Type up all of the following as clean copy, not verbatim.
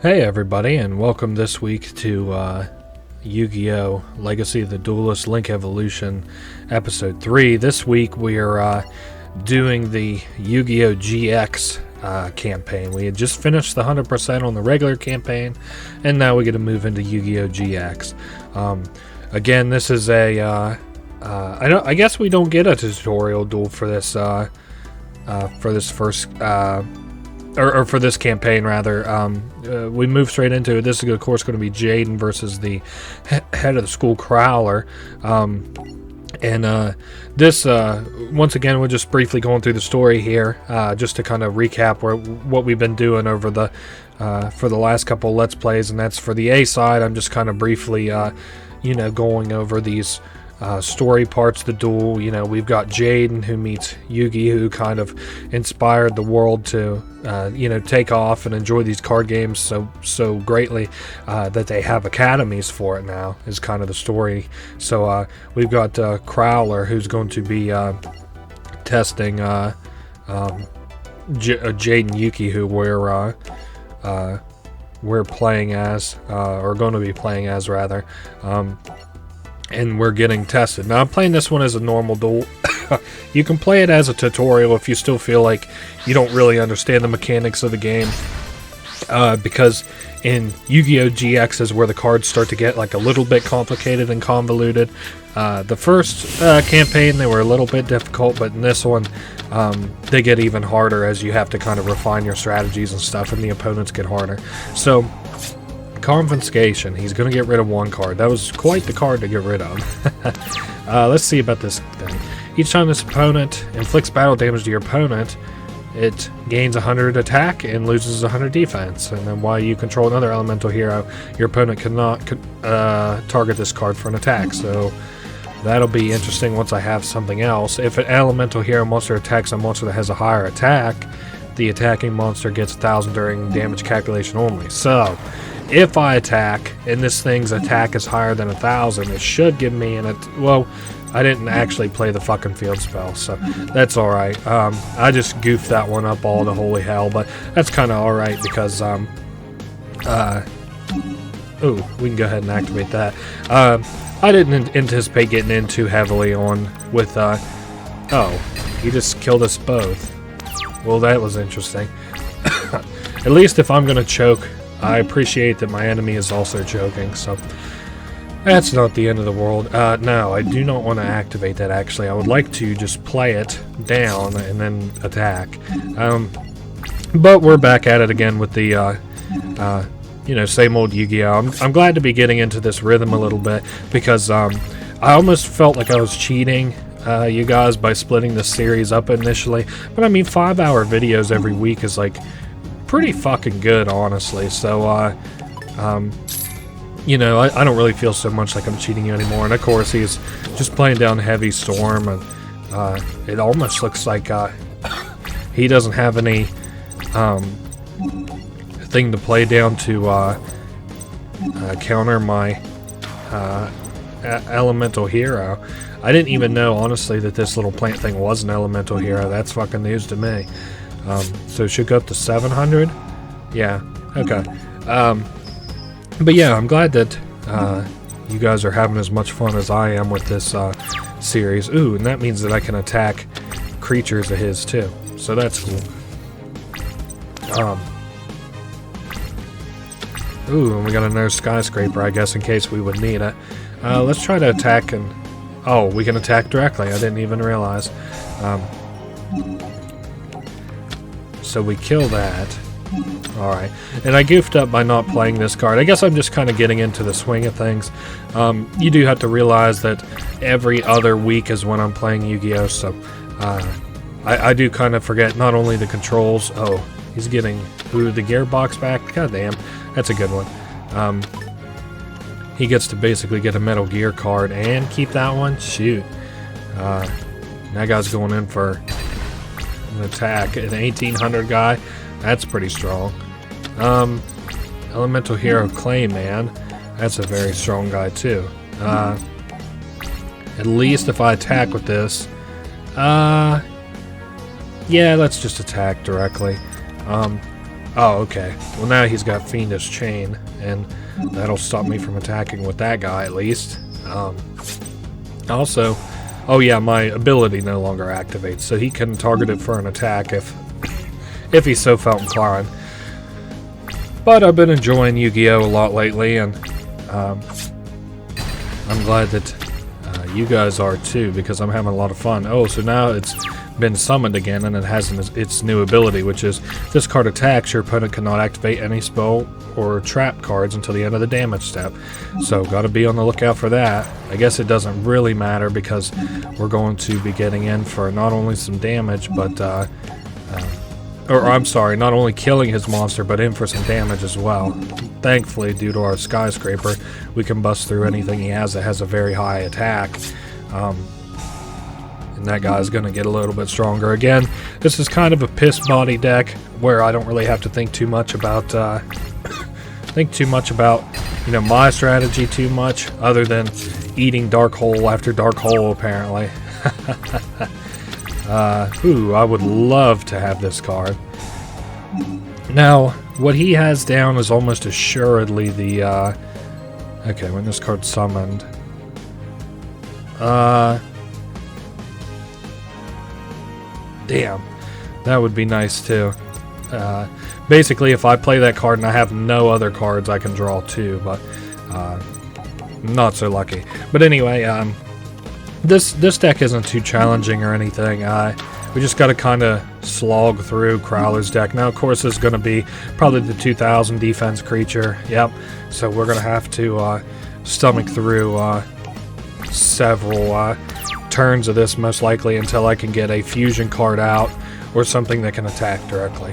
Hey everybody, and welcome this week to Yu-Gi-Oh! Legacy of the Duelist Link Evolution Episode 3. This week we are doing the Yugioh GX campaign. We had just finished the 100% on the regular campaign, and now we get to move into Yugioh GX. Again, this is a... I guess we don't get a tutorial duel for this first... Or for this campaign, rather. We move straight into it. This is, of course, going to be Jaden versus the head of the school Crowler. This, once again, we're just briefly going through the story here, just to kind of recap what we've been doing over the for the last couple Let's Plays, and that's for the A side. I'm just kind of briefly, going over these story parts of the duel. We've got Jaden, who meets Yugi, who kind of inspired the world to take off and enjoy these card games so greatly that they have academies for it now, is kind of the story. So we've got Crowler, who's going to be testing Jaden Yuki, who we're playing as, or going to be playing as, rather. And we're getting tested. Now, I'm playing this one as a normal duel. You can play it as a tutorial if you still feel like you don't really understand the mechanics of the game. Because in Yu-Gi-Oh! GX is where the cards start to get like a little bit complicated and convoluted. The first campaign, they were a little bit difficult, but in this one, they get even harder as you have to kind of refine your strategies and stuff, and the opponents get harder. So, Confiscation. He's going to get rid of one card. That was quite the card to get rid of. Let's see about this thing. Each time this opponent inflicts battle damage to your opponent, it gains 100 attack and loses 100 defense. And then while you control another elemental hero, your opponent cannot target this card for an attack. So that'll be interesting once I have something else. If an elemental hero monster attacks a monster that has a higher attack, the attacking monster gets 1,000 during damage calculation only. So if I attack, and this thing's attack is higher than 1,000, it should give me well, I didn't actually play the fucking field spell, so that's alright. I just goofed that one up all to holy hell, but that's kind of alright because, ooh, we can go ahead and activate that. I didn't anticipate getting in too heavily with, oh, he just killed us both. Well, that was interesting. At least if I'm gonna choke, I appreciate that my enemy is also choking, so that's not the end of the world. No, I do not want to activate that, actually. I would like to just play it down and then attack. But we're back at it again with the, same old Yu-Gi-Oh! I'm glad to be getting into this rhythm a little bit, because I almost felt like I was cheating you guys by splitting the series up initially. But I mean, 5-hour videos every week is like pretty fucking good, honestly. So I don't really feel so much like I'm cheating you anymore. And of course, he's just playing down Heavy Storm, and it almost looks like he doesn't have any thing to play down to counter my elemental hero. I didn't even know, honestly, that this little plant thing was an elemental hero. That's fucking news to me. So it should go up to 700? Yeah, okay. But yeah, I'm glad that you guys are having as much fun as I am with this series. Ooh, and that means that I can attack creatures of his too. So that's cool. Ooh, and we got another skyscraper, I guess, in case we would need it. Let's try to attack and... Oh, we can attack directly. I didn't even realize. So we kill that. Alright. And I goofed up by not playing this card. I guess I'm just kind of getting into the swing of things. You do have to realize that every other week is when I'm playing Yu-Gi-Oh! So I do kind of forget not only the controls. Oh, he's getting the gearbox back. God damn. That's a good one. He gets to basically get a Metal Gear card and keep that one. Shoot. That guy's going in for an attack. An 1800 guy. That's pretty strong. Elemental Hero Clayman. That's a very strong guy too. At least if I attack with this. Yeah, let's just attack directly. Oh, okay. Well, now he's got Fiendish Chain, and that'll stop me from attacking with that guy, at least. Also, oh yeah, my ability no longer activates, so he can target it for an attack if he so felt inclined. But I've been enjoying Yu-Gi-Oh! A lot lately, and I'm glad that you guys are too, because I'm having a lot of fun. Oh, so now it's been summoned again, and it has its new ability, which is this card attacks, your opponent cannot activate any spell or trap cards until the end of the damage step. So gotta be on the lookout for that. I guess it doesn't really matter because we're going to be getting in for not only some damage, but or I'm sorry, not only killing his monster, but in for some damage as well. Thankfully, due to our skyscraper, we can bust through anything he has that has a very high attack. And that guy's going to get a little bit stronger. Again, this is kind of a piss body deck where I don't really have to think too much about you know, my strategy too much, other than eating dark hole after dark hole apparently. Ooh, I would love to have this card. Now, what he has down is almost assuredly the okay, when this card's summoned. Damn, that would be nice too. Basically, if I play that card and I have no other cards, I can draw two, but not so lucky. But anyway, this deck isn't too challenging or anything. We just got to kind of slog through Crowler's deck. Now, of course, this is going to be probably the 2000 defense creature. Yep. So we're going to have to stomach through several turns of this, most likely, until I can get a fusion card out or something that can attack directly.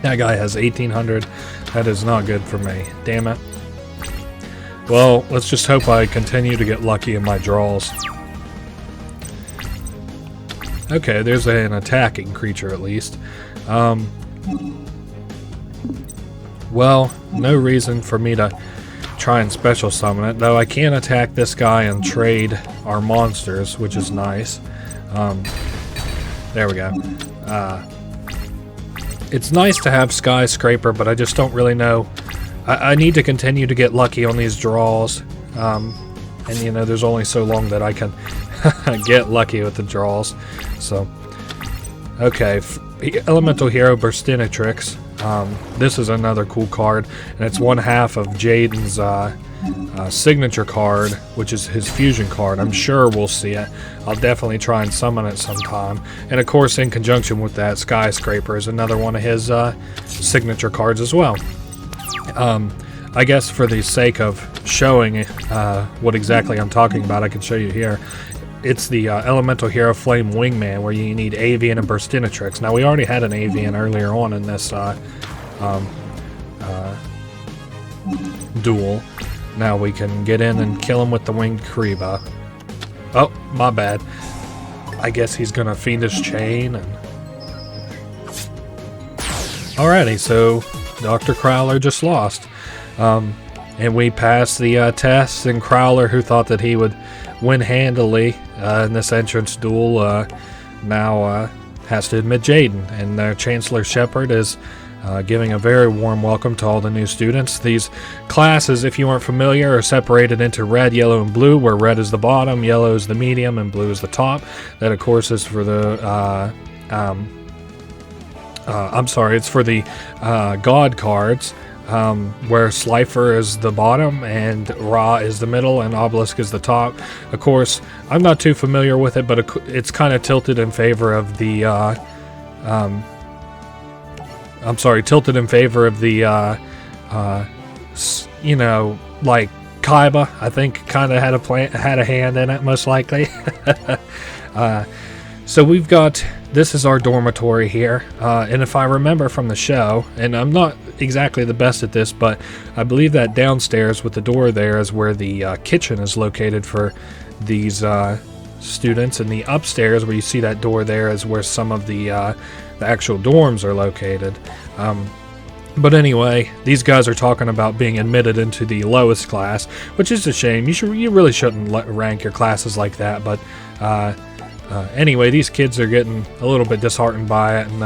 That guy has 1800. That is not good for me. Damn it. Well, let's just hope I continue to get lucky in my draws. Okay, there's an attacking creature at least. Well, no reason for me to try and special summon it, though I can attack this guy and trade our monsters, which is nice. There we go. It's nice to have Skyscraper, but I just don't really know. I need to continue to get lucky on these draws, and you know, there's only so long that I can get lucky with the draws. So, okay, Elemental Hero Burstinatrix. This is another cool card, and it's one half of Jaden's signature card, which is his fusion card. I'm sure we'll see it. I'll definitely try and summon it sometime. And of course, in conjunction with that, Skyscraper is another one of his signature cards as well. I guess for the sake of showing what exactly I'm talking about, I can show you here. It's the Elemental Hero Flame Wingman, where you need Avian and Burstinatrix. Now, we already had an Avian earlier on in this duel. Now we can get in and kill him with the Winged Kariba. Oh, my bad. I guess he's gonna Fiendish Chain. And alrighty, so Dr. Crowler just lost. And we passed the test, and Crowler, who thought that he would win handily in this entrance duel, now has to admit Jaden. And Chancellor Shepard is giving a very warm welcome to all the new students. These classes, if you aren't familiar, are separated into red, yellow, and blue, where red is the bottom, yellow is the medium, and blue is the top. That, of course, is for the I'm sorry, it's for the God cards. Where Slifer is the bottom and Ra is the middle and Obelisk is the top. Of course, I'm not too familiar with it, but it's kind of tilted in favor of the tilted in favor of the you know, like Kaiba, I think, kind of had a hand in it, most likely. So we've got, this is our dormitory here, and if I remember from the show, and I'm not exactly the best at this, but I believe that downstairs with the door there is where the kitchen is located for these students, and the upstairs where you see that door there is where some of the actual dorms are located. But anyway, these guys are talking about being admitted into the lowest class, which is a shame. You really shouldn't rank your classes like that, but anyway, these kids are getting a little bit disheartened by it, and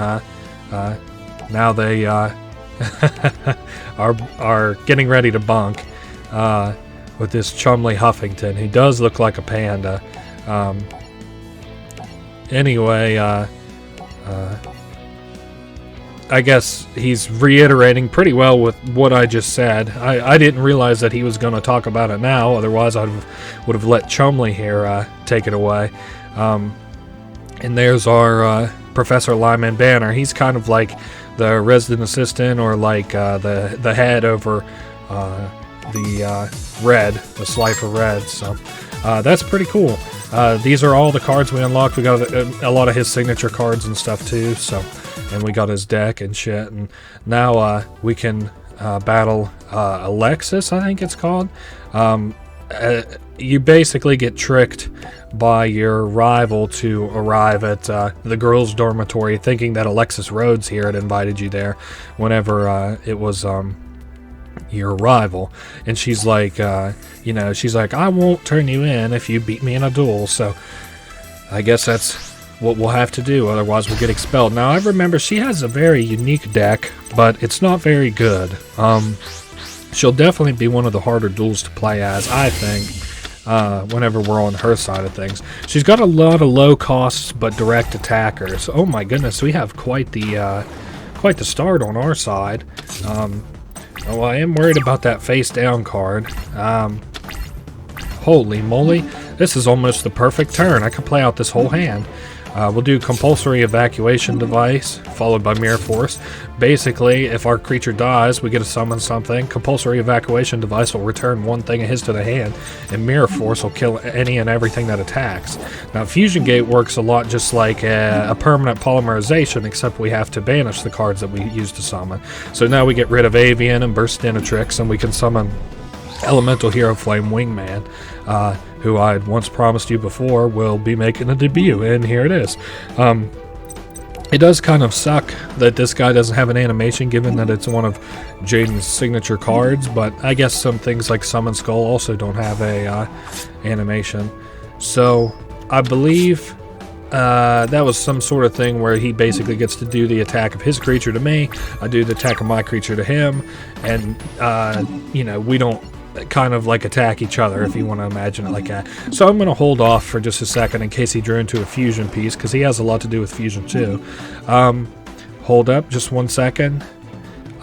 now they are getting ready to bunk with this Chumley Huffington. He does look like a panda. Anyway, I guess he's reiterating pretty well with what I just said. I didn't realize that he was going to talk about it now. Otherwise, I would have let Chumley here take it away. And there's our Professor Lyman Banner. He's kind of like the resident assistant, or like the head over the Slifer Red. So that's pretty cool. These are all the cards we unlocked. We got a lot of his signature cards and stuff too. So, and we got his deck and shit. And now we can battle Alexis, I think it's called. You basically get tricked by your rival to arrive at the girls' dormitory, thinking that Alexis Rhodes here had invited you there whenever it was your rival. And she's like, she's like, I won't turn you in if you beat me in a duel. So I guess that's what we'll have to do, otherwise we'll get expelled. Now, I remember she has a very unique deck, but it's not very good. She'll definitely be one of the harder duels to play as, I think, whenever we're on her side of things. She's got a lot of low costs but direct attackers. Oh my goodness, we have quite the start on our side. Oh, I am worried about that face down card. Holy moly, this is almost the perfect turn. I could play out this whole hand. We'll do Compulsory Evacuation Device, followed by Mirror Force. Basically, if our creature dies, we get to summon something. Compulsory Evacuation Device will return one thing of his to the hand, and Mirror Force will kill any and everything that attacks. Now, Fusion Gate works a lot just like a permanent polymerization, except we have to banish the cards that we use to summon. So now we get rid of Avian and Burstinatrix, and we can summon Elemental Hero Flame Wingman, who I had once promised you before will be making a debut, and here it is. It does kind of suck that this guy doesn't have an animation, given that it's one of Jaden's signature cards, but I guess some things like Summon Skull also don't have a animation. So I believe that was some sort of thing where he basically gets to do the attack of his creature to me, I do the attack of my creature to him, and we don't kind of like attack each other, if you want to imagine it like that. So I'm going to hold off for just a second in case he drew into a fusion piece, because he has a lot to do with fusion too. Hold up just 1 second.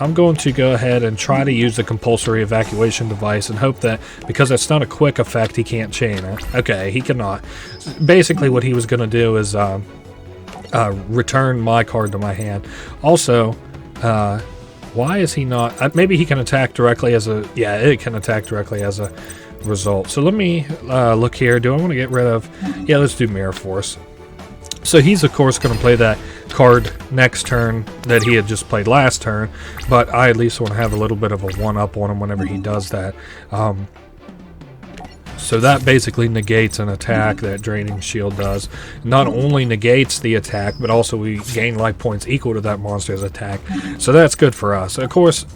I'm going to go ahead and try to use the Compulsory Evacuation Device and hope that, because it's not a quick effect, he can't chain it. Okay, he cannot. Basically what he was going to do is return my card to my hand. Also, why is he not... maybe he can attack directly as a... Yeah, it can attack directly as a result. So let me look here. Do I want to get rid of... Yeah, let's do Mirror Force. So he's, of course, going to play that card next turn that he had just played last turn, but I at least want to have a little bit of a one-up on him whenever he does that. So that basically negates an attack that Draining Shield does. Not only negates the attack, but also we gain life points equal to that monster's attack. So that's good for us. Of course,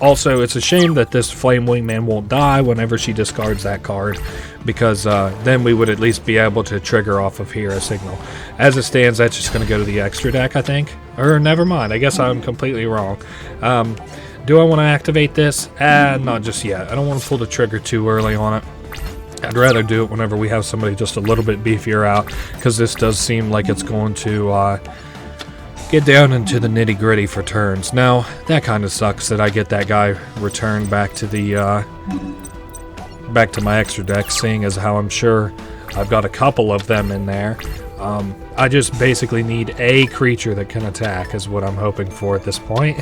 also it's a shame that this Flame Wingman won't die whenever she discards that card, because then we would at least be able to trigger off of here a signal. As it stands, that's just going to go to the extra deck, I think. Or never mind, I guess I'm completely wrong. Do I want to activate this? Not just yet. I don't want to pull the trigger too early on it. I'd rather do it whenever we have somebody just a little bit beefier out, because this does seem like it's going to get down into the nitty-gritty for turns. Now, that kind of sucks that I get that guy returned back to the back to my extra deck, seeing as how I'm sure I've got a couple of them in there. I just basically need a creature that can attack is what I'm hoping for at this point.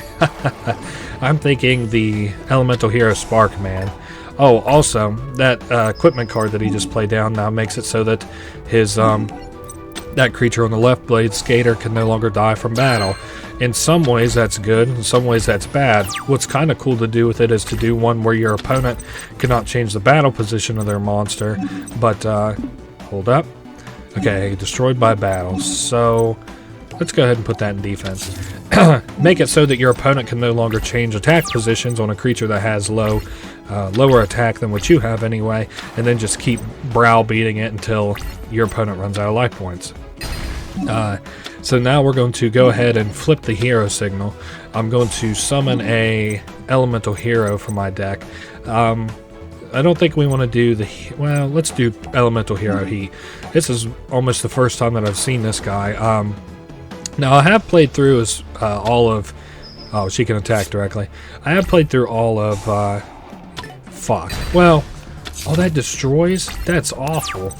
I'm thinking the Elemental Hero Sparkman. Oh, also, that equipment card that he just played down now makes it so that his that creature on the left blade, Skater, can no longer die from battle. In some ways that's good, in some ways that's bad. What's kind of cool to do with it is to do one where your opponent cannot change the battle position of their monster, but hold up. Okay, destroyed by battle. So let's go ahead and put that in defense. Make it so that your opponent can no longer change attack positions on a creature that has lower attack than what you have anyway, and then just keep browbeating it until your opponent runs out of life points. So now we're going to go ahead and flip the hero signal. I'm going to summon a elemental hero from my deck. I don't think we want to do the... Well, let's do elemental hero heat. This is almost the first time that I've seen this guy. Now, I have played through all of... Oh, she can attack directly. I have played through all of... Fuck. Well, oh, that destroys? That's awful.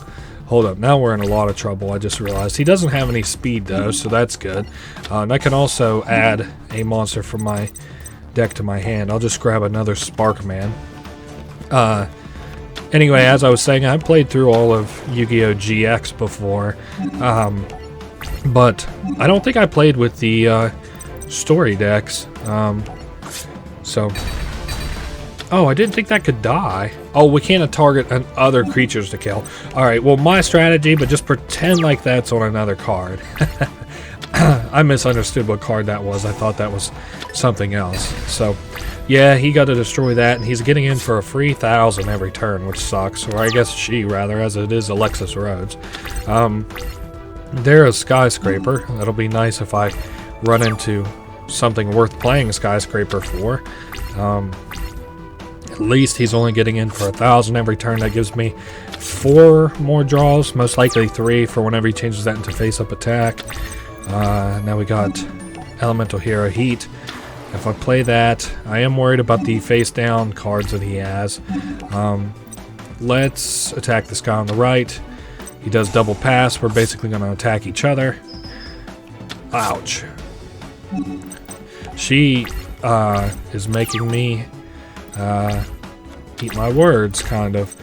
Hold up, now we're in a lot of trouble, I just realized. He doesn't have any speed, though, so that's good. And I can also add a monster from my deck to my hand. I'll just grab another Sparkman. Anyway, as I was saying, I played through all of Yugioh GX before. But I don't think I played with the story decks. So... Oh, I didn't think that could die. Oh, we can't target other creatures to kill. Alright, well, my strategy, but just pretend like that's on another card. I misunderstood what card that was. I thought that was something else. So, yeah, he got to destroy that, and he's getting in for a free 1,000 every turn, which sucks. Or I guess she, rather, as it is Alexis Rhodes. There's a Skyscraper. That'll be nice if I run into something worth playing Skyscraper for. At least he's only getting in for 1,000 every turn. That gives me 4 more draws, most likely 3 for whenever he changes that into face-up attack. Now we got Elemental Hero Heat. If I play that, I am worried about the face-down cards that he has. Let's attack this guy on the right. He does double pass. We're basically going to attack each other. Ouch. She is making me... eat my words, kind of.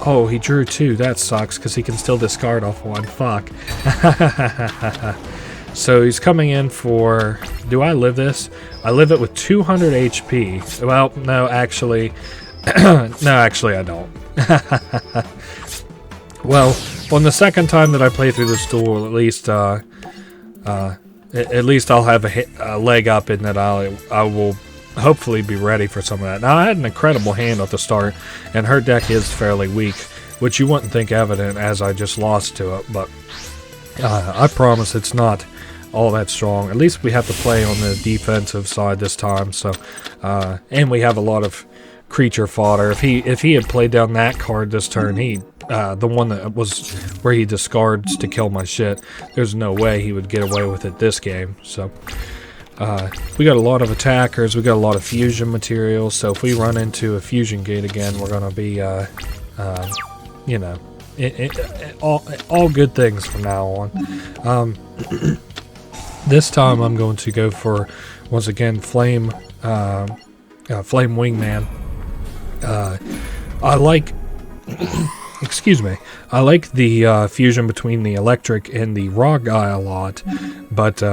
Oh, he drew 2. That sucks, because he can still discard off 1. Fuck. So he's coming in for... Do I live this? I live it with 200 HP. Well, no, actually... no, actually, I don't. Well, on the second time that I play through this duel, at least I'll have a leg up in that I will... hopefully be ready for some of that. Now, I had an incredible hand at the start, and her deck is fairly weak, which you wouldn't think evident as I just lost to it, but I promise it's not all that strong. At least we have to play on the defensive side this time, so and we have a lot of creature fodder. If he had played down that card this turn, the one that was where he discards to kill my shit, there's no way he would get away with it this game, so... we got a lot of attackers, we got a lot of fusion materials, so if we run into a fusion gate again, we're going to be, you know, all good things from now on. This time I'm going to go for, once again, Flame Wingman. I like, excuse me, I like the fusion between the electric and the raw guy a lot, but,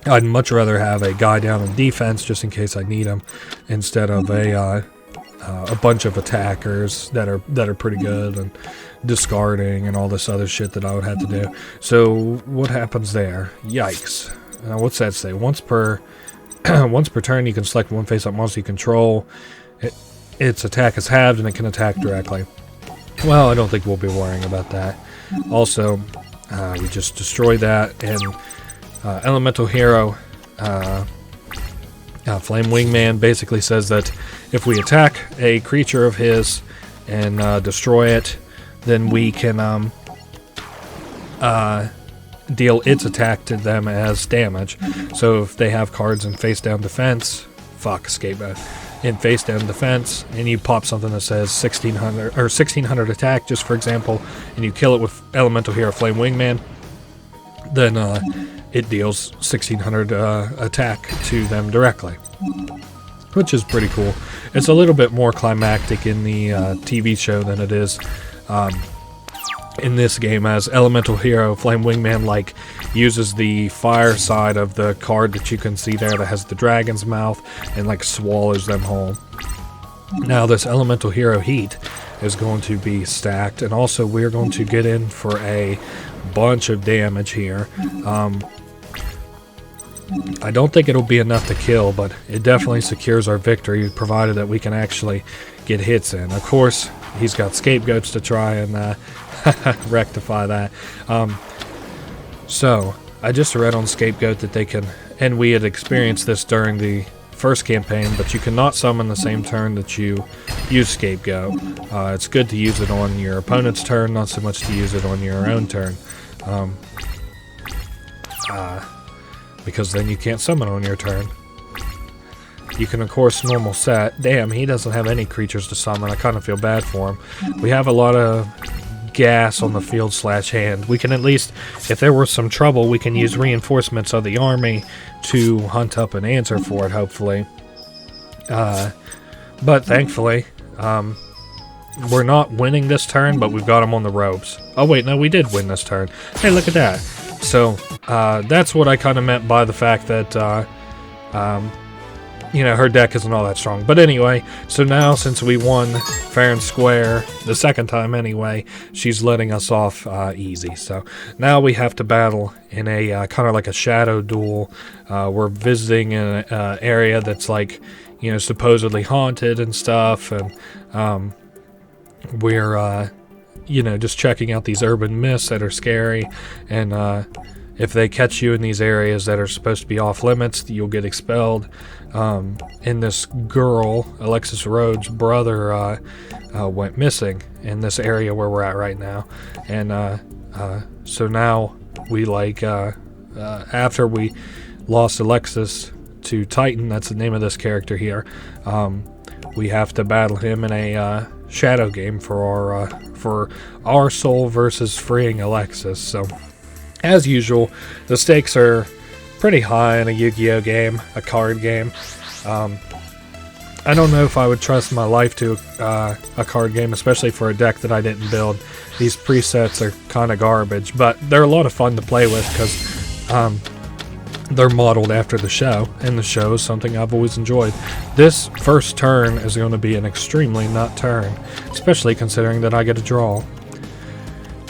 I'd much rather have a guy down in defense just in case I need him, instead of a bunch of attackers that are pretty good and discarding and all this other shit that I would have to do. So what happens there? Yikes! What's that say? Once per turn, you can select one face-up monster you control. Its attack is halved and it can attack directly. Well, I don't think we'll be worrying about that. Also, we just destroyed that and. Elemental Hero Flame Wingman basically says that if we attack a creature of his and destroy it, then we can deal its attack to them as damage. So if they have cards in face down defense, scapegoat, in face down defense, and you pop something that says 1600 attack, just for example, and you kill it with Elemental Hero Flame Wingman, then it deals 1600 attack to them directly, which is pretty cool. It's a little bit more climactic in the TV show than it is in this game, as Elemental Hero Flame Wingman uses the fire side of the card that you can see there that has the dragon's mouth and swallows them whole. Now this Elemental Hero Heat is going to be stacked, and also we're going to get in for a bunch of damage here. I don't think it'll be enough to kill, but it definitely secures our victory, provided that we can actually get hits in. Of course, he's got scapegoats to try and rectify that. So, I just read on Scapegoat that they can, and we had experienced this during the first campaign, but you cannot summon the same turn that you use Scapegoat. It's good to use it on your opponent's turn, not so much to use it on your own turn. Because then you can't summon on your turn. You can, of course, normal set. Damn, he doesn't have any creatures to summon. I kind of feel bad for him. We have a lot of gas on the field / hand. We can at least, if there was some trouble, we can use reinforcements of the army to hunt up an answer for it, hopefully. But thankfully, we're not winning this turn, but we've got them on the ropes. Oh wait, no, we did win this turn. Hey, look at that. So, that's what I kind of meant by the fact that, you know, her deck isn't all that strong. But anyway, so now since we won fair and square, the second time anyway, she's letting us off easy. So now we have to battle in a kind of like a shadow duel. We're visiting an area that's like, you know, supposedly haunted and stuff. And we're, you know, just checking out these urban myths that are scary. And if they catch you in these areas that are supposed to be off limits, you'll get expelled. And this girl, Alexis Rhodes' brother, went missing in this area where we're at right now. And so now we like, after we lost Alexis to Titan, that's the name of this character here, we have to battle him in a shadow game for our soul versus freeing Alexis. So as usual, the stakes are pretty high in a Yu-Gi-Oh game, a card game. I don't know if I would trust my life to a card game, especially for a deck that I didn't build. These presets are kind of garbage, but they're a lot of fun to play with because they're modeled after the show, and the show is something I've always enjoyed. This first turn is going to be an extremely nut turn, especially considering that I get a draw.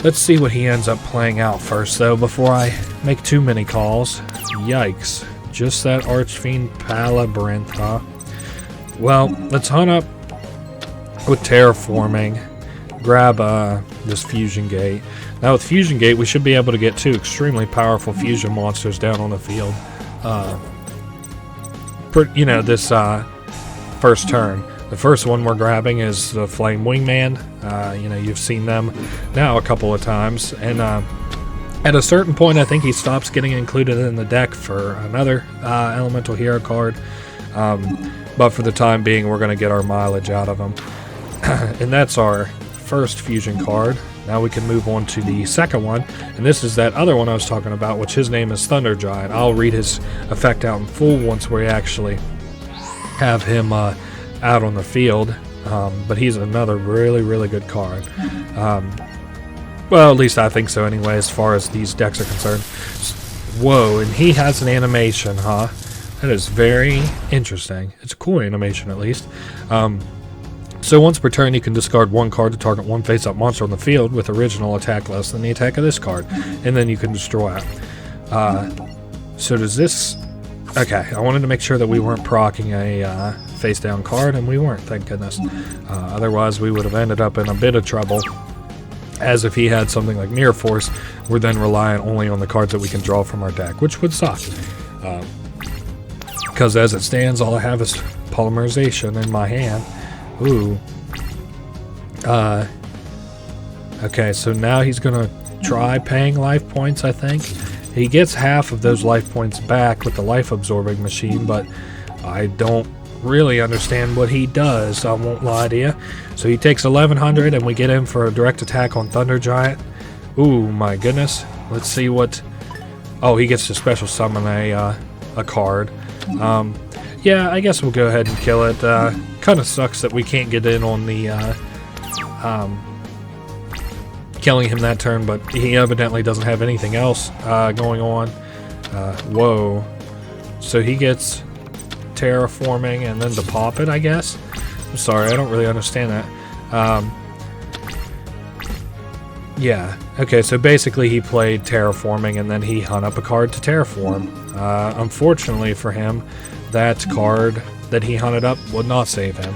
Let's see what he ends up playing out first, though, before I make too many calls. Yikes. Just that Archfiend Palabyrinth, huh? Well, let's hunt up with Terraforming. Grab this Fusion Gate. Now, with Fusion Gate, we should be able to get 2 extremely powerful fusion monsters down on the field. You know, this first turn. The first one we're grabbing is the Flame Wingman. You know, you've seen them now a couple of times. And at a certain point, I think he stops getting included in the deck for another Elemental Hero card. But for the time being, we're going to get our mileage out of him. And that's our first fusion card. Now we can move on to the second one. And this is that other one I was talking about, which his name is Thunder Giant. I'll read his effect out in full once we actually have him out on the field, but he's another really, really good card. Well, at least I think so anyway, as far as these decks are concerned. Whoa, and he has an animation, huh? That is very interesting. It's a cool animation, at least. So once per turn, you can discard 1 card to target 1 face-up monster on the field with original attack less than the attack of this card, and then you can destroy it. So does this... Okay, I wanted to make sure that we weren't proccing a face-down card, and we weren't, thank goodness. Otherwise, we would have ended up in a bit of trouble, as if he had something like Mirror Force, we're then reliant only on the cards that we can draw from our deck, which would suck. Because as it stands, all I have is Polymerization in my hand. Ooh. Okay, so now he's going to try paying life points, I think. He gets half of those life points back with the life-absorbing machine, but I don't really understand what he does, I won't lie to you. So he takes 1100, and we get him for a direct attack on Thunder Giant. Ooh, my goodness. Let's see what... Oh, he gets to special summon a card. Yeah, I guess we'll go ahead and kill it. Kind of sucks that we can't get in on the killing him that turn, but he evidently doesn't have anything else going on. Whoa. So he gets Terraforming and then to pop it, I guess? I'm sorry, I don't really understand that. Yeah, okay, so basically he played Terraforming and then he hung up a card to Terraform. Unfortunately for him, that card that he hunted up would not save him.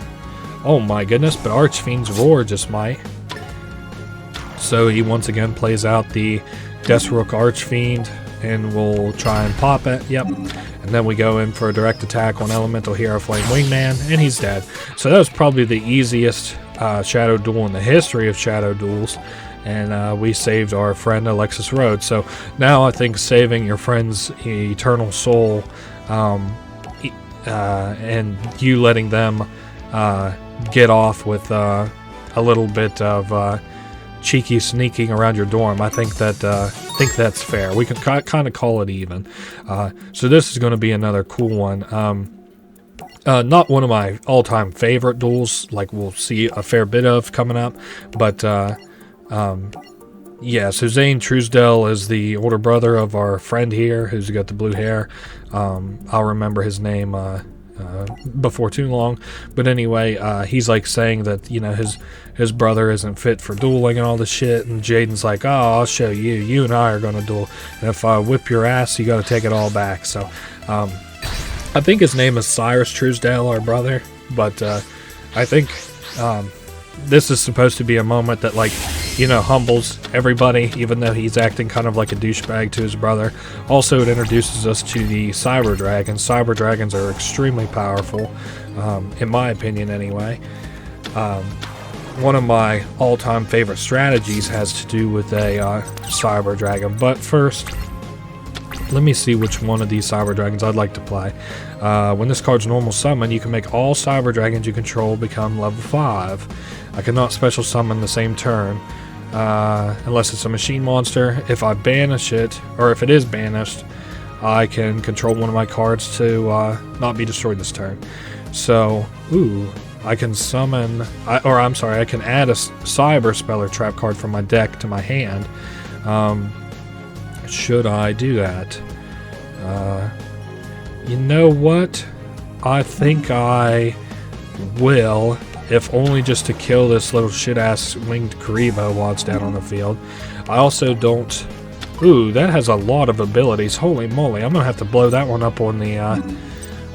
Oh my goodness, but Archfiend's Roar just might. So he once again plays out the Deathrook Archfiend, and we'll try and pop it. Yep. And then we go in for a direct attack on Elemental Hero Flame Wingman, and he's dead. So that was probably the easiest Shadow Duel in the history of Shadow Duels. And we saved our friend Alexis Rhodes. So now I think saving your friend's eternal soul and you letting them get off with a little bit of cheeky sneaking around your dorm, I think that's fair. We can kind of call it even. So this is going to be another cool one. Not one of my all-time favorite duels, like we'll see a fair bit of coming up, but yeah, so Zane Truesdell is the older brother of our friend here who's got the blue hair. I'll remember his name before too long, but anyway, he's like saying that, you know, his brother isn't fit for dueling and all this shit, and Jaden's like, oh, I'll show you, you and I are gonna duel, and if I whip your ass, you gotta take it all back. So I think his name is Cyrus Truesdell, our brother, but I think this is supposed to be a moment that, like, you know, humbles everybody, even though he's acting kind of like a douchebag to his brother. Also, it introduces us to the Cyber Dragons. Cyber Dragons are extremely powerful, in my opinion anyway. One of my all-time favorite strategies has to do with a Cyber Dragon, but first, let me see which one of these Cyber Dragons I'd like to play. When this card's normal summon, you can make all Cyber Dragons you control become level 5. I cannot special summon the same turn, unless it's a machine monster. If I banish it, or if it is banished, I can control one of my cards to not be destroyed this turn. So, ooh, I can summon, I can add a Cyber Spell or Trap card from my deck to my hand. Should I do that? You know what? I think I will, if only just to kill this little shit-ass winged Karibo while it's down on the field. I also don't... Ooh, that has a lot of abilities. Holy moly, I'm gonna have to blow that one up on the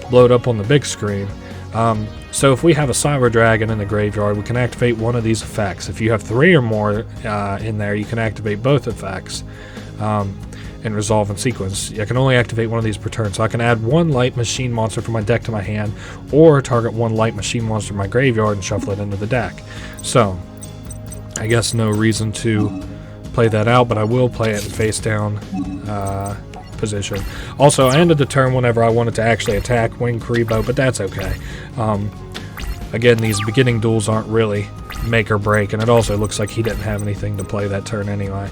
blow it up on the big screen. So if we have a Cyber Dragon in the graveyard, we can activate one of these effects. If you have 3 or more in there, you can activate both effects. And resolve in sequence. I can only activate one of these per turn, so I can add 1 light machine monster from my deck to my hand, or target 1 light machine monster in my graveyard and shuffle it into the deck. So, I guess no reason to play that out, but I will play it in face down position. Also, I ended the turn whenever I wanted to actually attack Wing Karibo, but that's okay. Again, these beginning duels aren't really make or break, and it also looks like he didn't have anything to play that turn anyway.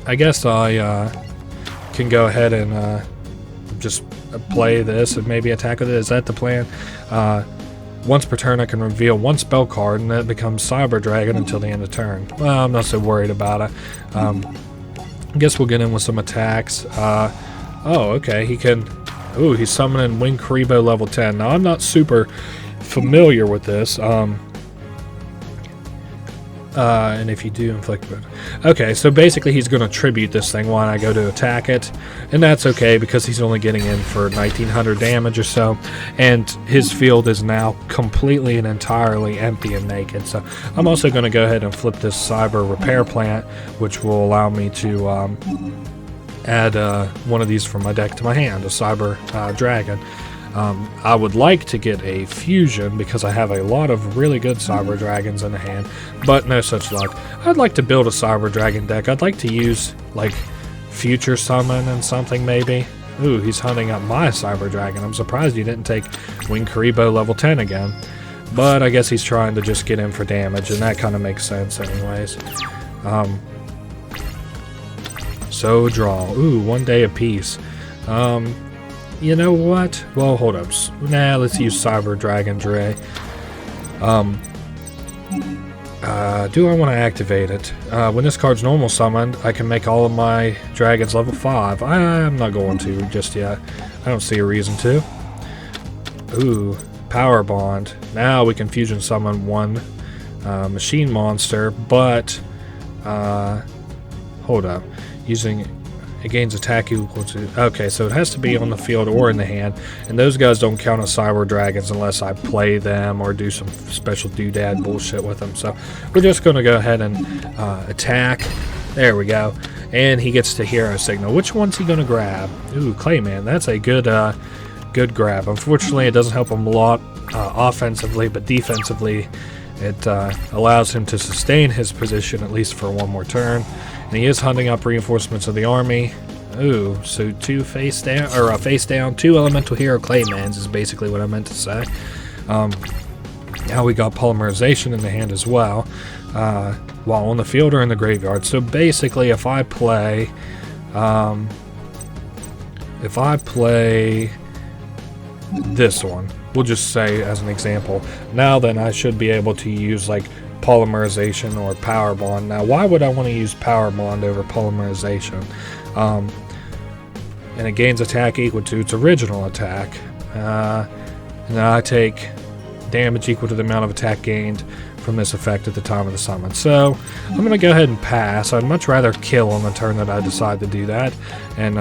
I guess I can go ahead and just play this and maybe attack with it. Is that the plan? Once per turn I can reveal 1 spell card and that becomes Cyber Dragon until the end of turn. Well, I'm not so worried about it. I guess we'll get in with some attacks. Oh, okay, he can... Ooh, he's summoning Wing Karibo level 10. Now, I'm not super familiar with this. And if you do inflict... Okay, so basically he's going to tribute this thing when I go to attack it, and that's okay because he's only getting in for 1900 damage or so, and his field is now completely and entirely empty and naked. So I'm also going to go ahead and flip this Cyber Repair Plant, which will allow me to add one of these from my deck to my hand, a Cyber Dragon. I would like to get a fusion because I have a lot of really good Cyber Dragons in the hand, but no such luck. I'd like to build a Cyber Dragon deck. I'd like to use, like, Future Summon and something maybe. Ooh, he's hunting up my Cyber Dragon. I'm surprised he didn't take Wing Karibo level 10 again. But I guess he's trying to just get in for damage, and that kind of makes sense anyways. So draw. Ooh, 1 day apiece. You know what? Well, hold up. Nah, let's use Cyber Dragon Dre. Do I want to activate it? When this card's normal summoned, I can make all of my dragons level 5. I'm not going to just yet. I don't see a reason to. Ooh, Power Bond. Now we can fusion summon 1 machine monster, but hold up. Using... It gains attack equal to... Okay, so it has to be on the field or in the hand, and those guys don't count as Cyber Dragons unless I play them or do some special doodad bullshit with them. So we're just going to go ahead and attack, There we go. And he gets to hero signal. Which one's he gonna grab? Ooh, Clayman. That's a good good grab. Unfortunately, it doesn't help him a lot offensively, but defensively, it allows him to sustain his position at least for one more turn. And he is hunting up reinforcements of the army. Ooh, so two face down, or face down, two elemental hero Claymans is basically what I meant to say. Now we got polymerization in the hand as well, while on the field or in the graveyard. So basically, if I play this one, we'll just say as an example, now then I should be able to use like polymerization or power bond. Now, why would I want to use power bond over polymerization? And it gains attack equal to its original attack. And then I take damage equal to the amount of attack gained from this effect at the time of the summon. So I'm going to go ahead and pass. I'd much rather kill on the turn that I decide to do that. And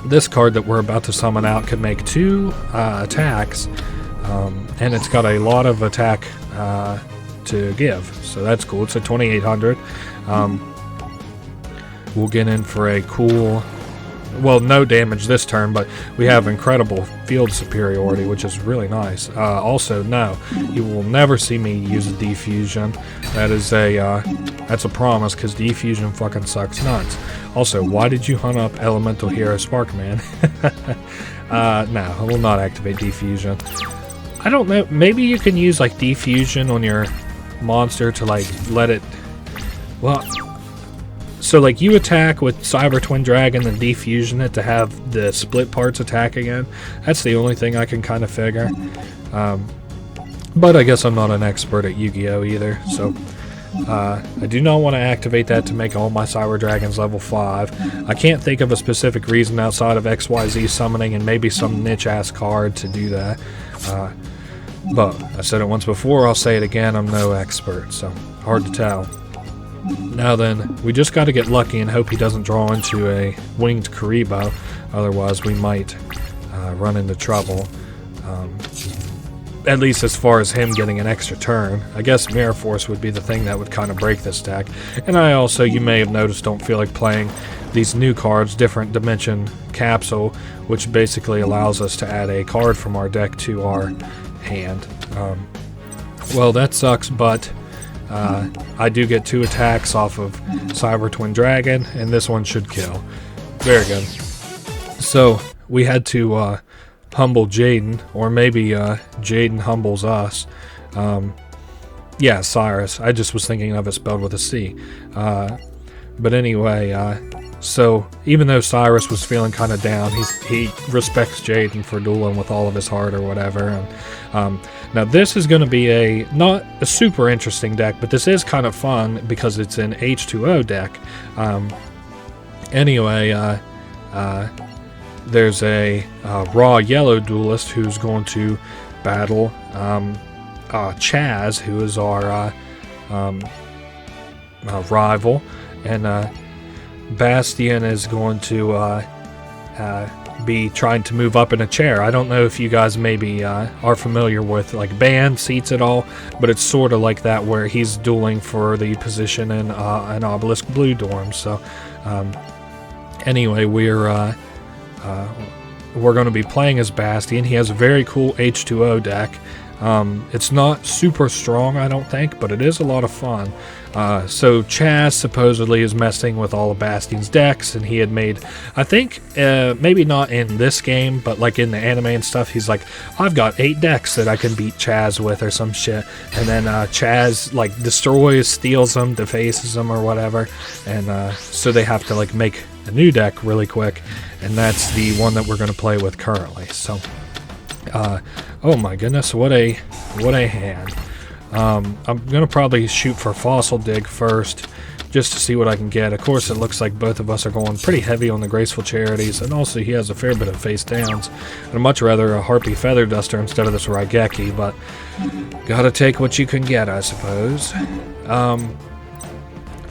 this card that we're about to summon out can make 2 attacks. And it's got a lot of attack to give. So that's cool. It's a 2800. We'll get in for a cool... Well, no damage this turn, but we have incredible field superiority, which is really nice. Also, no, you will never see me use a defusion. That is that's a promise, because defusion fucking sucks nuts. Also, why did you hunt up Elemental Hero Sparkman? No, I will not activate defusion. I don't know, maybe you can use like defusion on your monster to like let it... Well... So, like, you attack with Cyber Twin Dragon and defusion it to have the split parts attack again. That's the only thing I can kind of figure. But I guess I'm not an expert at Yu-Gi-Oh! Either, so... I do not want to activate that to make all my Cyber Dragons level 5. I can't think of a specific reason outside of XYZ summoning and maybe some niche-ass card to do that. But I said it once before, I'll say it again, I'm no expert, so hard to tell. Now then, we just got to get lucky and hope he doesn't draw into a winged Karibo, otherwise we might run into trouble. At least as far as him getting an extra turn. I guess Mirror Force would be the thing that would kind of break this deck. And I also, you may have noticed, don't feel like playing these new cards, Different Dimension Capsule, which basically allows us to add a card from our deck to our hand. Well, that sucks, but... I do get 2 attacks off of Cyber Twin Dragon, and this one should kill. Very good. So, we had to humble Jaden, or maybe Jaden humbles us. Yeah, Cyrus. I just was thinking of it spelled with a C. But anyway, so even though Cyrus was feeling kind of down, he respects Jaden for dueling with all of his heart or whatever. And, now this is going to be not a super interesting deck, but this is kind of fun because it's an H2O deck. Anyway, there's a raw yellow duelist who's going to battle Chaz, who is our rival, and Bastion is going to be trying to move up in a chair. I don't know if you guys maybe are familiar with like band seats at all, but it's sort of like that where he's dueling for the position in an Obelisk Blue dorm. So anyway, we're going to be playing as Bastion. He has a very cool H2O deck. It's not super strong, I don't think, but it is a lot of fun. So Chaz supposedly is messing with all of Bastion's decks, and he had made, I think, maybe not in this game, but like in the anime and stuff, he's like, I've got 8 decks that I can beat Chaz with or some shit, and then Chaz like destroys, steals them, defaces them or whatever, and so they have to like make a new deck really quick, and that's the one that we're going to play with currently. So oh my goodness, what a hand. I'm going to probably shoot for Fossil Dig first, just to see what I can get. Of course, it looks like both of us are going pretty heavy on the Graceful Charities, and also he has a fair bit of face downs. I'd much rather a Harpy Feather Duster instead of this Raigeki, but gotta take what you can get, I suppose.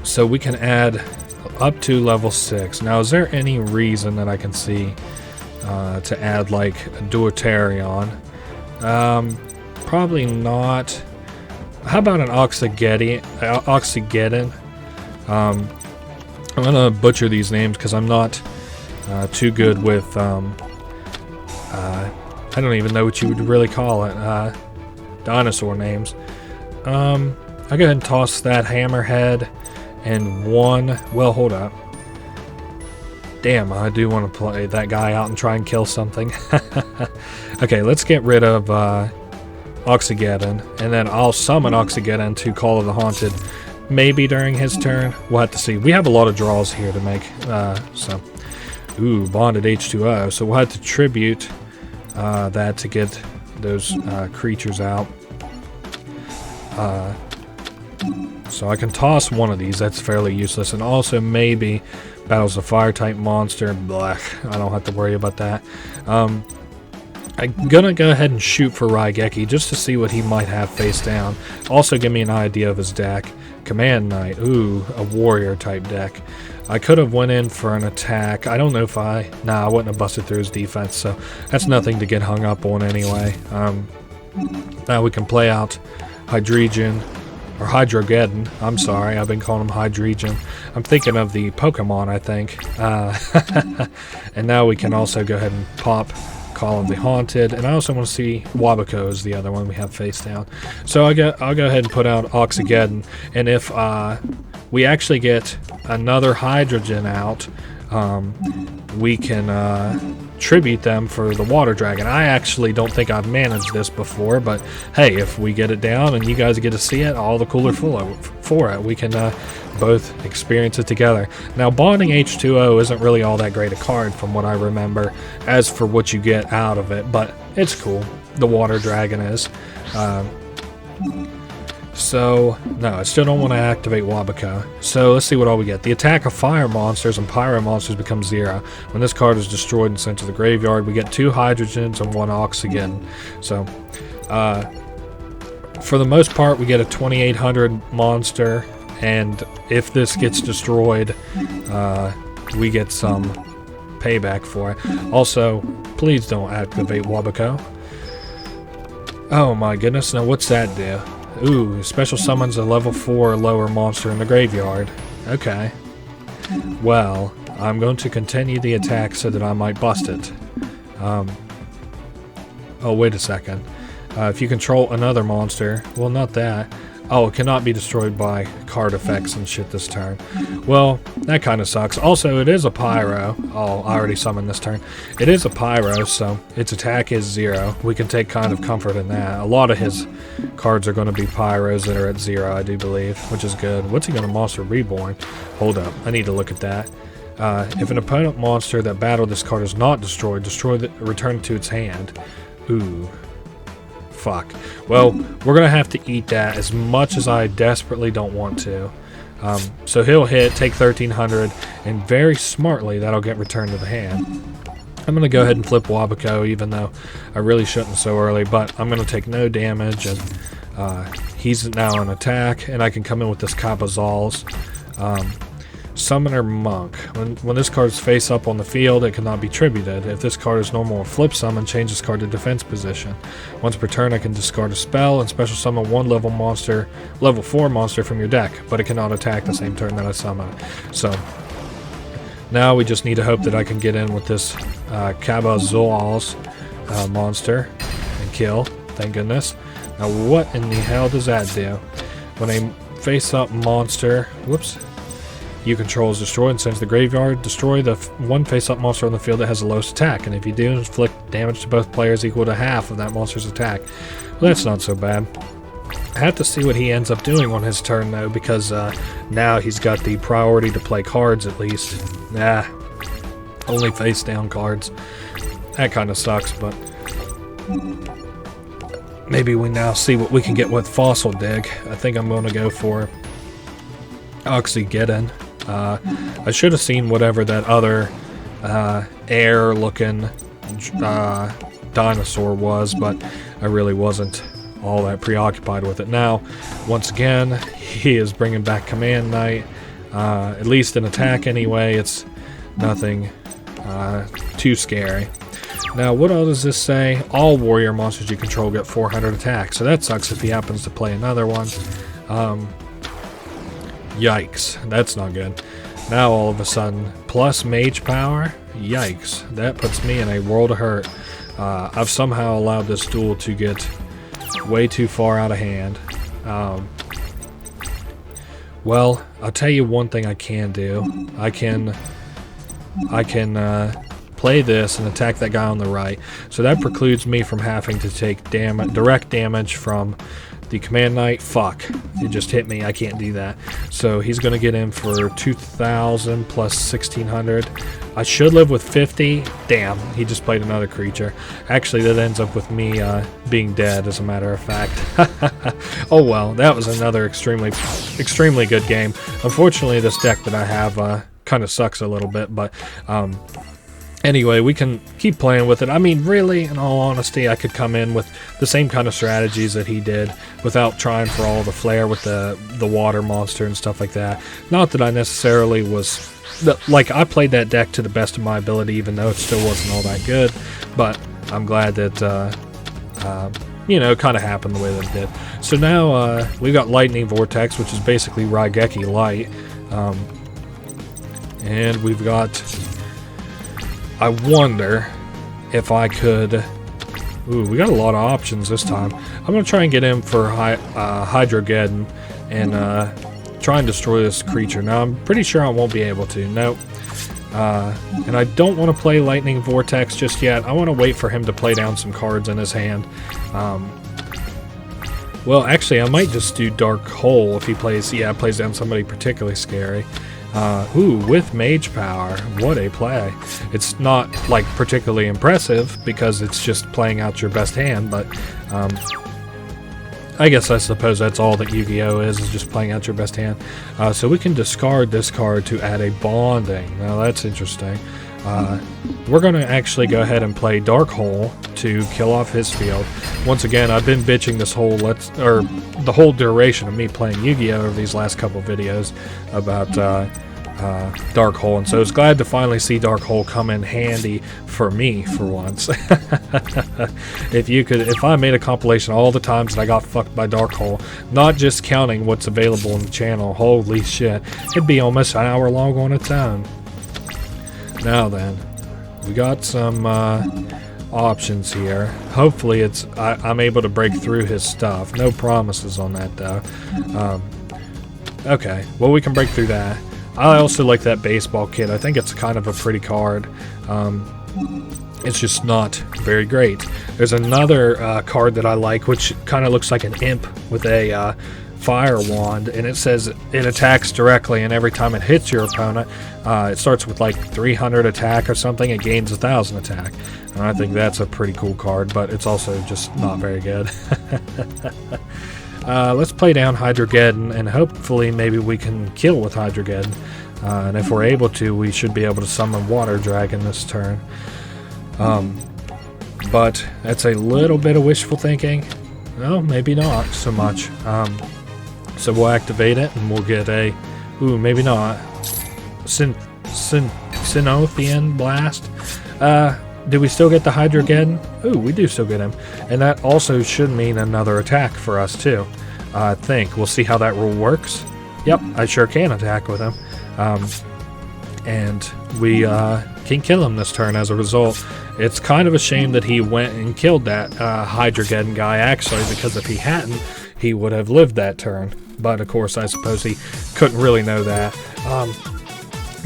So we can add up to level 6. Now, is there any reason that I can see to add like a Duotarion? Probably not. How about an Oxygeddon? I'm gonna butcher these names because I'm not too good with I don't even know what you would really call it, dinosaur names. I'll go ahead and toss that hammerhead and one. Well, hold up. Damn, I do want to play that guy out and try and kill something. Okay, let's get rid of Oxygeddon, and then I'll summon Oxygeddon to Call of the Haunted. Maybe during his turn. We'll have to see. We have a lot of draws here to make. So, ooh, bonded H2O. So we'll have to tribute that to get those creatures out. So I can toss one of these. That's fairly useless. And also maybe battles a fire type monster. Blah, I don't have to worry about that. I'm gonna go ahead and shoot for Raigeki just to see what he might have face down. Also give me an idea of his deck. Command Knight. Ooh, a warrior type deck. I could have went in for an attack. I don't know if I wouldn't have busted through his defense, so that's nothing to get hung up on anyway. Now we can play out Hydreigon, or Hydrogeddon. I'm sorry, I've been calling him Hydreigon. I'm thinking of the Pokemon, I think. And now we can also go ahead and pop Call of the Haunted, and I also want to see Wabako is the other one we have face down. So I'll go ahead and put out Oxygeddon, and if we actually get another Hydrogen out, we can tribute them for the Water Dragon. I actually don't think I've managed this before, but hey, if we get it down and you guys get to see it, all the cooler for it. We can both experience it together. Now, bonding H2O isn't really all that great a card from what I remember, as for what you get out of it, but it's cool. The Water Dragon is. So, no, I still don't want to activate Wabako. So, let's see what all we get. The attack of fire monsters and pyro monsters becomes 0. When this card is destroyed and sent to the graveyard, we get 2 Hydrogens and 1 Oxygen. So, for the most part, we get a 2800 monster, and if this gets destroyed, we get some payback for it. Also, please don't activate Wabako. Oh my goodness, now what's that do? Ooh, special summons a level 4 or lower monster in the graveyard. Okay. Well, I'm going to continue the attack so that I might bust it. Oh, wait a second. If you control another monster... Well, not that. Oh, it cannot be destroyed by card effects and shit this turn. Well, that kind of sucks. Also, it is a Pyro. Oh, I already summoned this turn. It is a Pyro, so its attack is 0. We can take kind of comfort in that. A lot of his cards are going to be Pyros that are at 0, I do believe, which is good. What's he going to Monster Reborn? Hold up, I need to look at that. If an opponent monster that battled this card is not destroyed, return it to its hand. Ooh. Fuck. Well, we're going to have to eat that as much as I desperately don't want to. So he'll hit, take 1300, and very smartly that'll get returned to the hand. I'm going to go ahead and flip Wabako, even though I really shouldn't so early, but I'm going to take no damage, and he's now an attack, and I can come in with this Kapazals. Summoner Monk. When this card is face up on the field, it cannot be tributed. If this card is normal or flip summon, change this card to defense position. Once per turn, I can discard a spell and special summon one level 4 monster from your deck, but it cannot attack the same turn that I summon. So now we just need to hope that I can get in with this Kabazals monster and kill. Thank goodness. Now what in the hell does that do? When a face up monster, whoops, you control is destroyed and sent to the graveyard, destroy the one face-up monster on the field that has the lowest attack, and if you do, inflict damage to both players equal to half of that monster's attack. Well, that's not so bad. I have to see what he ends up doing on his turn, though, because now he's got the priority to play cards, at least. Only face-down cards. That kind of sucks, but maybe we now see what we can get with Fossil Dig. I think I'm going to go for Oxygeddon. I should have seen whatever that other air-looking dinosaur was, but I really wasn't all that preoccupied with it. Now, once again, he is bringing back Command Knight. At least an attack anyway. It's nothing too scary. Now, what else does this say? All warrior monsters you control get 400 attack. So that sucks if he happens to play another one. Yikes, that's not good. Now all of a sudden, plus mage power? Yikes, that puts me in a world of hurt. I've somehow allowed this duel to get way too far out of hand. Well, I'll tell you one thing I can do. I can play this and attack that guy on the right. So that precludes me from having to take direct damage from the Command Knight. Fuck, it just hit me. I can't do that. So he's going to get in for 2,000 plus 1,600. I should live with 50. Damn, he just played another creature. Actually, that ends up with me being dead, as a matter of fact. Oh well, that was another extremely good game. Unfortunately, this deck that I have kind of sucks a little bit, but anyway, we can keep playing with it. I mean, really, in all honesty, I could come in with the same kind of strategies that he did without trying for all the flair with the water monster and stuff like that. Not that I necessarily was... Like, I played that deck to the best of my ability, even though it still wasn't all that good. But I'm glad that, you know, it kind of happened the way that it did. So now we've got Lightning Vortex, which is basically Raigeki Light. And we've got... I wonder if I could... Ooh, we got a lot of options this time. I'm going to try and get in for Hydrogeddon and try and destroy this creature. Now, I'm pretty sure I won't be able to. Nope. And I don't want to play Lightning Vortex just yet. I want to wait for him to play down some cards in his hand. Well, actually, I might just do Dark Hole if he plays... Yeah, plays down somebody particularly scary. Ooh, with mage power, what a play. It's not, like, particularly impressive because it's just playing out your best hand, but, I suppose that's all that Yu-Gi-Oh! is just playing out your best hand. So we can discard this card to add a bonding. Now that's interesting. We're going to actually go ahead and play Dark Hole to kill off his field. Once again, I've been bitching this whole the whole duration of me playing Yu-Gi-Oh! Over these last couple videos about Dark Hole, and so I was glad to finally see Dark Hole come in handy for me for once. If I made a compilation of all the times that I got fucked by Dark Hole, not just counting what's available on the channel, holy shit, it'd be almost an hour long on its own. Now then, we got some options here. Hopefully I'm able to break through his stuff. No promises on that though. Okay, well, we can break through that. I also like that baseball kit. I think it's kind of a pretty card. It's just not very great. There's another card that I like, which kind of looks like an imp with a fire wand, and it says it attacks directly, and every time it hits your opponent, it starts with like 300 attack or something, it gains 1,000 attack. And I think that's a pretty cool card, but it's also just not very good. Let's play down Hydrogeddon, and hopefully maybe we can kill with Hydrogeddon. And if we're able to, we should be able to summon Water Dragon this turn. But that's a little bit of wishful thinking. No, maybe not so much. So we'll activate it, and we'll get a... Ooh, maybe not. Sinothian Blast. Do we still get the Hydrogeddon? Ooh, we do still get him. And that also should mean another attack for us, too. I think. We'll see how that rule works. Yep, I sure can attack with him. And we can kill him this turn as a result. It's kind of a shame that he went and killed that Hydrogeddon guy, actually, because if he hadn't, he would have lived that turn. But, of course, I suppose he couldn't really know that.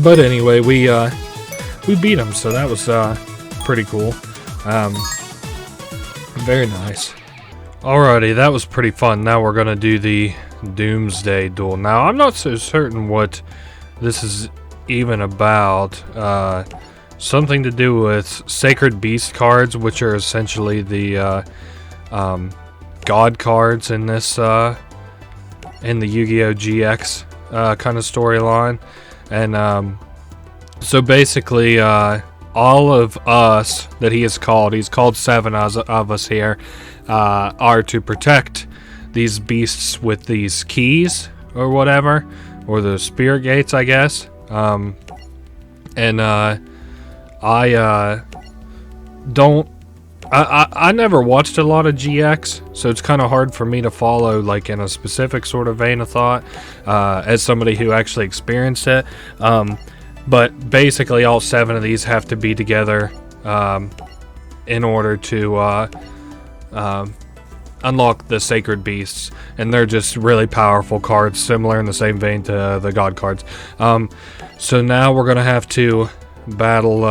But anyway, we beat him, so that was pretty cool. Very nice. Alrighty, that was pretty fun. Now we're going to do the Doomsday Duel. Now, I'm not so certain what this is even about. Something to do with Sacred Beast cards, which are essentially the God cards in this in the Yugioh GX kind of storyline. And so basically all of us that he's called 7 of us here, are to protect these beasts with these keys or whatever, or the spirit gates, I guess. I I never watched a lot of GX, so it's kind of hard for me to follow like in a specific sort of vein of thought as somebody who actually experienced it. But basically, all 7 of these have to be together in order to unlock the Sacred Beasts, and they're just really powerful cards, similar in the same vein to the God cards. So now we're gonna have to battle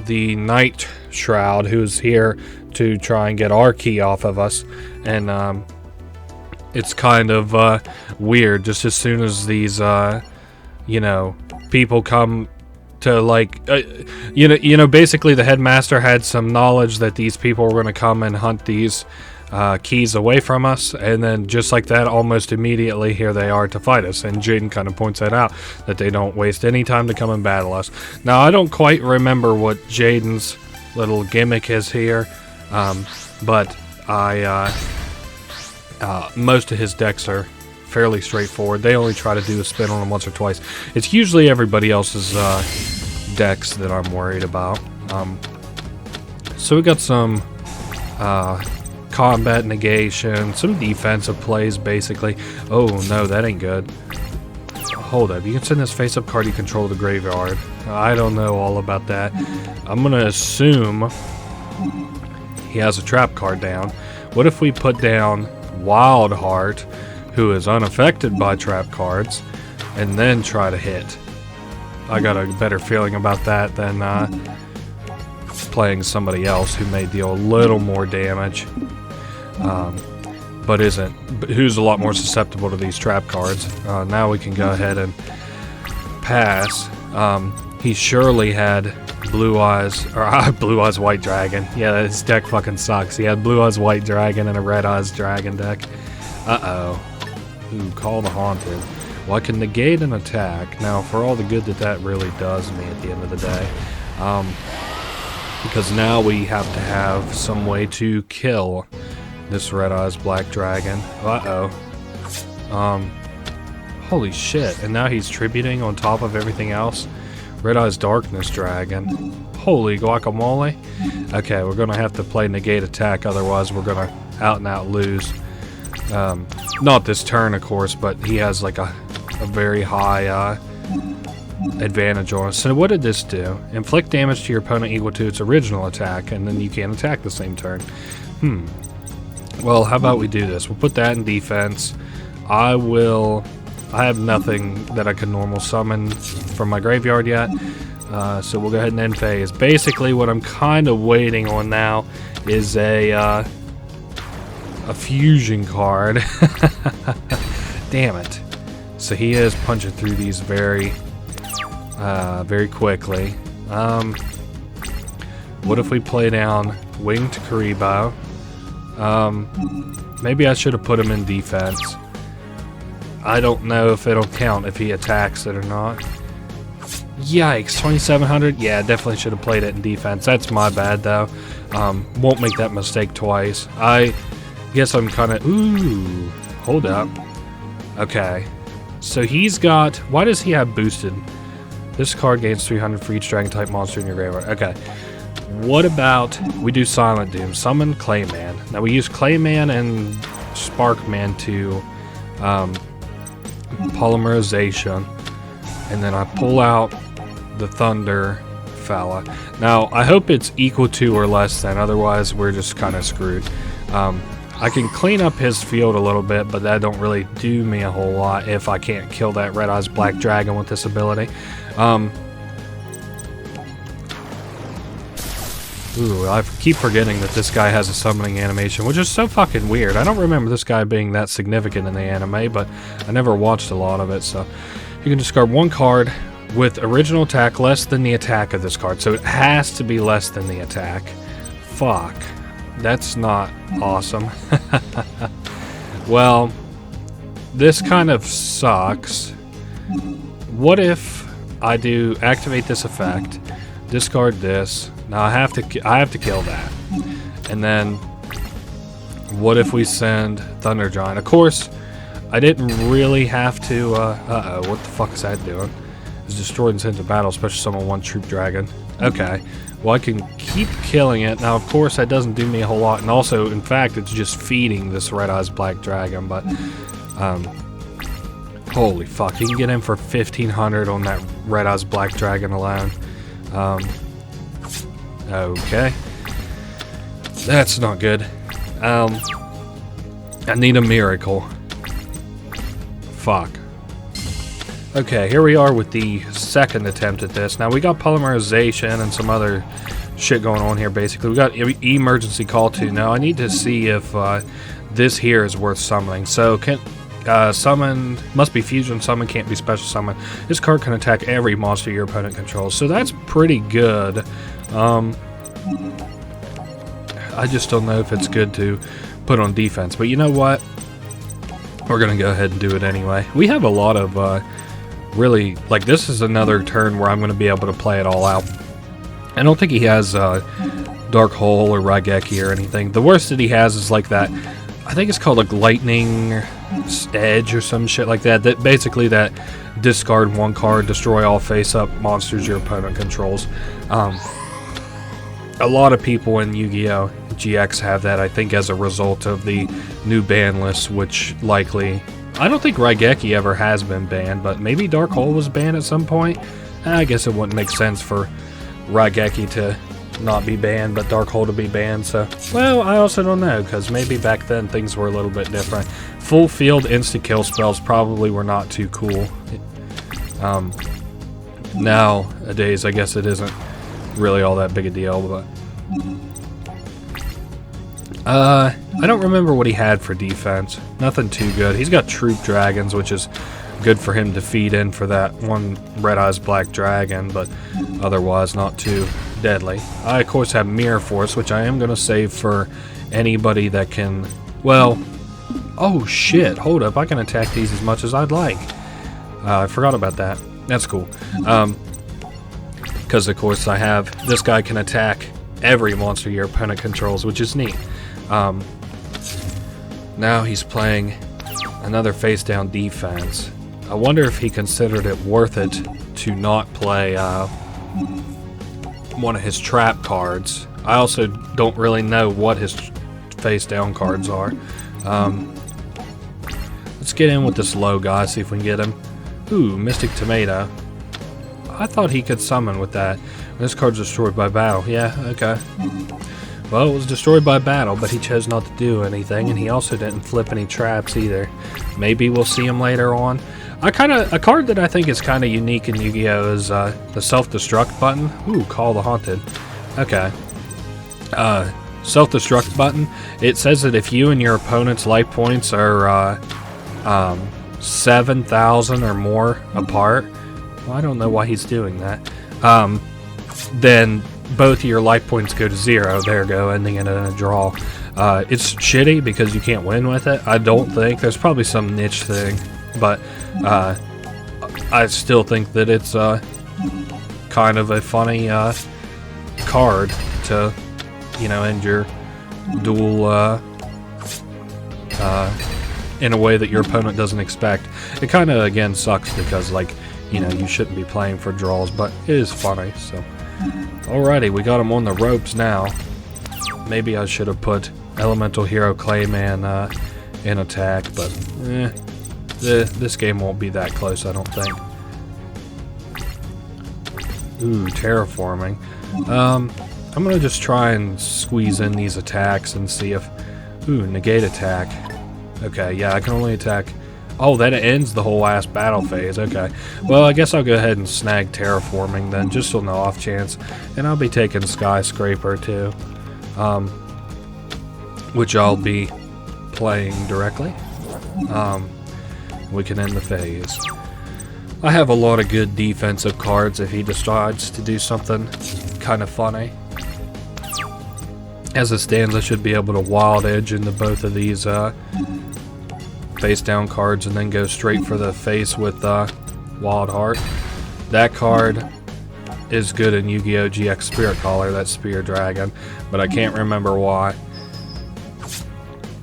the Night Shroud, who's here to try and get our key off of us, and it's kind of weird. Just as soon as these people come to like basically the headmaster had some knowledge that these people were going to come and hunt these keys away from us, and then just like that, almost immediately here they are to fight us. And Jaden kind of points that out, that they don't waste any time to come and battle us. Now I don't quite remember what Jaden's little gimmick is here, but most of his decks are fairly straightforward. They only try to do a spin on them once or twice. It's usually everybody else's decks that I'm worried about. So we got some combat negation, some defensive plays basically. Oh no, that ain't good. Hold up, you can send this face-up card you control the graveyard. I don't know all about that. I'm gonna assume he has a trap card down. What if we put down Wild Heart, who is unaffected by trap cards, and then try to hit? I got a better feeling about that than playing somebody else who may deal a little more damage, but who's a lot more susceptible to these trap cards. Now we can go ahead and pass. He surely had Blue Eyes, or Blue Eyes White Dragon. Yeah, his deck fucking sucks. He had Blue Eyes White Dragon and a Red Eyes Dragon deck. Uh-oh. Ooh, Call the Haunted. Well, I can negate an attack. Now, for all the good that really does me at the end of the day, because now we have to have some way to kill this Red Eyes Black Dragon. Uh-oh. Holy shit. And now he's tributing on top of everything else. Red Eyes Darkness Dragon. Holy guacamole. Okay, we're gonna have to play negate attack, otherwise we're gonna out and out lose. Not this turn, of course, but he has like a very high advantage on us. So what did this do? Inflict damage to your opponent equal to its original attack, and then you can't attack the same turn. Well, how about we do this? We'll put that in defense. I have nothing that I can normal summon from my graveyard yet, so we'll go ahead and end phase. Basically, what I'm kind of waiting on now is a fusion card. Damn it. So he is punching through these very quickly. What if we play down Winged Karibo? Maybe I should have put him in defense. I don't know if it'll count if he attacks it or not. Yikes, 2700? Yeah, definitely should have played it in defense. That's my bad, though. Won't make that mistake twice. I guess I'm kind of... Ooh, hold up. Okay. So he's got... Why does he have boosted? This card gains 300 for each dragon-type monster in your graveyard. Okay. What about we do Silent Doom? Summon Clayman. Now we use Clayman and Sparkman to polymerization, and then I pull out the Thunder fella. Now I hope it's equal to or less than, otherwise we're just kind of screwed. I can clean up his field a little bit, but that don't really do me a whole lot if I can't kill that Red Eyes Black Dragon with this ability. Ooh, I keep forgetting that this guy has a summoning animation, which is so fucking weird. I don't remember this guy being that significant in the anime, but I never watched a lot of it, so... You can discard one card with original attack less than the attack of this card, so it has to be less than the attack. Fuck. That's not awesome. Well, this kind of sucks. What if I do activate this effect, discard this... Now I have to kill that. And then what if we send Thunder Giant? Of course, I didn't really have to what the fuck is that doing? It's destroyed and sent to battle, special summon one troop dragon. Okay. Well, I can keep killing it. Now, of course, that doesn't do me a whole lot. And also, in fact, it's just feeding this Red Eyes Black Dragon. But, holy fuck. You can get in for 1,500 on that Red Eyes Black Dragon alone. Okay. That's not good. I need a miracle. Fuck. Okay, here we are with the second attempt at this. Now, we got polymerization and some other shit going on here, basically. We got emergency call to. Now, I need to see if this here is worth summoning. So, summon, must be fusion summon, can't be special summon. This card can attack every monster your opponent controls. So, that's pretty good. I just don't know if it's good to put on defense. But you know what? We're going to go ahead and do it anyway. We have a lot of... really, like, this is another turn where I'm going to be able to play it all out. I don't think he has Dark Hole or Raigeki or anything. The worst that he has is like that, I think it's called like Lightning Edge or some shit like that. That basically that discard one card, destroy all face-up monsters your opponent controls. A lot of people in Yu-Gi-Oh! GX have that, I think, as a result of the new ban list, which likely... I don't think Raigeki ever has been banned, but maybe Dark Hole was banned at some point. I guess it wouldn't make sense for Raigeki to not be banned, but Dark Hole to be banned, so... Well, I also don't know, because maybe back then things were a little bit different. Full field insta-kill spells probably were not too cool. Nowadays, I guess it isn't really all that big a deal, but... I don't remember what he had for defense. Nothing too good. He's got Troop Dragons, which is good for him to feed in for that one Red Eyes Black Dragon, but otherwise not too deadly. I, of course, have Mirror Force, which I am going to save for anybody that can... Well... Oh, shit. Hold up. I can attack these as much as I'd like. I forgot about that. That's cool. Because, of course, I have... This guy can attack every monster your opponent controls, which is neat. Now he's playing another face-down defense. I wonder if he considered it worth it to not play one of his trap cards. I also don't really know what his face-down cards are. Let's get in with this low guy, see if we can get him. Ooh, Mystic Tomato. I thought he could summon with that. This card's destroyed by battle. Yeah, okay. Well, it was destroyed by battle, but he chose not to do anything, and he also didn't flip any traps either. Maybe we'll see him later on. A card that I think is kind of unique in Yu-Gi-Oh! Is the self-destruct button. Ooh, Call the Haunted. Okay. Self-destruct button. It says that if you and your opponent's life points are 7,000 or more apart, well, I don't know why he's doing that, then both of your life points go to 0. There you go, ending it in a draw. It's shitty because you can't win with it. I don't think. There's probably some niche thing, but I still think that it's kind of a funny card to, you know, end your duel in a way that your opponent doesn't expect. It kind of, again, sucks because, like, you know, you shouldn't be playing for draws, but it is funny, so... Alrighty, we got him on the ropes now. Maybe I should have put Elemental Hero Clayman in attack, but this game won't be that close, I don't think. Ooh, terraforming. I'm gonna just try and squeeze in these attacks and see if... Ooh, negate attack. Okay, yeah, I can only attack... Oh, that ends the whole last battle phase. Okay. Well, I guess I'll go ahead and snag terraforming then, just on the off chance. And I'll be taking Skyscraper too. Which I'll be playing directly. We can end the phase. I have a lot of good defensive cards if he decides to do something kind of funny. As it stands, I should be able to Wild Edge into both of these face down cards and then go straight for the face with Wild Heart. That card is good in Yu-Gi-Oh! GX Spirit Caller, that Spear Dragon, but I can't remember why.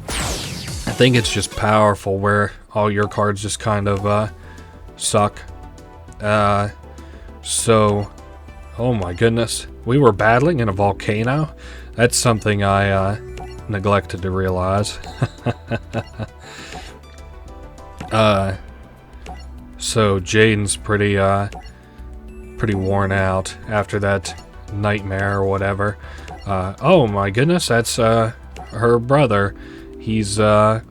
I think it's just powerful where all your cards just kind of suck. So Oh my goodness. We were battling in a volcano? That's something I neglected to realize. So Jaden's pretty worn out after that nightmare or whatever. Oh my goodness, that's her brother. He's so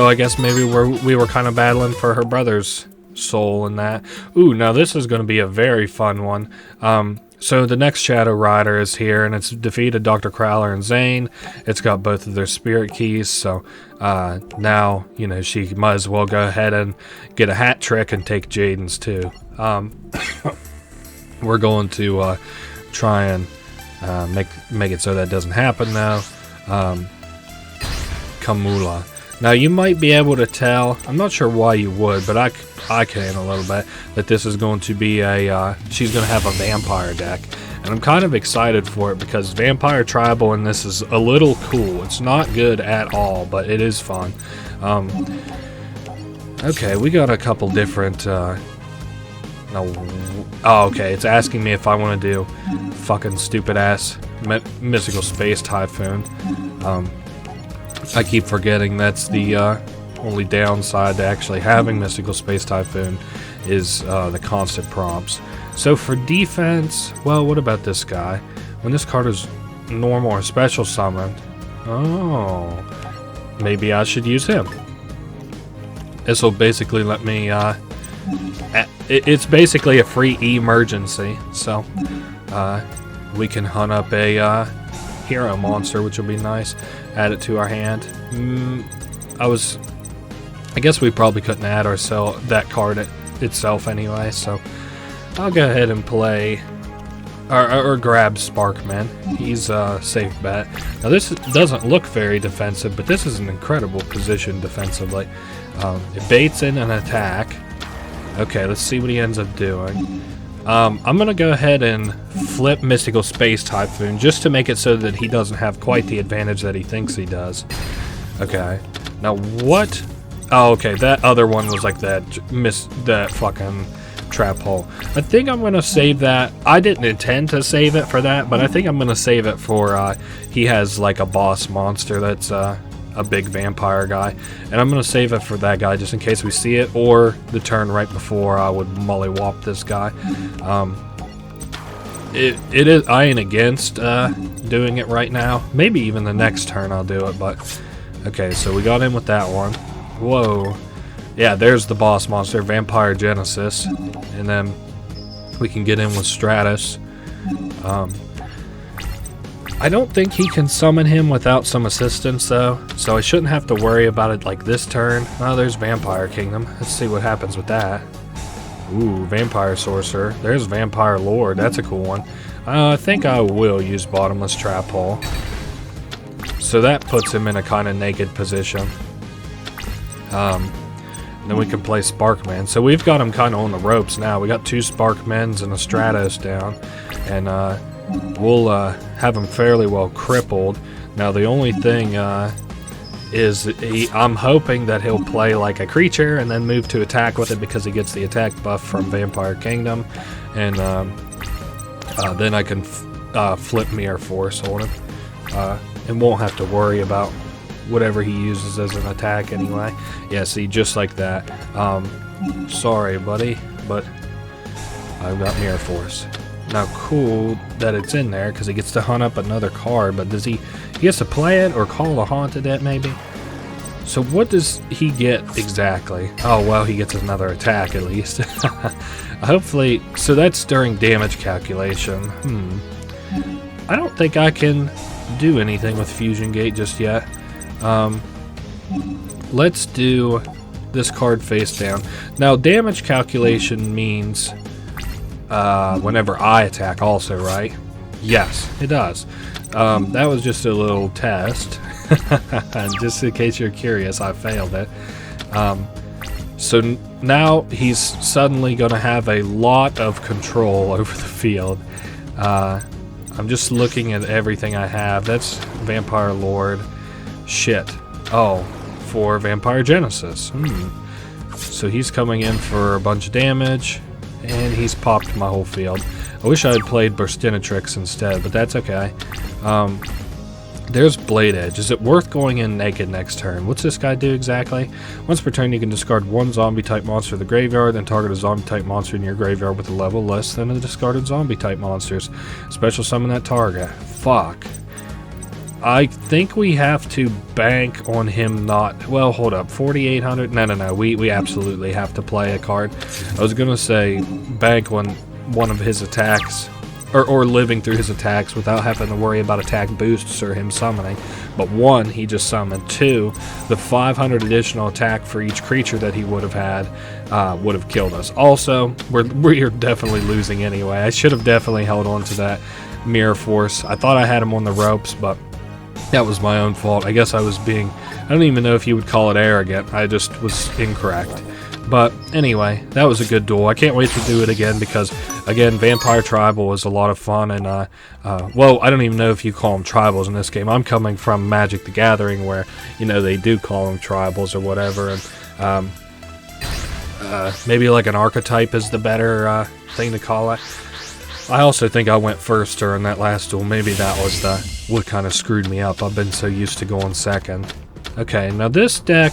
I guess maybe we were kind of battling for her brother's soul in that. Ooh, now this is going to be a very fun one. So the next Shadow Rider is here, and it's defeated Dr. Crowler and Zane. It's got both of their spirit keys, so now, you know, she might as well go ahead and get a hat trick and take Jaden's too. We're going to try and make it so that doesn't happen now. Kamula. Now you might be able to tell, I'm not sure why you would, but I can a little bit, that this is going to be a, she's going to have a vampire deck. And I'm kind of excited for it because Vampire Tribal in this is a little cool. It's not good at all, but it is fun. Okay, we got a couple different, no, oh, okay, it's asking me if I want to do fucking stupid ass Mystical Space Typhoon. I keep forgetting that's the only downside to actually having Mystical Space Typhoon is the constant prompts. So for defense, well, what about this guy? When this card is normal or special summoned, oh, maybe I should use him. This will basically let me, it's basically a free emergency, so we can hunt up a hero monster, which will be nice. Add it to our hand. I guess we probably couldn't add that card itself anyway, so I'll go ahead and play or grab Sparkman. He's a safe bet. Now this doesn't look very defensive, but this is an incredible position defensively. It baits in an attack. Okay, let's see what he ends up doing. I'm gonna go ahead and flip Mystical Space Typhoon just to make it so that he doesn't have quite the advantage that he thinks he does. Okay, now what? Oh, okay, that other one was like that fucking trap hole. I think I'm gonna save that. I didn't intend to save it for that, but I think I'm gonna save it for he has like a boss monster that's a big vampire guy, and I'm gonna save it for that guy just in case we see it, or the turn right before I would mollywop this guy. It is, I ain't against doing it right now. Maybe even the next turn I'll do it, but okay, so we got in with that one. Whoa, yeah, there's the boss monster, Vampire Genesis, and then we can get in with Stratus. I don't think he can summon him without some assistance, though, so I shouldn't have to worry about it like this turn. Oh, there's Vampire Kingdom. Let's see what happens with that. Ooh, Vampire Sorcerer. There's Vampire Lord. That's a cool one. I think I will use Bottomless Trap Hole. So that puts him in a kind of naked position. Then we can play Sparkman. So we've got him kind of on the ropes now. We got 2 Sparkmans and a Stratos down, and we'll have him fairly well crippled. Now the only thing is I'm hoping that he'll play like a creature and then move to attack with it because he gets the attack buff from Vampire Kingdom, and then I can flip Mirror Force on him and won't have to worry about whatever he uses as an attack anyway. Yeah, see, just like that. Sorry, buddy, but I've got Mirror Force. Now, cool that it's in there because he gets to hunt up another card, but does he gets to play it or call a haunted it maybe? So what does he get exactly? Oh, well, he gets another attack at least. Hopefully, so that's during damage calculation. I don't think I can do anything with Fusion Gate just yet. Let's do this card face down. Now, damage calculation means whenever I attack also, right? Yes, it does. That was just a little test. Just in case you're curious, I failed it. So now he's suddenly going to have a lot of control over the field. I'm just looking at everything I have. That's Vampire Lord. Shit. Oh, for Vampire Genesis. So he's coming in for a bunch of damage. And he's popped my whole field. I wish I had played Burstinatrix instead, but that's okay. There's Blade Edge. Is it worth going in naked next turn? What's this guy do exactly? Once per turn, you can discard one zombie-type monster to the graveyard, and target a zombie-type monster in your graveyard with a level less than the discarded zombie-type monsters. Special summon that target. Fuck. I think we have to bank on him not... Well, hold up. 4,800? No. We absolutely have to play a card. I was going to say bank on one of his attacks, or living through his attacks without having to worry about attack boosts or him summoning. But one, he just summoned. Two, the 500 additional attack for each creature that he would have had would have killed us. Also, we're definitely losing anyway. I should have definitely held on to that Mirror Force. I thought I had him on the ropes, but that was my own fault. I guess I was being... I don't even know if you would call it arrogant. I just was incorrect. But anyway, that was a good duel. I can't wait to do it again because, again, Vampire Tribal was a lot of fun. And, well, I don't even know if you call them tribals in this game. I'm coming from Magic the Gathering where, you know, they do call them tribals or whatever. And maybe like an archetype is the better thing to call it. I also think I went first during that last duel. Maybe that was what kind of screwed me up. I've been so used to going second. Okay, now this deck,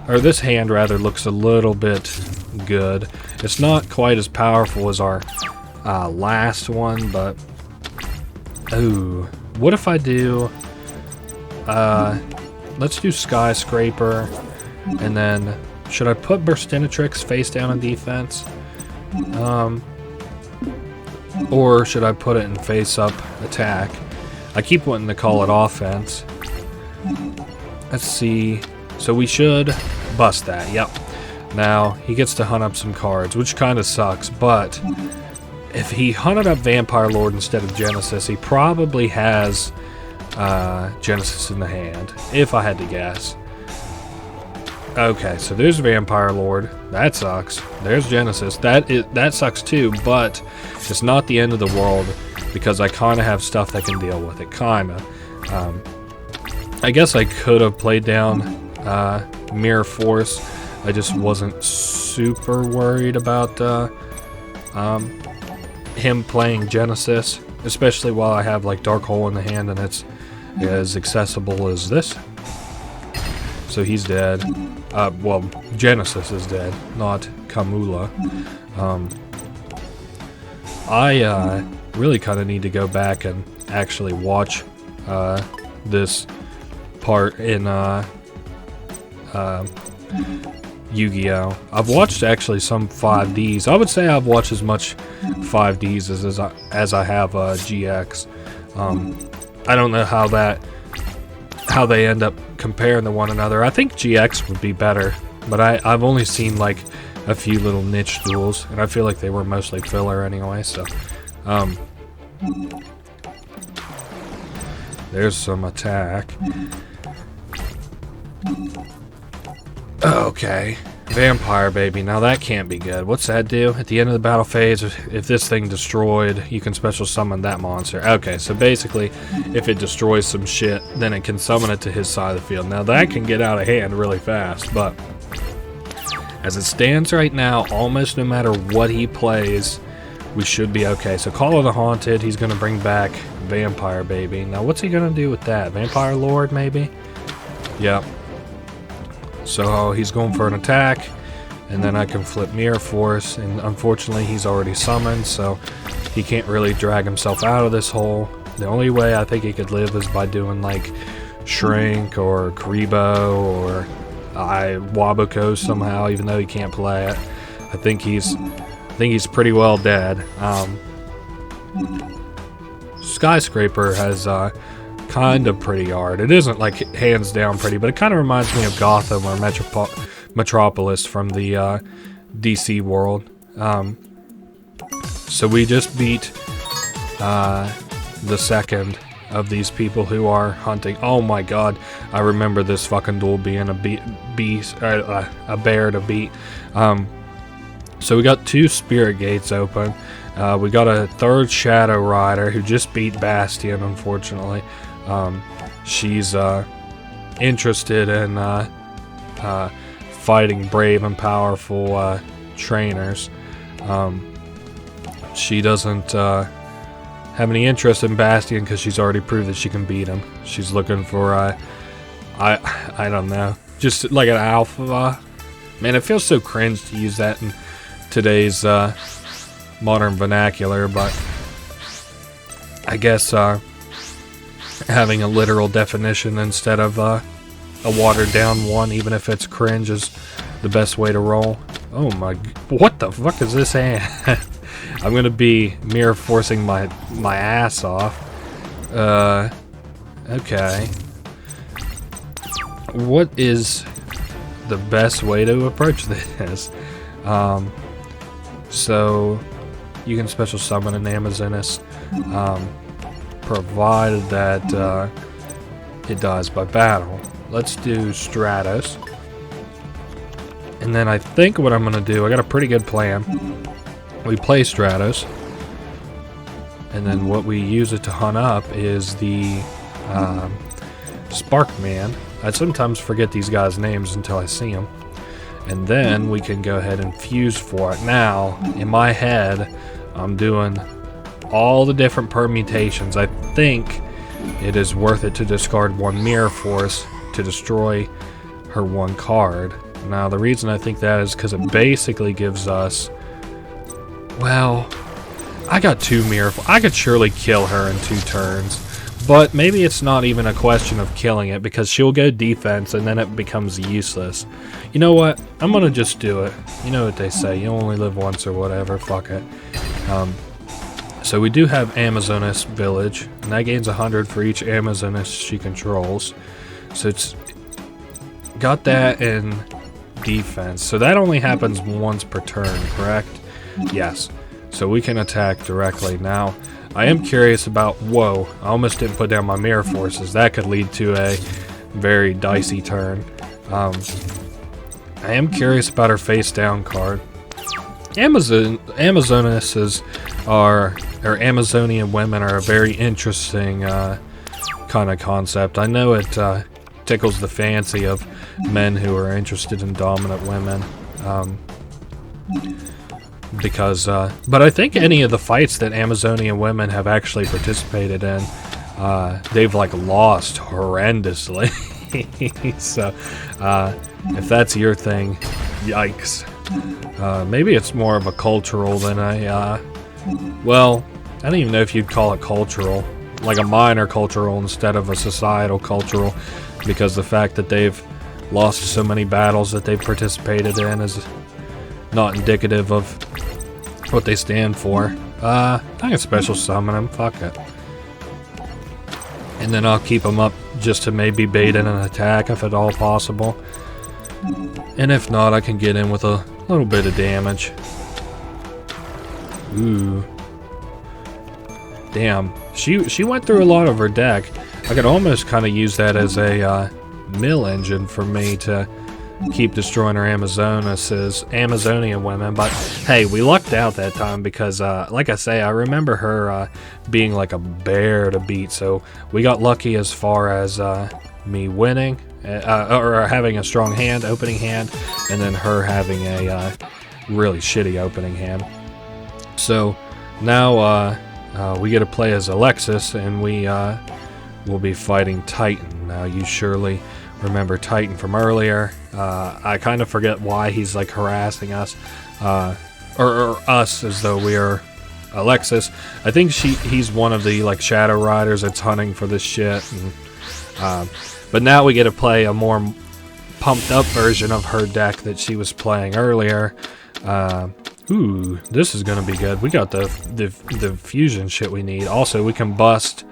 or this hand rather, looks a little bit good. It's not quite as powerful as our last one, but... Ooh, what if I do... let's do Skyscraper, and then... Should I put Burstinatrix face down in defense? Or should I put it in face-up attack? I keep wanting to call it offense. Let's see. So we should bust that, yep. Now, he gets to hunt up some cards, which kind of sucks, but if he hunted up Vampire Lord instead of Genesis, he probably has Genesis in the hand, if I had to guess. Okay, so there's Vampire Lord. That sucks. There's Genesis. That sucks too, but it's not the end of the world because I kind of have stuff that can deal with it. Kind of. I guess I could have played down Mirror Force. I just wasn't super worried about him playing Genesis, especially while I have like Dark Hole in the hand and it's as accessible as this. So he's dead. Well, Genesis is dead, not Kamula. I really kind of need to go back and actually watch this part in Yu-Gi-Oh! I've watched actually some 5Ds. I would say I've watched as much 5Ds as I have GX. I don't know how they end up comparing to one another. I think GX would be better, but I've only seen like a few little niche duels, and I feel like they were mostly filler anyway, so there's some attack. Okay, Vampire Baby. Now that can't be good. What's that do? At the end of the battle phase, if this thing destroyed, you can special summon that monster. Okay, so basically, if it destroys some shit, then it can summon it to his side of the field. Now that can get out of hand really fast, but as it stands right now, almost no matter what he plays, we should be okay. So Call of the Haunted, he's going to bring back Vampire Baby. Now what's he going to do with that? Vampire Lord, maybe? Yep. So he's going for an attack, and then I can flip Mirror Force, and unfortunately he's already summoned, so he can't really drag himself out of this hole. The only way I think he could live is by doing like Shrink or Karibo or Wabuko somehow, even though he can't play it. I think he's pretty well dead. Skyscraper has kind of pretty art. It isn't like hands down pretty, but it kind of reminds me of Gotham or Metropolis from the DC world. So we just beat the second of these people who are hunting. Oh my god, I remember this fucking duel being a bear to beat. So we got 2 Spirit Gates open. We got a 3rd Shadow Rider who just beat Bastion, unfortunately. She's interested in fighting brave and powerful trainers. She doesn't have any interest in Bastion because she's already proved that she can beat him. She's looking for I don't know, just like an alpha. Man, it feels so cringe to use that in today's modern vernacular, but I guess having a literal definition instead of a watered down one, even if it's cringe, is the best way to roll. Oh my, what the fuck is this hand? I'm gonna be mirror forcing my ass off. Okay. What is the best way to approach this? So you can special summon an Amazoness, provided that it dies by battle. Let's do Stratos. And then I think what I'm gonna do, I got a pretty good plan. We play Stratos, and then what we use it to hunt up is the Sparkman. I sometimes forget these guys' names until I see them. And then we can go ahead and fuse for it. Now, in my head, I'm doing all the different permutations. I think it is worth it to discard one Mirror Force to destroy her one card. Now, the reason I think that is because it basically gives us... Well, I got two Mirror Force. I could surely kill her in 2 turns. But maybe it's not even a question of killing it, because she'll go defense and then it becomes useless. You know what? I'm gonna just do it. You know what they say, you only live once or whatever, fuck it. So we do have Amazoness Village, and that gains 100 for each Amazoness she controls. So it's got that in defense. So that only happens once per turn, correct? Yes. So we can attack directly. Now, I am curious about... Whoa, I almost didn't put down my Mirror Forces. That could lead to a very dicey turn. I am curious about her face down card. Amazonesses are... or Amazonian women are a very interesting kind of concept. I know it tickles the fancy of men who are interested in dominant women. Because, but I think any of the fights that Amazonian women have actually participated in, they've like lost horrendously. So, if that's your thing, yikes. Maybe it's more of a cultural than a, well, I don't even know if you'd call it cultural, like a minor cultural instead of a societal cultural, because the fact that they've lost so many battles that they've participated in is not indicative of what they stand for. I can special summon them, fuck it. And then I'll keep them up just to maybe bait in an attack if at all possible. And if not, I can get in with a little bit of damage. Ooh. Damn, she went through a lot of her deck. I could almost kind of use that as a mill engine for me to keep destroying her Amazonian women, but hey, we lucked out that time because, like I say, I remember her being like a bear to beat, so we got lucky as far as me winning, or having a strong hand, opening hand, and then her having a really shitty opening hand. So now we get to play as Alexis, and we will be fighting Titan. Now, you surely remember Titan from earlier. I kind of forget why he's like harassing us, or us, as though we are Alexis. I think he's one of the like shadow riders that's hunting for this shit. And, but now we get to play a more pumped up version of her deck that she was playing earlier. Ooh, this is gonna be good. We got the fusion shit we need. Also, we can bust.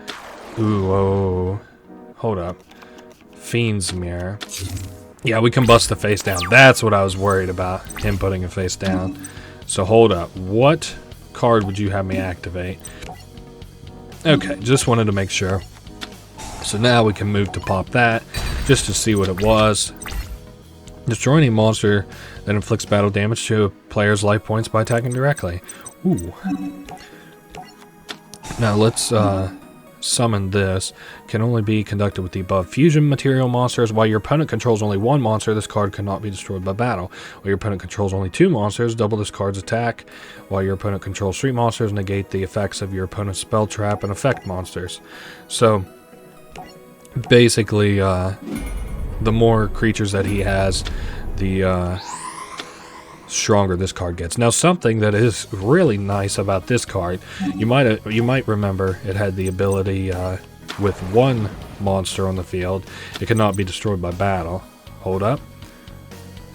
Ooh, whoa, hold up. Fiend's Mirror. Yeah, we can bust the face down. That's what I was worried about, him putting a face down. So hold up. What card would you have me activate? Okay, just wanted to make sure. So now we can move to pop that, just to see what it was. Destroy any monster that inflicts battle damage to a player's life points by attacking directly. Ooh. Now let's summon this can only be conducted with the above fusion material monsters. While your opponent controls only one monster, this card cannot be destroyed by battle. While your opponent controls only two monsters, double this card's attack. While your opponent controls three monsters, negate the effects of your opponent's spell trap and effect monsters. So basically, the more creatures that he has, the stronger this card gets. Now, something that is really nice about this card, you might remember it had the ability with one monster on the field, it cannot be destroyed by battle. Hold up.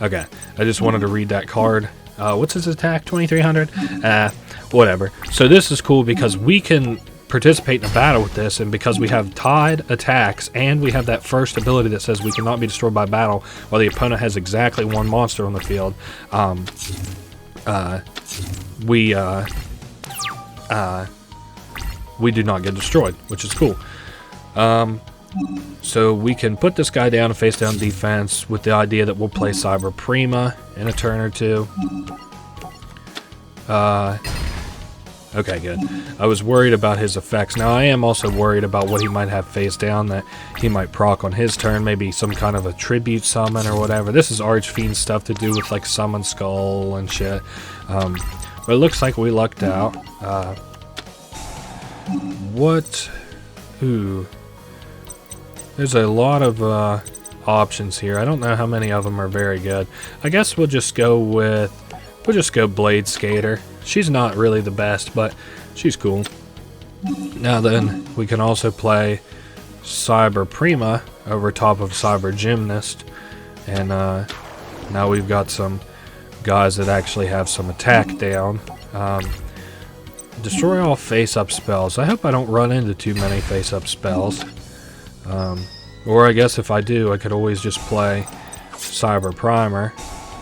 Okay, I just wanted to read that card. What's his attack? 2300? Whatever. So this is cool because we can participate in a battle with this, and because we have tied attacks and we have that first ability that says we cannot be destroyed by battle while the opponent has exactly one monster on the field, we do not get destroyed, which is cool. So we can put this guy down and face down defense with the idea that we'll play Cyber Prima in a turn or two. Okay, good. I was worried about his effects. Now, I am also worried about what he might have face down that he might proc on his turn. Maybe some kind of a tribute summon or whatever. This is Archfiend stuff to do with, like, Summon Skull and shit. But it looks like we lucked out. There's a lot of options here. I don't know how many of them are very good. I guess we'll just go Blade Skater. She's not really the best, but she's cool. Now then, we can also play Cyber Prima over top of Cyber Gymnast. And now we've got some guys that actually have some attack down. Destroy all face-up spells. I hope I don't run into too many face-up spells. Or I guess if I do, I could always just play Cyber Primer.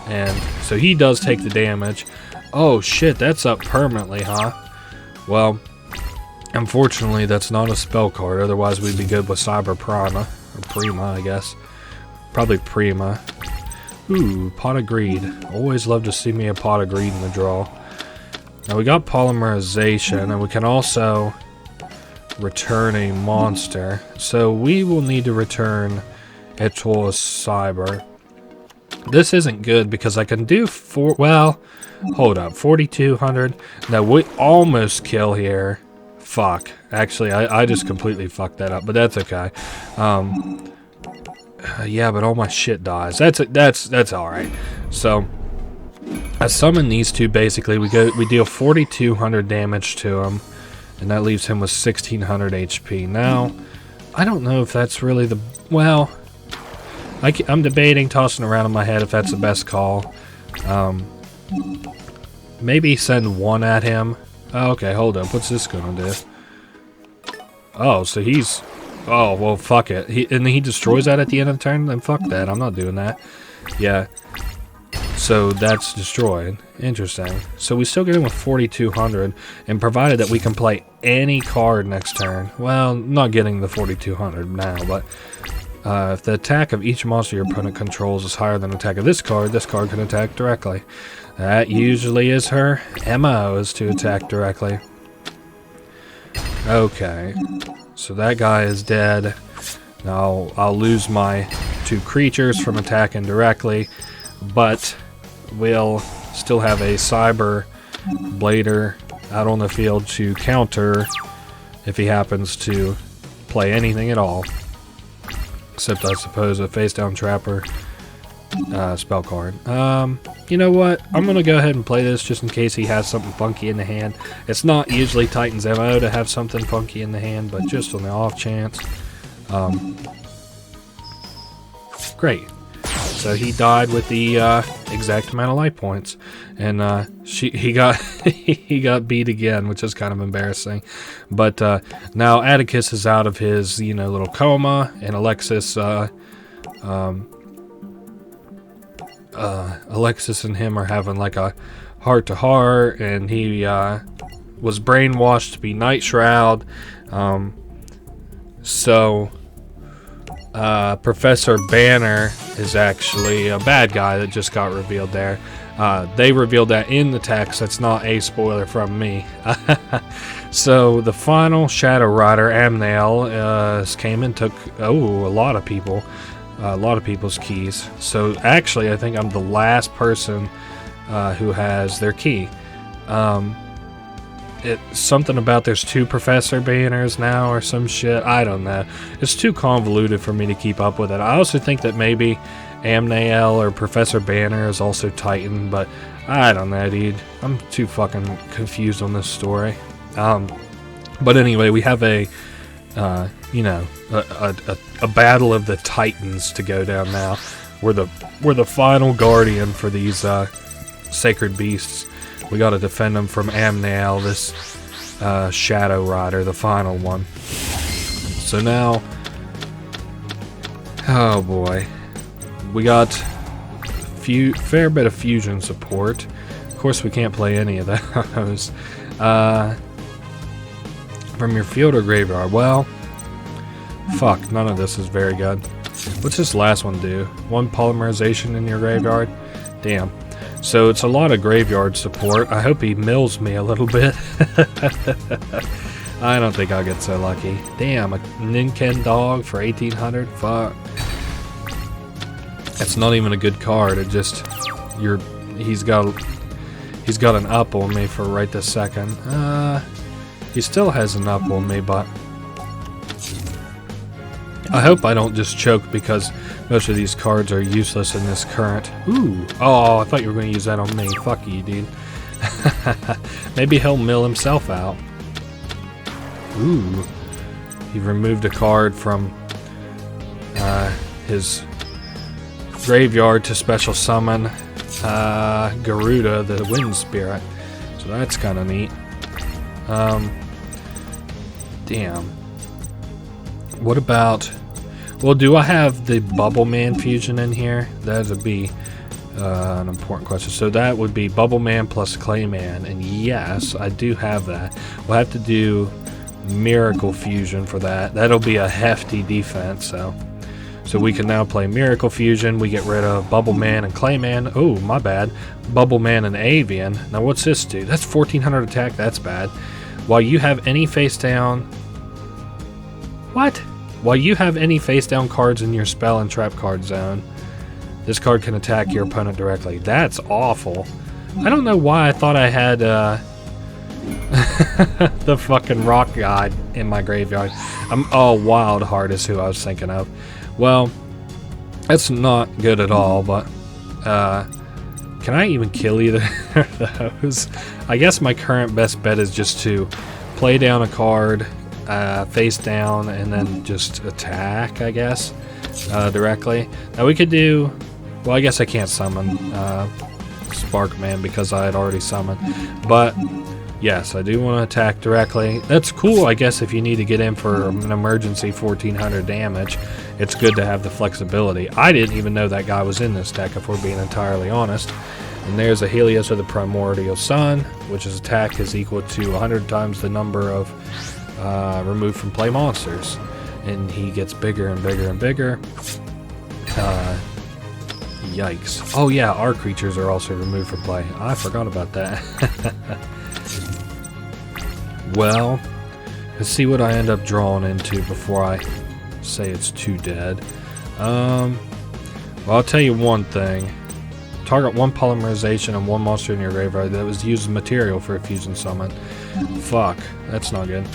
And so he does take the damage. Oh shit, that's up permanently, huh? Well, unfortunately that's not a spell card, otherwise we'd be good with Cyber Prima. Or Prima, I guess. Probably Prima. Ooh, Pot of Greed. Always love to see me a Pot of Greed in the draw. Now we got Polymerization, and we can also return a monster. So we will need to return Etola Cyber. This isn't good because I can do hold up, 4200. No, we almost kill here. Fuck. Actually, I just completely fucked that up, but that's okay. Yeah, but all my shit dies. That's all right. So I summon these two. Basically, we deal 4200 damage to him, and that leaves him with 1600 HP. Now, I don't know if that's really the I'm debating, tossing around in my head if that's the best call. Maybe send one at him. Oh, okay, hold up. What's this gonna do? Oh, so he's... Oh, well, fuck it. He destroys that at the end of the turn? Then fuck that. I'm not doing that. Yeah. So that's destroyed. Interesting. So we still get him with 4200, and provided that we can play any card next turn. Well, not getting the 4200 now, but... if the attack of each monster your opponent controls is higher than the attack of this card can attack directly. That usually is her MO, is to attack directly. Okay, so that guy is dead. Now I'll lose my two creatures from attacking directly, but we'll still have a Cyber Blader out on the field to counter if he happens to play anything at all. Except, I suppose, a face-down trapper spell card. You know what? I'm going to go ahead and play this just in case he has something funky in the hand. It's not usually Titan's MO to have something funky in the hand, but just on the off chance. Great. So he died with the exact amount of life points. And he got he got beat again, which is kind of embarrassing. But now Atticus is out of his little coma, and Alexis and him are having like a heart-to-heart, and he was brainwashed to be Night Shroud. So Professor Banner is actually a bad guy that just got revealed there. They revealed that in the text. That's not a spoiler from me. So the final Shadow Rider, Amnail, came and took a lot of people's keys. So actually, I think I'm the last person who has their key. It's something about there's 2 Professor Banners now or some shit. I don't know. It's too convoluted for me to keep up with it. I also think that maybe Amnael or Professor Banner is also Titan, but I don't know, dude. I'm too fucking confused on this story. But anyway, we have a battle of the Titans to go down now. We're the final guardian for these sacred beasts. We got to defend them from Amnael, this Shadow Rider, the final one. So now, oh boy, we got fair bit of fusion support. Of course, we can't play any of those. From your field or graveyard. Well, fuck, none of this is very good. What's this last one do? 1 polymerization in your graveyard? Damn. So it's a lot of graveyard support. I hope he mills me a little bit. I don't think I'll get so lucky. Damn, a Ninken dog for 1800? Fuck. It's not even a good card. It just he's got an up on me for right this second. He still has an up on me, but I hope I don't just choke because most of these cards are useless in this current. Ooh. Oh, I thought you were going to use that on me. Fuck you, dude. Maybe he'll mill himself out. Ooh. He removed a card from his graveyard to special summon Garuda, the Wind Spirit. So that's kind of neat. Damn. What about... Well, do I have the Bubble Man fusion in here? That would be an important question. So that would be Bubble Man plus Clayman. And yes, I do have that. We'll have to do Miracle Fusion for that. That'll be a hefty defense. So we can now play Miracle Fusion. We get rid of Bubble Man and Clayman. Oh, my bad. Bubble Man and Avian. Now what's this do? That's 1400 attack. That's bad. While you have any face down... What? While you have any face-down cards in your spell and trap card zone, this card can attack your opponent directly. That's awful. I don't know why I thought I had the fucking rock god in my graveyard. Wild Heart is who I was thinking of. Well, that's not good at all, but can I even kill either of those? I guess my current best bet is just to play down a card, face down, and then just attack, I guess, directly. Now we could do... Well, I guess I can't summon Sparkman because I had already summoned. But, yes, I do want to attack directly. That's cool, I guess, if you need to get in for an emergency 1400 damage. It's good to have the flexibility. I didn't even know that guy was in this deck, if we're being entirely honest. And there's a Helios of the Primordial Sun, which his attack is equal to 100 times the number of removed from play monsters. And he gets bigger and bigger and bigger. Yikes. Oh yeah, our creatures are also removed from play. I forgot about that. Well, let's see what I end up drawing into before I say it's too dead. Well, I'll tell you one thing. Target one polymerization and one monster in your graveyard that was used as material for a fusion summon. Fuck, that's not good.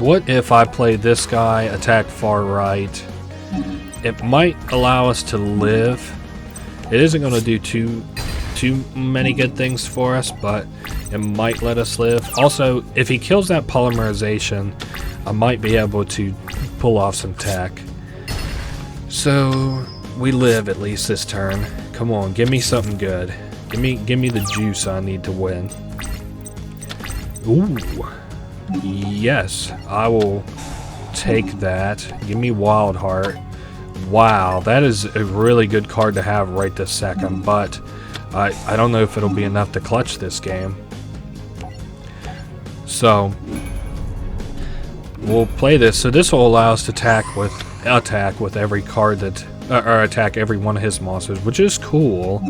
What if I play this guy, attack far right? It might allow us to live. It isn't going to do too many good things for us, but it might let us live. Also, if he kills that polymerization, I might be able to pull off some tech. So we live at least this turn. Come on, give me something good. Give me the juice I need to win. Ooh. Yes, I will take that. Give me Wild Heart. Wow, that is a really good card to have right this second, but I don't know if it'll be enough to clutch this game. So, we'll play this. So this will allow us to attack with every card that, or attack every one of his monsters, which is cool.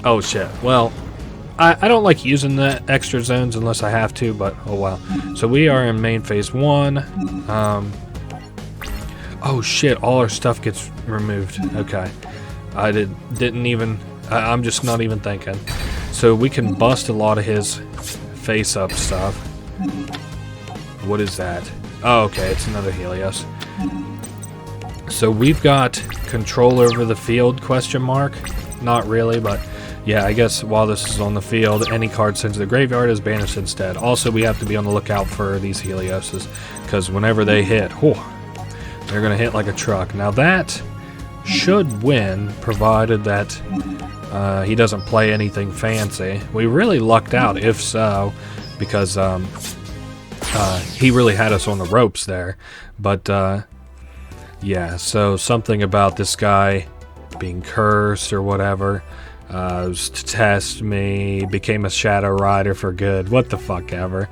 Oh shit. Well, I don't like using the extra zones unless I have to, but oh well. So we are in main phase 1. Oh shit, all our stuff gets removed. Okay. I didn't even, I'm just not even thinking. So we can bust a lot of his face-up stuff. What is that? Oh, okay, it's another Helios. So we've got control over the field, question mark? Not really, but yeah, I guess while this is on the field, any card sent to the graveyard is banished instead. Also, we have to be on the lookout for these Helioses, because whenever they hit, they're going to hit like a truck. Now that should win, provided that he doesn't play anything fancy. We really lucked out, if so, because he really had us on the ropes there. But yeah, so something about this guy being cursed or whatever was to test me, became a Shadow Rider for good, what the fuck ever.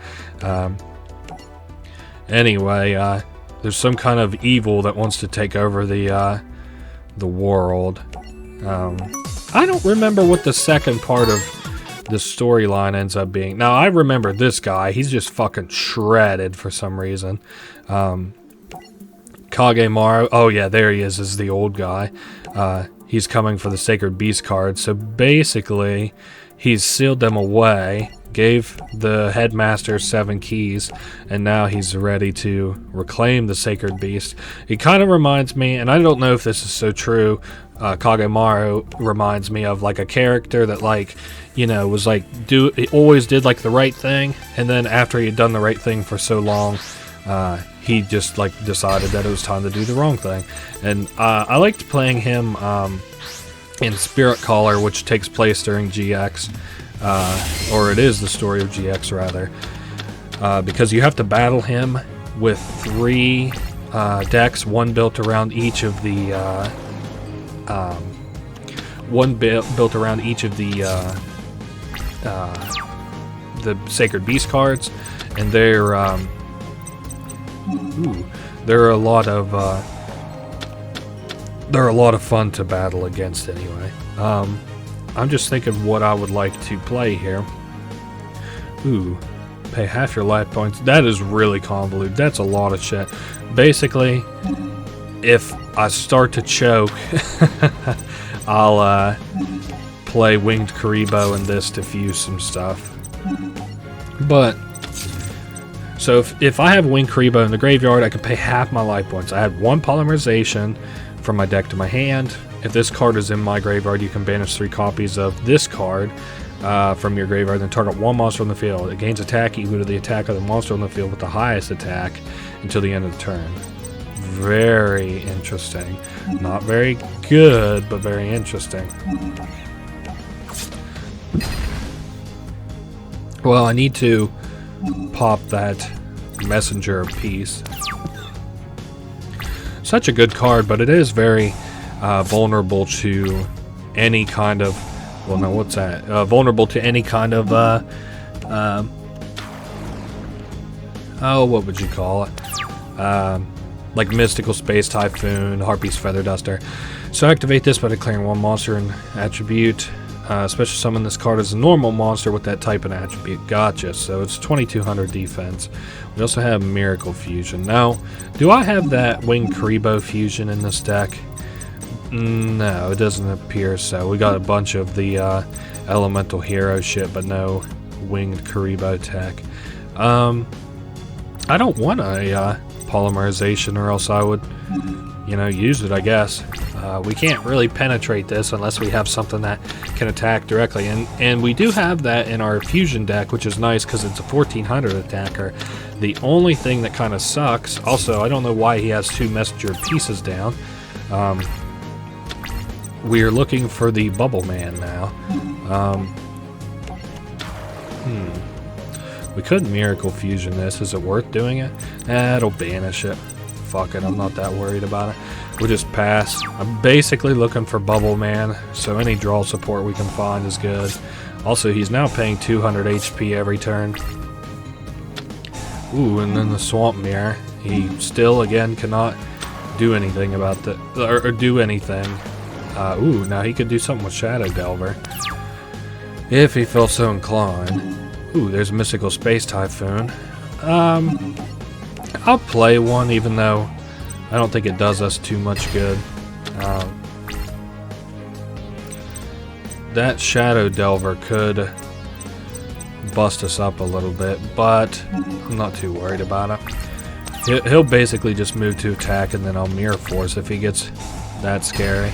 Anyway, there's some kind of evil that wants to take over the world. I don't remember what the second part of the storyline ends up being. Now, I remember this guy. He's just fucking shredded for some reason. Kagemaru. Oh, yeah, there he is the old guy. He's coming for the Sacred Beast card. So, basically, he's sealed them away, gave the headmaster 7 keys, and now he's ready to reclaim the Sacred Beast. He kind of reminds me, and I don't know if this is so true, Kagemaru reminds me of like a character that, like, you know, was like he always did like the right thing, and then after he had done the right thing for so long, he just like decided that it was time to do the wrong thing. And I liked playing him in Spirit Caller, which takes place during GX, or it is the story of GX rather, because you have to battle him with 3 decks, one built around each of the built around each of the Sacred Beast cards, and they're a lot of fun to battle against anyway. I'm just thinking what I would like to play here. Ooh, pay half your life points. That is really convoluted. That's a lot of shit. Basically, if I start to choke, I'll play Winged Karibo and this to fuse some stuff. But, so if I have Winged Karibo in the graveyard, I can pay half my life points. I had 1 polymerization from my deck to my hand. If this card is in my graveyard, you can banish 3 copies of this card from your graveyard, then target 1 monster on the field. It gains attack equal to the attack of the monster on the field with the highest attack until the end of the turn. Very interesting. Not very good, but very interesting. Well, I need to pop that messenger piece. Such a good card, but it is very vulnerable to any kind of, well, no, what's that? Vulnerable to any kind of, oh, what would you call it? Like Mystical Space Typhoon, Harpy's Feather Duster. So activate this by declaring 1 monster and attribute. Special summon this card as a normal monster with that type and attribute. Gotcha. So it's 2200 defense. We also have Miracle Fusion. Now, do I have that Winged Karibo fusion in this deck? No, it doesn't appear so. We got a bunch of the Elemental Hero shit, but no Winged Karibo tech. I don't want a polymerization, or else I would, you know, use it, I guess. We can't really penetrate this unless we have something that can attack directly, and we do have that in our fusion deck, which is nice because it's a 1400 attacker. The only thing that kind of sucks, also, I don't know why he has 2 messenger pieces down. We're looking for the Bubble Man now. We could Miracle Fusion this. Is it worth doing it? It'll banish it. Fuck it, I'm not that worried about it. We'll just pass. I'm basically looking for Bubble Man, so any draw support we can find is good. Also, he's now paying 200 HP every turn. Ooh, and then the Swamp Mirror. He still, again, cannot do anything about the... or do anything. Ooh, now he could do something with Shadow Delver. If he felt so inclined. Ooh, there's Mystical Space Typhoon. I'll play one, even though I don't think it does us too much good. That Shadow Delver could bust us up a little bit, but I'm not too worried about it. He'll basically just move to attack, and then I'll Mirror Force if he gets that scary.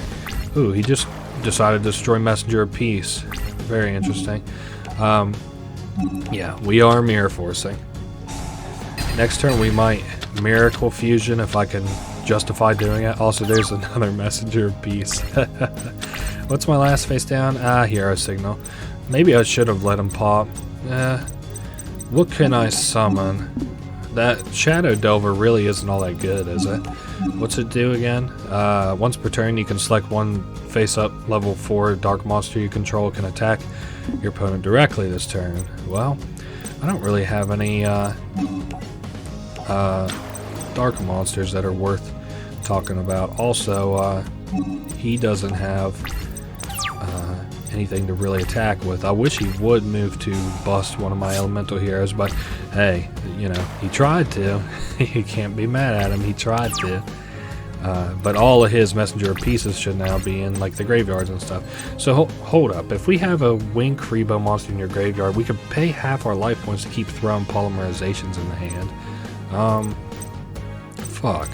Ooh, he just decided to destroy Messenger of Peace. Very interesting. Yeah, we are Mirror Forcing. Next turn we might Miracle Fusion if I can justify doing it. Also, there's another Messenger of Peace. What's my last face down? Hero Signal. Maybe I should have let him pop. What can I summon? That Shadow Delver really isn't all that good, is it? What's it do again? Once per turn, you can select one face-up level 4 dark monster you control can attack your opponent directly this turn. Well, I don't really have any dark monsters that are worth talking about. Also, he doesn't have anything to really attack with. I wish he would move to bust one of my elemental heroes, but hey, you know, he tried to. You can't be mad at him, he tried to. But all of his Messenger of Pieces should now be in like the graveyards and stuff. So hold up, if we have a Wing Karibo monster in your graveyard, we could pay half our life points to keep throwing polymerizations in the hand. Fuck.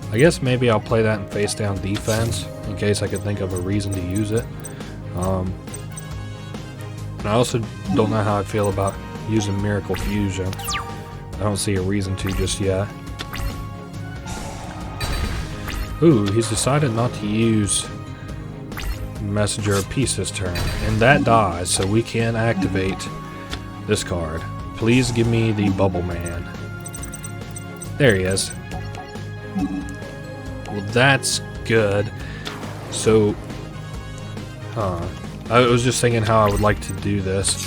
I guess maybe I'll play that in face down defense in case I could think of a reason to use it. And I also don't know how I feel about using Miracle Fusion. I don't see a reason to just yet. Ooh, he's decided not to use Messenger of Peace this turn, and that dies, so we can activate this card. Please give me the Bubble Man. There he is. Well, that's good. So, I was just thinking how I would like to do this.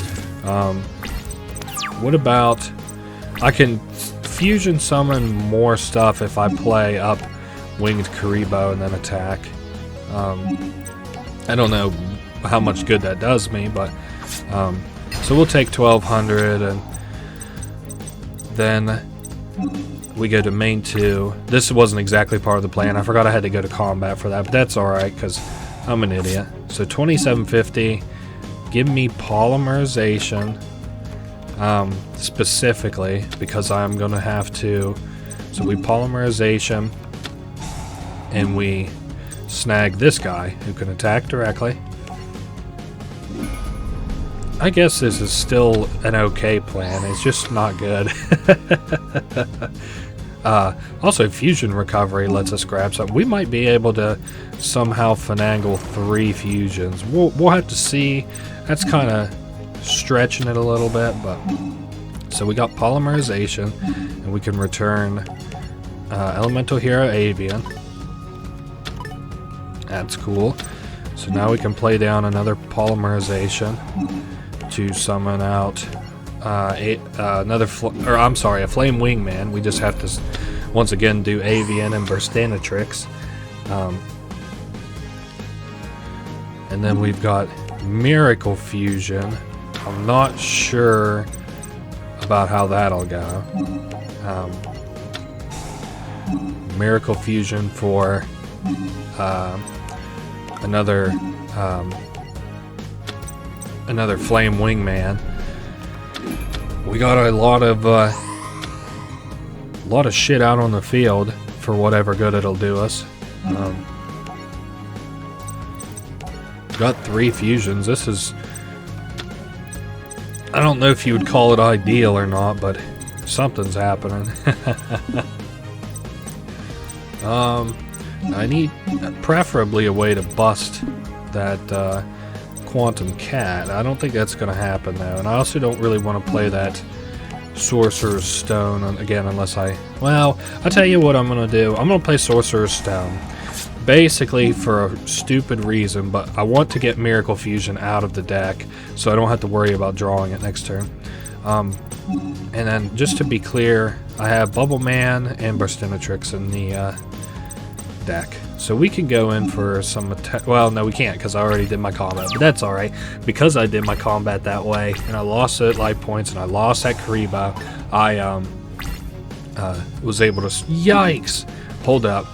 What about... I can fusion summon more stuff if I play up Winged Karibo and then attack. I don't know how much good that does me, but... so we'll take 1200 and then we go to main 2. This wasn't exactly part of the plan. I forgot I had to go to combat for that, but that's alright because I'm an idiot. So 2750, give me polymerization, specifically because I'm going to have to. So we polymerization and we snag this guy who can attack directly. I guess this is still an okay plan. It's just not good. Also, Fusion Recovery lets us grab something. We might be able to somehow finagle 3 fusions. We'll have to see. That's kind of stretching it a little bit, but... So we got Polymerization, and we can return Elemental Hero Avian. That's cool. So now we can play down another Polymerization to summon out a Flame Wingman. We just have to once again do Avian and Burstanatrix. And then we've got Miracle Fusion. I'm not sure about how that'll go. Miracle Fusion for another Flame Wingman. We got a lot of shit out on the field for whatever good it'll do us. Got 3 fusions. This is... I don't know if you would call it ideal or not, but something's happening. I need preferably a way to bust that Quantum Cat. I don't think that's going to happen though, and I also don't really want to play that Sorcerer's Stone again unless I... Well, I'll tell you what I'm going to do. I'm going to play Sorcerer's Stone. Basically for a stupid reason, but I want to get Miracle Fusion out of the deck so I don't have to worry about drawing it next turn. And then, just to be clear, I have Bubble Man and Burstinatrix in the deck. So we can go in for some attack. Well, no, we can't because I already did my combat. But that's alright. Because I did my combat that way, and I lost at life points, and I lost at Karibo, I was able to... Yikes! Hold up.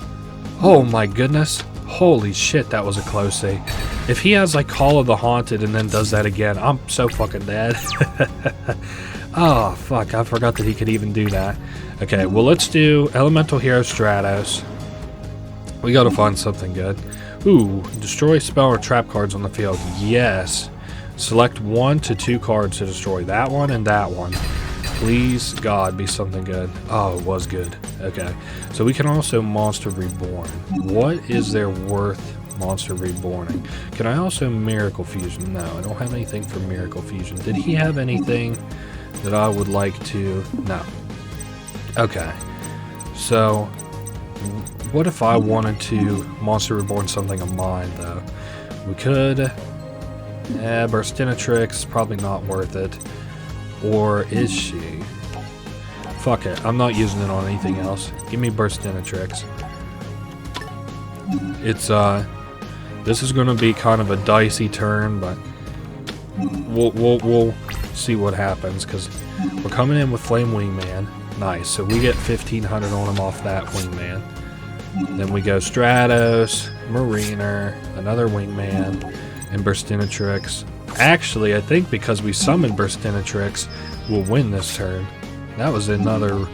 Oh my goodness. Holy shit, that was a closey. If he has like Call of the Haunted and then does that again, I'm so fucking dead. Oh, fuck, I forgot that he could even do that. Okay, well, let's do Elemental Hero Stratos. We gotta find something good. Ooh, destroy spell or trap cards on the field. Yes. Select 1 to 2 cards to destroy that one and that one. Please, God, be something good. Oh, it was good. Okay, so we can also Monster Reborn. What is there worth Monster Reborning? Can I also Miracle Fusion? No, I don't have anything for Miracle Fusion. Did he have anything that I would like to... No. Okay. So, what if I wanted to Monster Reborn something of mine, though? We could... Burstinatrix, probably not worth it. Or is she? Fuck it, I'm not using it on anything else. Give me Burstinatrix. It's, this is gonna be kind of a dicey turn, but... We'll see what happens, because we're coming in with Flame Wingman. Nice, so we get 1500 on him off that Wingman. Then we go Stratos, Mariner, another Wingman, and Burstinatrix. Actually, I think because we summoned Burstinatrix, we'll win this turn. That was another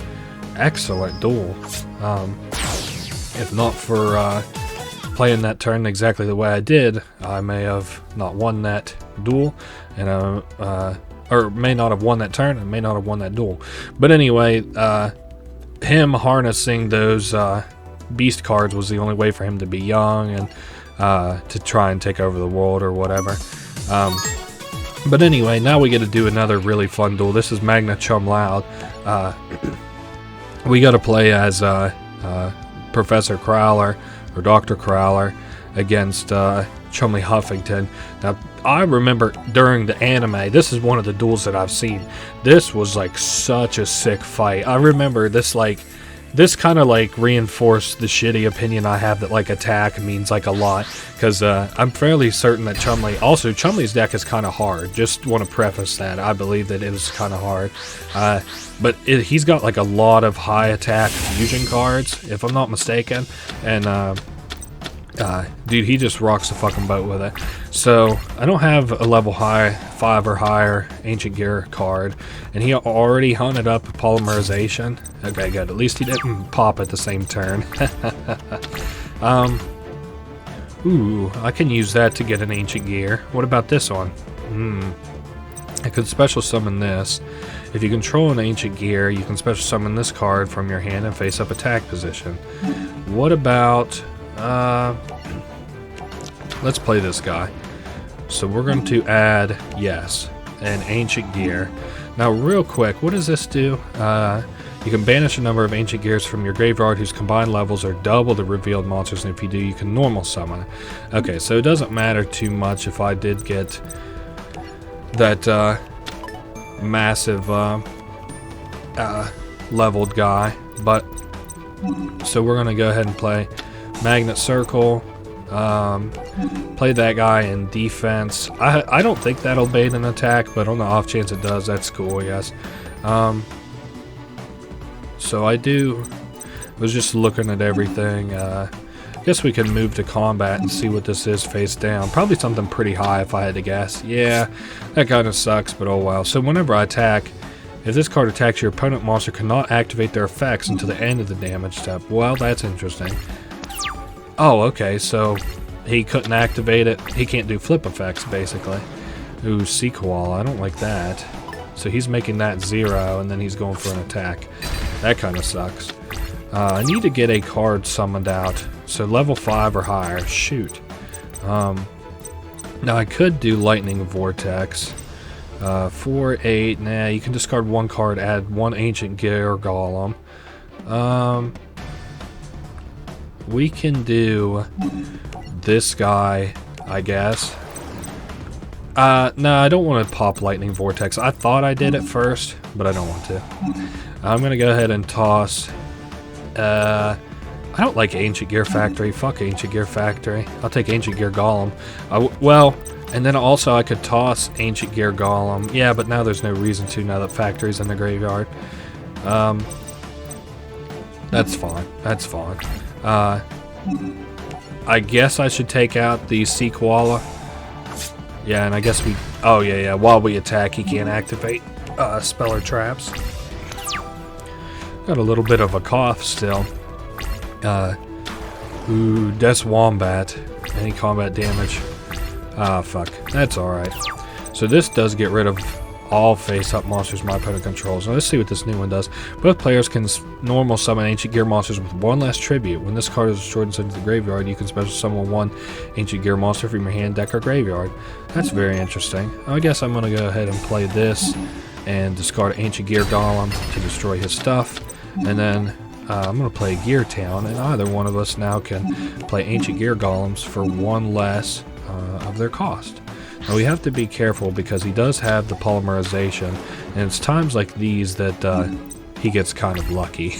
excellent duel. If not for playing that turn exactly the way I did, I may have not won that duel, and or may not have won that turn and may not have won that duel. But anyway, him harnessing those beast cards was the only way for him to be young and to try and take over the world or whatever. But anyway, now we get to do another really fun duel. This is Magna Chum Loud. We got to play as Professor Crowler or Dr. Crowler against Chumley Huffington. Now, I remember during the anime, this is one of the duels that I've seen. This was like such a sick fight. I remember this kind of like reinforced the shitty opinion I have that like attack means like a lot, because I'm fairly certain that Chumley's deck is kind of hard. Just want to preface that. I believe that it was kind of hard, but he's got like a lot of high attack fusion cards, if I'm not mistaken, and dude, he just rocks the fucking boat with it. So I don't have a level 5 or higher Ancient Gear card, and he already hunted up Polymerization. Okay, good. At least he didn't pop at the same turn. Ooh, I can use that to get an Ancient Gear. What about this one? I could special summon this. If you control an Ancient Gear, you can special summon this card from your hand and face up attack position. What about... let's play this guy. So we're going to add, yes, an Ancient Gear. Now real quick, what does this do? You can banish a number of Ancient Gears from your graveyard whose combined levels are double the revealed monsters, and if you do, you can normal summon. Okay, so it doesn't matter too much if I did get that massive leveled guy, but so we're going to go ahead and play Magnet Circle, play that guy in defense. I don't think that'll bait an attack, but on the off chance it does, that's cool, I guess. So I was just looking at everything. I guess we can move to combat and see what this is face down. Probably something pretty high if I had to guess. Yeah, that kind of sucks, but oh well. So whenever I attack, if this card attacks, your opponent monster cannot activate their effects until the end of the damage step. Well, that's interesting. Oh, okay, so he couldn't activate it. He can't do flip effects, basically. Ooh, Sequel, I don't like that. So he's making that 0, and then he's going for an attack. That kind of sucks. I need to get a card summoned out. So level 5 or higher. Shoot. Now I could do Lightning Vortex. 4, 8. Nah, you can discard one card, add one Ancient Gear Golem. We can do this guy, I guess. No, I don't want to pop Lightning Vortex. I thought I did at first, but I don't want to. I'm going to go ahead and toss... I don't like Ancient Gear Factory. Fuck Ancient Gear Factory. I'll take Ancient Gear Golem. Well, and then also I could toss Ancient Gear Golem. Yeah, but now there's no reason to now that Factory's in the graveyard. That's fine. That's fine. I guess I should take out the Sea Koala. Yeah, and I guess we... Oh, yeah. While we attack, he can't activate Speller Traps. Got a little bit of a cough still. Ooh, Death Wombat. Any combat damage. Fuck. That's alright. So this does get rid of all face-up monsters my opponent controls. Now let's see what this new one does. Both players can normal summon Ancient Gear monsters with one less tribute. When this card is destroyed and sent to the graveyard, you can special summon one Ancient Gear monster from your hand, deck, or graveyard. That's very interesting. I guess I'm going to go ahead and play this and discard Ancient Gear Golem to destroy his stuff. And then I'm going to play Gear Town, and either one of us now can play Ancient Gear Golems for one less of their cost. Now we have to be careful because he does have the polymerization, and it's times like these that he gets kind of lucky.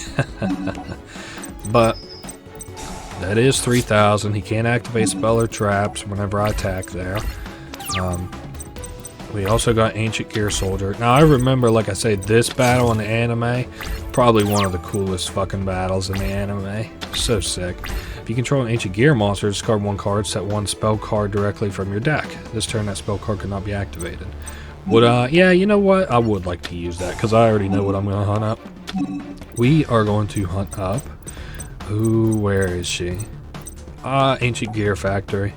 But that is 3,000. He can't activate Speller Traps whenever I attack there. We also got Ancient Gear Soldier. Now I remember, like I say, this battle in the anime, probably one of the coolest fucking battles in the anime. So sick. If you control an Ancient Gear monster, discard one card, set one spell card directly from your deck. This turn, that spell card cannot be activated. Yeah, you know what? I would like to use that, because I already know what I'm going to hunt up. We are going to hunt up... Ooh, where is she? Ancient Gear Factory.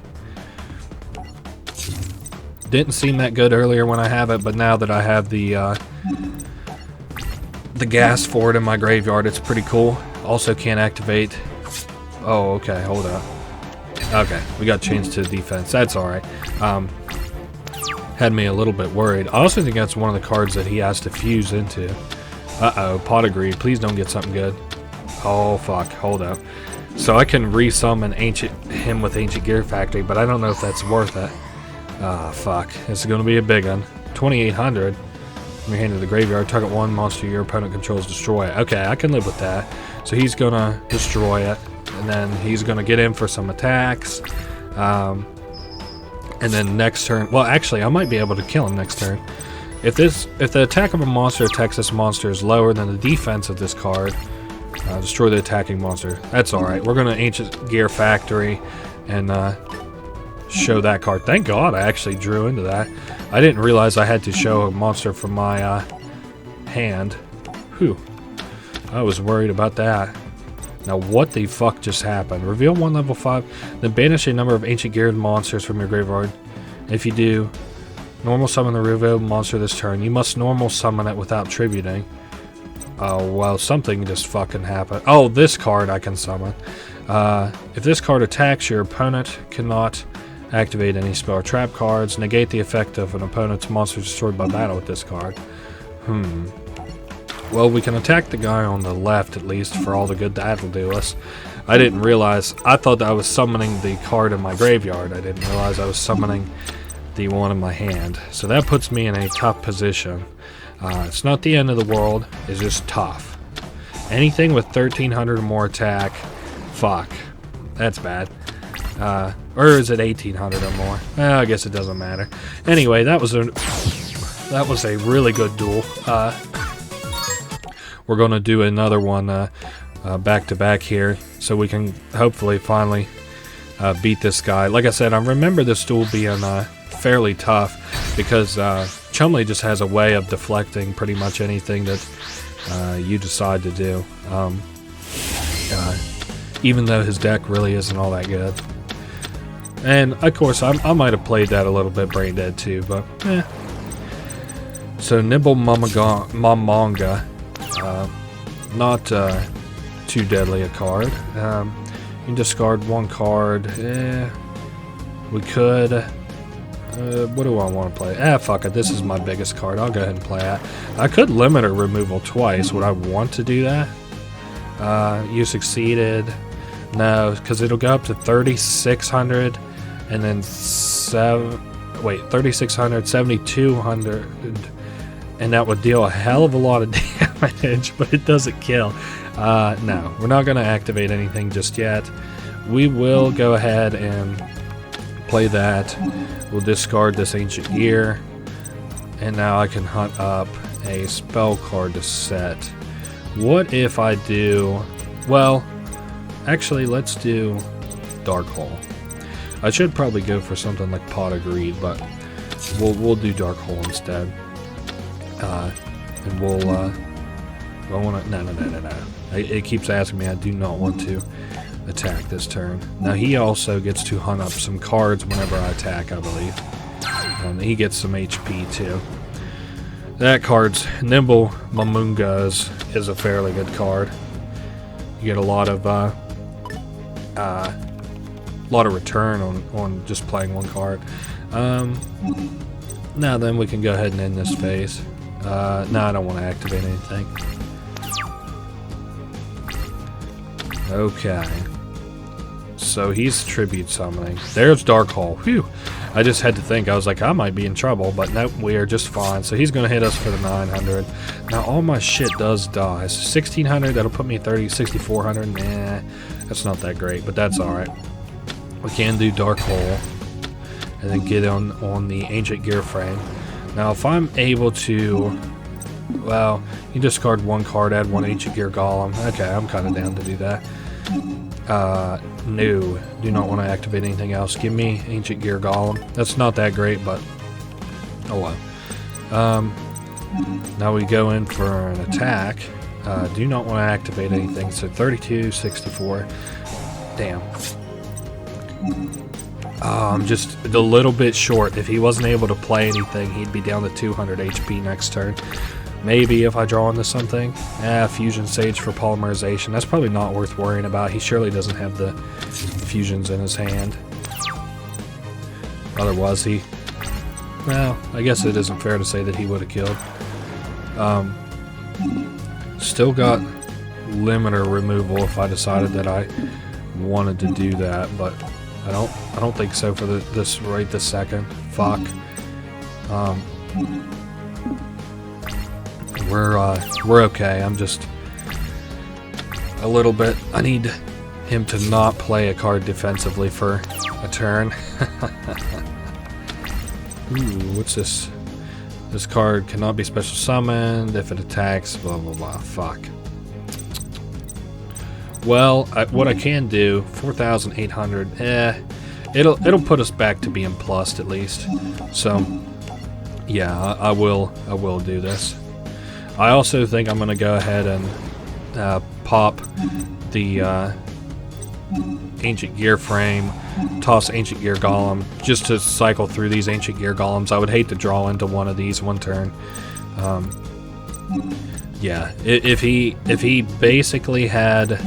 Didn't seem that good earlier when I have it, but now that I have the gas for it in my graveyard, it's pretty cool. Also can't activate... Oh, okay, hold up. Okay, we got changed to defense. That's alright. Had me a little bit worried. I also think that's one of the cards that he has to fuse into. Uh-oh, Pot of Greed. Please don't get something good. Oh, fuck. Hold up. So I can resummon him with Ancient Gear Factory, but I don't know if that's worth it. Ah, fuck. This is going to be a big one. 2,800. From your hand to the graveyard, target one monster your opponent controls, destroy it. Okay, I can live with that. So he's going to destroy it. And then he's going to get in for some attacks. And then next turn... Well, actually, I might be able to kill him next turn. If the attack of a monster attacks this monster is lower than the defense of this card, destroy the attacking monster. That's alright. We're going to Ancient Gear Factory and show that card. Thank God I actually drew into that. I didn't realize I had to show a monster from my hand. Whew. I was worried about that. Now what the fuck just happened? Reveal one level 5, then banish a number of Ancient Geared monsters from your graveyard. If you do, normal summon the revealed monster this turn. You must normal summon it without tributing. Oh, well, something just fucking happened. Oh, this card I can summon. If this card attacks, your opponent cannot activate any spell or trap cards. Negate the effect of an opponent's monster destroyed by battle with this card. Well, we can attack the guy on the left, at least, for all the good that'll do us. I didn't realize... I thought that I was summoning the card in my graveyard. I didn't realize I was summoning the one in my hand. So that puts me in a tough position. It's not the end of the world. It's just tough. Anything with 1,300 or more attack... Fuck. That's bad. Or is it 1,800 or more? I guess it doesn't matter. Anyway, that was a really good duel. We're going to do another one back to back here, so we can hopefully finally beat this guy. Like I said, I remember this duel being fairly tough because Chumley just has a way of deflecting pretty much anything that you decide to do. Even though his deck really isn't all that good. And of course, I might have played that a little bit brain dead too, but eh. So Nibble Mamanga. Not too deadly a card. You can discard one card. We could. What do I want to play? Fuck it. This is my biggest card. I'll go ahead and play it. I could limit her removal twice. Would I want to do that? You succeeded. No, because it'll go up to 3,600 and then wait, 3,600, 7,200, and that would deal a hell of a lot of damage, but it doesn't kill. No, we're not going to activate anything just yet. We will go ahead and play that. We'll discard this Ancient Gear, and now I can hunt up a spell card to set. What if I do... Well, actually, let's do Dark Hole. I should probably go for something like Pot of Greed, but we'll do Dark Hole instead. And we'll I want to... No. It keeps asking me. I do not want to attack this turn. Now he also gets to hunt up some cards whenever I attack, I believe. He gets some HP too. That card's Nimble Mamunga is a fairly good card. You get a lot of return on just playing one card. Now then we can go ahead and end this phase. No, I don't want to activate anything. Okay. So he's tribute summoning. There's Dark Hole. Whew. I just had to think. I was like, I might be in trouble, but nope, we are just fine. So he's going to hit us for the 900. Now all my shit does die. So 1,600, that'll put me 6,400. Nah, that's not that great, but that's alright. We can do Dark Hole and then get on the Ancient Gear Frame. Now if I'm able to... Well, you discard one card, add one Ancient Gear Golem. Okay, I'm kind of down to do that. No, do not want to activate anything else. Give me Ancient Gear Golem. That's not that great, but oh well. Now we go in for an attack. Do not want to activate anything. So 32, 64. Damn. I'm just a little bit short. If he wasn't able to play anything, he'd be down to 200 HP next turn. Maybe if I draw into something. Fusion Sage for polymerization. That's probably not worth worrying about. He surely doesn't have the fusions in his hand. Otherwise he... Well, I guess it isn't fair to say that he would have killed. Still got limiter removal if I decided that I wanted to do that, but I don't think so for this right this second. Fuck. We're okay. I'm just a little bit... I need him to not play a card defensively for a turn. Ooh, what's this? This card cannot be special summoned if it attacks, blah blah blah. Fuck. Well, what I can do, 4,800, it'll put us back to being plussed at least. So, yeah, I will do this. I also think I'm going to go ahead and pop the Ancient Gear Frame, toss Ancient Gear Golem, just to cycle through these Ancient Gear Golems. I would hate to draw into one of these one turn. Yeah, if he basically had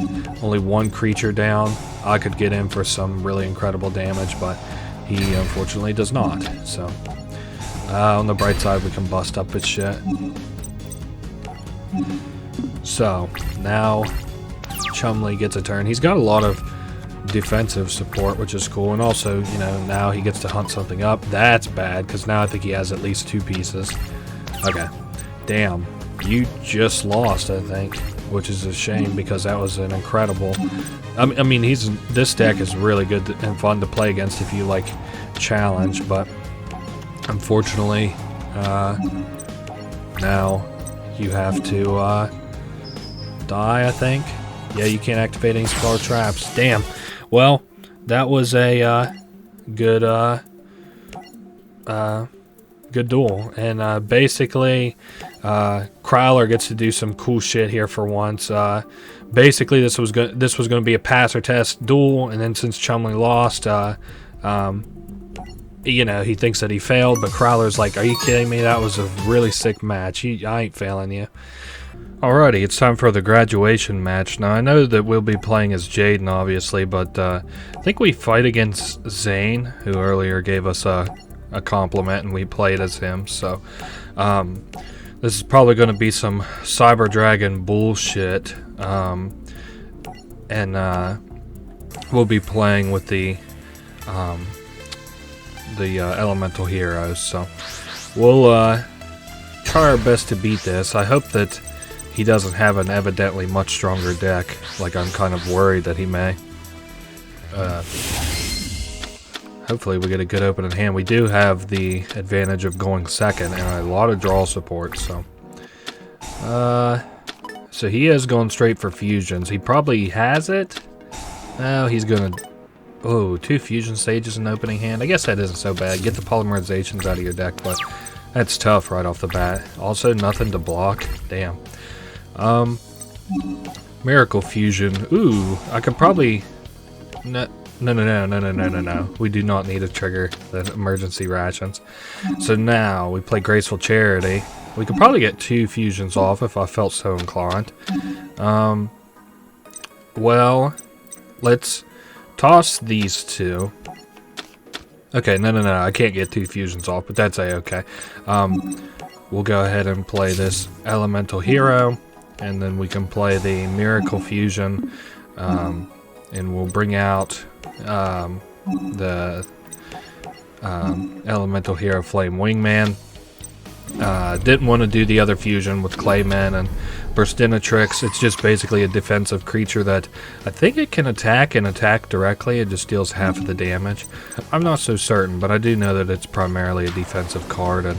only one creature down, I could get in for some really incredible damage, but he unfortunately does not. So, on the bright side, we can bust up his shit. So, now Chumley gets a turn. He's got a lot of defensive support, which is cool, and also, you know, now he gets to hunt something up. That's bad, because now I think he has at least 2 pieces. Okay. Damn. You just lost, I think, which is a shame, because that was an incredible... I mean, this deck is really good and fun to play against if you like challenge, but unfortunately, now you have to die, I think. Yeah, you can't activate any spell traps. Damn. Well, that was a good duel, and basically Crowler gets to do some cool shit here for once. Basically this was going to be a pass or test duel, and then since Chumley lost, you know, he thinks that he failed, but Crowler's like, are you kidding me? That was a really sick match. I ain't failing you. Alrighty, it's time for the graduation match. Now, I know that we'll be playing as Jaden, obviously, but I think we fight against Zane, who earlier gave us a compliment, and we played as him. So, this is probably going to be some Cyber Dragon bullshit, and we'll be playing with the the elemental heroes. So we'll try our best to beat this. I hope that he doesn't have an evidently much stronger deck, like I'm kind of worried that he may. Hopefully we get a good opening hand. We do have the advantage of going second and a lot of draw support, so he is going straight for fusions. He probably has it. Oh, he's gonna... Oh, 2 fusion stages in opening hand. I guess that isn't so bad. Get the polymerizations out of your deck, but that's tough right off the bat. Also, nothing to block. Damn. Miracle Fusion. Ooh, I could probably... No. We do not need to trigger the emergency rations. So now we play Graceful Charity. We could probably get 2 fusions off if I felt so inclined. Well, let's toss these 2. Okay, no, I can't get 2 fusions off, but that's a-okay. We'll go ahead and play this Elemental Hero, and then we can play the Miracle Fusion, and we'll bring out the Elemental Hero Flame Wingman. Didn't want to do the other fusion with Clayman and Burstinatrix. It's just basically a defensive creature that I think it can attack and attack directly. It just deals half of the damage. I'm not so certain, but I do know that it's primarily a defensive card, and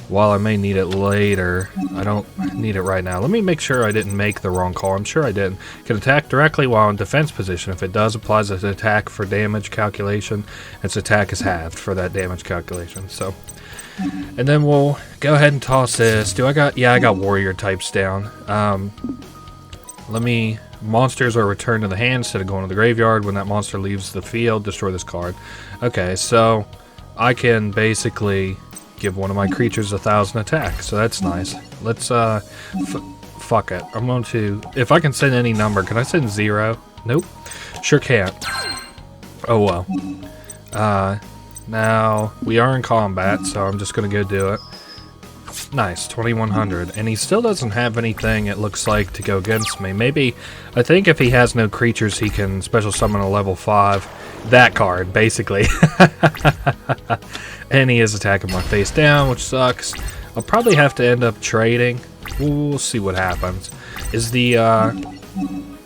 while I may need it later, I don't need it right now. Let me make sure I didn't make the wrong call. I'm sure I didn't. It can attack directly while in defense position. If it does, applies an attack for damage calculation. Its attack is halved for that damage calculation. So, and then we'll go ahead and toss this. Yeah, I got warrior types down. Monsters are returned to the hand instead of going to the graveyard. When that monster leaves the field, destroy this card. Okay, so I can basically give one of my creatures 1,000 attack, so that's nice. Let's fuck it. I'm going to, if I can send any number, can I send 0? Nope. Sure can't. Oh well. Now we are in combat, so I'm just gonna go do it. Nice, 2100, and he still doesn't have anything, it looks like, to go against me. Maybe, I think if he has no creatures, he can special summon a level 5. That card, basically. And he is attacking my face down, which sucks. I'll probably have to end up trading. We'll see what happens. Is the,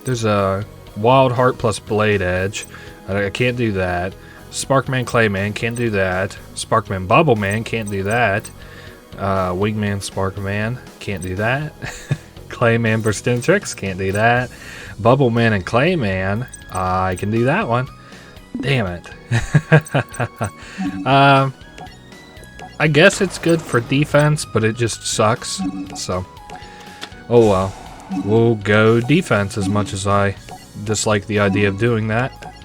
there's a Wild Heart plus Blade Edge. I can't do that. Sparkman Clayman, can't do that. Sparkman Bubbleman, can't do that. Wingman Sparkman, can't do that. Clayman Burstinatrix, can't do that. Bubbleman and Clayman, I can do that one. Damn it. I guess it's good for defense, but it just sucks. So, oh well. We'll go defense as much as I dislike the idea of doing that.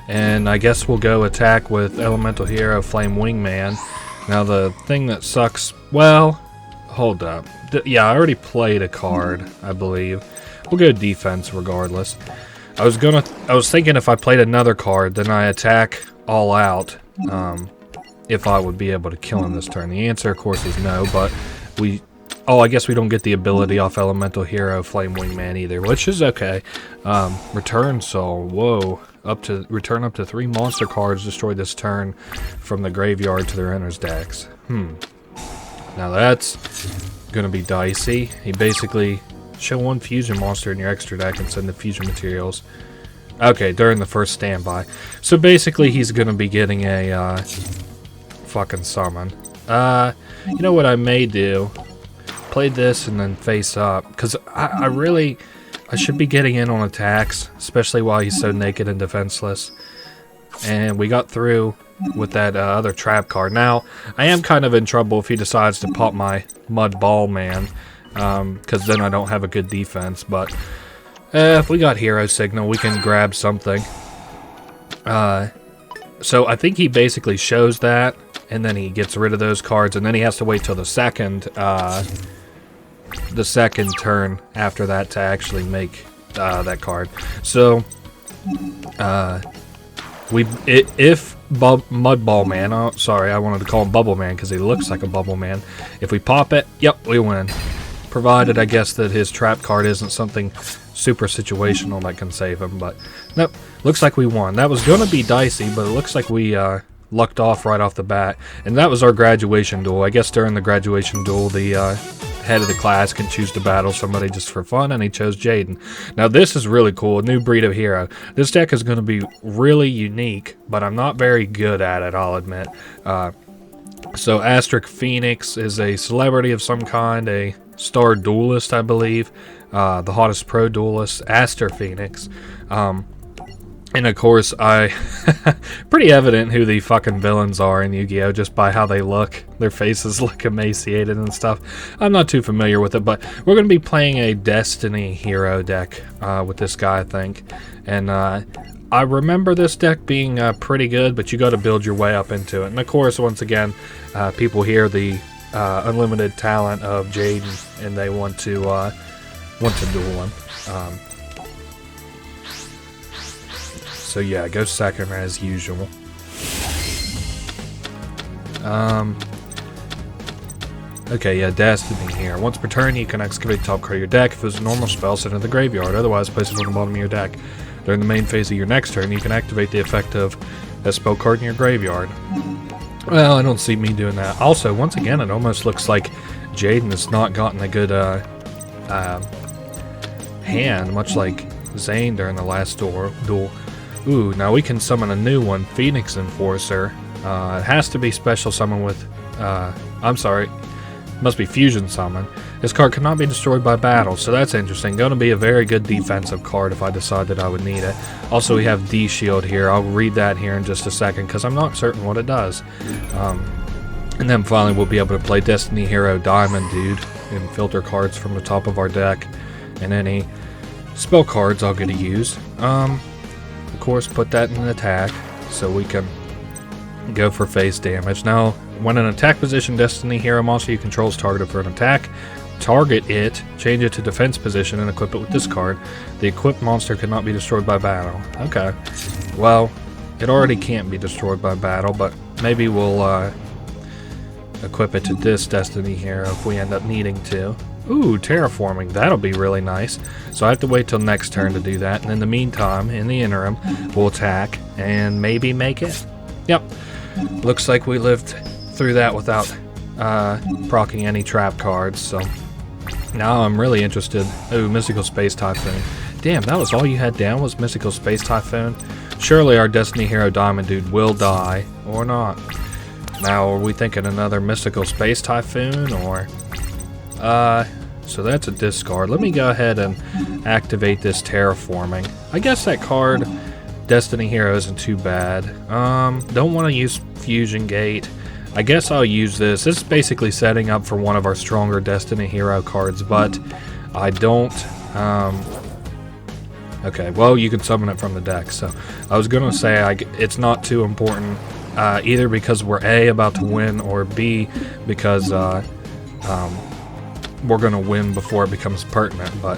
And I guess we'll go attack with Elemental Hero Flame Wingman. Now the thing that sucks, well, hold up. Yeah, I already played a card, I believe. We'll go defense regardless. I was thinking if I played another card, then I attack all out, if I would be able to kill him this turn. The answer, of course, is no, but I guess we don't get the ability off Elemental Hero Flame Wingman either, which is okay. Return Soul, whoa. Return up to 3 monster cards destroyed this turn from the graveyard to their owner's decks. Now that's gonna be dicey. He basically show 1 fusion monster in your extra deck and send the fusion materials. Okay, during the first standby. So basically he's gonna be getting a fucking summon. You know what I may do? Play this and then face up, because I should be getting in on attacks, especially while he's so naked and defenseless. And we got through with that other trap card. Now, I am kind of in trouble if he decides to pop my Mud Ball Man, because then I don't have a good defense. But if we got Hero Signal, we can grab something. So I think he basically shows that, and then he gets rid of those cards, and then he has to wait till the second turn after that to actually make that card. So if Mud Ball Man, oh sorry, I wanted to call him Bubble Man because he looks like a Bubble Man. If we pop it, yep, we win. Provided, I guess, that his trap card isn't something super situational that can save him. But nope, looks like we won. That was going to be dicey, but it looks like we lucked off right off the bat. And that was our graduation duel. I guess during the graduation duel, the head of the class can choose to battle somebody just for fun, and he chose Jaden. Now this is really cool, a new breed of hero. This deck is going to be really unique, but I'm not very good at it, I'll admit. So Asterisk Phoenix is a celebrity of some kind, a star duelist, I believe. The hottest pro duelist, Aster Phoenix. And of course, pretty evident who the fucking villains are in Yu-Gi-Oh! Just by how they look. Their faces look emaciated and stuff. I'm not too familiar with it, but we're going to be playing a Destiny hero deck with this guy, I think. And I remember this deck being pretty good, but you got to build your way up into it. And of course, once again, people hear the unlimited talent of Jaden, and they want to duel him. So yeah, go second as usual. Okay, yeah, Destiny here. Once per turn, you can excavate the top card of your deck. If it was a normal spell, send it to the graveyard. Otherwise, place it on the bottom of your deck. During the main phase of your next turn, you can activate the effect of a spell card in your graveyard. Well, I don't see me doing that. Also, once again, it almost looks like Jaden has not gotten a good hand, much like Zane during the last duel. Ooh, now we can summon a new one, Phoenix Enforcer. It has to be special summon with, I'm sorry, must be fusion summon. This card cannot be destroyed by battle, so that's interesting. Going to be a very good defensive card if I decide that I would need it. Also, we have D-Shield here. I'll read that here in just a second because I'm not certain what it does. And then finally, we'll be able to play Destiny Hero Diamond Dude and filter cards from the top of our deck. And any spell cards I'll get to use. Of course, put that in an attack so we can go for face damage. Now, when in attack position, Destiny Hero monster you control is targeted for an attack. Target it, change it to defense position, and equip it with this card. The equipped monster cannot be destroyed by battle. Okay. Well, it already can't be destroyed by battle, but maybe we'll equip it to this Destiny Hero if we end up needing to. Ooh, terraforming. That'll be really nice. So I have to wait till next turn to do that. And in the meantime, in the interim, we'll attack and maybe make it. Yep. Looks like we lived through that without proccing any trap cards. So now I'm really interested. Ooh, Mystical Space Typhoon. Damn, that was all you had down was Mystical Space Typhoon? Surely our Destiny Hero Diamond Dude will die. Or not. Now, are we thinking another Mystical Space Typhoon? Or... so that's a discard. Let me go ahead and activate this terraforming. I guess that card, Destiny Hero, isn't too bad. Don't want to use Fusion Gate. I guess I'll use this. This is basically setting up for one of our stronger Destiny Hero cards, but I don't... okay, well, you can summon it from the deck. So I was going to say it's not too important, either because we're A, about to win, or B, because... we're going to win before it becomes pertinent, but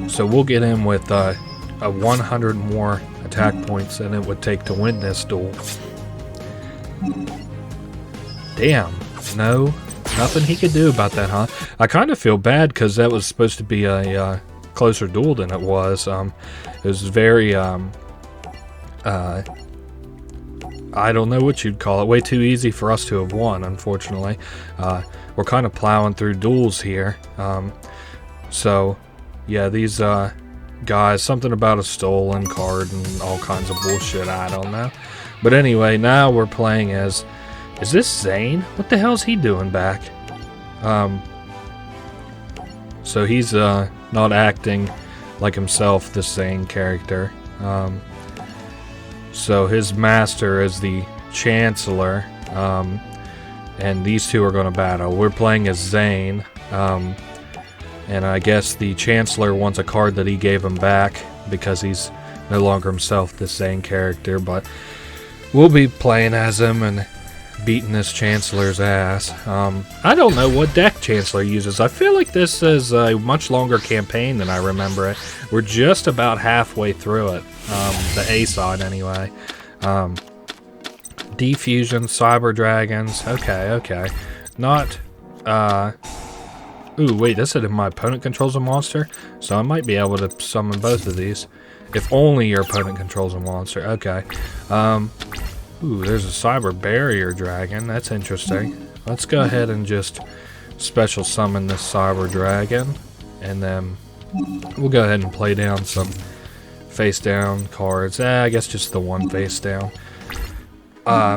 so we'll get in with a 100 more attack points than it would take to win this duel. Damn, no, nothing he could do about that, huh? I kind of feel bad because that was supposed to be a closer duel than it was. It was very I don't know what you'd call it. Way too easy for us to have won, unfortunately. We're kind of plowing through duels here. So, yeah, these guys, something about a stolen card and all kinds of bullshit, I don't know. But anyway, now we're playing as... Is this Zane? What the hell's he doing back? So he's not acting like himself, this Zane character. So his master is the Chancellor, and these two are going to battle. We're playing as Zane, and I guess the Chancellor wants a card that he gave him back because he's no longer himself, this Zane character, but we'll be playing as him and beating this Chancellor's ass. I don't know what deck Chancellor uses. I feel like this is a much longer campaign than I remember it. We're just about halfway through it. The A side anyway. Defusion, Cyber Dragons. Okay. Not Ooh, wait, this said if my opponent controls a monster, so I might be able to summon both of these. If only your opponent controls a monster. Okay. Ooh, there's a cyber barrier dragon. That's interesting. Let's go ahead and just special summon this cyber dragon, and then we'll go ahead and play down some face down cards. I guess just the one face down.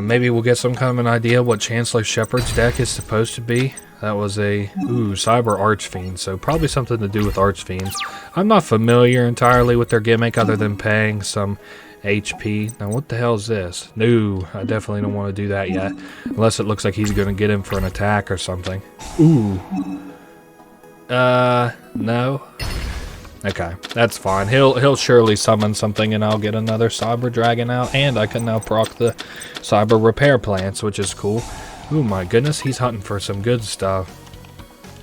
Maybe we'll get some kind of an idea what Chancellor Shepard's deck is supposed to be. That was a, Cyber Archfiend, so probably something to do with Archfiends. I'm not familiar entirely with their gimmick other than paying some HP. Now what the hell is this? No, I definitely don't want to do that yet. Unless it looks like he's going to get him for an attack or something. Ooh. No. Okay, that's fine. He'll surely summon something and I'll get another Cyber Dragon out, and I can now proc the Cyber Repair Plants, which is cool. Ooh, my goodness, he's hunting for some good stuff.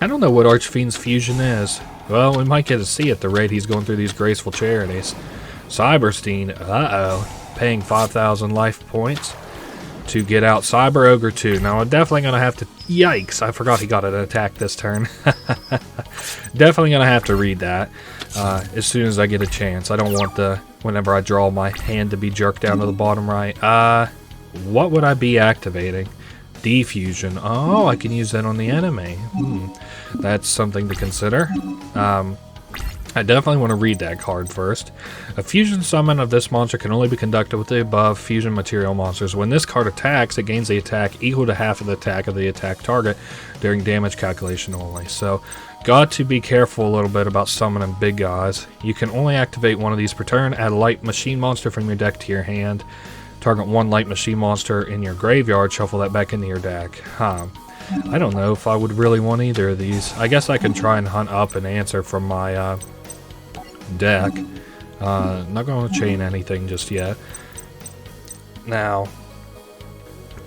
I don't know what Archfiend's fusion is. Well, we might get to see at the rate he's going through these graceful charities. Cyberstein, paying 5,000 life points to get out Cyber Ogre 2. Now, I'm definitely going to have to... Yikes, I forgot he got an attack this turn. Definitely going to have to read that as soon as I get a chance. I don't want whenever I draw my hand to be jerked down to the bottom right. What would I be activating? Defusion. Oh, I can use that on the enemy. That's something to consider. I definitely want to read that card first. A fusion summon of this monster can only be conducted with the above fusion material monsters. When this card attacks, it gains the attack equal to half of the attack of the attack target during damage calculation only. So, got to be careful a little bit about summoning big guys. You can only activate one of these per turn. Add a light machine monster from your deck to your hand. Target one light machine monster in your graveyard. Shuffle that back into your deck. I don't know if I would really want either of these. I guess I can try and hunt up an answer from my deck. Not going to chain anything just yet. Now,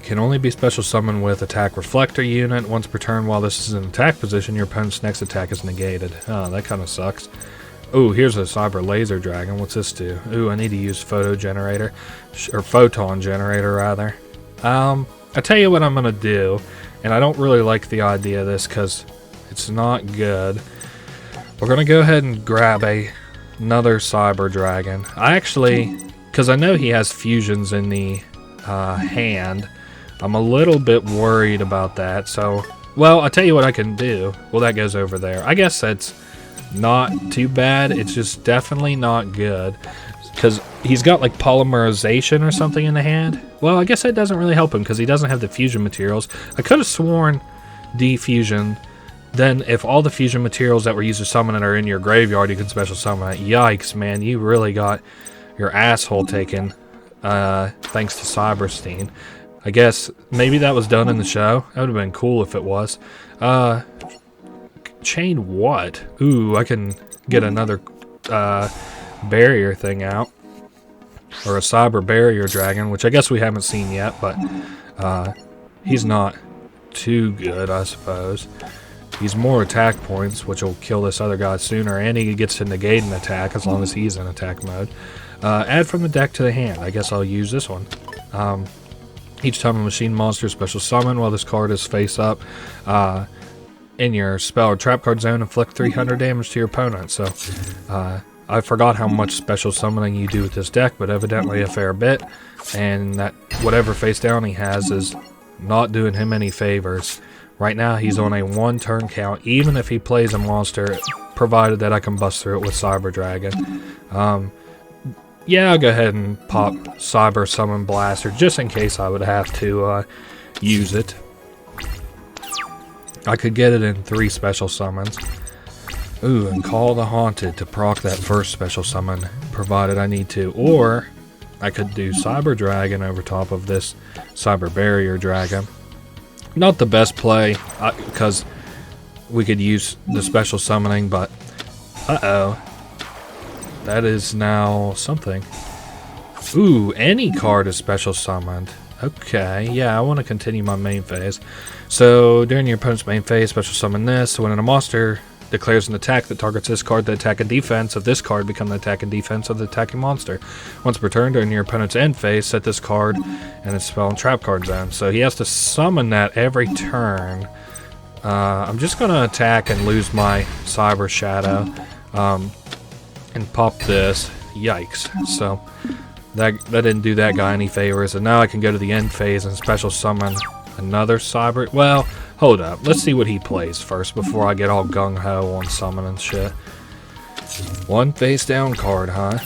can only be special summoned with attack reflector unit. Once per turn while this is in attack position, your opponent's next attack is negated. Oh, that kind of sucks. Ooh, here's a cyber laser dragon. What's this do? Ooh, I need to use photon generator rather. I tell you what I'm gonna do, and I don't really like the idea of this because it's not good. We're gonna go ahead and grab another cyber dragon. I actually, because I know he has fusions in the hand, I'm a little bit worried about that. So, well, I'll tell you what I can do. Well, that goes over there. I guess that's not too bad. It's just definitely not good because he's got like polymerization or something in the hand. Well, I guess that doesn't really help him because he doesn't have the fusion materials. I could have sworn defusion. Then if all the fusion materials that were used to summon it are in your graveyard, you can special summon it. Yikes, man, you really got your asshole taken thanks to Cyberstein. I guess maybe that was done in the show. That would have been cool if it was. Chain what? Ooh, I can get another barrier thing out. Or a cyber barrier dragon, which I guess we haven't seen yet, but he's not too good, I suppose. He's more attack points, which will kill this other guy sooner, and he gets to negate an attack as long as he's in attack mode. Add from the deck to the hand. I guess I'll use this one. Each time a machine monster special summon while this card is face up in your spell or trap card zone, inflict 300 damage to your opponent. So I forgot how much special summoning you do with this deck, but evidently a fair bit, and that whatever face down he has is not doing him any favors. Right now he's on a 1 turn count, even if he plays a monster, provided that I can bust through it with Cyber Dragon. Yeah, I'll go ahead and pop Cyber Summon Blaster, just in case I would have to use it. I could get it in 3 special summons. Ooh, and Call the Haunted to proc that first special summon, provided I need to. Or, I could do Cyber Dragon over top of this Cyber Barrier Dragon. Not the best play, because we could use the special summoning, but... Uh-oh. That is now something. Ooh, any card is special summoned. Okay, yeah, I want to continue my main phase. So, during your opponent's main phase, special summon this. So when a monster declares an attack that targets this card, the attack and defense of this card become the attack and defense of the attacking monster. Once per turn, during your opponent's end phase, set this card and its spell and trap card zone. So he has to summon that every turn. I'm just gonna attack and lose my Cyber Shadow, and pop this. Yikes. So that didn't do that guy any favors, and now I can go to the end phase and special summon another Cyber. Well, hold up. Let's see what he plays first before I get all gung-ho on summoning shit. One face down card, huh?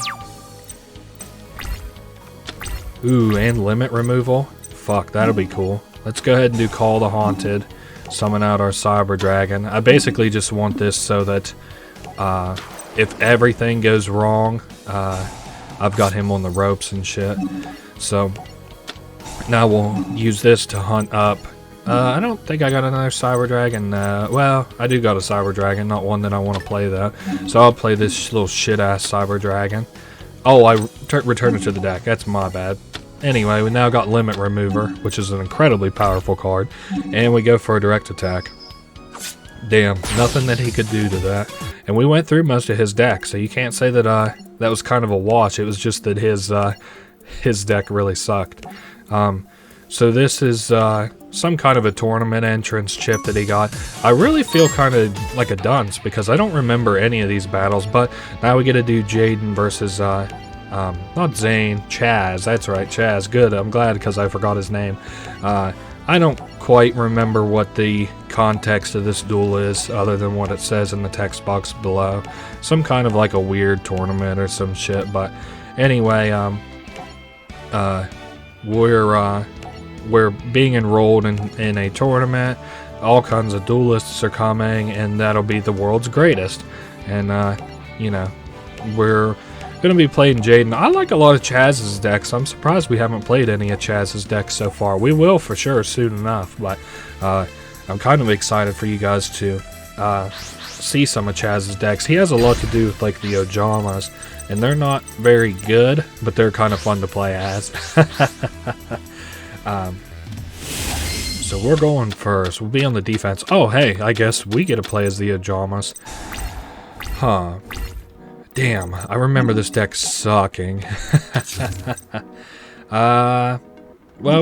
Ooh, and limit removal? Fuck, that'll be cool. Let's go ahead and do Call the Haunted. Summon out our Cyber Dragon. I basically just want this so that if everything goes wrong, I've got him on the ropes and shit. So now we'll use this to hunt up. I don't think I got another Cyber Dragon. Well, I do got a Cyber Dragon, not one that I want to play though. So I'll play this little shit-ass Cyber Dragon. Oh, I returned it to the deck. That's my bad. Anyway, we now got Limit Remover, which is an incredibly powerful card. And we go for a direct attack. Damn, nothing that he could do to that. And we went through most of his deck, so you can't say that that was kind of a wash. It was just that his deck really sucked. So this is some kind of a tournament entrance chip that he got. I really feel kind of like a dunce because I don't remember any of these battles, but now we get to do Jaden versus, not Zane, Chaz. That's right, Chaz. Good, I'm glad because I forgot his name. I don't quite remember what the context of this duel is other than what it says in the text box below. Some kind of like a weird tournament or some shit, but anyway, we're being enrolled in a tournament. All kinds of duelists are coming, and that'll be the world's greatest. And you know, we're gonna be playing Jaden. I like a lot of Chaz's decks. I'm surprised we haven't played any of Chaz's decks so far. We will for sure soon enough, but I'm kind of excited for you guys to see some of Chaz's decks. He has a lot to do with like the Ojamas, and they're not very good, but they're kind of fun to play as. So we're going first. We'll be on the defense. Oh, hey, I guess we get to play as the Ojamas. Huh. Damn, I remember this deck sucking. Well,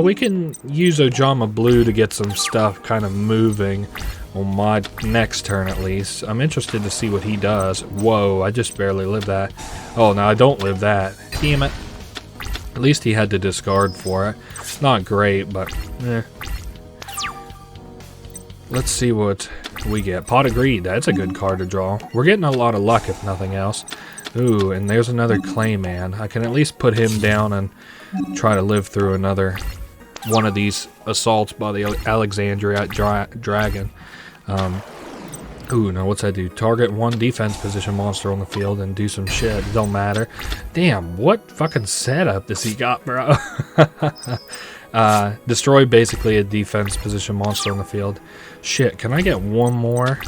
we can use Ojama Blue to get some stuff kind of moving on my next turn at least. I'm interested to see what he does. Whoa, I just barely lived that. Oh, no, I don't live that. Damn it. At least he had to discard for it. Not great, but eh. Let's see what we get. Pot of Greed, that's a good card to draw. We're getting a lot of luck if nothing else. Ooh, and there's another Clayman. I can at least put him down and try to live through another one of these assaults by the Alexandria Dragon. Ooh, now what's that do? Target one defense position monster on the field and do some shit. It don't matter. Damn, what fucking setup does he got, bro? Destroy basically a defense position monster on the field. Shit, can I get one more?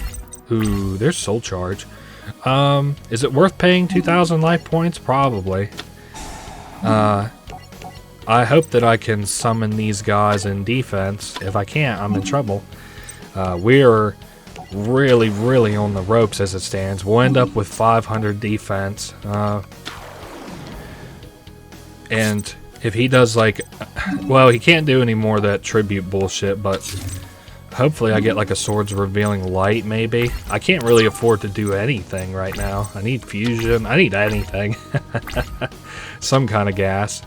Ooh, there's Soul Charge. Is it worth paying 2,000 life points? Probably. I hope that I can summon these guys in defense. If I can't, I'm in trouble. We're really on the ropes as it stands. We'll end up with 500 defense. And if he does like... Well, he can't do any more of that tribute bullshit, but... Hopefully I get like a Swords Revealing Light, maybe. I can't really afford to do anything right now. I need fusion. I need anything. Some kind of gas.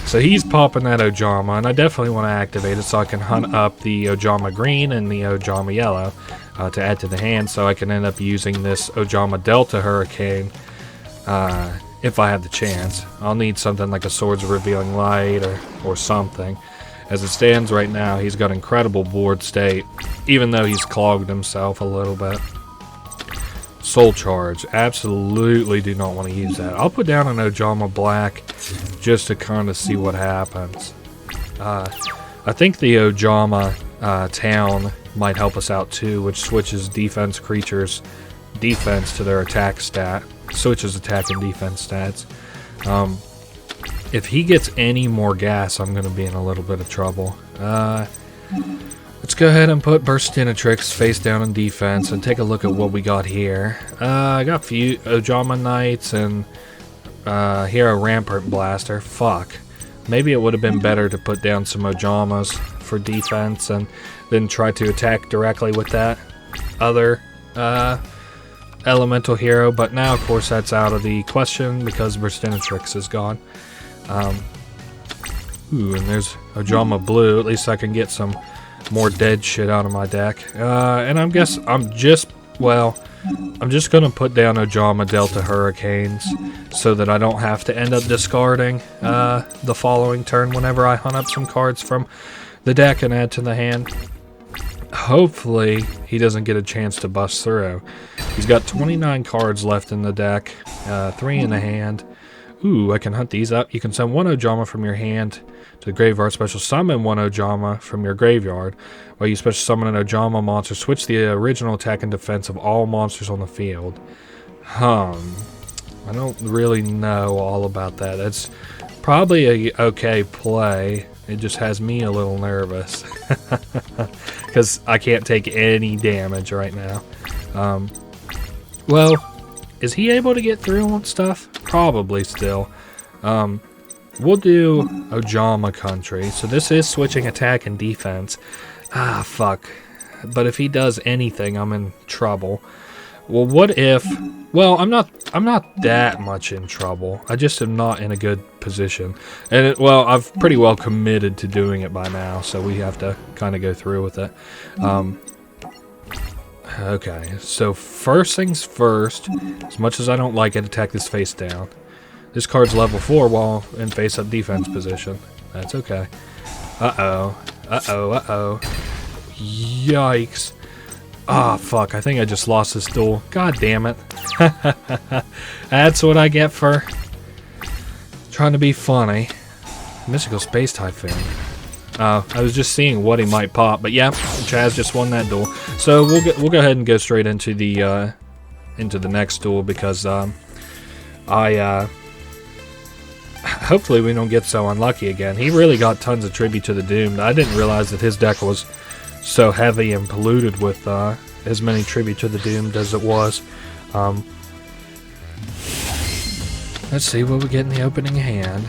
So he's popping that Ojama, and I definitely want to activate it so I can hunt up the Ojama Green and the Ojama Yellow to add to the hand, so I can end up using this Ojama Delta Hurricane if I have the chance. I'll need something like a Swords Revealing Light or something. As it stands right now, he's got incredible board state, even though he's clogged himself a little bit. Soul Charge. Absolutely do not want to use that. I'll put down an Ojama Black just to kind of see what happens. I think the Ojama Town might help us out too, which switches defense creatures' defense to their attack stat. Switches attack and defense stats. If he gets any more gas, I'm going to be in a little bit of trouble. Let's go ahead and put Burstinatrix face down in defense and take a look at what we got here. I got a few Ojama Knights and here a Rampart Blaster. Fuck. Maybe it would have been better to put down some Ojamas for defense and then try to attack directly with that. other elemental hero, but now of course that's out of the question because Burstinatrix is gone. Ooh, and there's Ojama Blue. At least I can get some more dead shit out of my deck. And I'm just gonna put down Ojama Delta Hurricanes so that I don't have to end up discarding the following turn whenever I hunt up some cards from the deck and add to the hand. Hopefully he doesn't get a chance to bust through. He's got 29 cards left in the deck, 3 in the hand. Ooh, I can hunt these up. You can send 1 Ojama from your hand to the graveyard, special summon 1 Ojama from your graveyard. While you special summon an Ojama monster, switch the original attack and defense of all monsters on the field. I don't really know all about that. That's probably a okay play. It just has me a little nervous. Because I can't take any damage right now. Well, is he able to get through on stuff? Probably still. We'll do Ojama Country. So this is switching attack and defense. Ah, fuck. But if he does anything, I'm in trouble. Well, what if... Well, I'm not that much in trouble. I just am not in a good position. And, well, I've pretty well committed to doing it by now, so we have to kind of go through with it. Okay, so first things first, as much as I don't like it, attack this face down. This card's level 4 while in face-up defense position. That's okay. Uh-oh. Uh-oh, uh-oh. Yikes. Ah, fuck, I think I just lost this duel. God damn it. That's what I get for trying to be funny. Mystical Space Typhoon. I was just seeing what he might pop, but yeah, Chaz just won that duel. So we'll go ahead and go straight into the next duel because hopefully we don't get so unlucky again. He really got tons of Tribute to the Doomed. I didn't realize that his deck was so heavy and polluted with as many Tribute to the Doomed as it was. Let's see what we get in the opening hand.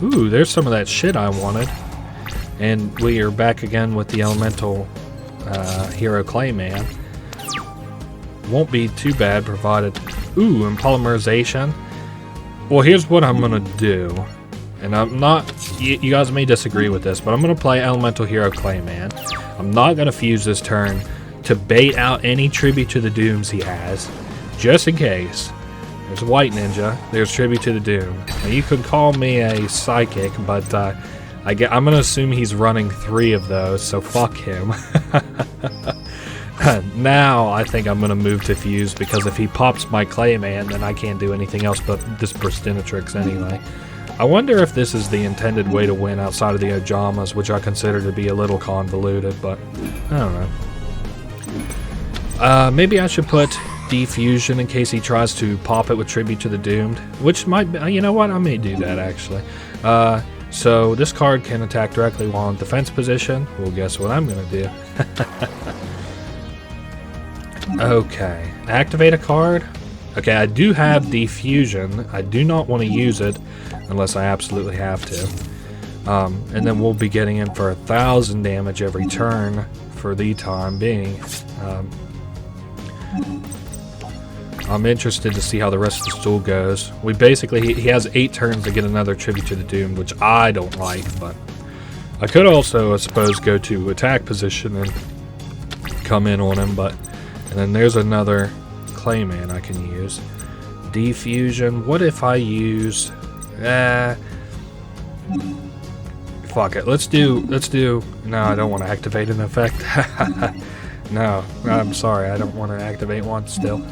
Ooh, there's some of that shit I wanted. And we are back again with the Elemental Hero Clayman. Won't be too bad provided... Ooh, and Polymerization. Well, here's what I'm gonna do. And I'm not... You guys may disagree with this, but I'm gonna play Elemental Hero Clayman. I'm not gonna fuse this turn to bait out any Tribute to the Dooms he has. Just in case. There's a White Ninja. There's Tribute to the Doom. Now, you could call me a psychic, but I'm going to assume he's running 3 of those, so fuck him. Now, I think I'm going to move to Fuse, because if he pops my Clayman, then I can't do anything else but this Burstinatrix anyway. I wonder if this is the intended way to win outside of the Ojamas, which I consider to be a little convoluted, but I don't know. Maybe I should put Defusion in case he tries to pop it with Tribute to the Doomed, which might be, you know what, I may do that actually. So this card can attack directly while in defense position. Well, guess what I'm going to do. Okay, activate a card. Okay, I do have Defusion. I do not want to use it unless I absolutely have to. And then we'll be getting in for 1,000 damage every turn for the time being. I'm interested to see how the rest of the duel goes. We basically, he has 8 turns to get another Tribute to the Doomed, which I don't like, but I could also, I suppose, go to attack position and come in on him, but, and then there's another Clayman I can use. Defusion, what if I use, fuck it, let's do, no, I don't want to activate an effect. No, I'm sorry, I don't want to activate one still.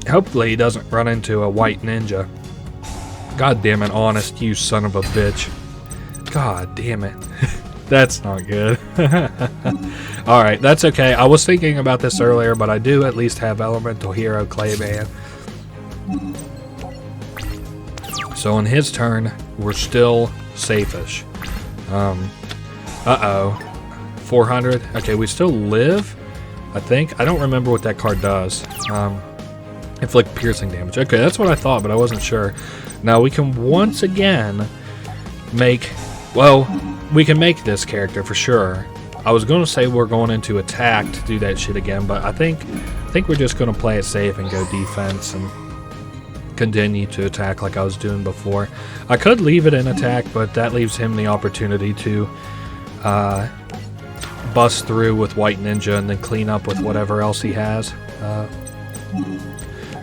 Hopefully he doesn't run into a White Ninja. God damn it, Honest, you son of a bitch. God damn it. That's not good. Alright, that's okay. I was thinking about this earlier, but I do at least have Elemental Hero Clayman. So on his turn, we're still safe-ish. Uh-oh. 400. Okay, we still live, I think. I don't remember what that card does. Inflict piercing damage. Okay, that's what I thought, but I wasn't sure. Now we can once again make... Well, we can make this character for sure. I was going to say we're going into attack to do that shit again, but I think we're just going to play it safe and go defense and continue to attack like I was doing before. I could leave it in attack, but that leaves him the opportunity to bust through with White Ninja and then clean up with whatever else he has.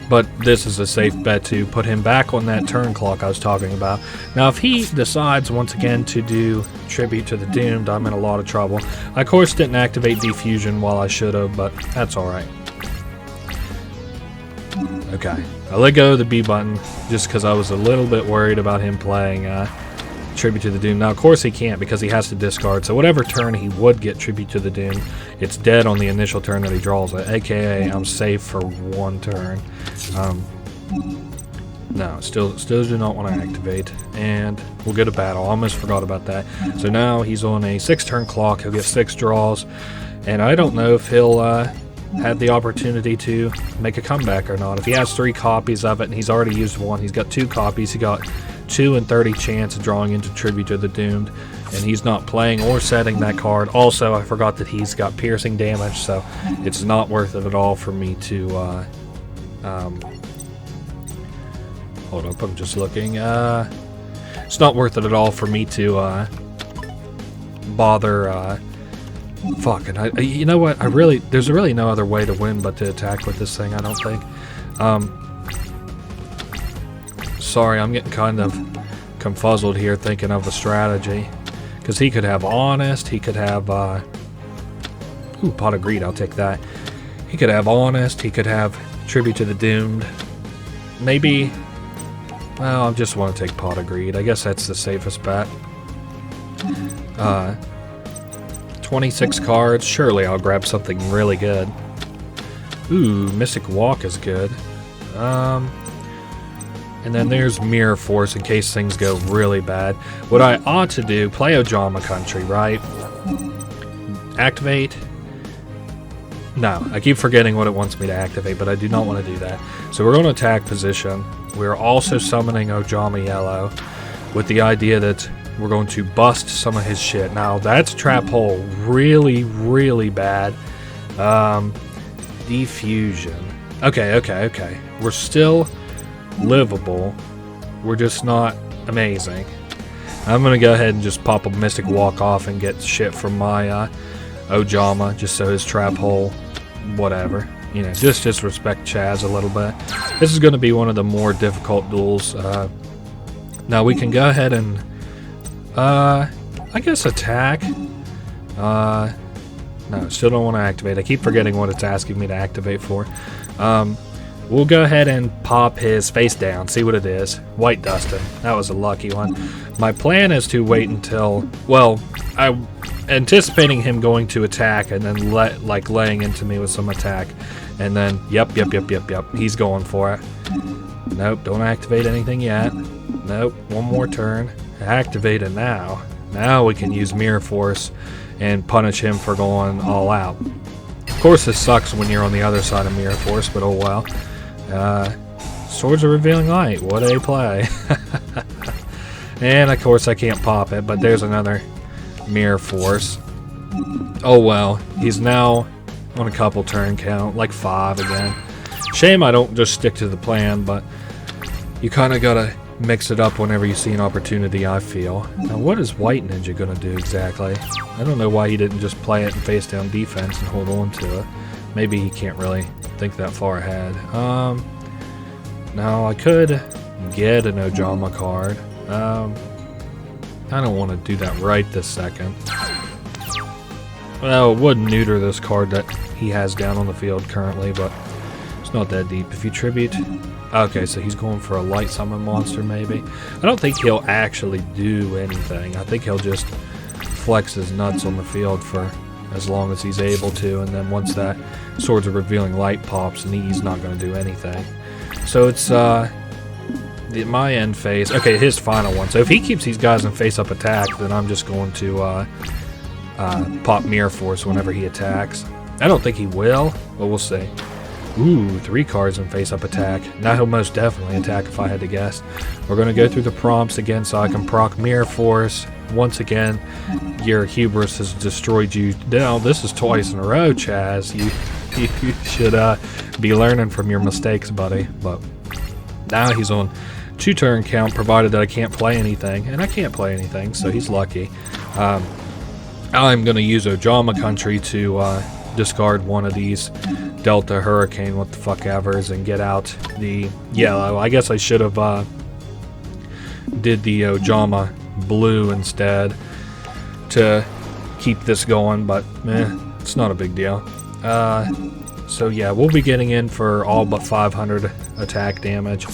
But this is a safe bet to put him back on that turn clock I was talking about. Now, if he decides once again to do Tribute to the Doomed, I'm in a lot of trouble. I, of course, didn't activate Defusion while I should have, but that's alright. Okay, I let go of the B button just because I was a little bit worried about him playing Tribute to the Doom. Now, of course, he can't because he has to discard, so whatever turn he would get Tribute to the Doom, it's dead on the initial turn that he draws it, aka I'm safe for one turn. No, still do not want to activate, and we'll get a battle. Almost forgot about that. So now he's on a 6-turn clock. He'll get 6 draws, and I don't know if he'll have the opportunity to make a comeback or not. If he has 3 copies of it and he's already used 1, he's got 2 copies. He got 2 in 30 chance of drawing into Tribute to the Doomed, and he's not playing or setting that card. Also, I forgot that he's got piercing damage, so it's not worth it at all for me to hold up, I'm just looking. It's not worth it at all for me to bother fucking, you know what, there's really no other way to win but to attack with this thing, I don't think. Sorry, I'm getting kind of confuzzled here thinking of a strategy. Because he could have Honest, he could have, ooh, Pot of Greed, I'll take that. He could have Honest, he could have Tribute to the Doomed. Maybe, well, I just want to take Pot of Greed. I guess that's the safest bet. 26 cards, surely I'll grab something really good. Ooh, Mystic Walk is good. And then there's Mirror Force in case things go really bad. What I ought to do, play Ojama Country, right? Activate. No, I keep forgetting what it wants me to activate, but I do not want to do that. So we're going to attack position. We're also summoning Ojama Yellow with the idea that we're going to bust some of his shit. Now, that's Trap Hole. Really, really bad. Defusion. Okay. We're still livable. We're just not amazing. I'm going to go ahead and just pop a Mystic Walk off and get shit from my Ojama, just so his Trap Hole, whatever. You know, just disrespect Chaz a little bit. This is going to be one of the more difficult duels. Now we can go ahead and, I guess attack. No, still don't want to activate. I keep forgetting what it's asking me to activate for. We'll go ahead and pop his face down, see what it is. White Dustin. That was a lucky one. My plan is to wait until, well, I'm anticipating him going to attack and then laying into me with some attack. And then, yep. He's going for it. Nope, don't activate anything yet. Nope, one more turn. Activate it now. Now we can use Mirror Force and punish him for going all out. Of course, this sucks when you're on the other side of Mirror Force, but oh well. Swords of Revealing Light, what a play. And of course I can't pop it, but there's another Mirror Force. Oh well, he's now on a couple turn count, like 5 again. Shame I don't just stick to the plan, but you kind of gotta mix it up whenever you see an opportunity, I feel. Now what is White Ninja gonna do exactly? I don't know why he didn't just play it in face down defense and hold on to it. Maybe he can't really think that far ahead. Now I could get an Ojama card. I don't want to do that right this second. Well, it would neuter this card that he has down on the field currently, but it's not that deep. If you tribute... Okay, so he's going for a light summon monster, maybe. I don't think he'll actually do anything. I think he'll just flex his nuts on the field for as long as he's able to, and then once that Swords of Revealing Light pops, and he's not going to do anything. So it's my end phase. Okay, his final one. So if he keeps these guys in face-up attack, then I'm just going to pop Mirror Force whenever he attacks. I don't think he will, but we'll see. Ooh, 3 cards in face-up attack. Now he'll most definitely attack if I had to guess. We're going to go through the prompts again so I can proc Mirror Force, once again, your hubris has destroyed you. Now, this is twice in a row, Chaz. You should be learning from your mistakes, buddy. But now he's on 2-turn count, provided that I can't play anything. And I can't play anything, so he's lucky. I'm going to use Ojama Country to discard one of these Delta Hurricane, what the fuck evers, and get out the yellow. I guess I should have did the Ojama Blue instead to keep this going, but it's not a big deal. So yeah, we'll be getting in for all but 500 attack damage.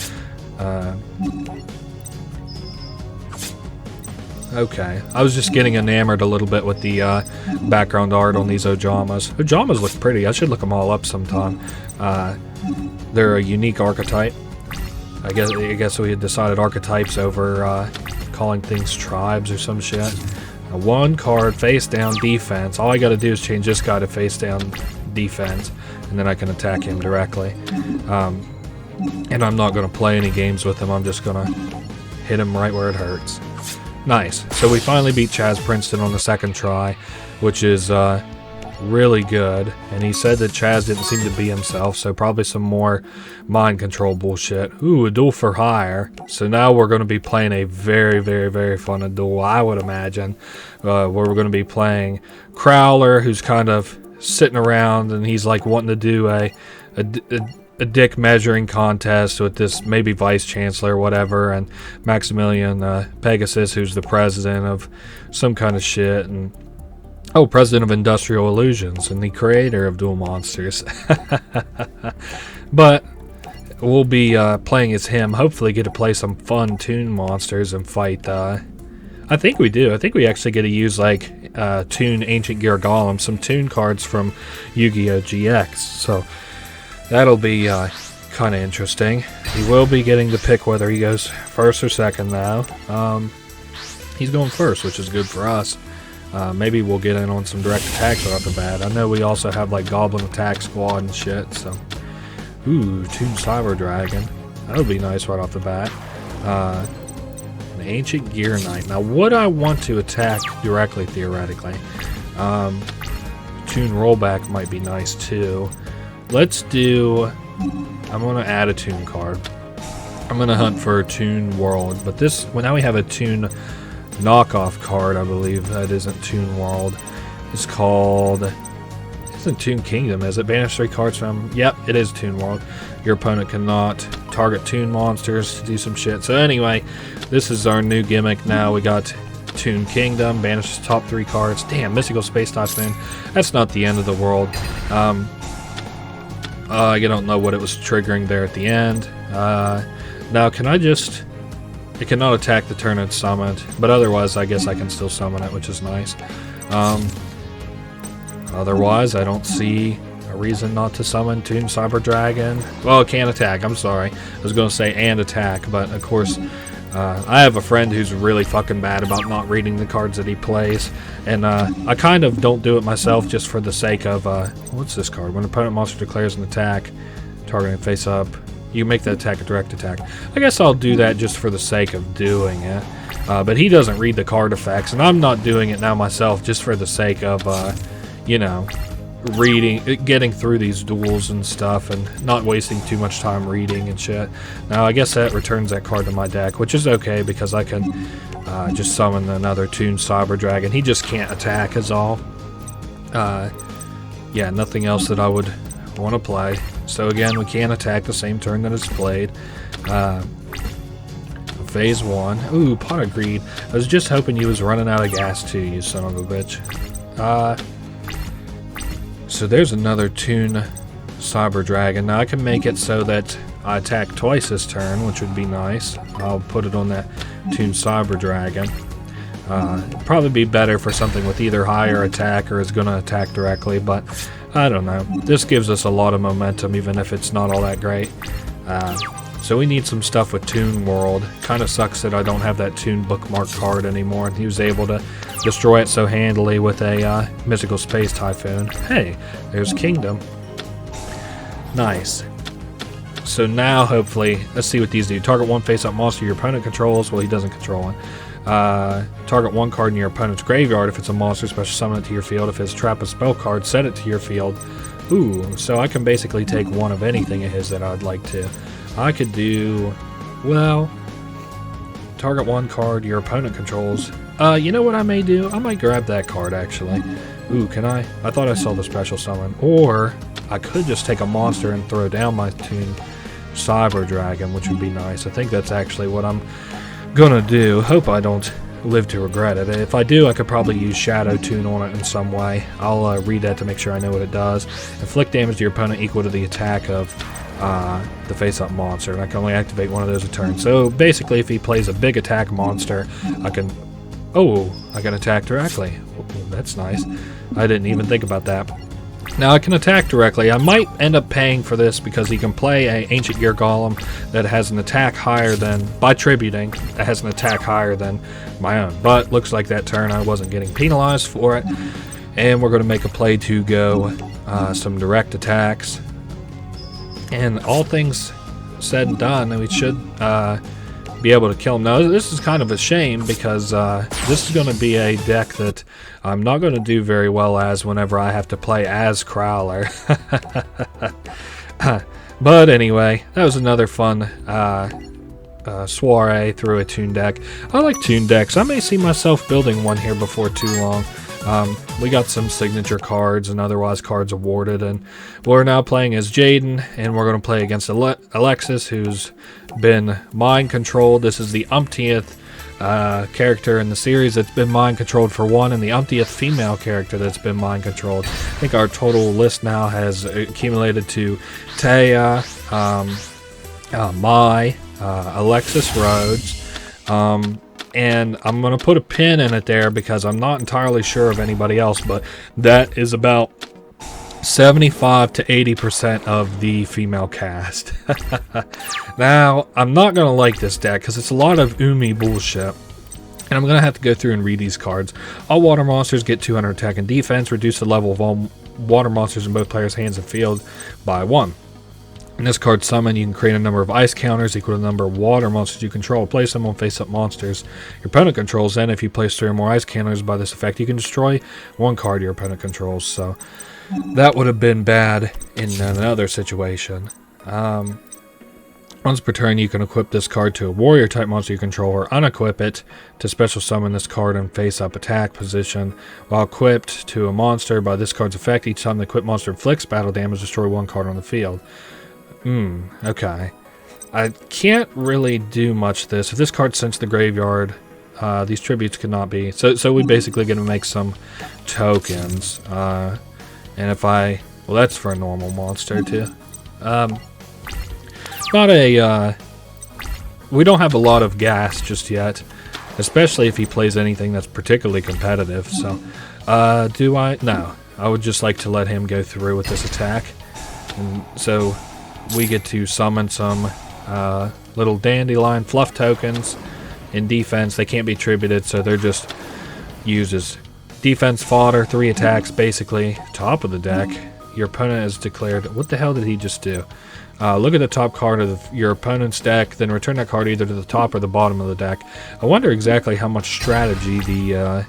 Okay, I was just getting enamored a little bit with the background art on these Ojamas. Ojamas look pretty. I should look them all up sometime. They're a unique archetype. I guess we had decided archetypes over calling things tribes or some shit. A 1-card face down defense. All I got to do is change this guy to face down defense, and then I can attack him directly. And I'm not going to play any games with him. I'm just going to hit him right where it hurts. Nice. So we finally beat Chaz Princeton on the second try, which is really good. And he said that Chaz didn't seem to be himself, so probably some more mind control bullshit. Ooh, a duel for hire. So now we're going to be playing a very, very, very fun duel, I would imagine, where we're going to be playing Crowler, who's kind of sitting around, and he's like wanting to do a dick measuring contest with this maybe vice chancellor or whatever, and Maximilian Pegasus, who's the president of some kind of shit, and president of Industrial Illusions and the creator of Duel Monsters. But we'll be playing as him, hopefully get to play some fun Toon monsters and fight. I think we do. I think we actually get to use like Toon Ancient Gear Golem, some Toon cards from Yugioh GX. So that'll be kind of interesting. He will be getting to pick whether he goes first or second now. He's going first, which is good for us. Maybe we'll get in on some direct attacks right off the bat. I know we also have like Goblin Attack Squad and shit, so. Ooh, Toon Cyber Dragon. That would be nice right off the bat. An Ancient Gear Knight. Now, would I want to attack directly, theoretically? Toon Rollback might be nice, too. Let's do... I'm going to add a Toon card. I'm going to hunt for a Toon World, but this... Well, now we have a Toon knockoff card, I believe. That isn't Toon World. It's called... It isn't Toon Kingdom, is it? Banish 3 cards from... Yep, it is Toon World. Your opponent cannot target Toon monsters to do some shit. So anyway, this is our new gimmick now. We got Toon Kingdom, banish the top 3 cards. Damn, Mystical Space Typhoon. That's not the end of the world. I don't know what it was triggering there at the end. Now, can I just... It cannot attack the turn it's summoned, but otherwise I guess I can still summon it, which is nice. Otherwise, I don't see a reason not to summon Toon Cyber Dragon. Well, it can attack, I'm sorry. I was going to say and attack, but of course, I have a friend who's really fucking bad about not reading the cards that he plays, and I kind of don't do it myself just for the sake of, what's this card? When an opponent monster declares an attack, targeting face up, you make that attack a direct attack. I guess I'll do that just for the sake of doing it. But he doesn't read the card effects, and I'm not doing it now myself just for the sake of, you know, getting through these duels and stuff and not wasting too much time reading and shit. Now, I guess that returns that card to my deck, which is okay because I can just summon another Toon Cyber Dragon. He just can't attack is all. Yeah, nothing else that I would want to play. So again, we can't attack the same turn that it's played. Phase 1. Ooh, Pot of Greed. I was just hoping you was running out of gas too, you son of a bitch. So there's another Toon Cyber Dragon. Now I can make it so that I attack twice this turn, which would be nice. I'll put it on that Toon Cyber Dragon. It'd probably be better for something with either higher attack or is going to attack directly, but I don't know. This gives us a lot of momentum, even if it's not all that great. So we need some stuff with Toon World. Kind of sucks that I don't have that Toon Bookmark card anymore, and he was able to destroy it so handily with a Mystical Space Typhoon. Hey, there's Kingdom. Nice. So now, hopefully, let's see what these do. Target one face-up monster your opponent controls. Well, he doesn't control one. Target one card in your opponent's graveyard. If it's a monster, special summon it to your field. If it's trap a spell card, set it to your field. Ooh, so I can basically take one of anything of his that I'd like to. I could do, well, target one card your opponent controls. You know what I may do? I might grab that card, actually. Ooh, can I? I thought I saw the special summon. Or I could just take a monster and throw down my tuned Cyber Dragon, which would be nice. I think that's actually what I'm gonna do. Hope I don't live to regret it. If I do, I could probably use Shadow Tune on it in some way. I'll read that to make sure I know what it does. Inflict damage to your opponent equal to the attack of the face-up monster, and I can only activate one of those a turn. So basically, if he plays a big attack monster, I can attack directly. Ooh, that's nice. I didn't even think about that. Now I can attack directly. I might end up paying for this because he can play a Ancient Gear Golem that has an attack higher than, by tributing, that has an attack higher than my own. But looks like that turn I wasn't getting penalized for it. And we're going to make a play to go some direct attacks. And all things said and done, we should be able to kill him. Now, this is kind of a shame because this is going to be a deck that I'm not going to do very well as whenever I have to play as Crowler. But anyway, that was another fun soiree through a Toon deck. I like Toon decks. I may see myself building one here before too long. We got some signature cards and otherwise cards awarded, and we're now playing as Jaden, and we're going to play against Alexis, who's been mind controlled. This is the umpteenth character in the series that's been mind controlled for one, and the umpteenth female character that's been mind controlled. I think our total list now has accumulated to Taya, Mai, Alexis Rhodes, and I'm going to put a pin in it there because I'm not entirely sure of anybody else, but that is about 75 to 80% of the female cast. Now, I'm not going to like this deck because it's a lot of Umi bullshit. And I'm going to have to go through and read these cards. All water monsters get 200 attack and defense. Reduce the level of all water monsters in both players' hands and field by 1. In this card summon, you can create a number of ice counters equal to the number of water monsters you control. Place them on face-up monsters your opponent controls. Then, if you place 3 or more ice counters by this effect, you can destroy one card your opponent controls. So, that would have been bad in another situation. Once per turn, you can equip this card to a warrior-type monster you control, or unequip it to special summon this card in face-up attack position. While equipped to a monster by this card's effect, each time the equipped monster inflicts battle damage, destroy one card on the field. Okay. I can't really do much of this. If this card's sent to the graveyard, these tributes cannot be. So we basically going to make some tokens. And if I... Well, that's for a normal monster, too. Not a... we don't have a lot of gas just yet. Especially if he plays anything that's particularly competitive. So, do I? No. I would just like to let him go through with this attack. And so... we get to summon some little dandelion fluff tokens in defense. They can't be tributed, so they're just used as defense fodder. 3 attacks, basically. Top of the deck, your opponent has declared... What the hell did he just do? Look at the top card of your opponent's deck, then return that card either to the top or the bottom of the deck. I wonder exactly how much strategy the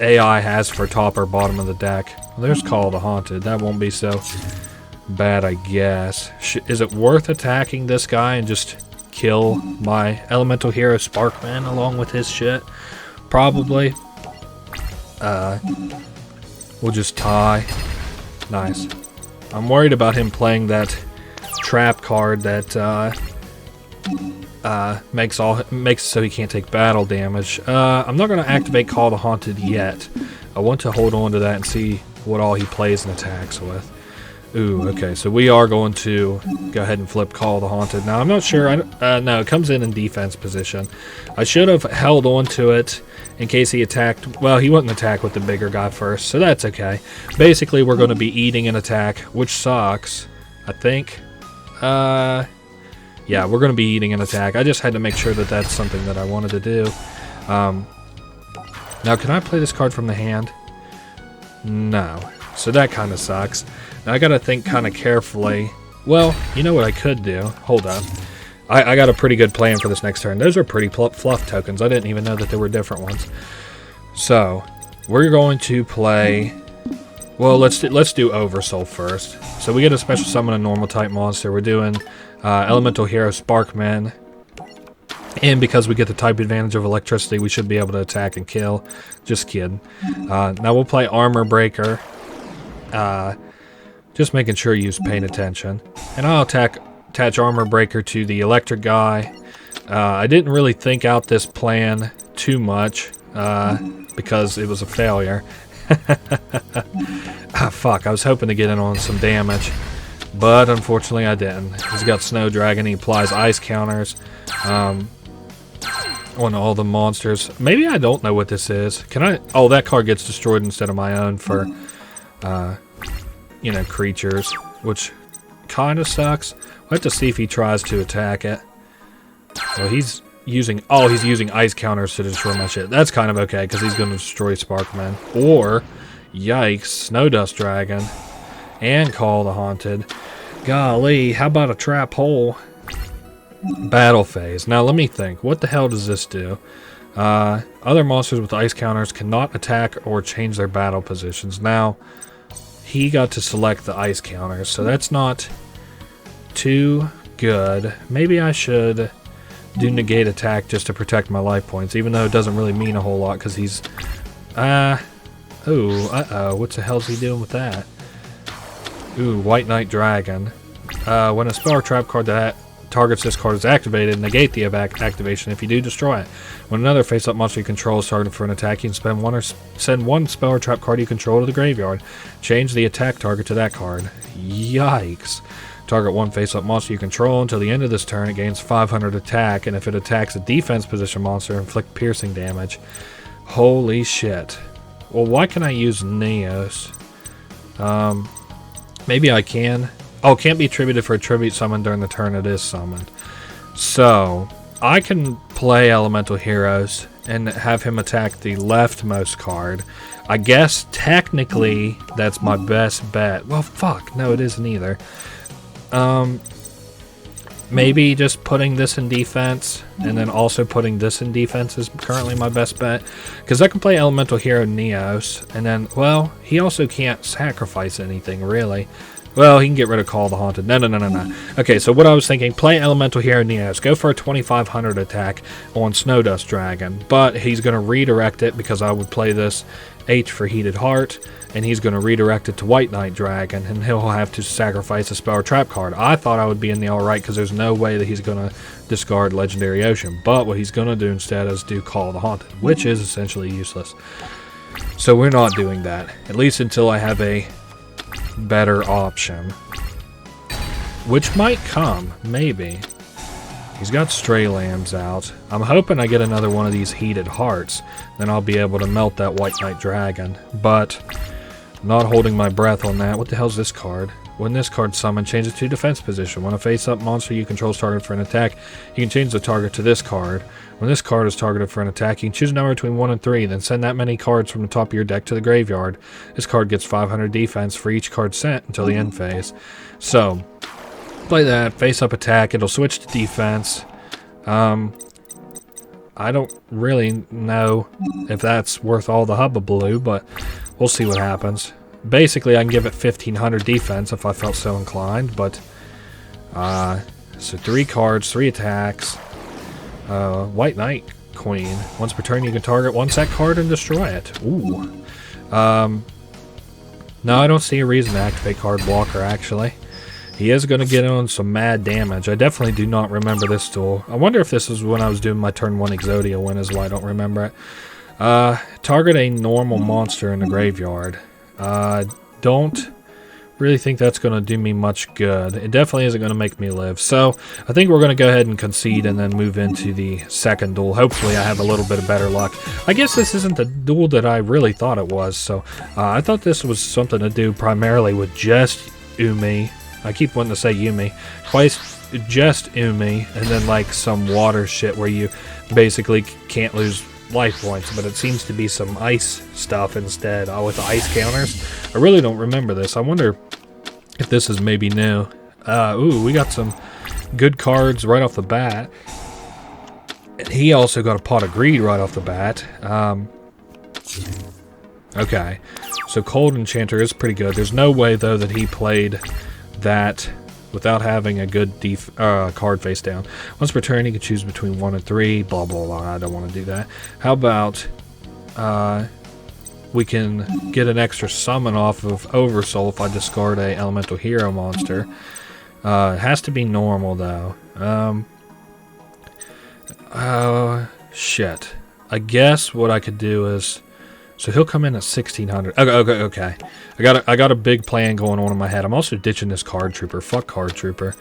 AI has for top or bottom of the deck. Well, there's Call the Haunted. That won't be so bad, I guess. Is it worth attacking this guy and just kill my elemental hero Sparkman along with his shit? Probably. We'll just tie. Nice. I'm worried about him playing that trap card that makes it so he can't take battle damage. I'm not going to activate Call the Haunted yet. I want to hold on to that and see what all he plays and attacks with. Ooh, okay, so we are going to go ahead and flip Call the Haunted. Now, I'm not sure. No, it comes in defense position. I should have held on to it in case he attacked. Well, he wouldn't attack with the bigger guy first, so that's okay. Basically, we're going to be eating an attack, which sucks, I think. Yeah, we're going to be eating an attack. I just had to make sure that that's something that I wanted to do. Now, can I play this card from the hand? No. So that kind of sucks. Now, I got to think kind of carefully. Well, you know what I could do? Hold up. I got a pretty good plan for this next turn. Those are pretty fluff tokens. I didn't even know that there were different ones. So, we're going to play... Well, let's do Oversoul first. So we get a special summon a normal type monster. We're doing Elemental Hero Sparkman. And because we get the type advantage of electricity, we should be able to attack and kill. Just kidding. Now we'll play Armor Breaker. Just making sure you're paying attention. And I'll attach Armor Breaker to the electric guy. I didn't really think out this plan too much because it was a failure. Fuck, I was hoping to get in on some damage. But unfortunately I didn't. He's got Snow Dragon. He applies ice counters. On all the monsters. Maybe I don't know what this is. Can I... Oh, that card gets destroyed instead of my own for, you know, creatures. Which kind of sucks. We'll have to see if he tries to attack it. Well, he's using... Oh, he's using ice counters to destroy my shit. That's kind of okay, because he's going to destroy Sparkman. Or, yikes, Snow Dust Dragon. And Call the Haunted. Golly, how about a Trap Hole? Battle phase. Now let me think. What the hell does this do? Other monsters with ice counters cannot attack or change their battle positions. Now, he got to select the ice counters, so that's not too good. Maybe I should do negate attack just to protect my life points, even though it doesn't really mean a whole lot because he's... Ooh, uh-oh. What the hell's he doing with that? Ooh, White Knight Dragon. When a spell or trap card that targets this card is activated, negate the activation if you do destroy it. When another face-up monster you control is targeted for an attack, you can send one spell or trap card you control to the graveyard. Change the attack target to that card. Yikes. Target one face-up monster you control until the end of this turn. It gains 500 attack, and if it attacks a defense position monster, inflict piercing damage. Holy shit. Well, why can I use Neos? Maybe I can. Oh, can't be attributed for a tribute summon during the turn it is summoned. So, I can play Elemental Heroes and have him attack the leftmost card. I guess, technically, that's my best bet. Well, fuck. No, it isn't either. Maybe just putting this in defense and then also putting this in defense is currently my best bet. Because I can play Elemental Hero Neos, and then, well, he also can't sacrifice anything, really. Well, he can get rid of Call the Haunted. No. Okay, so what I was thinking, play Elemental Hero Neos. Go for a 2500 attack on Snow Dust Dragon. But he's going to redirect it because I would play this H for Heated Heart. And he's going to redirect it to White Knight Dragon. And he'll have to sacrifice a spell or trap card. I thought I would be in the alright because there's no way that he's going to discard Legendary Ocean. But what he's going to do instead is do Call the Haunted, which is essentially useless. So we're not doing that. At least until I have a better option, which might come, maybe. He's got Stray Lambs out. I'm hoping I get another one of these Heated Hearts, then I'll be able to melt that White Knight Dragon, but not holding my breath on that. What the hell's this card? When this card summoned, change it to defense position. When a face-up monster you control is targeted for an attack, you can change the target to this card. When this card is targeted for an attack, you can choose a number between 1 and 3, then send that many cards from the top of your deck to the graveyard. This card gets 500 defense for each card sent until the end phase. So, play that, face-up attack, it'll switch to defense. I don't really know if that's worth all the hubbubaloo, but we'll see what happens. Basically, I can give it 1500 defense if I felt so inclined, but... so 3 cards, 3 attacks. White Knight Queen. Once per turn, you can target one set card and destroy it. Ooh. No, I don't see a reason to activate Card Blocker, actually. He is going to get on some mad damage. I definitely do not remember this duel. I wonder if this was when I was doing my turn 1 Exodia win, is why I don't remember it. Target a normal monster in the graveyard. Don't really think that's going to do me much good. It definitely isn't going to make me live. So, I think we're going to go ahead and concede and then move into the second duel. Hopefully I have a little bit of better luck. I guess this isn't the duel that I really thought it was. So, I thought this was something to do primarily with just Umi. I keep wanting to say Yumi. Twice just Umi, and then like some water shit where you basically can't lose life points, but it seems to be some ice stuff instead with the ice counters. I really don't remember this. I wonder if this is maybe new. Ooh, we got some good cards right off the bat. And he also got a Pot of Greed right off the bat. Okay, so Cold Enchanter is pretty good. There's no way, though, that he played that without having a good card face down. Once per turn, you can choose between 1 and 3. Blah, blah, blah. I don't want to do that. How about we can get an extra summon off of Oversoul if I discard a Elemental Hero monster. It has to be normal, though. Shit. I guess what I could do is... So he'll come in at 1600. Okay. I got a big plan going on in my head. I'm also ditching this Card Trooper. Fuck Card Trooper.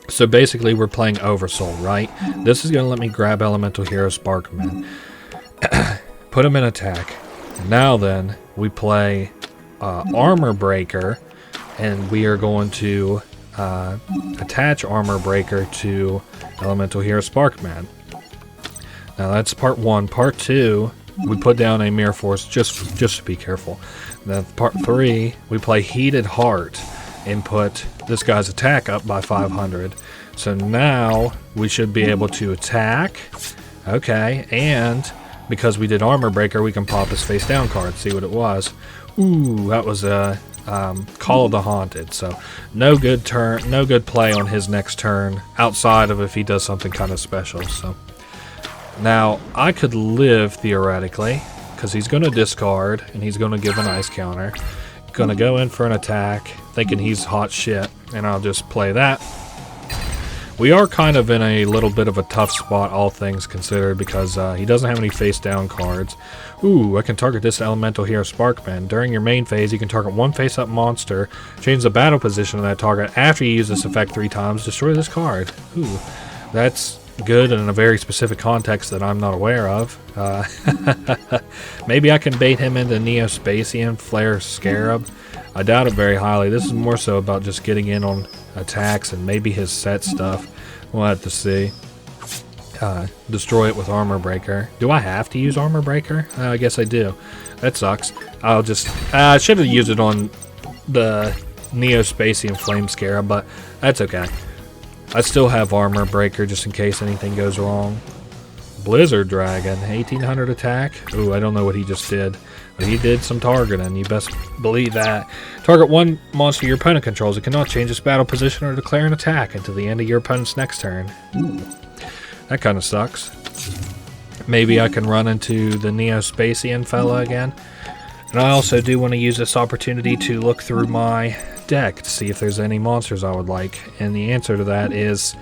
So basically we're playing Oversoul, right? This is going to let me grab Elemental Hero Sparkman. Put him in attack. Now then, we play Armor Breaker. And we are going to attach Armor Breaker to Elemental Hero Sparkman. Now that's part 1. Part 2... we put down a Mirror Force just to be careful. Then part 3, we play Heated Heart and put this guy's attack up by 500. So now we should be able to attack. Okay, and because we did Armor Breaker, we can pop his face down card. See what it was. Ooh, that was a Call of the Haunted. So no good play on his next turn outside of if he does something kind of special. So. Now, I could live, theoretically, because he's going to discard, and he's going to give an ice counter. Going to go in for an attack, thinking he's hot shit, and I'll just play that. We are kind of in a little bit of a tough spot, all things considered, because he doesn't have any face-down cards. Ooh, I can target this Elemental Hero Sparkman. During your main phase, you can target one face-up monster, change the battle position of that target. After you use this effect 3 times, destroy this card. Ooh, that's... good in a very specific context that I'm not aware of. Maybe I can bait him into Neo-Spacian, Flare Scarab. I doubt it very highly. This is more so about just getting in on attacks and maybe his set stuff. We'll have to see. Destroy it with Armor Breaker. Do I have to use Armor Breaker? I guess I do. That sucks. I'll just... I should have used it on the Neo-Spacian Flame Scarab, but that's okay. I still have Armor Breaker just in case anything goes wrong. Blizzard Dragon, 1800 attack. Ooh, I don't know what he just did. But he did some targeting, you best believe that. Target one monster your opponent controls. It cannot change its battle position or declare an attack until the end of your opponent's next turn. Ooh, that kind of sucks. Maybe I can run into the Neo-Spacian fella again. And I also do want to use this opportunity to look through my deck to see if there's any monsters I would like. And the answer to that is,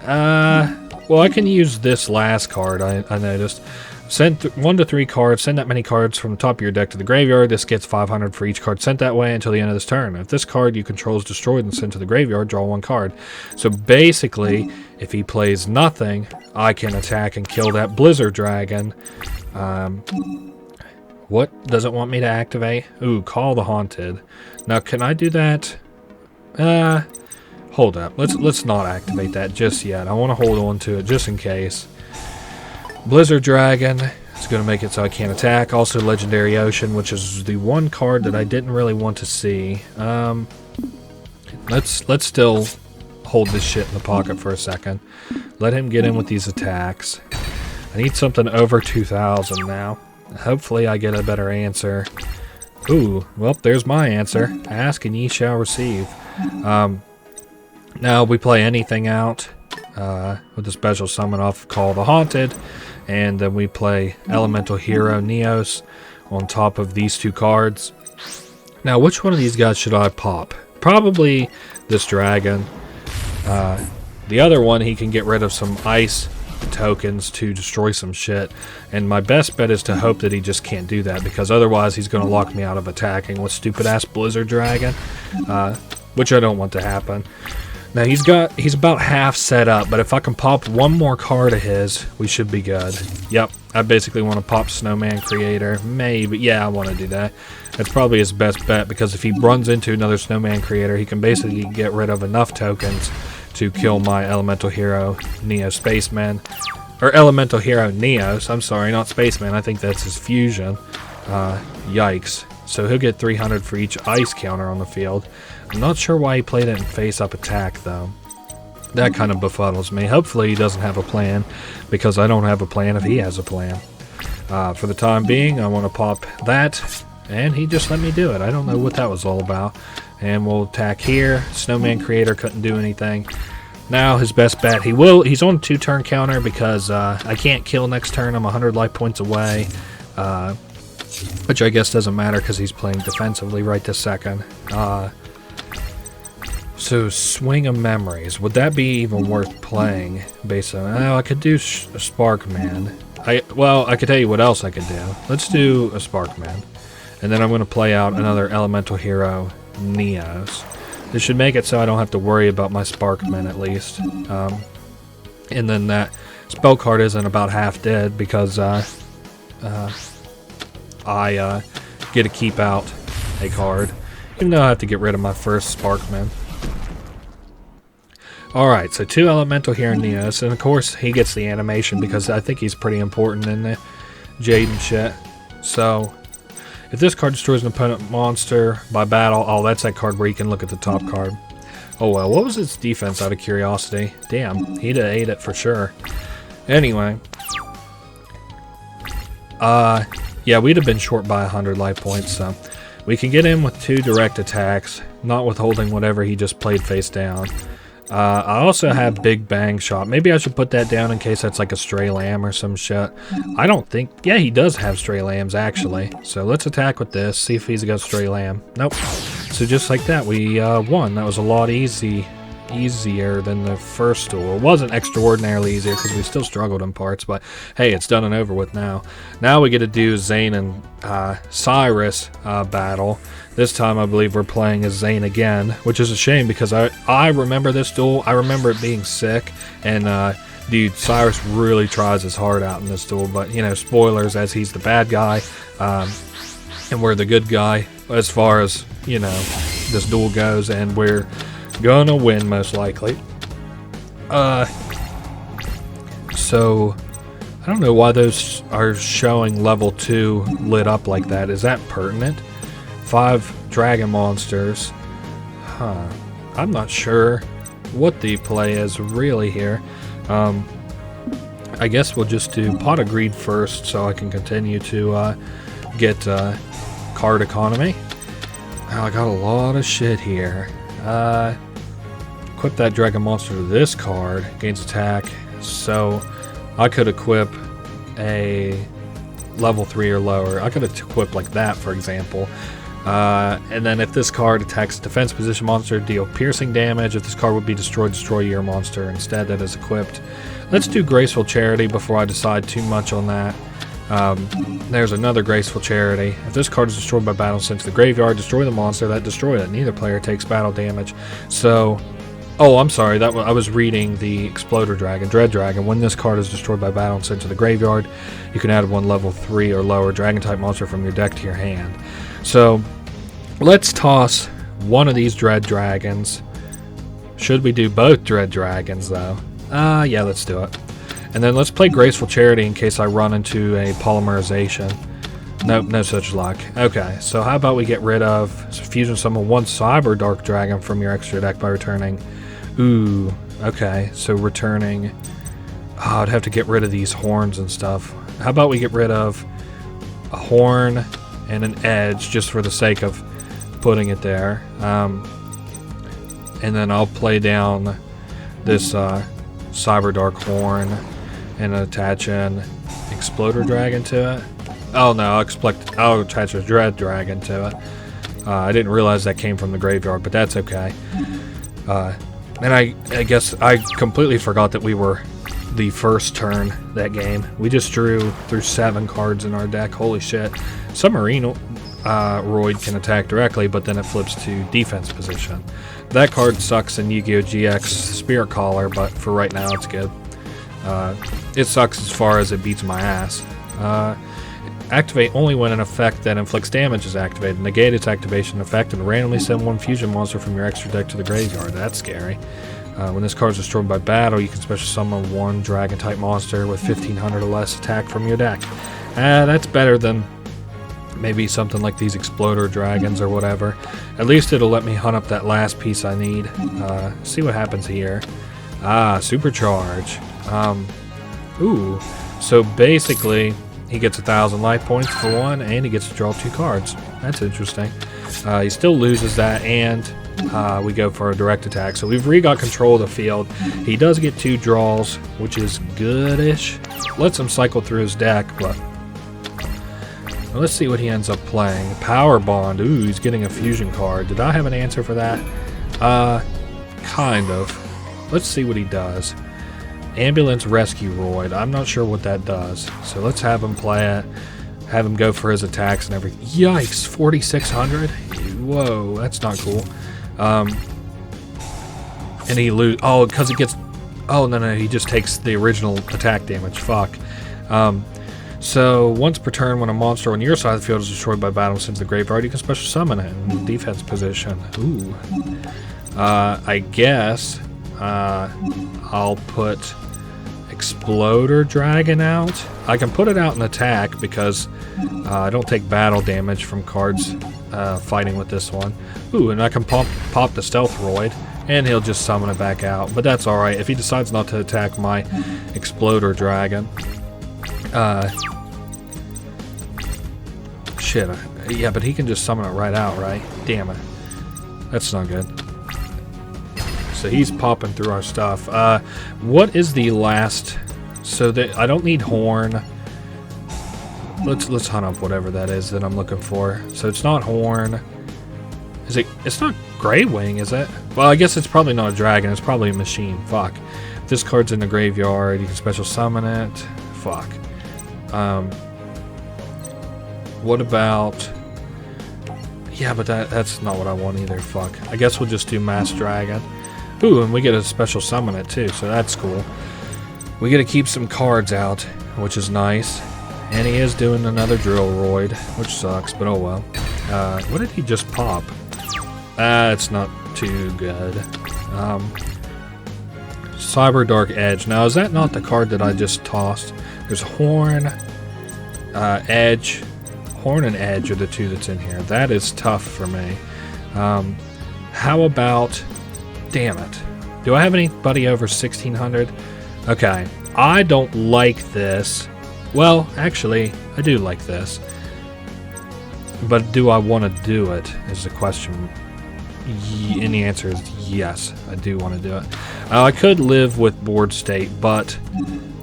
well, I can use this last card, I noticed. Send 1 to 3 cards, send that many cards from the top of your deck to the graveyard. This gets 500 for each card sent that way until the end of this turn. If this card you control is destroyed and sent to the graveyard, draw 1 card. So basically, if he plays nothing, I can attack and kill that Blizzard Dragon. What does it want me to activate? Ooh, Call the Haunted. Now, can I do that? Hold up. Let's not activate that just yet. I want to hold on to it just in case. Blizzard Dragon is going to make it so I can't attack. Also, Legendary Ocean, which is the one card that I didn't really want to see. Let's still hold this shit in the pocket for a second. Let him get in with these attacks. I need something over 2,000 now. Hopefully I get a better answer. Ooh, well, there's my answer. Ask and ye shall receive. Now we play anything out with a special summon off Call the Haunted. And then we play Elemental Hero Neos on top of these 2 cards. Now, which one of these guys should I pop? Probably this dragon. The other one, he can get rid of some ice tokens to destroy some shit. And my best bet is to hope that he just can't do that, because otherwise he's going to lock me out of attacking with stupid-ass Blizzard Dragon, which I don't want to happen. Now, he's about half set up, but if I can pop 1 more card of his, we should be good. Yep, I basically want to pop Snowman Creator. Maybe, yeah, I want to do that. That's probably his best bet, because if he runs into another Snowman Creator, he can basically get rid of enough tokens to kill my Elemental Hero Neo Spaceman. Or Elemental Hero Neos, I'm sorry, not Spaceman, I think that's his fusion. Yikes. So he'll get 300 for each ice counter on the field. I'm not sure why he played it in face-up attack, though. That kind of befuddles me. Hopefully he doesn't have a plan, because I don't have a plan if he has a plan. For the time being, I want to pop that, and he just let me do it. I don't know what that was all about. And we'll attack here. Snowman Creator couldn't do anything. Now his best bet, he's on a 2-turn counter because I can't kill next turn. I'm 100 life points away, which I guess doesn't matter because he's playing defensively right this second. So Swing of Memories, would that be even worth playing based on... Oh, I could do Sparkman. Well, I could tell you what else I could do. Let's do a Sparkman. And then I'm going to play out another elemental hero, Neos. This should make it so I don't have to worry about my Sparkman at least. And then that spell card isn't about half dead because I get to keep out a card. Even though I have to get rid of my first Sparkman. Alright, so 2 elemental here in Neos, and of course he gets the animation because I think he's pretty important in the Jade and shit. So, if this card destroys an opponent monster by battle, oh, that's that card where you can look at the top card. Oh well, what was its defense out of curiosity? Damn, he'd have ate it for sure. Anyway. Yeah, we'd have been short by 100 life points, so we can get in with 2 direct attacks, not withholding whatever he just played face down. I also have Big Bang Shot. Maybe I should put that down in case that's like a Stray Lamb or some shit. I don't think... Yeah, he does have Stray Lambs, actually. So let's attack with this, see if he's got Stray Lamb. Nope. So just like that, we won. That was a lot easier than the first duel. It wasn't extraordinarily easier because we still struggled in parts, but hey, it's done and over with now. Now we get to do Zane and Cyrus battle. This time I believe we're playing as Zane again, which is a shame because I remember this duel. I remember it being sick, and dude, Cyrus really tries his heart out in this duel, but you know, spoilers, as he's the bad guy, and we're the good guy as far as, you know, this duel goes, and we're gonna win most likely. So I don't know why those are showing level 2 lit up like that. Is that pertinent? 5 dragon monsters. Huh. I'm not sure what the play is really here. I guess we'll just do Pot of Greed first so I can continue to get card economy. Oh, I got a lot of shit here. Equip that dragon monster to this card. Gains attack. So I could equip a level 3 or lower. I could equip like that, for example. And then if this card attacks a defense position monster, deal piercing damage. If this card would be destroyed, destroy your monster instead that is equipped. Let's do Graceful Charity before I decide too much on that. There's another Graceful Charity. If this card is destroyed by battle sent to the graveyard, destroy the monster that destroyed it. Neither player takes battle damage. So, oh, I'm sorry. I was reading the Exploder Dragon, Dread Dragon. When this card is destroyed by battle and sent to the graveyard, you can add 1 level 3 or lower Dragon-type monster from your deck to your hand. So, let's toss one of these Dread Dragons. Should we do both Dread Dragons, though? Yeah, let's do it. And then let's play Graceful Charity in case I run into a polymerization. Nope, no such luck. Okay, so how about we get rid of Fusion Summon 1 Cyber Dark Dragon from your extra deck by returning... Ooh, okay, so returning... Oh, I'd have to get rid of these horns and stuff. How about we get rid of a horn and an edge just for the sake of putting it there. And then I'll play down this Cyber Dark Horn and attach an Exploder Dragon to it. Oh no, I'll attach a Dread Dragon to it. I didn't realize that came from the graveyard, but that's okay. And I guess I completely forgot that we were the first turn that game. We just drew through 7 cards in our deck. Holy shit. Submarine Roid can attack directly, but then it flips to defense position. That card sucks in Yugioh GX Spirit Collar, but for right now it's good. It sucks as far as it beats my ass. Activate only when an effect that inflicts damage is activated. Negate its activation effect and randomly send 1 fusion monster from your extra deck to the graveyard. That's scary. When this card is destroyed by battle, you can special summon 1 dragon-type monster with 1500 or less attack from your deck. That's better than maybe something like these Exploder Dragons or whatever. At least it'll let me hunt up that last piece I need. See what happens here. Ah, supercharge. Ooh. So basically, he gets 1,000 life points for one, and he gets to draw 2 cards. That's interesting. He still loses that, and we go for a direct attack. So we've got control of the field. He does get 2 draws, which is goodish. Lets him cycle through his deck, but let's see what he ends up playing. Power Bond. Ooh, he's getting a fusion card. Did I have an answer for that? Kind of. Let's see what he does. Ambulance Rescue Roid. I'm not sure what that does. So let's have him play it. Have him go for his attacks and everything. Yikes, 4,600? Whoa, that's not cool. And he lose. Oh, because he gets. Oh, no, he just takes the original attack damage. Fuck. So, once per turn, when a monster on your side of the field is destroyed by battle since the graveyard, you can special summon it in defense position. Ooh. I guess I'll put Exploder Dragon out. I can put it out in attack because I don't take battle damage from cards fighting with this one. Ooh, and I can pop the Stealth Roid, and he'll just summon it back out. But that's alright. If he decides not to attack my Exploder Dragon. Shit. Yeah, but he can just summon it right out, right? Damn it. That's not good. So he's popping through our stuff. What is the last? So that I don't need Horn. Let's hunt up whatever that is that I'm looking for. So it's not Horn. Is it? It's not Grey Wing, is it? Well, I guess it's probably not a dragon. It's probably a machine. Fuck. If this card's in the graveyard, you can special summon it. Fuck. What about? Yeah, but that's not what I want either. Fuck. I guess we'll just do Mass Dragon. Ooh, and we get a special summon it too, so that's cool. We get to keep some cards out, which is nice. And he is doing another Drill Roid, which sucks, but oh well. What did he just pop? It's not too good. Cyber Dark Edge. Now, is that not the card that I just tossed? There's Horn, Edge. Horn and Edge are the 2 that's in here. That is tough for me. How about... Damn it. Do I have anybody over 1,600? Okay. I don't like this. Well, actually, I do like this. But do I want to do it is the question. And the answer is yes, I do want to do it. I could live with board state, but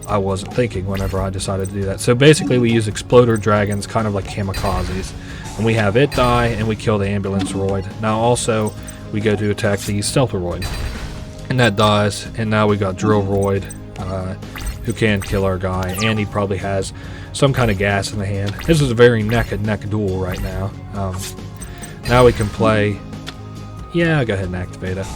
I wasn't thinking whenever I decided to do that. So basically we use Exploder Dragons, kind of like kamikazes. And we have it die, and we kill the Ambulance Roid. Now also, we go to attack the Stealth Roid. And that dies, and now we got Drill Roid, who can kill our guy, and he probably has some kind of gas in the hand. This is a very neck-and-neck duel right now. Now we can play... Yeah, go ahead and activate it.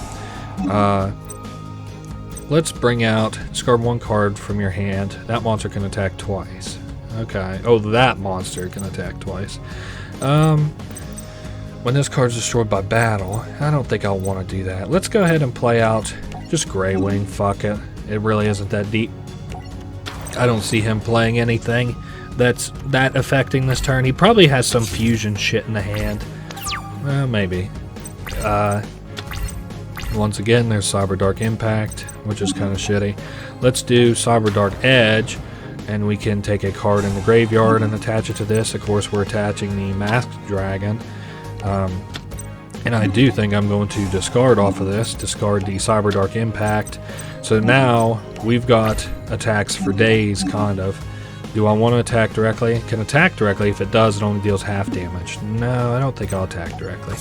Let's bring out... Discard 1 card from your hand. That monster can attack twice. Okay. Oh, that monster can attack twice. When this card's destroyed by battle, I don't think I'll want to do that. Let's go ahead and play out just Grey Wing. Fuck it. It really isn't that deep. I don't see him playing anything that's that affecting this turn. He probably has some fusion shit in the hand. Well, maybe. Once again, there's Cyber Dark Impact, which is kind of shitty. Let's do Cyber Dark Edge, and we can take a card in the graveyard and attach it to this. Of course, we're attaching the Masked Dragon. And I do think I'm going to discard off of this, discard the Cyber Dark Impact. So now we've got attacks for days, kind of. Do I want to attack directly? It can attack directly. If it does, it only deals half damage. No, I don't think I'll attack directly.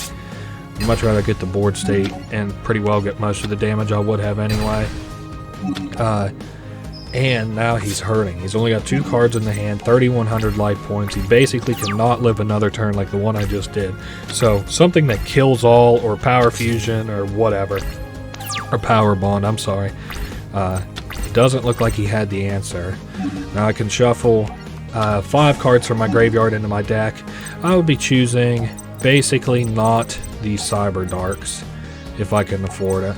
I'd much rather get the board state and pretty well get most of the damage I would have anyway. And now he's hurting. He's only got 2 cards in the hand, 3,100 life points. He basically cannot live another turn like the one I just did. So something that kills all, or Power Fusion, or whatever. Or Power Bond, I'm sorry. Doesn't look like he had the answer. Now I can shuffle 5 cards from my graveyard into my deck. I would be choosing basically not the Cyber Darks, if I can afford it.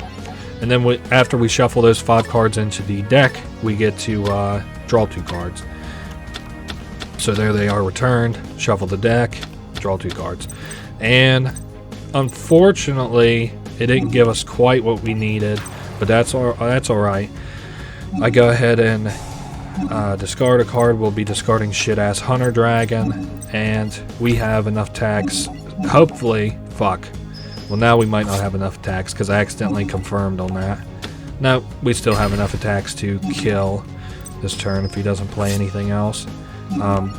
And then after we shuffle those 5 cards into the deck, we get to draw 2 cards. So there they are returned. Shuffle the deck, draw 2 cards. And unfortunately, it didn't give us quite what we needed. but that's all right. I go ahead and discard a card. We'll be discarding shit-ass Hunter Dragon, and we have enough tax. Hopefully, fuck. Well, now we might not have enough attacks because I accidentally confirmed on that. No, we still have enough attacks to kill this turn if he doesn't play anything else. Well,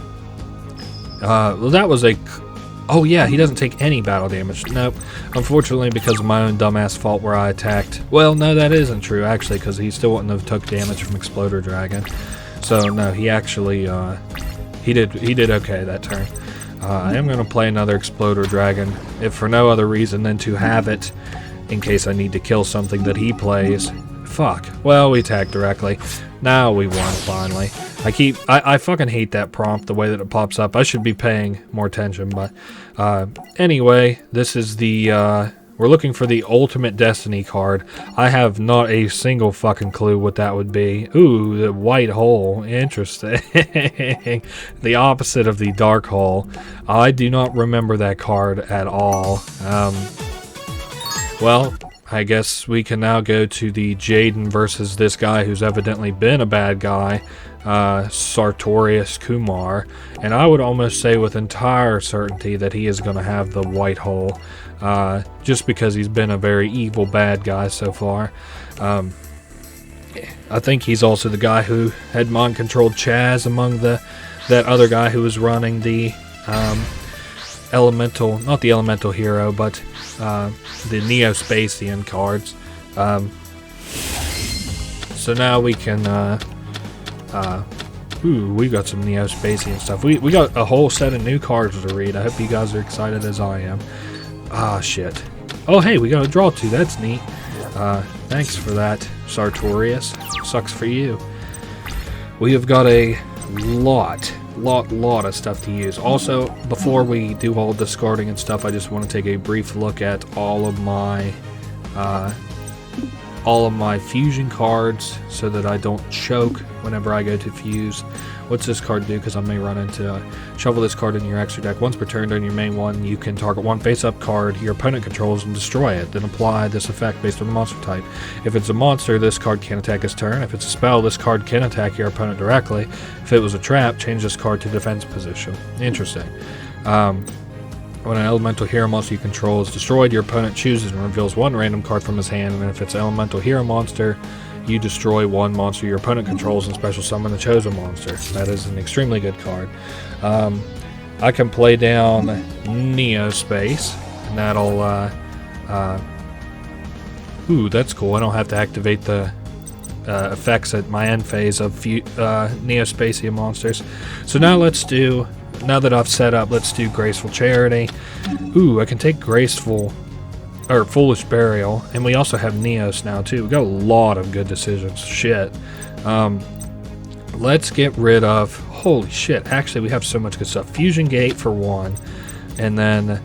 that was a... Oh yeah, he doesn't take any battle damage. Nope. Unfortunately, because of my own dumbass fault where I attacked... Well, no, that isn't true, actually, because he still wouldn't have took damage from Exploder Dragon. So, no, he actually... He did okay that turn. I am going to play another Exploder Dragon, if for no other reason than to have it in case I need to kill something that he plays. Fuck. Well, we attacked directly. Now we won, finally. I fucking hate that prompt, the way that it pops up. I should be paying more attention, but... anyway, this is the... We're looking for the Ultimate Destiny card. I have not a single fucking clue what that would be. Ooh, the White Hole. Interesting. The opposite of the Dark Hole. I do not remember that card at all. Well, I guess we can now go to the Jaden versus this guy who's evidently been a bad guy, Sartorius Kumar. And I would almost say with entire certainty that he is going to have the White Hole. Just because he's been a very evil bad guy so far. I think he's also the guy who had mind-controlled Chaz among that other guy who was running the elemental, not the elemental hero, but the Neo-Spacian cards. So now we can, ooh, we got some Neo-Spacian stuff. We got a whole set of new cards to read. I hope you guys are excited as I am. Ah, shit. Oh, hey, we got a draw too. That's neat. Thanks for that, Sartorius. Sucks for you. We have got a lot of stuff to use. Also, before we do all discarding and stuff, I just want to take a brief look at all of my fusion cards so that I don't choke whenever I go to fuse. What's this card do? Because I may run into shuffle this card in your extra deck. Once per turn during your main one, you can target one face-up card your opponent controls and destroy it. Then apply this effect based on the monster type. If it's a monster, this card can't attack this turn. If it's a spell, this card can attack your opponent directly. If it was a trap, change this card to defense position. Interesting. When an elemental hero monster you control is destroyed, your opponent chooses and reveals one random card from his hand, and if it's an elemental hero monster, you destroy one monster your opponent controls and special summon the chosen monster. That is an extremely good card. I can play down Neo Space, and that'll... ooh, that's cool. I don't have to activate the effects at my end phase of Neo Spacian monsters. So now let's do... Now that I've set up, let's do Graceful Charity. Ooh, I can take Graceful... or Foolish Burial, and we also have Neos now too. We got a lot of good decisions. Shit. Let's get rid of... Holy shit, actually we have so much good stuff. Fusion Gate for one, and then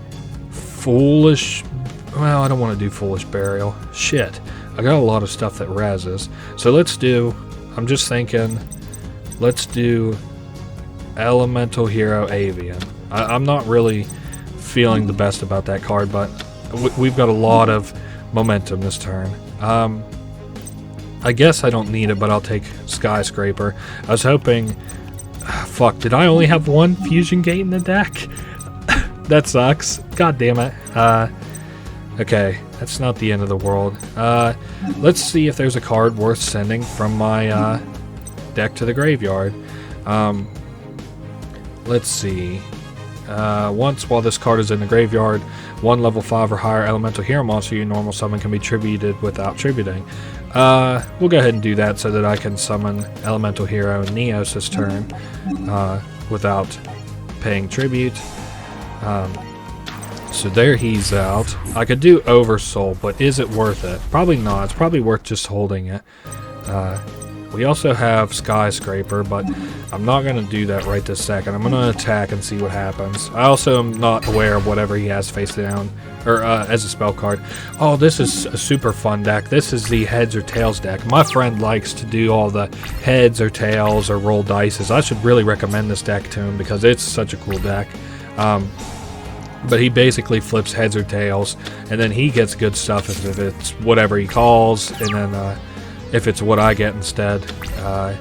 Foolish... Well, I don't want to do Foolish Burial. Shit. I got a lot of stuff that reses. So let's do... I'm just thinking... Let's do Elemental Hero Avian. I'm not really feeling the best about that card, but we've got a lot of momentum this turn. I guess I don't need it, but I'll take Skyscraper. I was hoping... Fuck, did I only have one Fusion Gate in the deck? That sucks. God damn it. Okay, that's not the end of the world. Let's see if there's a card worth sending from my deck to the graveyard. Let's see. Once while this card is in the graveyard, one level 5 or higher elemental hero monster you normal summon can be tributed without tributing. We'll go ahead and do that so that I can summon elemental hero Neos this turn without paying tribute. So there he's out. I could do Oversoul, but is it worth it? Probably not. It's probably worth just holding it. We also have Skyscraper, but I'm not going to do that right this second. I'm going to attack and see what happens. I also am not aware of whatever he has face down, or as a spell card. Oh, this is a super fun deck. This is the Heads or Tails deck. My friend likes to do all the Heads or Tails or roll dices. I should really recommend this deck to him because it's such a cool deck. But he basically flips heads or tails, and then he gets good stuff if it's whatever he calls, and then if it's what I get instead, I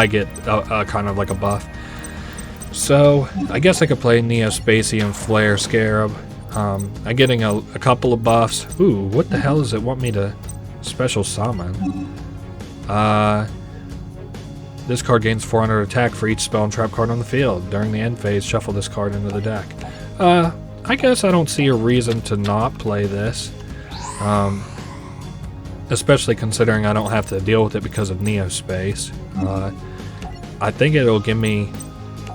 get kind of like a buff. So I guess I could play Neo Spacey and Flare Scarab. I'm getting a couple of buffs. Ooh, what the hell does it want me to special summon? This card gains 400 attack for each spell and trap card on the field. During the end phase, shuffle this card into the deck. I guess I don't see a reason to not play this. Especially considering I don't have to deal with it because of Neo Space. I think it'll give me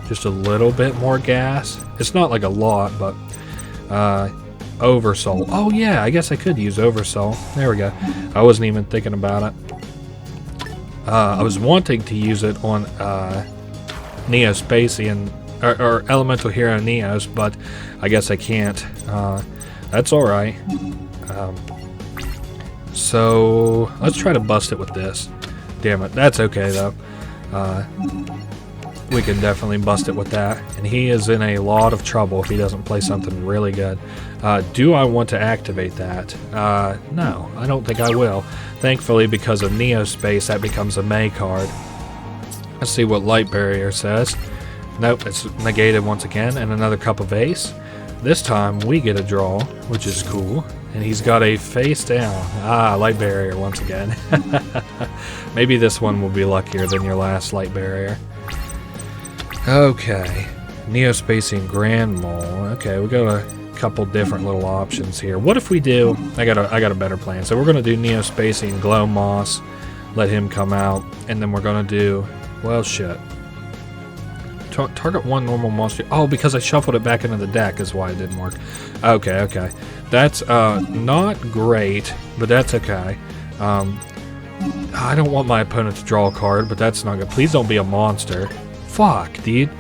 just a little bit more gas. It's not like a lot, but Oversoul. Oh yeah, I guess I could use Oversoul. There we go. I wasn't even thinking about it. I was wanting to use it on Neo Spacey and or Elemental Hero Neos, but I guess I can't. That's alright. So let's try to bust it with this. Damn it, that's okay though. We can definitely bust it with that, and he is in a lot of trouble if he doesn't play something really good. Do I want to activate that? No, I don't think I will. Thankfully, because of Neo Space, that becomes a May card. Let's see what Light Barrier says. Nope, it's negated once again, and another Cup of Ace. This time, we get a draw, which is cool. And he's got a face down. Light Barrier once again. Maybe this one will be luckier than your last Light Barrier. Okay. Neo Spacey and Grand Mole. Okay, we got a couple different little options here. What if we do... I got a better plan. So we're going to do Neo Spacey and Glow Moss. Let him come out. And then we're going to do... Well, shit. Target one normal monster. Oh, because I shuffled it back into the deck is why it didn't work. Okay. That's not great, but that's okay. I don't want my opponent to draw a card, but that's not good. Please don't be a monster. Fuck, dude.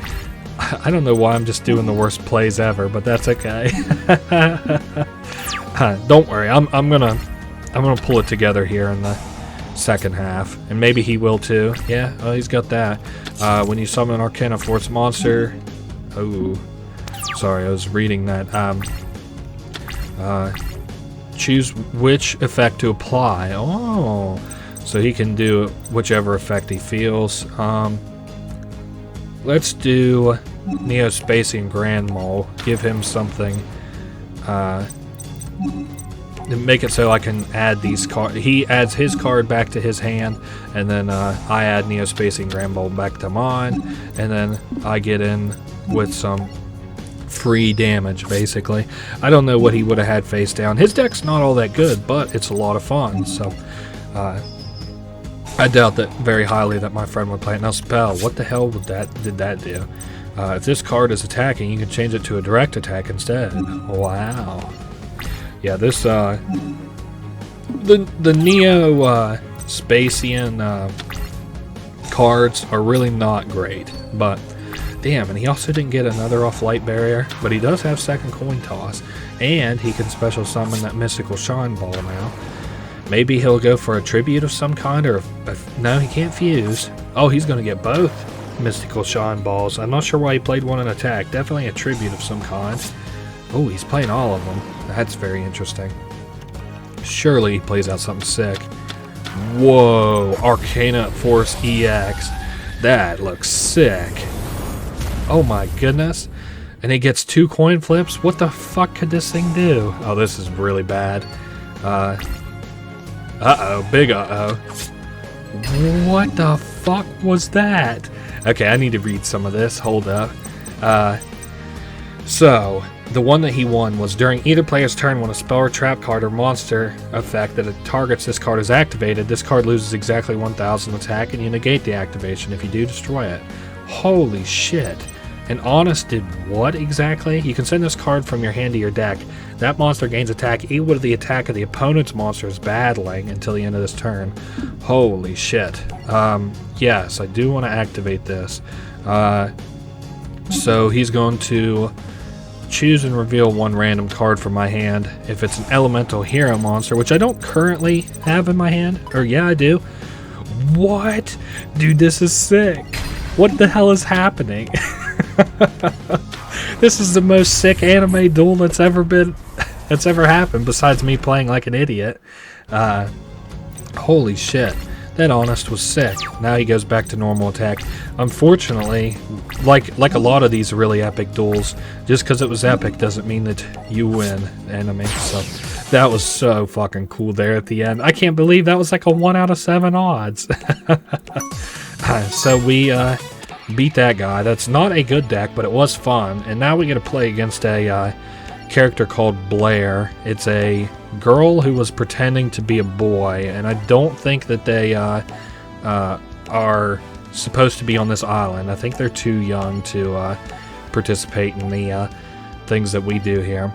I don't know why I'm just doing the worst plays ever, but that's okay. Don't worry. I'm gonna pull it together here in the second half, and maybe he will too. Yeah, oh, he's got that. When you summon an Arcana Force monster, oh, sorry, I was reading that. Choose which effect to apply. Oh, so he can do whichever effect he feels. Let's do Neo Spacey and Grand Mole. Give him something. Make it so I can add these cards. He adds his card back to his hand, and then I add Neo Spacey and Grand Mole back to mine, and then I get in with some free damage, basically. I don't know what he would have had face down. His deck's not all that good, but it's a lot of fun, so I doubt that very highly that my friend would play it. Now, Spell, what the hell did that do? If this card is attacking, you can change it to a direct attack instead. Wow. Yeah, this, the Neo Spacian cards are really not great, but damn, and he also didn't get another off Light Barrier, but he does have second coin toss, and he can special summon that Mystical Shine Ball now. Maybe he'll go for a tribute of some kind, or no, he can't fuse. Oh, he's going to get both Mystical Shine Balls. I'm not sure why he played one in attack. Definitely a tribute of some kind. Oh, he's playing all of them. That's very interesting. Surely he plays out something sick. Whoa, Arcana Force EX. That looks sick. Oh my goodness. And he gets 2 coin flips? What the fuck could this thing do? Oh, this is really bad. Uh-oh, big uh-oh. What the fuck was that? Okay, I need to read some of this. Hold up. So, the one that he won was during either player's turn when a spell or trap card or monster effect that it targets this card is activated, this card loses exactly 1,000 attack and you negate the activation. If you do, destroy it. Holy shit. And Honest did what exactly? You can send this card from your hand to your deck. That monster gains attack equal to the attack of the opponent's monster is battling until the end of this turn. Holy shit. Yes, I do want to activate this. So he's going to choose and reveal one random card from my hand. If it's an Elemental Hero monster, which I don't currently have in my hand, or yeah, I do. What? Dude, this is sick. What the hell is happening? This is the most sick anime duel that's ever happened, besides me playing like an idiot. Holy shit. That Honest was sick. Now he goes back to normal attack. Unfortunately, like a lot of these really epic duels, just because it was epic doesn't mean that you win, enemy. So that was so fucking cool there at the end. I can't believe that was like a 1 out of 7 odds. So we beat that guy. That's not a good deck, but it was fun. And now we get to play against a character called Blair. It's a girl who was pretending to be a boy, and I don't think that they are supposed to be on this island. I think they're too young to participate in the things that we do here.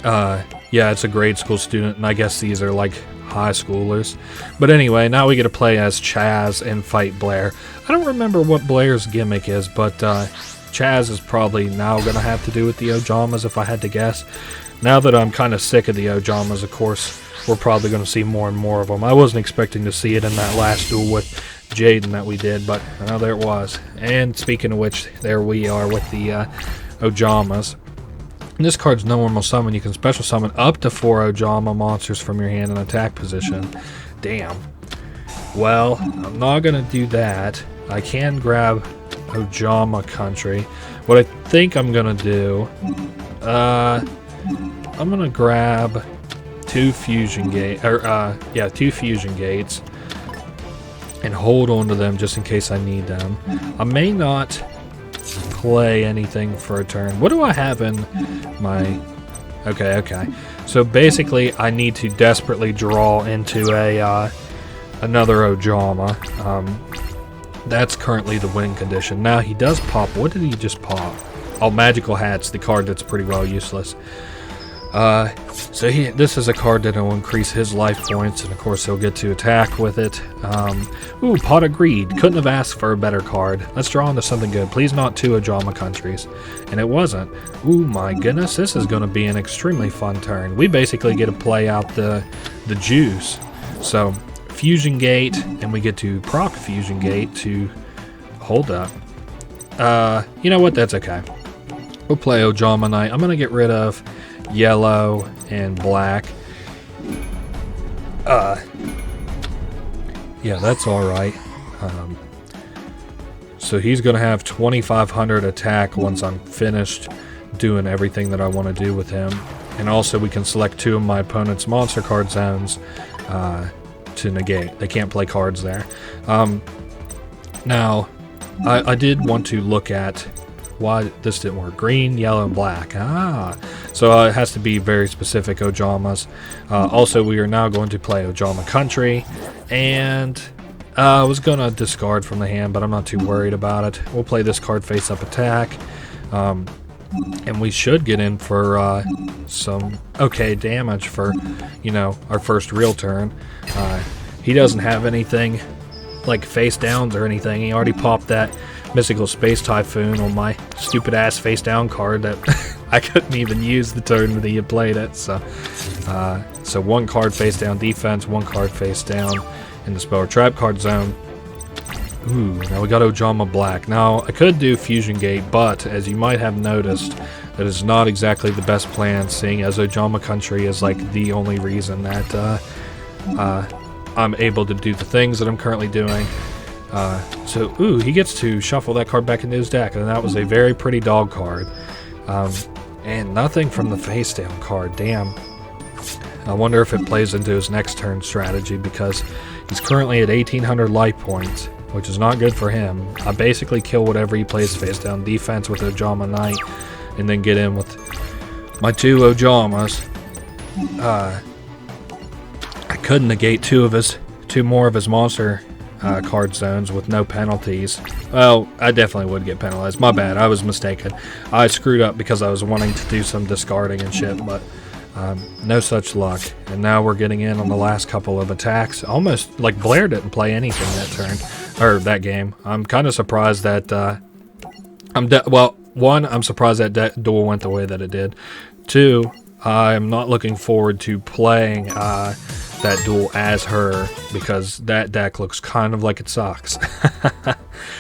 Yeah, it's a grade school student, and I guess these are like high schoolers. But anyway, now we get to play as Chaz and fight Blair. I don't remember what Blair's gimmick is, but Chaz is probably now going to have to do with the Ojamas, if I had to guess. Now that I'm kind of sick of the Ojamas, of course, we're probably going to see more and more of them. I wasn't expecting to see it in that last duel with Jaden that we did, but there it was. And speaking of which, there we are with the Ojamas. And this card's normal summon. You can special summon up to 4 Ojama monsters from your hand in attack position. Damn. Well, I'm not going to do that. I can grab Ojama Country. What I think I'm going to do... I'm gonna grab 2 fusion gates, or 2 fusion gates, and hold on to them just in case I need them. I may not play anything for a turn. What do I have in my? Okay. So basically, I need to desperately draw into a another Ojama. That's currently the win condition. Now he does pop. What did he just pop? Oh, Magical Hat's the card that's pretty well useless. So this is a card that will increase his life points, and of course he'll get to attack with it. Ooh, Pot of Greed. Couldn't have asked for a better card. Let's draw into something good. Please not 2 Ojama countries. And it wasn't. Ooh, my goodness, this is going to be an extremely fun turn. We basically get to play out the juice. So, Fusion Gate, and we get to proc Fusion Gate to hold up. You know what? That's okay. We'll play Ojama Knight. I'm going to get rid of yellow and black. Yeah, that's alright. So he's going to have 2,500 attack once I'm finished doing everything that I want to do with him. And also we can select 2 of my opponent's monster card zones to negate. They can't play cards there. Now, I did want to look at why this didn't work. Green, yellow, and black. So it has to be very specific Ojamas. Also, we are now going to play Ojama Country, and I was going to discard from the hand, but I'm not too worried about it. We'll play this card face-up attack, and we should get in for some okay damage for, our first real turn. He doesn't have anything like face downs or anything. He already popped that Mystical Space Typhoon on my stupid ass face down card that I couldn't even use the turn that he had played it. So 1 card face down defense, 1 card face down in the spell or trap card zone. Ooh, now we got Ojama Black. Now I could do Fusion Gate, but as you might have noticed, that is not exactly the best plan, seeing as Ojama Country is like the only reason that I'm able to do the things that I'm currently doing. Ooh, he gets to shuffle that card back into his deck, and that was a very pretty dog card. And nothing from the face down card. Damn. I wonder if it plays into his next turn strategy, because he's currently at 1,800 life points, which is not good for him. I basically kill whatever he plays face down defense with Ojama Knight, and then get in with my 2 Ojamas. I could negate 2 more of his monster card zones with no penalties. Well, I definitely would get penalized. My bad, I was mistaken. I screwed up because I was wanting to do some discarding and shit, but no such luck. And now we're getting in on the last couple of attacks. Almost like Blair didn't play anything that turn, or that game. I'm kind of surprised that I'm surprised that duel went the way that it did. 2, I'm not looking forward to playing that duel as her, because that deck looks kind of like it sucks.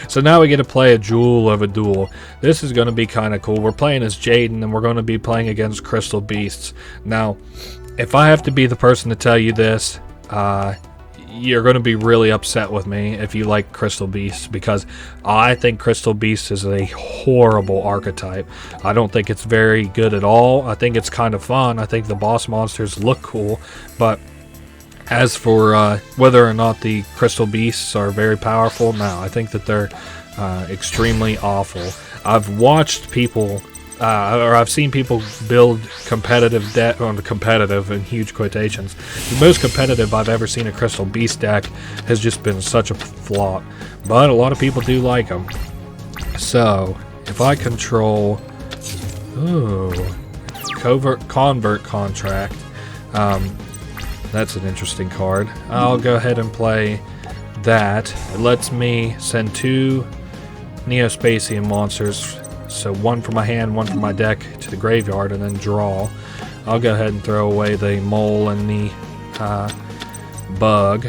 So now we get to play a Jewel of a duel. This is going to be kind of cool. We're playing as Jaden, and we're going to be playing against Crystal Beasts. Now, if I have to be the person to tell you this, you're going to be really upset with me if you like Crystal Beasts, because I think Crystal Beast is a horrible archetype. I don't think it's very good at all. I think it's kind of fun. I think the boss monsters look cool, but as for whether or not the Crystal Beasts are very powerful, no, I think that they're extremely awful. I've watched people, or I've seen people build competitive deck, on competitive in huge quotations. The most competitive I've ever seen a Crystal Beast deck has just been such a flop, but a lot of people do like them. So if I control, convert contract. That's an interesting card. I'll go ahead and play that. It lets me send 2 Neospacian monsters, so 1 from my hand, 1 from my deck, to the graveyard, and then draw. I'll go ahead and throw away the mole and the bug.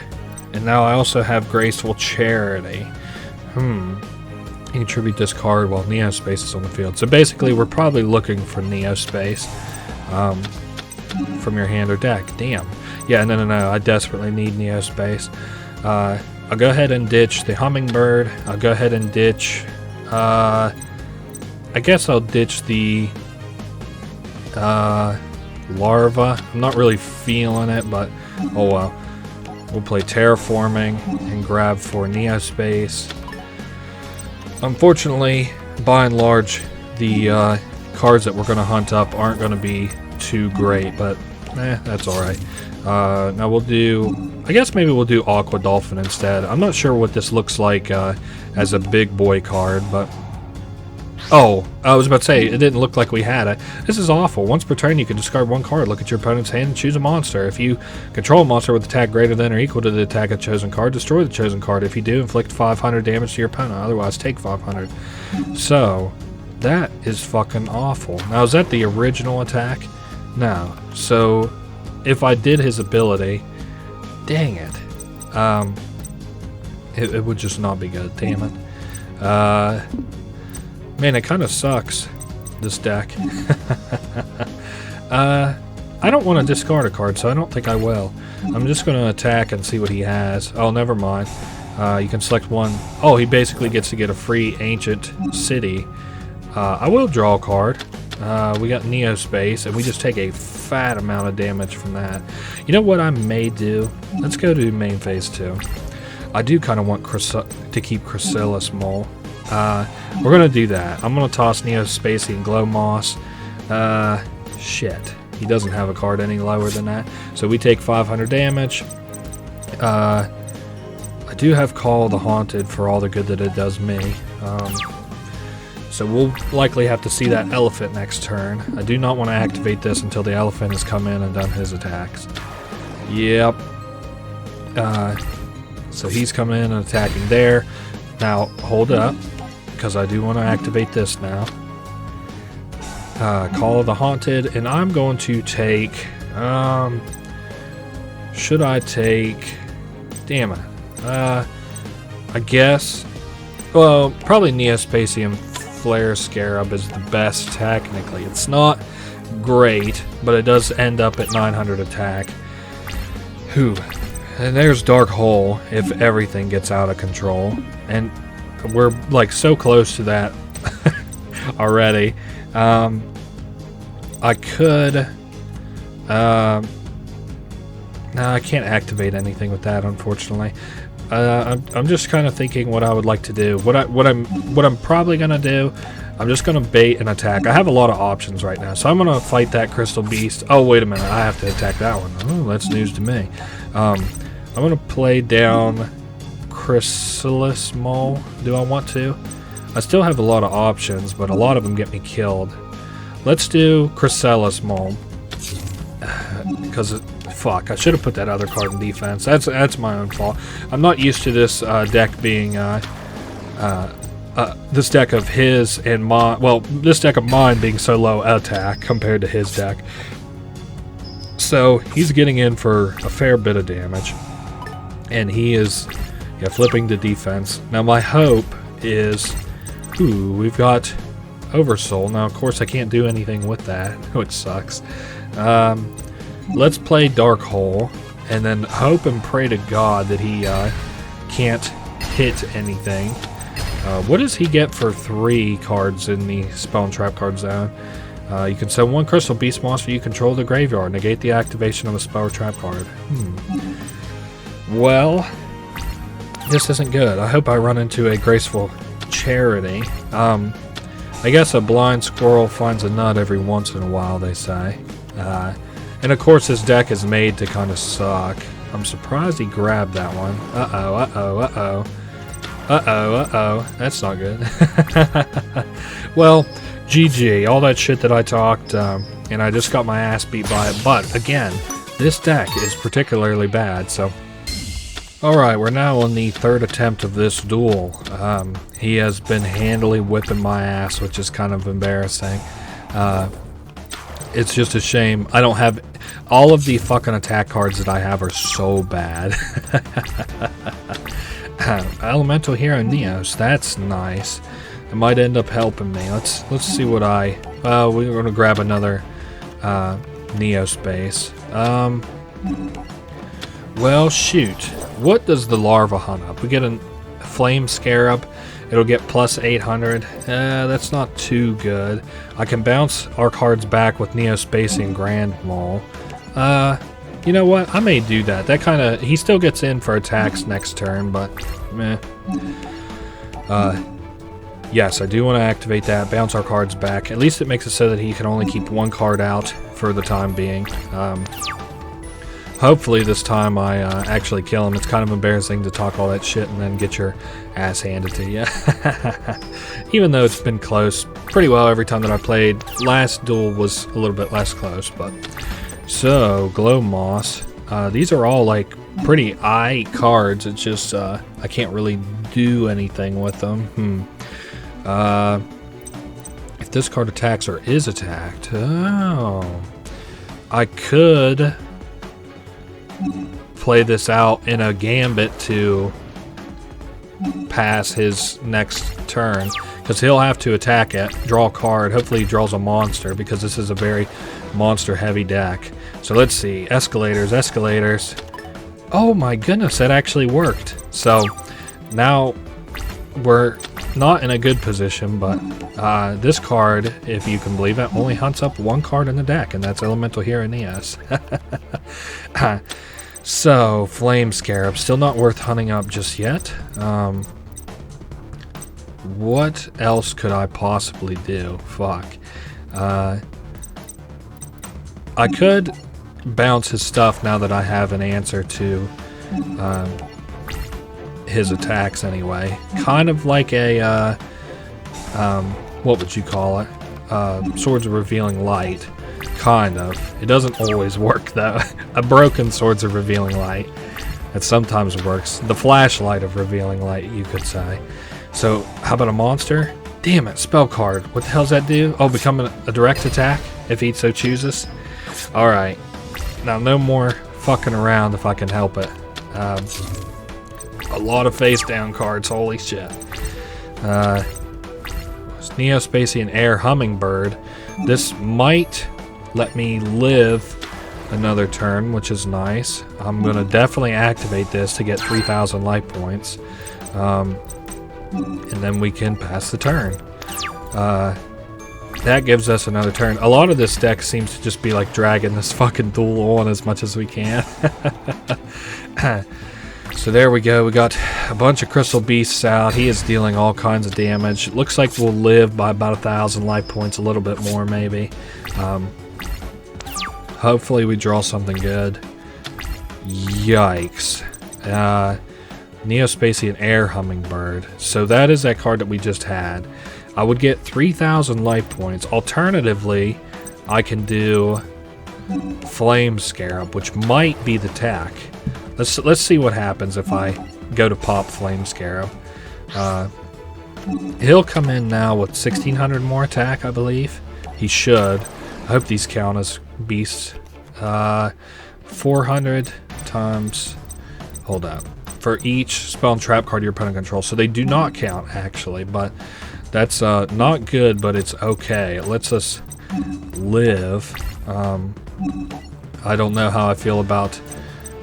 And now I also have Graceful Charity. Contribute this card while Neospace is on the field. So basically, we're probably looking for Neospace from your hand or deck. Damn. Yeah, no. I desperately need Neospace. I'll go ahead and ditch the Hummingbird. I'll go ahead and ditch... I guess I'll ditch the Larva. I'm not really feeling it, but oh well. We'll play Terraforming and grab for Neospace. Unfortunately, by and large, the cards that we're going to hunt up aren't going to be too great, but that's alright. Now we'll do... I guess maybe we'll do Aqua Dolphin instead. I'm not sure what this looks like as a big boy card, but... Oh, I was about to say, it didn't look like we had it. This is awful. Once per turn, you can discard 1 card, look at your opponent's hand, and choose a monster. If you control a monster with attack greater than or equal to the attack of the chosen card, destroy the chosen card. If you do, inflict 500 damage to your opponent. Otherwise, take 500. So, that is fucking awful. Now, is that the original attack? No. So, if I did his ability... Dang it. It would just not be good. Damn it. Man, it kind of sucks, this deck. I don't want to discard a card, so I don't think I will. I'm just going to attack and see what he has. Oh, never mind. You can select 1. Oh, he basically gets to get a free Ancient City. I will draw a card. We got Neospace, and we just take a fat amount of damage from that. You know what I may do? Let's go to main phase 2. I do kind of want to keep Chrysalis Mole. We're going to do that. I'm going to toss Neospace and Glow Moss. Shit. He doesn't have a card any lower than that. So we take 500 damage. I do have Call the Haunted for all the good that it does me. So we'll likely have to see that elephant next turn. I do not want to activate this until the elephant has come in and done his attacks. Yep. So he's coming in and attacking there. Now, hold up, because I do want to activate this now. Call of the Haunted, and I'm going to take... should I take... Damn it. I guess... Well, probably Neospacium Flare Scarab is the best technically. It's not great, but it does end up at 900 attack. Whew. And there's Dark Hole if everything gets out of control. And we're like so close to that already. I could... no, I can't activate anything with that, unfortunately. I'm just kind of thinking what I would like to do. What I'm probably gonna do, I'm just gonna bait and attack. I have a lot of options right now, so I'm gonna fight that Crystal Beast. Oh, wait a minute, I have to attack that one. Oh, that's news to me. I'm gonna play down Chrysalis Mole. Do I want to? I still have a lot of options, but a lot of them get me killed. Let's do Chrysalis Mole. Because, fuck, I should have put that other card in defense. That's my own fault. I'm not used to this deck being, this deck of his and mine, well, this deck of mine being so low attack compared to his deck. So he's getting in for a fair bit of damage. And he is flipping to defense. Now my hope is... Ooh, we've got Oversoul. Now, of course, I can't do anything with that, which sucks. Let's play Dark Hole, and then hope and pray to God that he can't hit anything. What does he get for 3 cards in the Spell and Trap card zone? You can send 1 Crystal Beast monster you control to the graveyard. Negate the activation of a Spell or Trap card. Well, this isn't good. I hope I run into a Graceful Charity. I guess a blind squirrel finds a nut every once in a while, they say. And of course this deck is made to kind of suck. I'm surprised he grabbed that one. Uh-oh, uh-oh, uh-oh. Uh-oh, uh-oh. That's not good. Well, GG. All that shit that I talked, and I just got my ass beat by it. But, again, this deck is particularly bad, so... Alright, we're now on the 3rd attempt of this duel. He has been handily whipping my ass, which is kind of embarrassing. It's just a shame. I don't have... All of the fucking attack cards that I have are so bad. Elemental Hero Neos, that's nice. It might end up helping me. Let's see what I... we're going to grab another Neo space. Well, shoot. What does the larva hunt up? We get a Flame Scarab. It'll get plus 800. That's not too good. I can bounce our cards back with Neo Spacey and Grand Mole. You know what? I may do that. That kind of... He still gets in for attacks next turn, but... Meh. Yes, I do want to activate that. Bounce our cards back. At least it makes it so that he can only keep 1 card out for the time being. Hopefully this time I actually kill him. It's kind of embarrassing to talk all that shit and then get your ass handed to you. Even though it's been close pretty well every time that I played. Last duel was a little bit less close, but... So, Glow Moss. These are all, like, pretty eye cards. It's just, I can't really do anything with them. If this card attacks or is attacked... Oh... I could... play this out in a gambit to pass his next turn, because he'll have to attack it, draw a card, hopefully he draws a monster, because this is a very monster heavy deck. So let's see, escalators. Oh my goodness, that actually worked. So now we're not in a good position, but this card, if you can believe it, only hunts up 1 card in the deck, and that's Elemental Hero Neos. So, Flame Scarab, still not worth hunting up just yet. What else could I possibly do? Fuck. I could bounce his stuff now that I have an answer to his attacks anyway. Kind of like a, what would you call it? Swords of Revealing Light. Kind of. It doesn't always work, though. A broken Swords of Revealing Light. It sometimes works. The flashlight of Revealing Light, you could say. So, how about a monster? Damn it, spell card. What the hell does that do? Oh, become a direct attack, if he so chooses. Alright. Now, no more fucking around if I can help it. A lot of face-down cards, holy shit. Neo Spacey and Air Hummingbird. This might... let me live another turn, which is nice. I'm going to definitely activate this to get 3,000 life points. And then we can pass the turn. That gives us another turn. A lot of this deck seems to just be like dragging this fucking duel on as much as we can. So there we go. We got a bunch of Crystal Beasts out. He is dealing all kinds of damage. It looks like we'll live by about 1,000 life points, a little bit more maybe. Hopefully we draw something good. Yikes. Neo Spacey and Air Hummingbird. So that is that card that we just had. I would get 3,000 life points. Alternatively, I can do Flame Scarab, which might be the attack. Let's see what happens if I go to pop Flame Scarab. He'll come in now with 1,600 more attack, I believe. He should. I hope these count as beasts. 400 times, hold up, for each spell and trap card your opponent controls. So they do not count, actually, but that's not good, but it's okay. It lets us live. I don't know how I feel about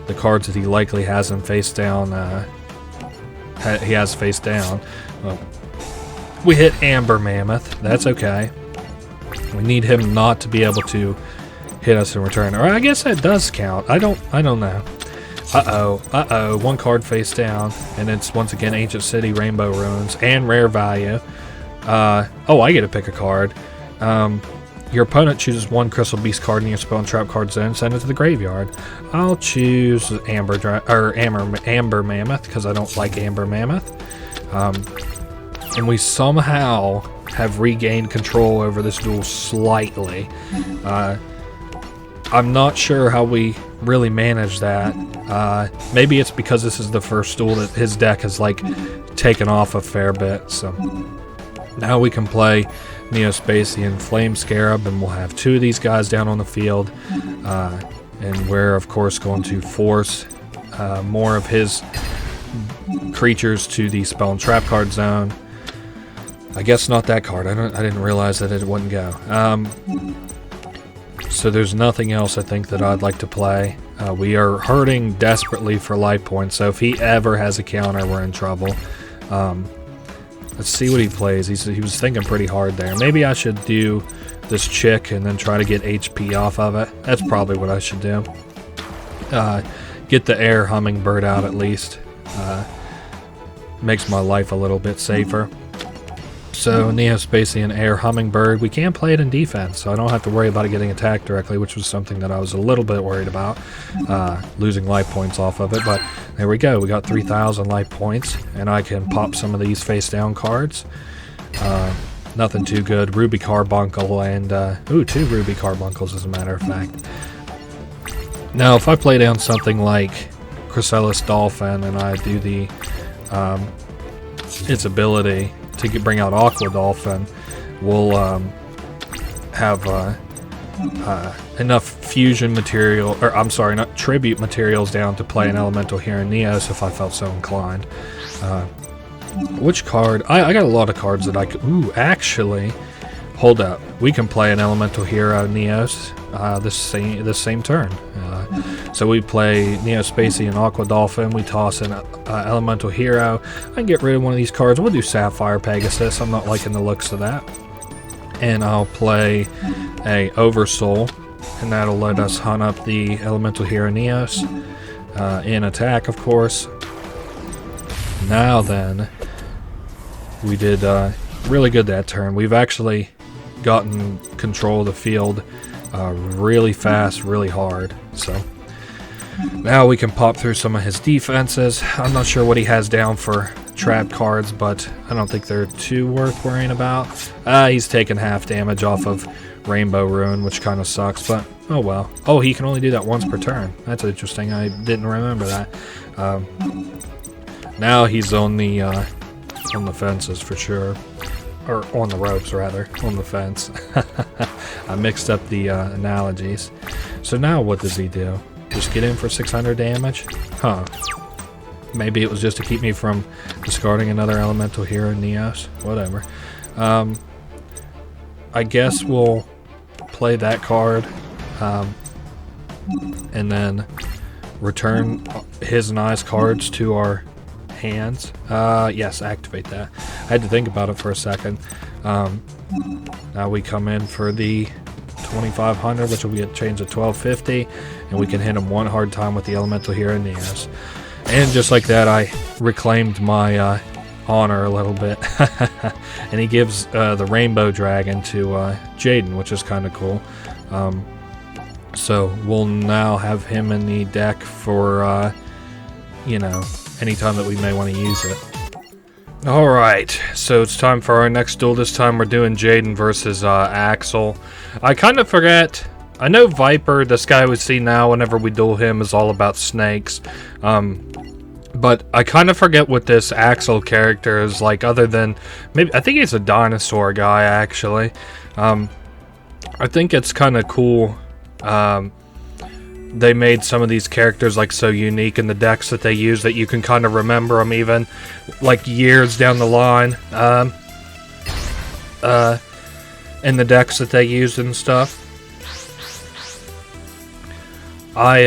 the cards that he likely has him face down. He has face down. Well, we hit Amber Mammoth. That's okay. We need him not to be able to hit us in return. Or I guess that does count. I don't know. Uh-oh. One card face down. And it's once again Ancient City, Rainbow Ruins, and Rare Value. Oh, I get to pick a card. Your opponent chooses one Crystal Beast card in your spell and trap card zone, send it to the graveyard. I'll choose Amber Mammoth, because I don't like Amber Mammoth. And we somehow have regained control over this duel slightly. I'm not sure how we really managed that. Maybe it's because this is the first duel that his deck has like taken off a fair bit. So now we can play Neospacian Flame Scarab, and we'll have two of these guys down on the field. And we're of course going to force more of his creatures to the spell and trap card zone. I guess not that card. I didn't realize that it wouldn't go. So there's nothing else I think that I'd like to play. We are hurting desperately for life points, so if he ever has a counter, we're in trouble. Let's see what he plays. He was thinking pretty hard there. Maybe I should do this chick and then try to get HP off of it. That's probably what I should do. Get the air hummingbird out at least. Makes my life a little bit safer. So Neospacian Air Hummingbird, we can play it in defense, so I don't have to worry about it getting attacked directly, which was something that I was a little bit worried about, losing life points off of it. But there we go, we got 3,000 life points, and I can pop some of these face down cards. Nothing too good. Ruby Carbuncle and two Ruby Carbuncles as a matter of fact. Now if I play down something like Chrysalis Dolphin and I do the its ability to bring out Aqua Dolphin, we'll have enough fusion material, or I'm sorry, not tribute materials down to play an elemental here in Neos if I felt so inclined. Which card? I got a lot of cards that I could. Ooh, actually, hold up. We can play an elemental hero Neos this same turn. So we play Neospacian Aqua Dolphin, we toss in Elemental Hero. I can get rid of one of these cards. We'll do Sapphire Pegasus. I'm not liking the looks of that. And I'll play a Oversoul, and that'll let us hunt up the Elemental Hero Neos in attack, of course. Now then, we did really good that turn. We've actually gotten control of the field really fast, really hard. So now we can pop through some of his defenses. I'm not sure what he has down for trap cards, but I don't think they're too worth worrying about. He's taking half damage off of Rainbow Ruin, which kind of sucks, but oh well. Oh, he can only do that once per turn. That's interesting. I didn't remember that. Now he's on the fences for sure. Or on the ropes, rather. On the fence. I mixed up the analogies. So now what does he do? Just get in for 600 damage? Huh. Maybe it was just to keep me from discarding another elemental hero Neos. Whatever. I guess we'll play that card. And then return his nice cards to our hands. Yes, activate that. I had to think about it for a second. Now we come in for the 2,500, which will be changed to 1,250, and we can hit him one hard time with the Elemental Hero Neos. And just like that, I reclaimed my honor a little bit. And he gives the Rainbow Dragon to Jaden, which is kind of cool. So we'll now have him in the deck for, you know, anytime that we may want to use it. Alright, so it's time for our next duel. This time we're doing Jaden versus Axel. I kind of forget. I know Viper, this guy we see now whenever we duel him, is all about snakes. But I kind of forget what this Axel character is like, other than maybe I think he's a dinosaur guy actually. I think it's kind of cool. they made some of these characters like so unique in the decks that they use that you can kind of remember them even like years down the line in the decks that they used and stuff. I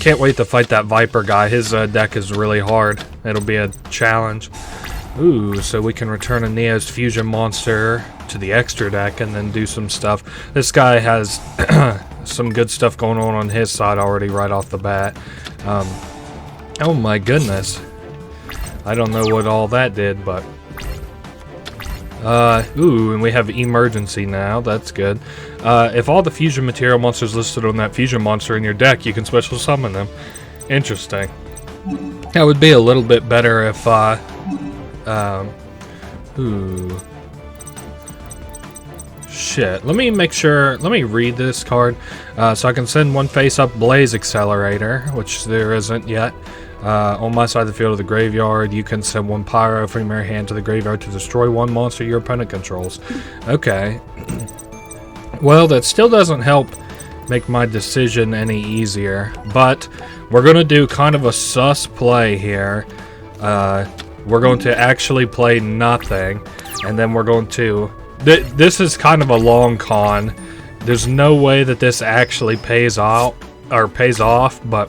can't wait to fight that Viper guy. His deck is really hard. It'll be a challenge. Ooh, so we can return a Neo's fusion monster to the extra deck and then do some stuff. This guy has some good stuff going on his side already right off the bat. Oh my goodness. I don't know what all that did, but... ooh, and we have emergency now. That's good. If all the fusion material monsters listed on that fusion monster in your deck, you can special summon them. Interesting. That would be a little bit better if, ooh. Shit. Let me make sure, let me read this card, so I can send one face-up Blaze Accelerator, which there isn't yet. On my side of the field of the graveyard, you can send one Pyro from your hand to the graveyard to destroy one monster your opponent controls. Okay. Well, that still doesn't help make my decision any easier, but we're going to do kind of a sus play here. We're going to actually play nothing, and then we're going to... This is kind of a long con. There's no way that this actually pays out, or pays off, but...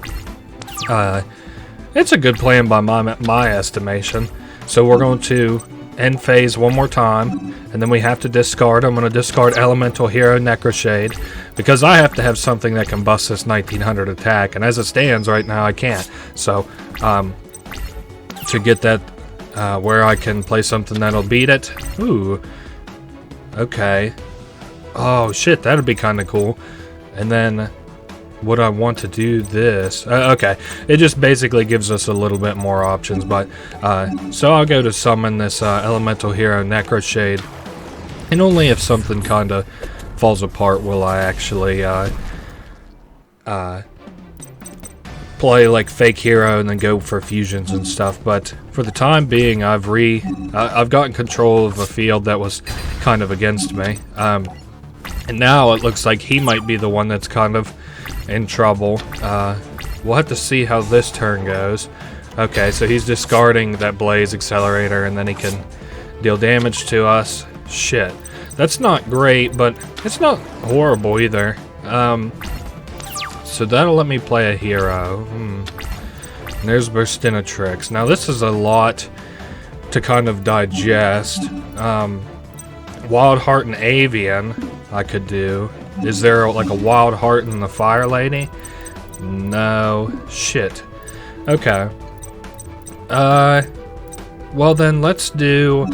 it's a good plan by my estimation. So we're going to end phase one more time, and then we have to discard. I'm going to discard Elemental Hero Necroshade, because I have to have something that can bust this 1900 attack, and as it stands right now, I can't. So, to get that where I can play something that'll beat it. Ooh. Okay. Oh, shit, that'd be kind of cool. And then... would I want to do this? Okay, it just basically gives us a little bit more options, but so I'll go to summon this Elemental Hero Necroshade, and only if something kind of falls apart will I actually play like fake hero and then go for fusions and stuff. But for the time being, I've gotten control of a field that was kind of against me, and now it looks like he might be the one that's kind of in trouble. We'll have to see how this turn goes. Okay, so he's discarding that Blaze Accelerator, and then he can deal damage to us. Shit. That's not great, but it's not horrible either. So that'll let me play a hero. And there's Burstinatrix. Now this is a lot to kind of digest. Wild Heart and Avian I could do. Is there like a Wild Heart in the Fire Lady? No. Shit. Okay. Well then let's do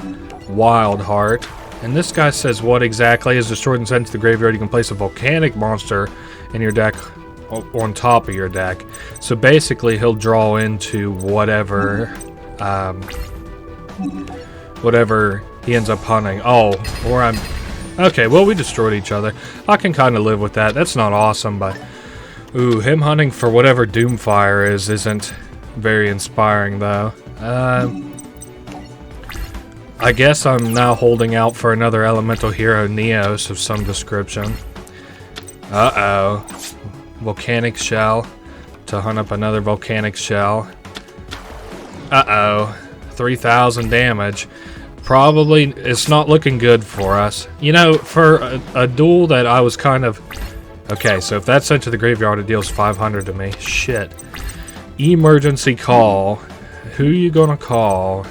Wild Heart. And this guy says what exactly is destroyed and sent to the graveyard. You can place a volcanic monster in your deck on top of your deck. So basically he'll draw into whatever whatever he ends up hunting. Oh, or I'm... Okay, well, we destroyed each other. I can kind of live with that. That's not awesome, but... Ooh, him hunting for whatever Doomfire isn't very inspiring, though. I guess I'm now holding out for another Elemental Hero Neos of some description. Uh-oh. Volcanic Shell to hunt up another Volcanic Shell. Uh-oh. 3,000 damage. Probably, it's not looking good for us. You know, for a duel that I was kind of... Okay, so if that's sent to the graveyard, it deals 500 to me. Shit. Emergency call. Who you gonna call?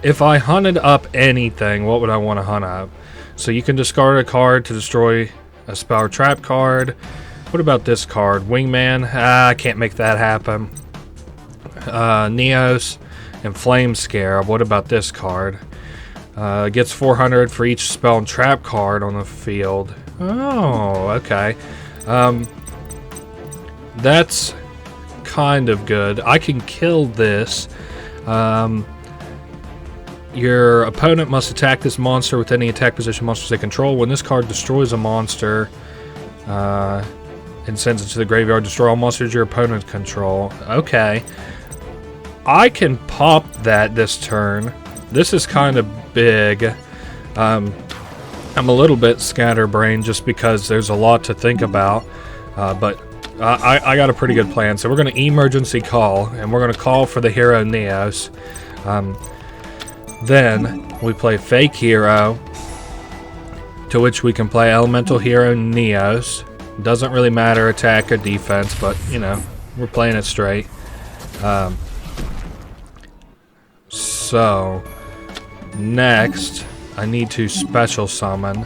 If I hunted up anything, what would I want to hunt up? So you can discard a card to destroy a spell or trap card. What about this card? Wingman? I can't make that happen. Neos and Flame Scarab. What about this card? Gets 400 for each spell and trap card on the field. Oh, okay. That's kind of good. I can kill this. Your opponent must attack this monster with any attack position monsters they control. When this card destroys a monster and sends it to the graveyard, destroy all monsters your opponent control. Okay. I can pop that this turn. This is kind of big. I'm a little bit scatterbrained just because there's a lot to think about. But I got a pretty good plan. So we're going to emergency call, and we're going to call for the hero Neos. Then we play fake hero, to which we can play elemental hero Neos. Doesn't really matter attack or defense, but you know, we're playing it straight. So next I need to special summon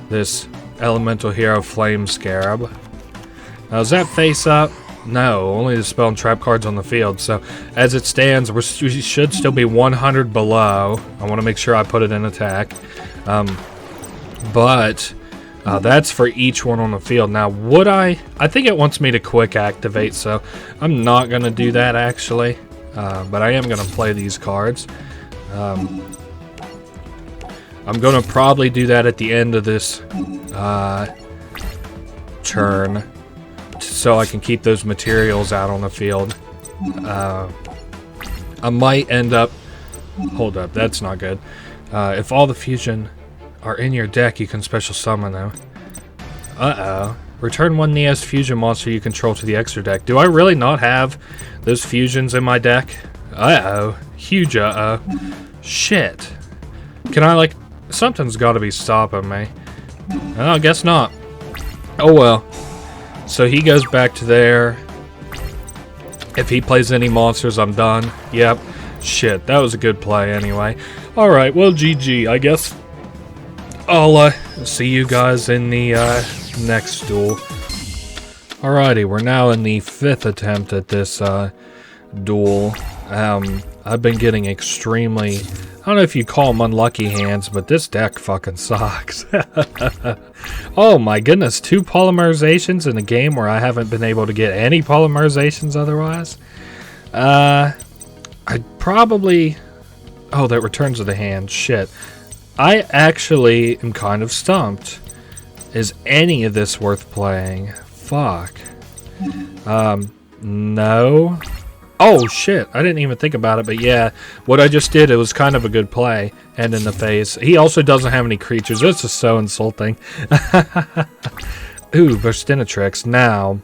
this elemental hero Flame Scarab. Now is that face up? No, only the spell and trap cards on the field. So as it stands, we should still be 100 below. I want to make sure I put it in attack. But that's for each one on the field. Now would I think it wants me to quick activate, so I'm not going to do that actually. But I am going to play these cards. I'm going to probably do that at the end of this turn, so I can keep those materials out on the field. I might end up... Hold up, that's not good. If all the fusion are in your deck, you can special summon them. Uh-oh. Return one Neos fusion monster you control to the extra deck. Do I really not have those fusions in my deck? Uh-oh. Huge uh-oh. Shit. Can I, like... Something's got to be stopping me. Oh, I guess not. Oh, well. So he goes back to there. If he plays any monsters, I'm done. Yep. Shit, that was a good play anyway. Alright, well, GG. I guess I'll see you guys in the next duel. Alrighty, we're now in the 5th attempt at this duel. I've been getting extremely... I don't know if you call them unlucky hands, but this deck fucking sucks. Oh my goodness, 2 polymerizations in a game where I haven't been able to get any polymerizations otherwise? I'd probably... Oh, that returns to the hand. Shit. I actually am kind of stumped. Is any of this worth playing? Fuck. No. Oh shit, I didn't even think about it, but yeah, what I just did, it was kind of a good play. And in the face. He also doesn't have any creatures. This is so insulting. Ooh, Burstinatrix. Now,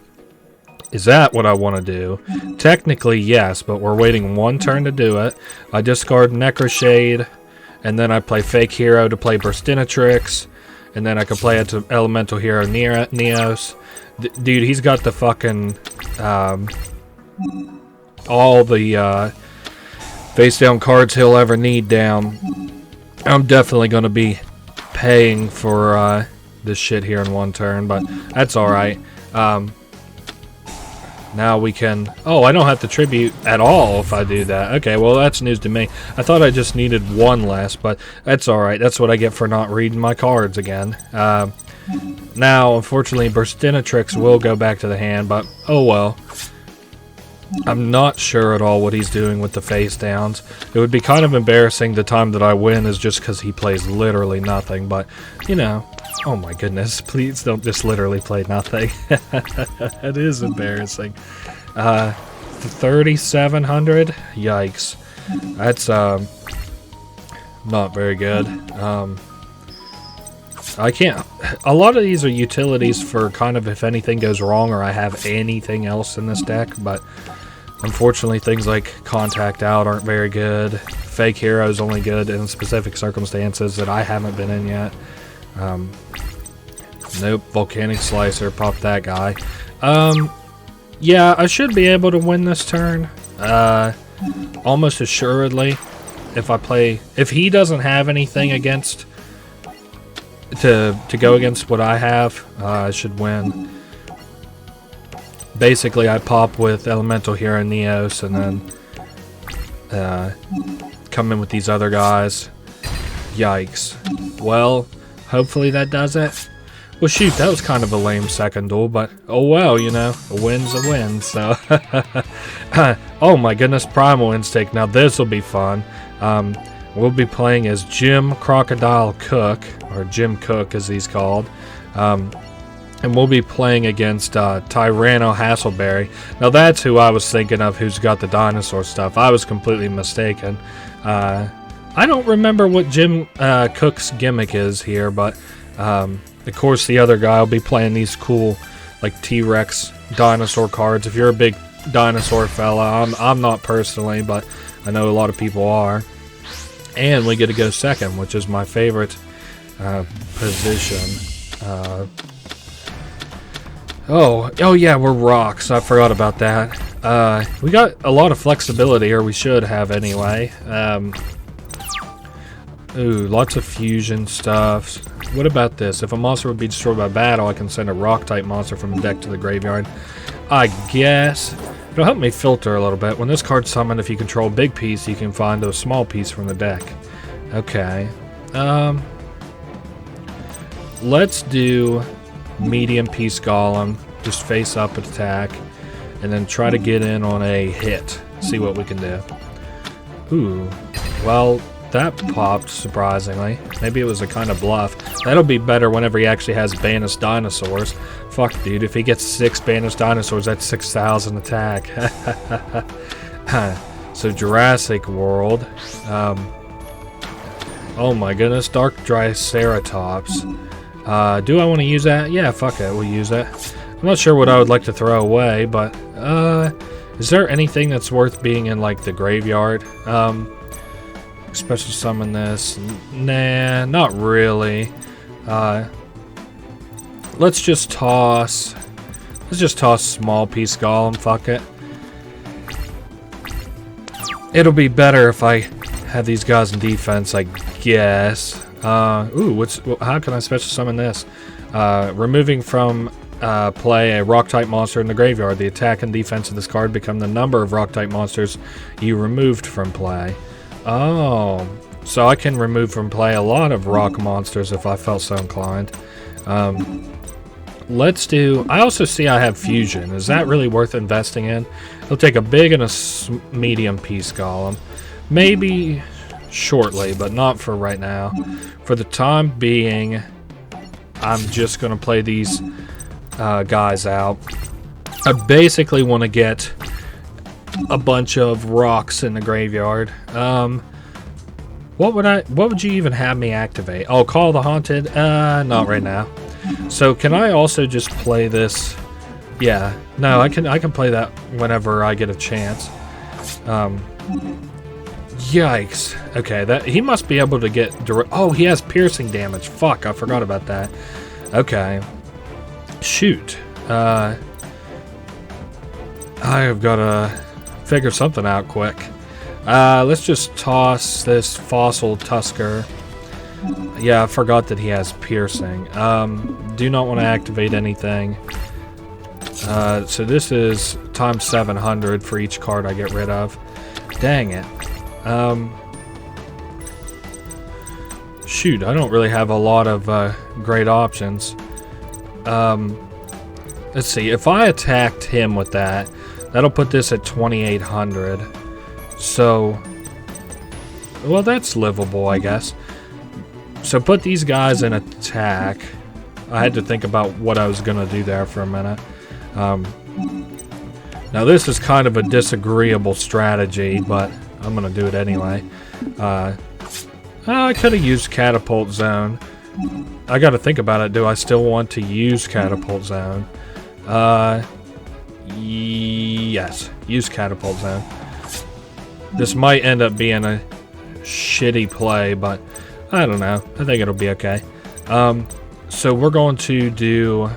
is that what I want to do? Technically, yes, but we're waiting 1 turn to do it. I discard Necroshade, and then I play Fake Hero to play Burstinatrix, and then I can play it to Elemental Hero Neos. Dude, he's got the fucking... all the face down cards he'll ever need down. I'm definitely going to be paying for this shit here in 1 turn, but that's alright. Now we can... Oh, I don't have to tribute at all if I do that. Okay, well that's news to me. I thought I just needed 1 less, but that's alright. That's what I get for not reading my cards again. Now, unfortunately, Burstinatrix will go back to the hand, but oh well. I'm not sure at all what he's doing with the face downs. It would be kind of embarrassing the time that I win is just because he plays literally nothing, but, you know, oh my goodness, please don't just literally play nothing. It is embarrassing. 3,700? Yikes. That's, not very good. I can't... A lot of these are utilities for kind of if anything goes wrong or I have anything else in this deck, but... Unfortunately, things like Contact Out aren't very good. Fake Hero is only good in specific circumstances that I haven't been in yet. Nope, Volcanic Slicer, pop that guy. Yeah, I should be able to win this turn. Almost assuredly. If he doesn't have anything against... To go against what I have, I should win. Basically, I pop with Elemental Hero Neos and then come in with these other guys. Yikes. Well, hopefully that does it. Well, shoot, that was kind of a lame second duel, but oh well, you know, a win's a win, so... Oh my goodness, Primal Instinct. Now this will be fun. We'll be playing as Jim Crocodile Cook, or Jim Cook as he's called. And we'll be playing against Tyranno Hasselberry. Now that's who I was thinking of, who's got the dinosaur stuff. I was completely mistaken. I don't remember what Jim Cook's gimmick is here, but of course the other guy will be playing these cool like T-Rex dinosaur cards. If you're a big dinosaur fella, I'm not personally, but I know a lot of people are. And we get to go second, which is my favorite position. Oh yeah, we're rocks. I forgot about that. We got a lot of flexibility, or we should have anyway. Ooh, lots of fusion stuff. What about this? If a monster would be destroyed by battle, I can send a rock-type monster from the deck to the graveyard. I guess. It'll help me filter a little bit. When this card's summoned, if you control a big piece, you can find a small piece from the deck. Okay. Let's do medium piece golem. Just face up attack. And then try to get in on a hit. See what we can do. Ooh. Well, that popped, surprisingly. Maybe it was a kind of bluff. That'll be better whenever he actually has banished dinosaurs. Fuck, dude. If he gets 6 banished dinosaurs, that's 6,000 attack. So, Jurassic World. Oh my goodness. Dark Triceratops. Do I want to use that? Yeah, fuck it. We'll use it. I'm not sure what I would like to throw away, but... is there anything that's worth being in, like, the graveyard? Special summon this. Nah, not really. Let's just toss small piece golem. Fuck it. It'll be better if I have these guys in defense, I guess. Ooh, how can I special summon this? Removing from play a rock-type monster in the graveyard. The attack and defense of this card become the number of rock-type monsters you removed from play. Oh, so I can remove from play a lot of rock monsters if I felt so inclined. Let's do... I also see I have fusion. Is that really worth investing in? It'll take a big and a medium piece golem. Maybe shortly, but not for right now. For the time being, I'm just going to play these guys out. I basically want to get a bunch of rocks in the graveyard. What would you even have me activate? Oh, Call the Haunted? Not right now. So can I also just play this? Yeah, no, I can play that whenever I get a chance. Yikes. Okay, that he must be able to get direct. Oh, he has piercing damage. Fuck, I forgot about that. Okay. Shoot. I have got to figure something out quick. Let's just toss this Fossil Tusker. Yeah, I forgot that he has piercing. Do not want to activate anything. So this is times 700 for each card I get rid of. Dang it. Shoot, I don't really have a lot of great options. Let's see, if I attacked him with that, that'll put this at 2,800. So, well, that's livable, I guess. So put these guys in attack. I had to think about what I was going to do there for a minute. Now this is kind of a disagreeable strategy, but I'm going to do it anyway. I could have used Catapult Zone. I got to think about it. Do I still want to use Catapult Zone? Yes. Use Catapult Zone. This might end up being a shitty play, but I don't know. I think it'll be okay. So we're going to do...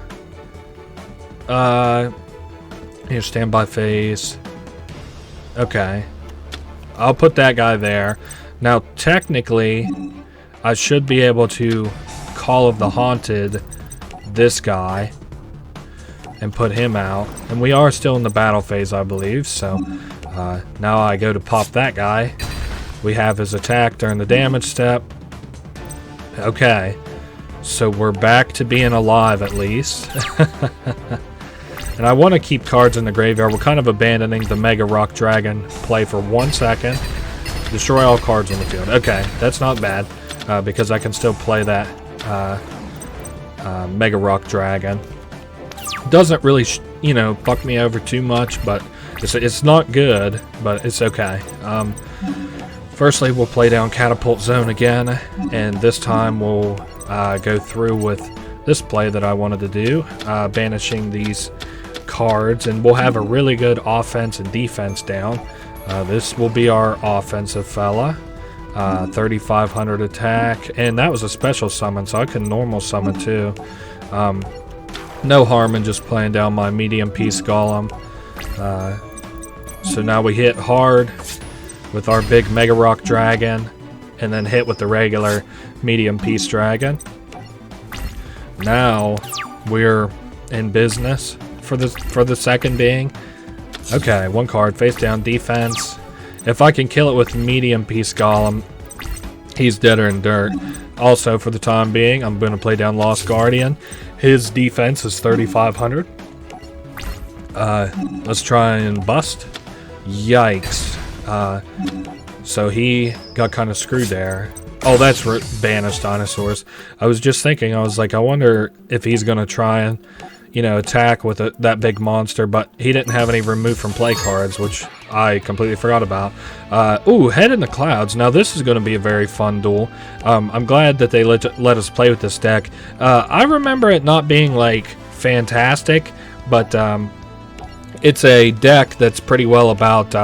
here, standby phase. Okay. I'll put that guy there. Now, technically, I should be able to Call of the Haunted this guy and put him out. And we are still in the battle phase, I believe. So, now I go to pop that guy. We have his attack during the damage step. Okay. So we're back to being alive, at least. And I want to keep cards in the graveyard. We're kind of abandoning the Mega Rock Dragon play for 1 second. Destroy all cards on the field. Okay, that's not bad, because I can still play that Mega Rock Dragon. Doesn't really, fuck me over too much, but it's not good, but it's okay. Firstly, we'll play down Catapult Zone again, and this time we'll go through with this play that I wanted to do, banishing these cards, and we'll have a really good offense and defense down. This will be our offensive fella. 3,500 attack, and that was a special summon, so I can normal summon too. No harm in just playing down my medium piece golem. So now we hit hard with our big Mega Rock Dragon, and then hit with the regular medium piece dragon. Now we're in business for the second being. Okay, one card, face down, defense. If I can kill it with medium piece golem, he's deader than dirt. Also, for the time being, I'm going to play down Lost Guardian. His defense is 3,500. Let's try and bust. Yikes. So he got kind of screwed there. Oh, that's banished dinosaurs. I was just thinking, I was like, I wonder if he's going to try and, you know, attack with that big monster, but he didn't have any remove from play cards, which I completely forgot about. Ooh, Head in the Clouds. Now this is going to be a very fun duel. I'm glad that they let us play with this deck. I remember it not being, like, fantastic, but it's a deck that's pretty well about,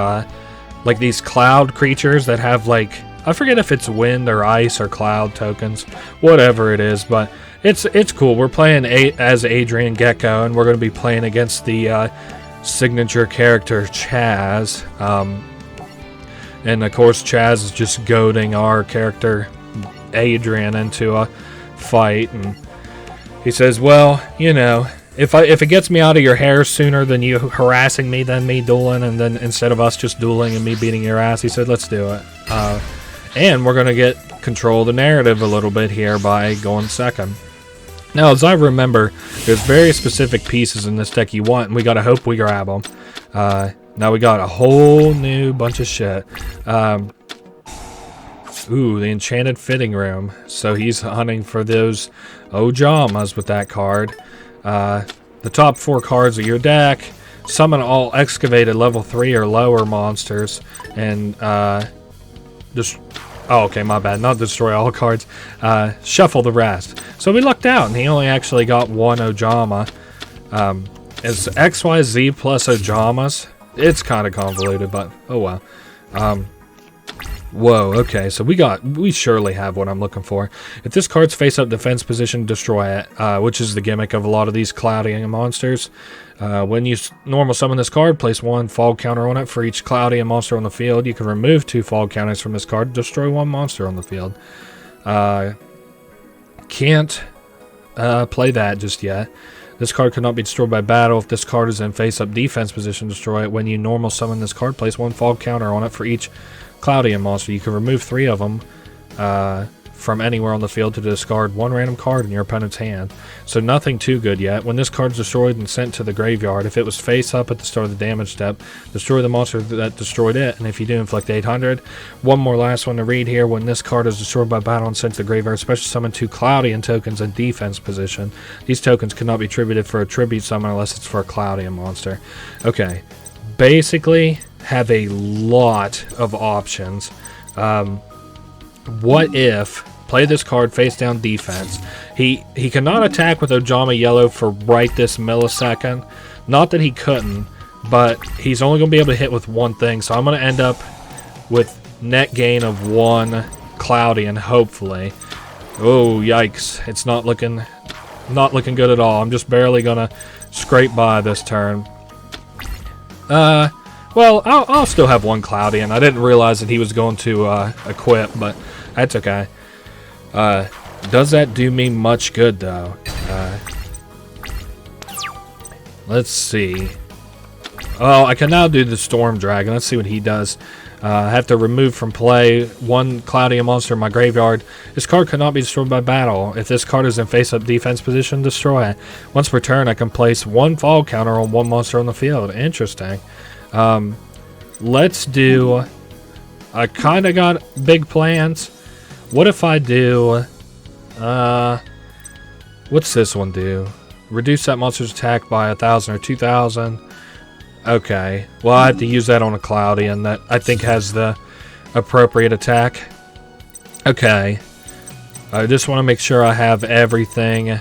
like, these cloud creatures that have, like, I forget if it's wind or ice or cloud tokens, whatever it is, but it's cool. We're playing as Adrian Gecko, and we're going to be playing against the signature character Chaz. And of course, Chaz is just goading our character Adrian into a fight, and he says, "Well, you know, if it gets me out of your hair sooner than you harassing me, than me dueling, and then instead of us just dueling and me beating your ass," he said, "let's do it." And we're going to get control of the narrative a little bit here by going second. Now, as I remember, there's very specific pieces in this deck you want, and we got to hope we grab them. Now we got a whole new bunch of shit. Ooh, the Enchanted Fitting Room. So he's hunting for those Ojamas with that card. The top 4 cards of your deck. Summon all excavated level 3 or lower monsters. And, just... Oh, okay, my bad. Not destroy all cards. Shuffle the rest. So we lucked out, and he only actually got 1 Ojama. It's XYZ plus Ojamas. It's kind of convoluted, but oh well. Whoa, okay, so we surely have what I'm looking for. If this card's face-up defense position, destroy it, which is the gimmick of a lot of these cloudy monsters. When you normal summon this card, place 1 fog counter on it for each cloudy monster on the field. You can remove 2 fog counters from this card, destroy 1 monster on the field. Can't play that just yet. This card cannot be destroyed by battle. If this card is in face-up defense position, destroy it. When you normal summon this card, place 1 fog counter on it for each cloudy monster. You can remove 3 of them from anywhere on the field to discard 1 random card in your opponent's hand. So nothing too good yet. When this card is destroyed and sent to the graveyard, if it was face up at the start of the damage step, destroy the monster that destroyed it, and if you do, inflict 800. One more last one to read here. When this card is destroyed by battle and sent to the graveyard, special summon 2 cloudy tokens in defense position. These tokens cannot be attributed for a tribute summon unless it's for a cloudy monster. Okay, basically have a lot of options. What if play this card face down defense? He cannot attack with Ojama Yellow for right this millisecond. Not that he couldn't, but he's only going to be able to hit with 1 thing. So I'm going to end up with net gain of 1 cloudy, and hopefully, oh yikes, it's not looking good at all. I'm just barely going to scrape by this turn. Well, I'll still have 1 cloudy, and I didn't realize that he was going to equip, but that's okay. Does that do me much good, though? Let's see. Oh, I can now do the Storm Dragon. Let's see what he does. I have to remove from play 1 cloudy monster in my graveyard. This card cannot be destroyed by battle. If this card is in face-up defense position, destroy it. Once per turn, I can place 1 fog counter on 1 monster on the field. Interesting. Let's do... I kind of got big plans. What if I do... what's this one do? Reduce that monster's attack by 1,000 or 2,000. Okay. Well, I have to use that on a cloudy, and that I think has the appropriate attack. Okay. I just want to make sure I have everything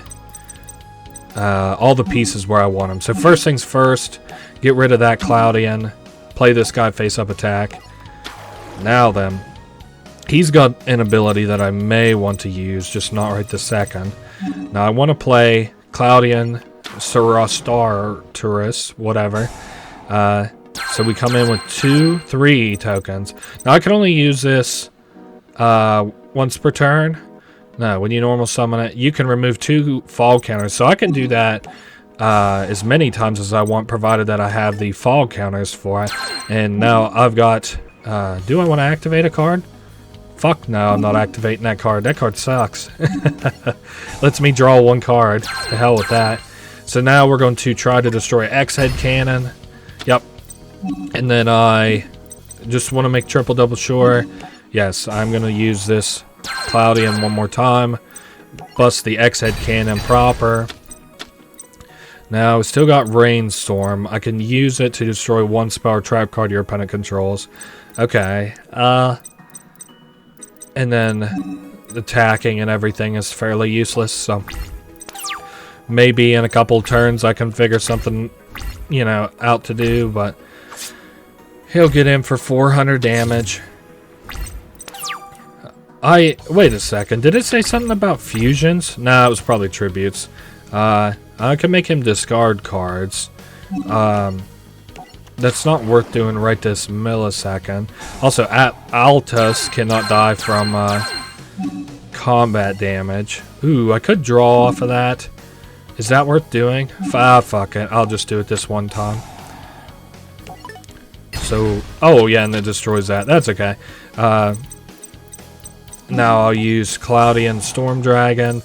all the pieces where I want them. So first things first, get rid of that Cloudian, play this guy face-up attack. Now then, he's got an ability that I may want to use, just not right this second. Now I want to play Cloudian, Sarastarturus, whatever. So we come in with 2-3 tokens. Now I can only use this once per turn. No, when you normal summon it, you can remove 2 fall counters. So I can do that as many times as I want, provided that I have the fall counters for it. And now I've got... do I want to activate a card? Fuck no, I'm not activating that card. That card sucks. Lets me draw 1 card. The hell with that. So now we're going to try to destroy X-Head Cannon. Yep. And then I just want to make double sure. Yes, I'm going to use this Cloudian one more time. Bust the X-Head Cannon proper. Now, we still got Rainstorm. I can use it to destroy 1 spell or trap card your opponent controls. Okay. And then attacking and everything is fairly useless, so maybe in a couple turns I can figure something, you know, out to do, but he'll get in for 400 damage. Wait a second, did it say something about fusions? Nah, it was probably tributes. I can make him discard cards. That's not worth doing right this millisecond. Also, Altus cannot die from combat damage. Ooh, I could draw off of that. Is that worth doing? Fuck it. I'll just do it this one time. So, oh yeah, and it destroys that. That's okay. Now I'll use Cloudian Storm Dragon.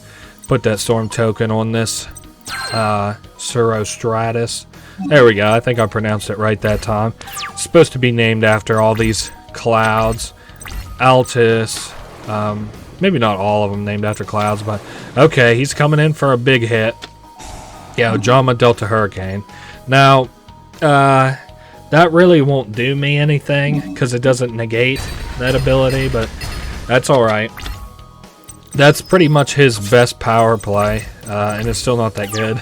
Put that Storm token on this Surostratus. There we go. I think I pronounced it right that time. It's supposed to be named after all these clouds. Altus. Maybe not all of them named after clouds, but okay, he's coming in for a big hit. Yeah, Ojama Delta Hurricane. Now, that really won't do me anything because it doesn't negate that ability, but that's alright. That's pretty much his best power play, and it's still not that good.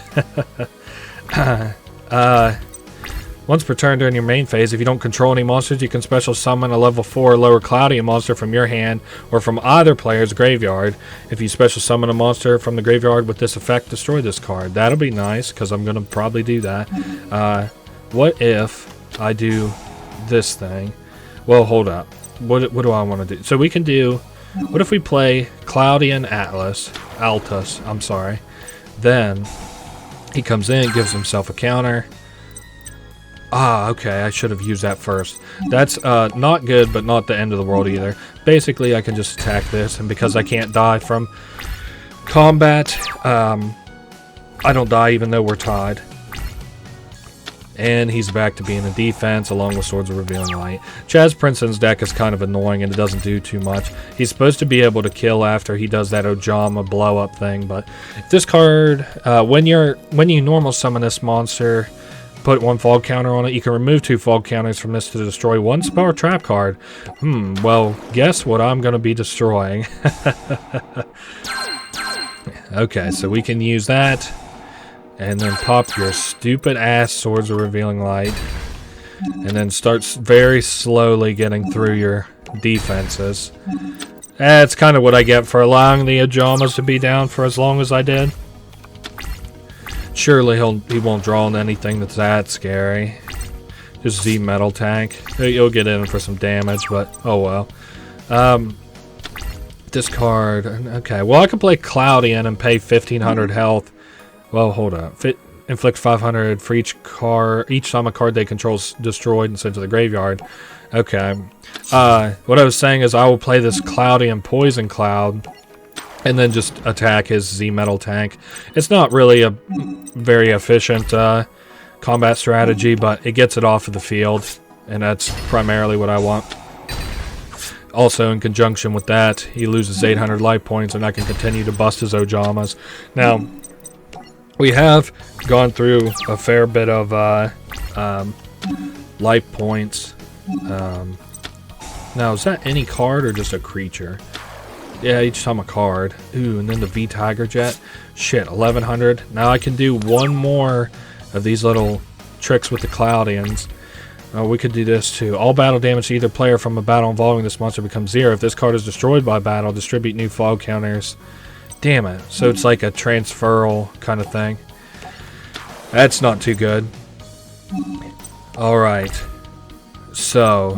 Once per turn during your main phase, if you don't control any monsters, you can special summon a level 4 or lower Cloudian monster from your hand or from either player's graveyard. If you special summon a monster from the graveyard with this effect, destroy this card. That'll be nice, because I'm going to probably do that. What if I do this thing? Well, hold up. What do I want to do? So we can do... What if we play Cloudian Altus, I'm sorry. Then he comes in, gives himself a counter. Ah, okay, I should have used that first. That's not good, but not the end of the world either. Basically, I can just attack this, and because I can't die from combat, I don't die even though we're tied. And he's back to being a defense along with Swords of Revealing Light. Chaz Princeton's deck is kind of annoying and it doesn't do too much. He's supposed to be able to kill after he does that Ojama blow up thing, but this card, when you normal summon this monster, put 1 fall counter on it, you can remove 2 fall counters from this to destroy 1 spell or trap card. Well, guess what I'm going to be destroying. Okay, so we can use that. And then pop your stupid ass Swords of Revealing Light. And then starts very slowly getting through your defenses. That's kind of what I get for allowing the Ojamas to be down for as long as I did. Surely he won't draw on anything that's that scary. Just Z Metal Tank. You'll get in for some damage, but oh well. Discard. Okay, well I can play Cloudian and pay 1500 health. Well, hold up. Inflict 500 for each time a card they control is destroyed and sent to the graveyard. Okay. What I was saying is I will play this Cloudian Poison Cloud and then just attack his Z Metal Tank. It's not really a very efficient combat strategy, but it gets it off of the field, and that's primarily what I want. Also, in conjunction with that, he loses 800 life points, and I can continue to bust his Ojamas. Now, we have gone through a fair bit of life points. Now, is that any card or just a creature? Yeah, each time a card. Ooh, and then the V Tiger Jet. Shit, 1100. Now I can do one more of these little tricks with the Cloudians. We could do this too. All battle damage to either player from a battle involving this monster becomes 0. If this card is destroyed by battle, distribute new fog counters. Damn it. So it's like a transferal kind of thing. That's not too good. Alright. So,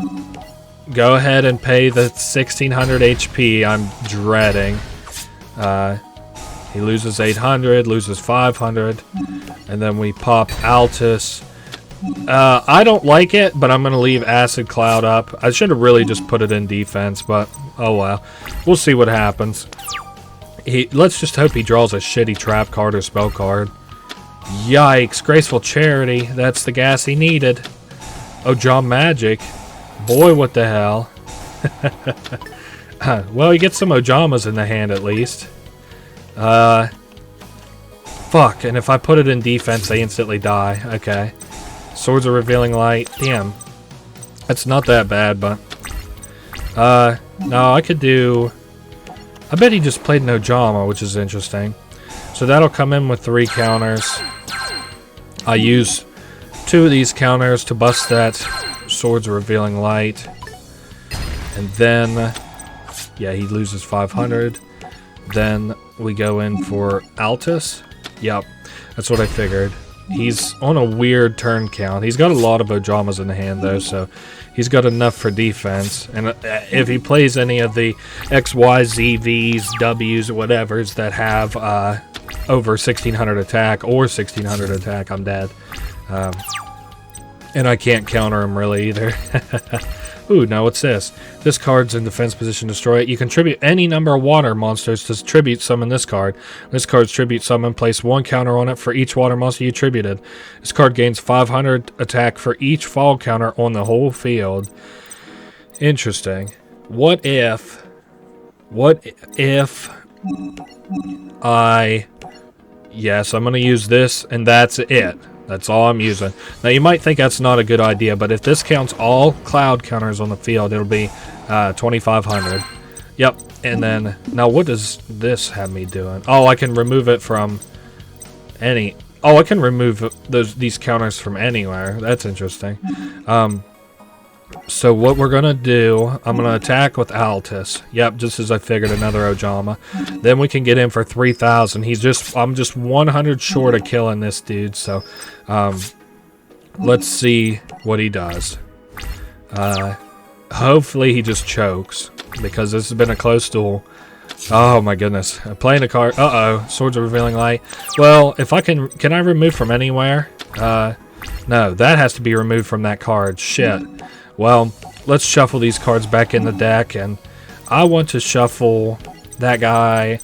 go ahead and pay the 1600 HP I'm dreading. He loses 800, loses 500, and then we pop Altus. I don't like it, but I'm going to leave Acid Cloud up. I should have really just put it in defense, but oh well. We'll see what happens. Let's just hope he draws a shitty trap card or spell card. Yikes, Graceful Charity. That's the gas he needed. Oh, John Magic. Boy, what the hell. Well, he gets some Ojamas in the hand at least. Fuck, and if I put it in defense, they instantly die. Okay. Swords of Revealing Light. Damn. That's not that bad, but... no, I could do... I bet he just played an Ojama, which is interesting. So that'll come in with 3 counters. I use 2 of these counters to bust that Swords of Revealing Light. And then... yeah, he loses 500. Then we go in for Altus. Yep, that's what I figured. He's on a weird turn count. He's got a lot of Ojamas in the hand, though, so he's got enough for defense. And if he plays any of the X, Y, Z, Vs, Ws, whatevers that have over 1600 attack or 1600 attack, I'm dead. And I can't counter him really either. Ooh, now what's this? This card's in defense position, destroy it. You contribute any number of water monsters to tribute summon this card. This card's tribute summon, place 1 counter on it for each water monster you tributed. This card gains 500 attack for each fall counter on the whole field. Interesting. What if yes, I'm going to use this, and that's it. That's all I'm using. Now, you might think that's not a good idea, but if this counts all cloud counters on the field, it'll be 2,500. Yep, and then... now, what does this have me doing? Oh, I can remove it from any... oh, I can remove these counters from anywhere. That's interesting. So what we're going to do, I'm going to attack with Altus. Yep, just as I figured, another Ojama. Then we can get in for 3,000. I'm just 100 short of killing this dude, so let's see what he does. Hopefully he just chokes, because this has been a close duel. Oh my goodness. Playing a card. Uh-oh. Swords of Revealing Light. Well, if I can I remove from anywhere? No, that has to be removed from that card. Shit. Well, let's shuffle these cards back in the deck, and I want to shuffle that guy,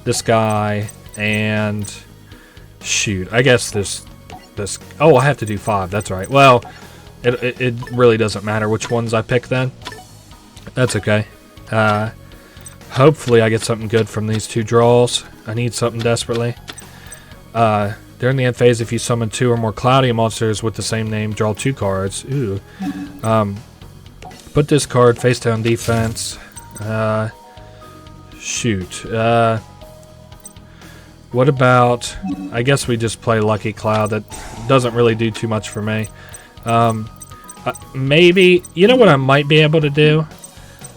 this guy, and shoot, I guess this. Oh, I have to do 5. That's right. Well, it really doesn't matter which ones I pick then. That's okay. Hopefully I get something good from these 2 draws. I need something desperately. During the end phase, if you summon 2 or more cloudy monsters with the same name, draw 2 cards. Ooh. Put this card face down defense. Shoot. What about... I guess we just play Lucky Cloud. That doesn't really do too much for me. Maybe... you know what I might be able to do?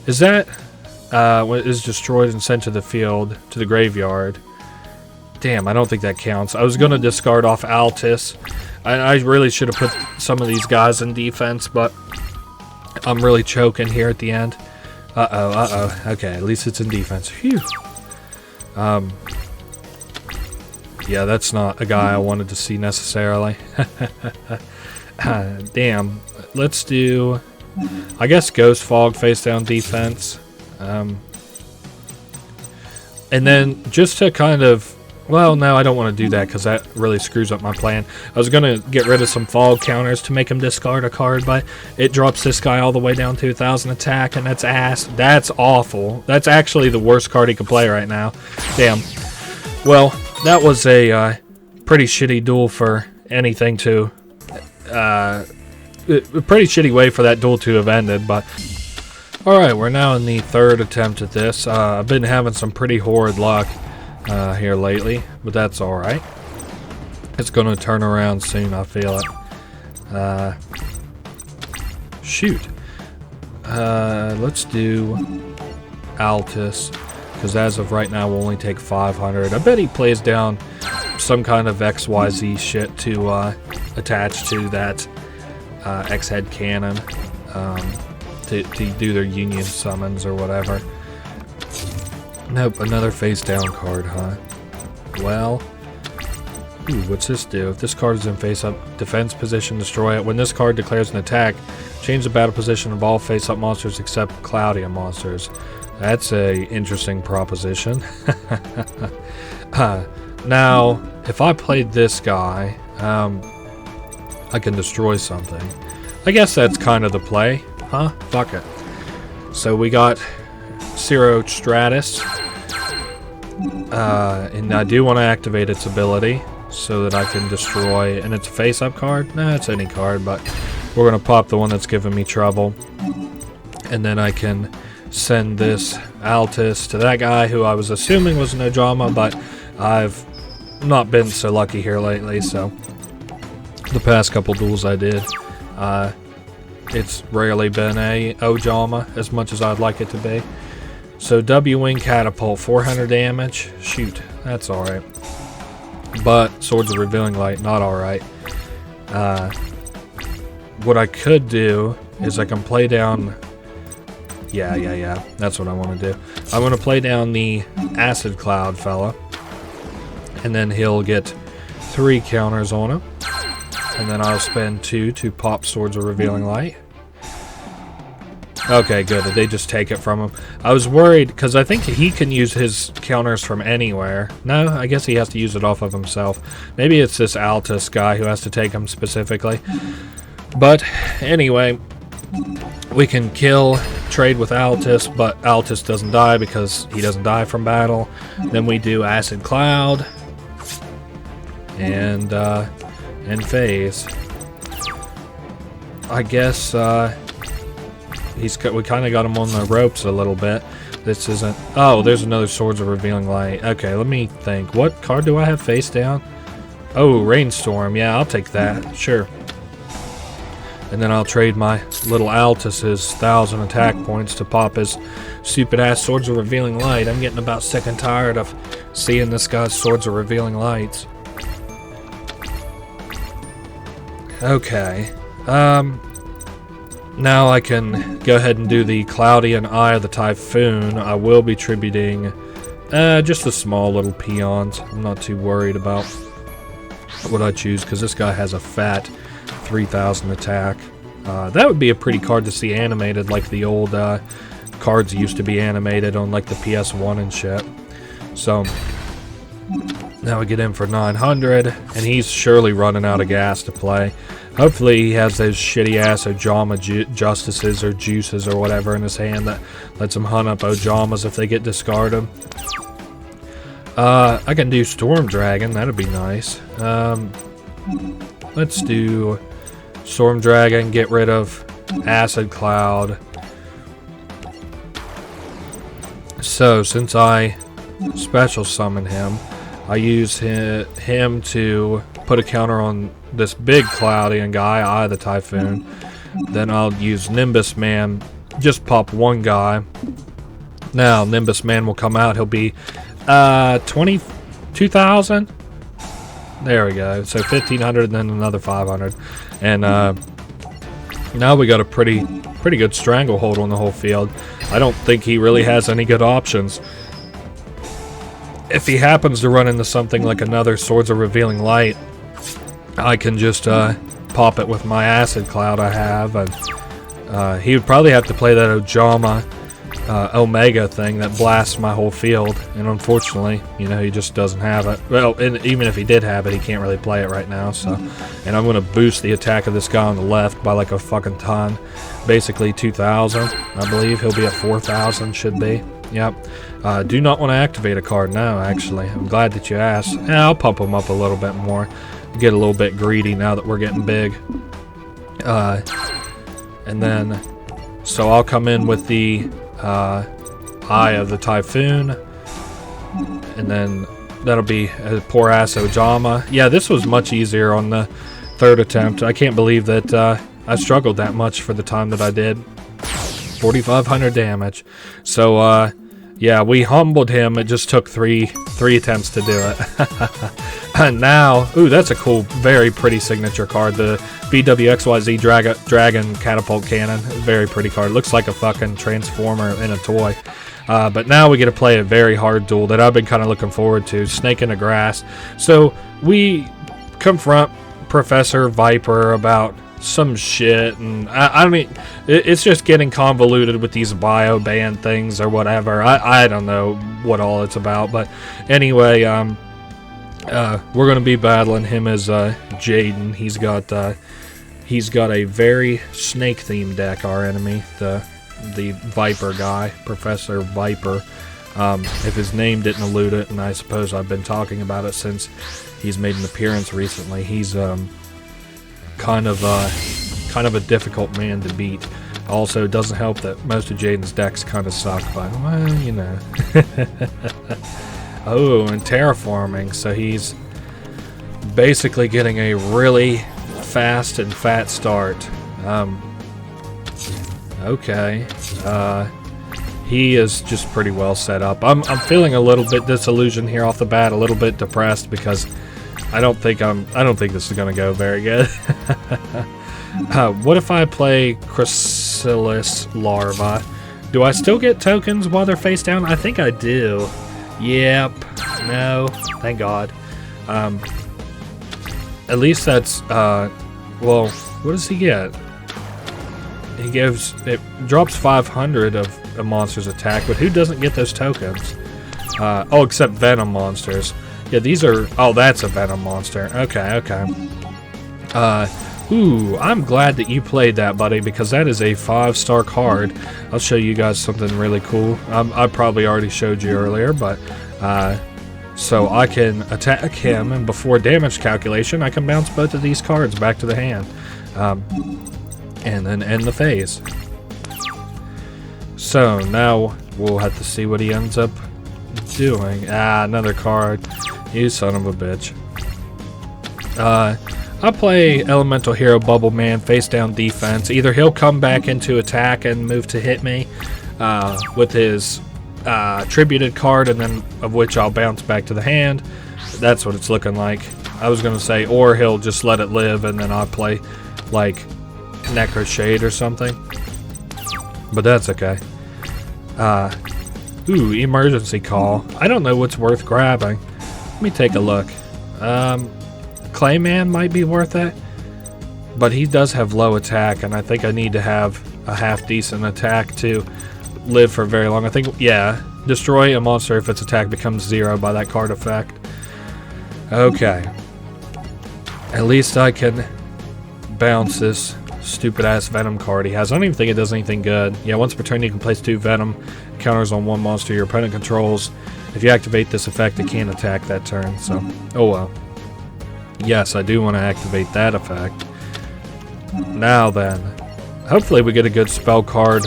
Is that... what is destroyed and sent to the field, to the graveyard. Damn, I don't think that counts. I was going to discard off Altus. I really should have put some of these guys in defense, but I'm really choking here at the end. Uh-oh. Okay, at least it's in defense. Phew. Yeah, that's not a guy I wanted to see necessarily. Damn. Let's do... I guess Ghost Fog face down defense. And then just to kind of... well, no, I don't want to do that because that really screws up my plan. I was going to get rid of some fog counters to make him discard a card, but it drops this guy all the way down to 1,000 attack, and that's ass. That's awful. That's actually the worst card he could play right now. Damn. Well, that was a pretty shitty duel for anything to... a pretty shitty way for that duel to have ended, but... Alright, we're now in the third attempt at this. I've been having some pretty horrid luck here lately, but that's alright. It's going to turn around soon, I feel it. Shoot. Let's do Altus, because as of right now we'll only take 500. I bet he plays down some kind of XYZ shit to attach to that X-Head cannon. To do their union summons or whatever. Nope, another face down card, huh? Well, ooh, what's this do? If this card is in face up defense position, destroy it. When this card declares an attack, change the battle position of all face up monsters except Cloudia monsters. That's a interesting proposition. Now, if I played this guy, I can destroy something. I guess that's kind of the play. Huh? Fuck it. So we got Zero Stratus. And I do want to activate its ability so that I can destroy. And it's a face-up card? Nah, it's any card, but we're going to pop the one that's giving me trouble. And then I can send this Altus to that guy who I was assuming was an Ojama, but I've not been so lucky here lately, so the past couple duels I did, it's rarely been a Ojama as much as I'd like it to be. So W-Wing Catapult, 400 damage. Shoot, that's alright. But Swords of Revealing Light, not alright. What I could do is I can play down... Yeah. That's what I want to do. I'm going to play down the Acid Cloud fella. And then he'll get 3 counters on him. And then I'll spend 2 to pop Swords of Revealing Light. Okay, good. Did they just take it from him? I was worried, because I think he can use his counters from anywhere. No, I guess he has to use it off of himself. Maybe it's this Altus guy who has to take him specifically. But, anyway, we can kill, trade with Altus, but Altus doesn't die because he doesn't die from battle. Then we do Acid Cloud. And phase. I guess, we kind of got him on the ropes a little bit. This isn't... Oh, there's another Swords of Revealing Light. Okay, let me think. What card do I have face down? Oh, Rainstorm. Yeah, I'll take that. Sure. And then I'll trade my little Altus's 1,000 attack points to pop his stupid-ass Swords of Revealing Light. I'm getting about sick and tired of seeing this guy's Swords of Revealing Lights. Okay. Now I can go ahead and do the Cloudy and Eye of the Typhoon. I will be tributing just the small little peons. I'm not too worried about what I choose because this guy has a fat 3,000 attack. That would be a pretty card to see animated like the old cards used to be animated on like the PS1 and shit. So now we get in for 900 and he's surely running out of gas to play. Hopefully he has those shitty ass Ojama Justices or Juices or whatever in his hand that lets him hunt up Ojamas if they get discarded. I can do Storm Dragon, that'd be nice. Let's do Storm Dragon, get rid of Acid Cloud. So since I special summon him, I use him to put a counter on this big Cloudian guy, Eye of the Typhoon. Then I'll use Nimbus Man, just pop one guy. Now Nimbus Man will come out, he'll be 22,000. There we go. So 1,500 and then another 500. And now we got a pretty good stranglehold on the whole field. I don't think he really has any good options. If he happens to run into something like another Swords of Revealing Light, I can just pop it with my Acid Cloud I have. And he would probably have to play that Ojama Omega thing that blasts my whole field. And unfortunately, you know, he just doesn't have it. Well, even if he did have it, he can't really play it right now. So, and I'm going to boost the attack of this guy on the left by like a fucking ton. Basically 2,000, I believe. He'll be at 4,000, should be. Yep. Do not want to activate a card now, actually. I'm glad that you asked. Yeah, I'll pump him up a little bit more. Get a little bit greedy now that we're getting big. And then So I'll come in with the Eye of the Typhoon, and then that'll be a poor ass Ojama. Yeah, this was much easier on the third attempt. I can't believe that I struggled that much for the time that I did. 4,500 damage. So yeah, we humbled him. It just took three attempts to do it. And now, ooh, that's a cool, very pretty signature card. The BWXYZ Dragon Catapult Cannon. Very pretty card. Looks like a fucking transformer in a toy. But now we get to play a very hard duel that I've been kind of looking forward to. Snake in the Grass. So we confront Professor Viper about some shit, and I mean, it's just getting convoluted with these bio band things or whatever. I don't know what all it's about, but anyway, we're gonna be battling him as Jaden. He's got a very snake themed deck. Our enemy, the Viper guy, Professor Viper. If his name didn't elude it, and I suppose I've been talking about it since he's made an appearance recently, he's kind of a difficult man to beat. Also, it doesn't help that most of Jaden's decks kind of suck, but, well, you know. Oh, and terraforming, so he's basically getting a really fast and fat start. Okay. He is just pretty well set up. I'm feeling a little bit disillusioned here off the bat, a little bit depressed because I don't think this is gonna go very good. What if I play Chrysalis Larva? Do I still get tokens while they're face down? I think I do. Yep. No. Thank God. At least that's well, what does he get? He it drops 500 of a monster's attack, but who doesn't get those tokens? Oh, except Venom monsters. Yeah, these are... Oh, that's a Venom monster. Okay, okay. Ooh, I'm glad that you played that, buddy, because that is a 5-star card. I'll show you guys something really cool. I probably already showed you earlier, but... so I can attack him, and before damage calculation, I can bounce both of these cards back to the hand. And then end the phase. So, now we'll have to see what he ends up doing. Ah, another card. You son of a bitch. I play Elemental Hero Bubble Man, face down defense. Either he'll come back into attack and move to hit me with his tributed card, and then of which I'll bounce back to the hand. That's what it's looking like. I was going to say, or he'll just let it live and then I'll play like Necro Shade or something. But that's okay. Ooh, emergency call. I don't know what's worth grabbing. Let me take a look. Clayman might be worth it, but he does have low attack, and I think I need to have a half-decent attack to live for very long. I think, yeah, destroy a monster if its attack becomes 0 by that card effect. Okay. At least I can bounce this stupid-ass Venom card he has. I don't even think it does anything good. Yeah, once per turn you can place 2 Venom counters on 1 monster your opponent controls. If you activate this effect, it can't attack that turn, so, oh well. Yes, I do want to activate that effect. Now then, hopefully we get a good spell card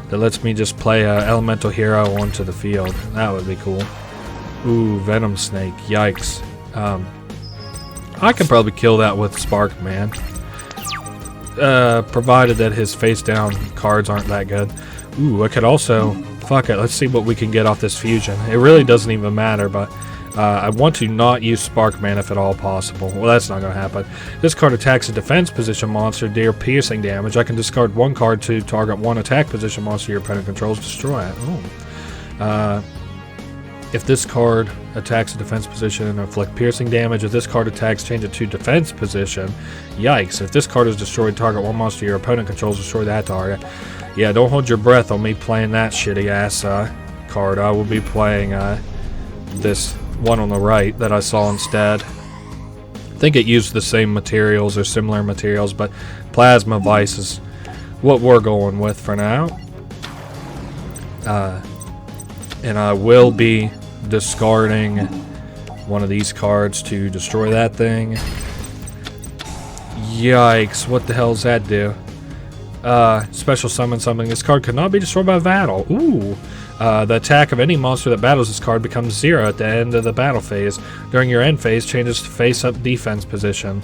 that lets me just play a Elemental Hero onto the field. That would be cool. Ooh, Venom Snake, yikes. I could probably kill that with Spark Man. Provided that his face down cards aren't that good. Ooh, I could also... Fuck it, let's see what we can get off this fusion. It really doesn't even matter, but I want to not use Spark Man if at all possible. Well, that's not going to happen. This card attacks a defense position monster, deal piercing damage. I can discard 1 card to target 1 attack position monster your opponent controls, destroy it. Oh. If this card attacks a defense position, inflict piercing damage. If this card attacks, change it to defense position. Yikes. If this card is destroyed, target 1 monster your opponent controls, destroy that target. Yeah, don't hold your breath on me playing that shitty ass card. I will be playing this one on the right that I saw instead. I think it used the same materials or similar materials, but Plasma Vice is what we're going with for now. And I will be discarding one of these cards to destroy that thing. Yikes, what the hell does that do? Special summon something. This card cannot be destroyed by battle. Ooh. The attack of any monster that battles this card becomes 0 at the end of the battle phase. During your end phase, changes to face-up defense position.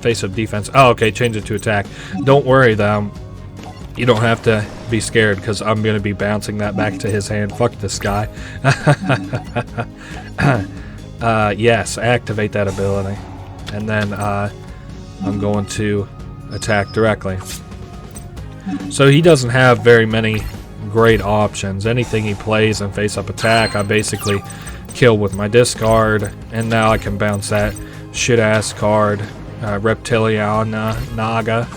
Face-up defense. Oh, okay, change it to attack. Don't worry, though. You don't have to be scared, because I'm going to be bouncing that back to his hand. Fuck this guy. Yes, activate that ability. And then I'm going to attack directly. So he doesn't have very many great options. Anything he plays in face-up attack, I basically kill with my discard, and now I can bounce that shit-ass card, Reptilian Naga.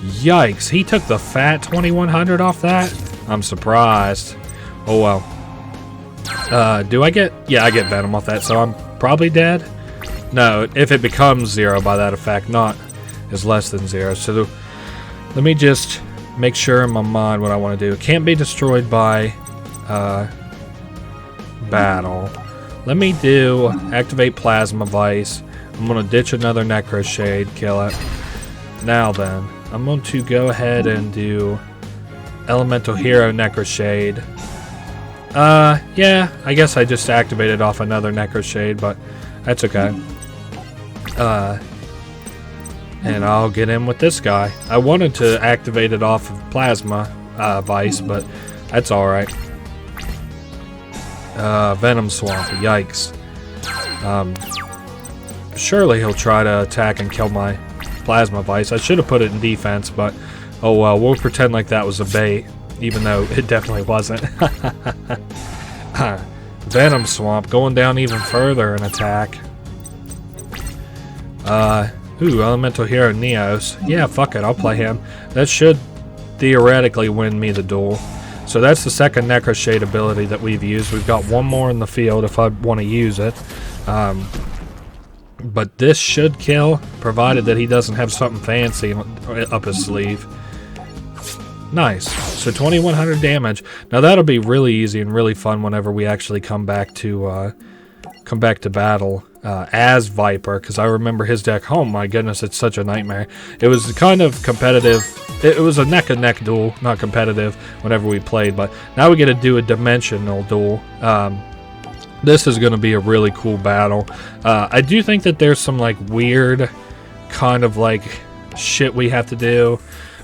Yikes, he took the fat 2100 off that? I'm surprised. Oh well. Do I get... Yeah, I get Venom off that, so I'm probably dead? No, if it becomes 0 by that effect, not is less than 0. So let me just make sure in my mind what I want to do. It can't be destroyed by battle. Let me do activate Plasma Vice. I'm going to ditch another Necro Shade, kill it. Now then, I'm going to go ahead and do Elemental Hero Necro Shade. Yeah, I guess I just activated off another Necro Shade, but that's okay. And I'll get in with this guy. I wanted to activate it off of Plasma Vice, but that's alright. Venom Swamp, yikes. Surely he'll try to attack and kill my Plasma Vice. I should have put it in defense, but oh well, we'll pretend like that was a bait, even though it definitely wasn't. Venom Swamp, going down even further in attack. Ooh, Elemental Hero Neos. Yeah, fuck it, I'll play him. That should theoretically win me the duel. So that's the second Necro Shade ability that we've used. We've got one more in the field if I want to use it. But this should kill, provided that he doesn't have something fancy up his sleeve. Nice. So 2100 damage. Now that'll be really easy and really fun whenever we actually come back to battle as Viper, because I remember his deck. Oh my goodness, it's such a nightmare. It was kind of competitive. It was a neck-and-neck duel, not competitive, whenever we played. But now we get to do a dimensional duel. This is going to be a really cool battle. I do think that there's some like weird kind of like shit we have to do.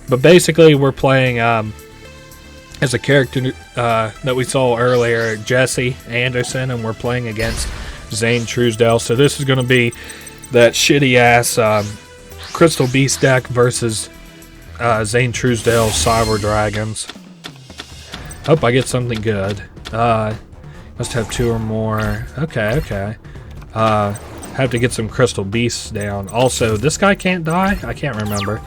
But basically we're playing as a character that we saw earlier, Jesse Anderson, and we're playing against Zane Truesdale. So this is going to be that shitty ass Crystal Beast deck versus Zane Truesdale Cyber Dragons. Hope I get something good. Must have 2 or more. Okay. Have to get some Crystal Beasts down. Also, this guy can't die? I can't remember.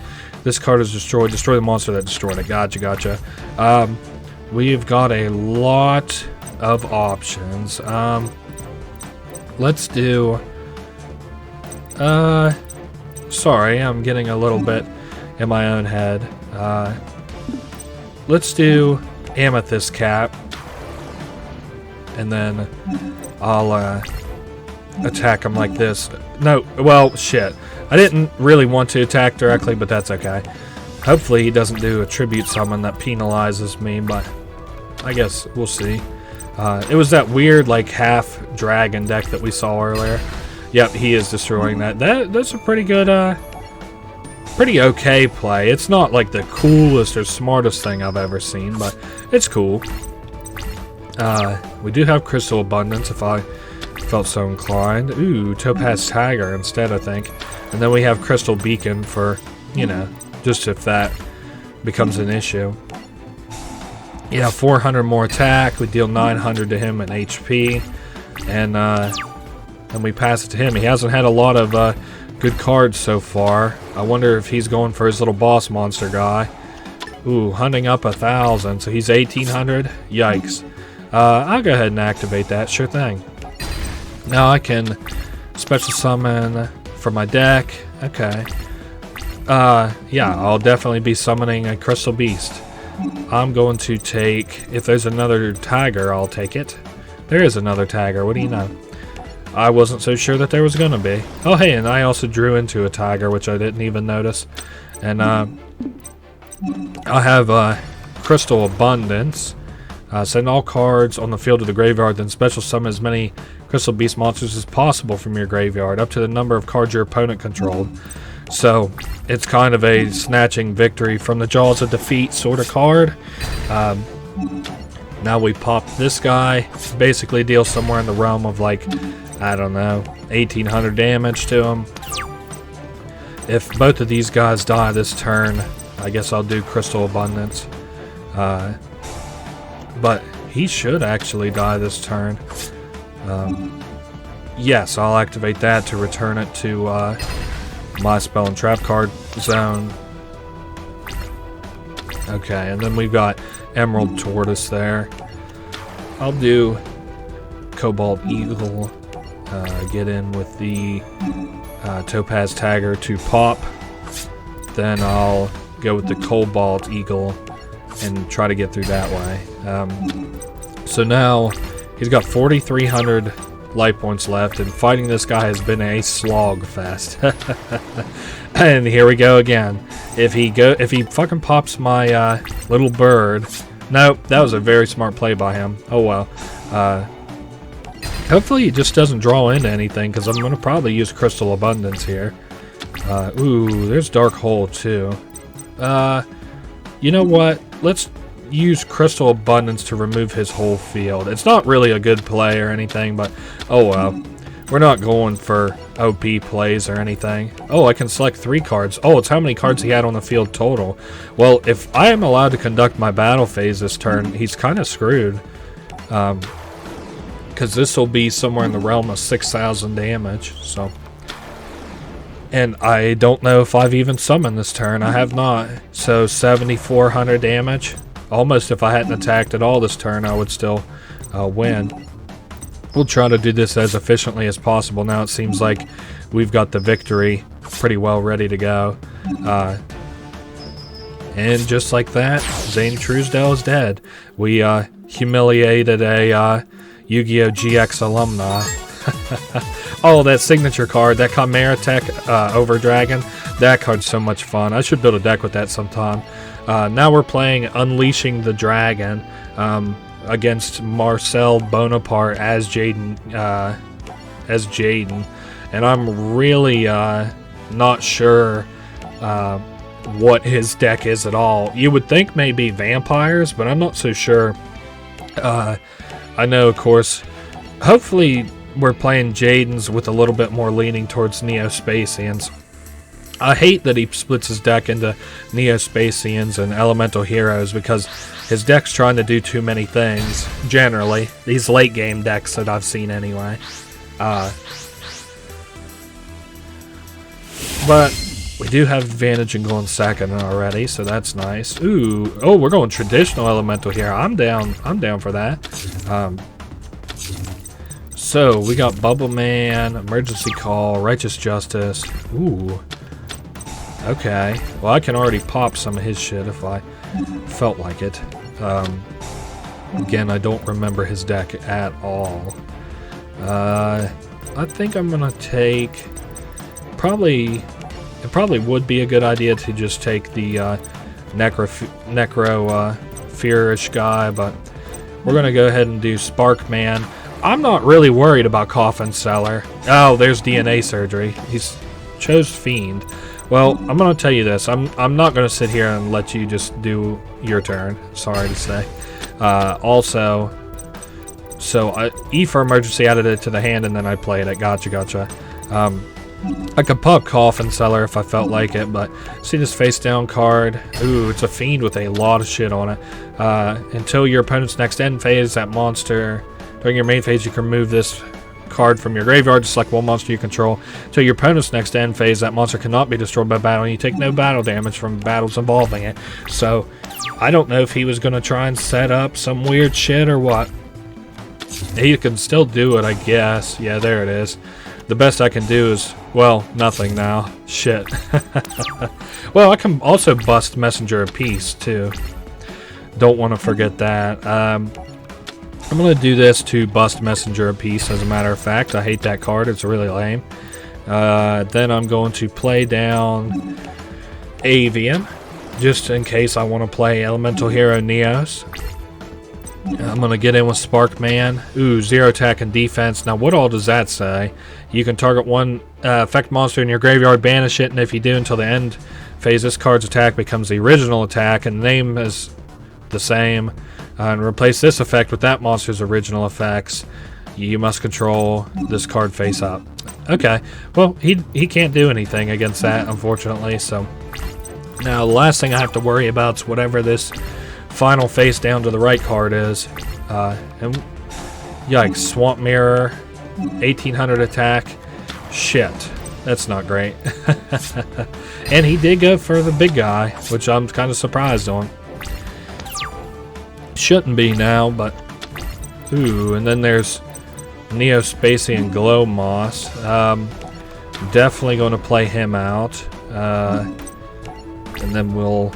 This card is destroyed. Destroy the monster that destroyed it. Gotcha. We've got a lot of options. Let's do... sorry, I'm getting a little bit in my own head. Let's do Amethyst Cap. And then I'll attack him like this. No, well, shit. I didn't really want to attack directly, but that's okay. Hopefully he doesn't do a tribute summon that penalizes me, but I guess we'll see. It was that weird, like, half dragon deck that we saw earlier. Yep, he is destroying that. That's a pretty good, pretty okay play. It's not, like, the coolest or smartest thing I've ever seen, but it's cool. We do have Crystal Abundance if I felt so inclined. Ooh, Topaz Tiger instead, I think. And then we have Crystal Beacon for, you know, just if that becomes an issue. Yeah, 400 more attack. We deal 900 to him in HP. And we pass it to him. He hasn't had a lot of good cards so far. I wonder if he's going for his little boss monster guy. Ooh, hunting up 1,000. So he's 1,800. Yikes. I'll go ahead and activate that. Sure thing. Now I can special summon for my deck. Okay. Yeah, I'll definitely be summoning a Crystal Beast. I'm going to take... If there's another Tiger, I'll take it. There is another Tiger. What do you know? I wasn't so sure that there was going to be. Oh, hey, and I also drew into a Tiger, which I didn't even notice. And I have Crystal Abundance. Send all cards on the field to the graveyard, then special summon as many Crystal Beast monsters as possible from your graveyard, up to the number of cards your opponent controlled. So, it's kind of a snatching victory from the jaws of defeat sort of card. Now we pop this guy. Basically deals somewhere in the realm of like, I don't know, 1800 damage to him. If both of these guys die this turn, I guess I'll do Crystal Abundance. But he should actually die this turn. Yes, I'll activate that to return it to my spell and trap card zone. Okay, and then we've got Emerald Tortoise there. I'll do Cobalt Eagle. Get in with the Topaz Tagger to pop. Then I'll go with the Cobalt Eagle and try to get through that way. So now he's got 4,300 life points left, and fighting this guy has been a slog fest. And here we go again. If he fucking pops my little bird. Nope, that was a very smart play by him. Oh well. Hopefully he just doesn't draw into anything, because I'm going to probably use Crystal Abundance here. Ooh, there's Dark Hole too. You know what? Let's use Crystal Abundance to remove his whole field. It's not really a good play or anything, but oh well. We're not going for OP plays or anything. Oh, I can select 3 cards. Oh, it's how many cards he had on the field total. Well, if I am allowed to conduct my battle phase this turn, he's kind of screwed. Because this will be somewhere in the realm of 6,000 damage. So, and I don't know if I've even summoned this turn. I have not. So 7,400 damage. Almost if I hadn't attacked at all this turn, I would still win. We'll try to do this as efficiently as possible. Now it seems like we've got the victory pretty well ready to go. And just like that, Zane Truesdale is dead. We humiliated a Yugioh GX alumni. Oh, that signature card, that Chimera Tech Over Dragon, that card's so much fun. I should build a deck with that sometime. Now we're playing Unleashing the Dragon against Marcel Bonaparte as Jaden, and I'm really not sure what his deck is at all. You would think maybe vampires, but I'm not so sure. I know, of course, hopefully we're playing Jaden's with a little bit more leaning towards Neo-Spacians. I hate that he splits his deck into Neo-Spacians and Elemental Heroes because his deck's trying to do too many things, generally. These late game decks that I've seen anyway. But we do have advantage in going second already, so that's nice. Ooh, oh, we're going traditional Elemental here. I'm down for that. So we got Bubble Man, Emergency Call, Righteous Justice. Ooh. Okay. Well, I can already pop some of his shit if I felt like it. Again, I don't remember his deck at all. I think I'm gonna take it probably would be a good idea to just take the Necro Fearish guy, but we're gonna go ahead and do Spark Man. I'm not really worried about Coffin Seller. Oh, there's DNA Surgery. He's chose Fiend. Well, I'm gonna tell you this. I'm not gonna sit here and let you just do your turn. Sorry to say. Also, so E for Emergency added it to the hand, and then I played it. Gotcha. I could pop Coffin Seller if I felt like it, but see this face down card? Ooh, it's a Fiend with a lot of shit on it. Until your opponent's next end phase, that monster. During your main phase, you can remove this card from your graveyard to select one monster you control. Until your opponent's next end phase, that monster cannot be destroyed by battle, and you take no battle damage from battles involving it. So, I don't know if he was going to try and set up some weird shit or what. He can still do it, I guess. Yeah, there it is. The best I can do is, well, nothing now. Shit. Well, I can also bust Messenger of Peace, too. Don't want to forget that. I'm going to do this to bust Messenger of Peace, as a matter of fact. I hate that card. It's really lame. Then I'm going to play down Avian, just in case I want to play Elemental Hero Neos. I'm going to get in with Spark Man. Ooh, 0 attack and defense. Now, what all does that say? You can target one effect monster in your graveyard, banish it, and if you do until the end phase, this card's attack becomes the original attack, and the name is the same. And replace this effect with that monster's original effects. You must control this card face up. Okay, well, he can't do anything against that, unfortunately, so... Now, the last thing I have to worry about is whatever this final face down to the right card is. And yikes, Swamp Mirror, 1800 attack. Shit, that's not great. And he did go for the big guy, which I'm kind of surprised on. Shouldn't be now, but... Ooh, and then there's Neo-Spacian Glow Moss. Definitely going to play him out. And then we'll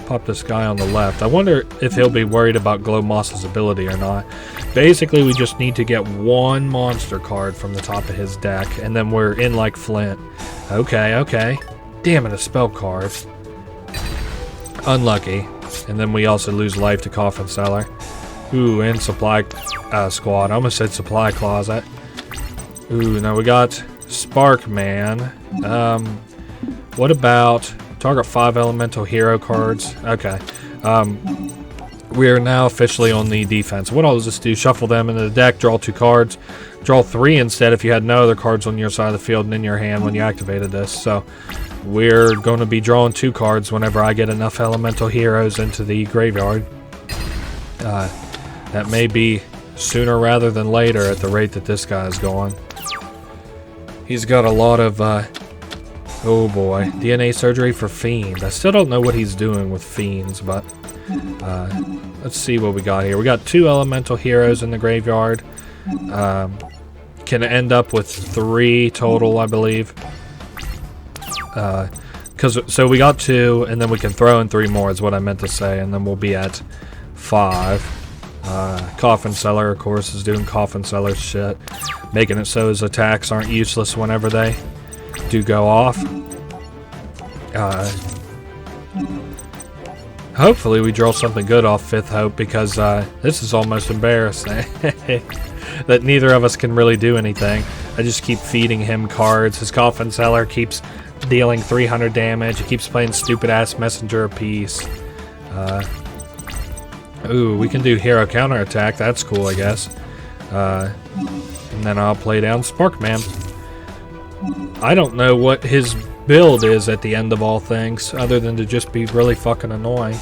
pop this guy on the left. I wonder if he'll be worried about Glow Moss's ability or not. Basically, we just need to get one monster card from the top of his deck, and then we're in like Flint. Okay, okay. Damn it, a spell card. Unlucky. And then we also lose life to Coffin Seller. Ooh, and Supply Squad. I almost said Supply Closet. Ooh, now we got Spark Man. What about... Target 5 elemental hero cards. Okay. We are now officially on the defense. What I'll just do, shuffle them into the deck, draw 2 cards. Draw 3 instead if you had no other cards on your side of the field and in your hand when you activated this. So we're going to be drawing 2 cards whenever I get enough elemental heroes into the graveyard. That may be sooner rather than later at the rate that this guy is going. He's got a lot of... oh boy, DNA surgery for Fiend. I still don't know what he's doing with Fiends, but let's see what we got here. We got 2 elemental heroes in the graveyard. Can end up with 3 total, I believe. So we got 2, and then we can throw in 3 more is what I meant to say, and then we'll be at 5. Coffin Seller, of course, is doing Coffin Seller shit, making it so his attacks aren't useless whenever they do go off. Hopefully we draw something good off 5th Hope, because this is almost embarrassing that neither of us can really do anything. I just keep feeding him cards. His Coffin Seller keeps dealing 300 damage. He keeps playing stupid ass Messenger of Peace. Ooh, we can do hero counterattack. That's cool, I guess. And then I'll play down Sparkman. I don't know what his build is at the end of all things, other than to just be really fucking annoying.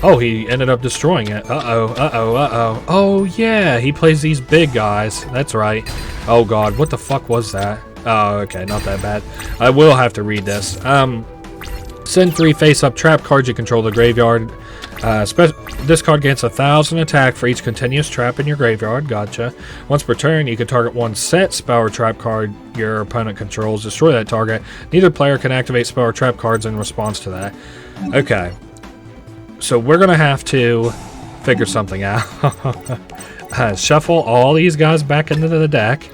Oh, he ended up destroying it. Uh-oh, uh-oh, uh-oh. Oh, yeah, he plays these big guys. That's right. Oh, God, what the fuck was that? Oh, okay, not that bad. I will have to read this. Send 3 face-up trap cards you control the graveyard. This card gains 1,000 attack for each continuous trap in your graveyard. Gotcha. Once per turn, you can target 1 set spell or trap card your opponent controls. Destroy that target. Neither player can activate spell or trap cards in response to that. Okay. So we're going to have to figure something out. Shuffle all these guys back into the deck.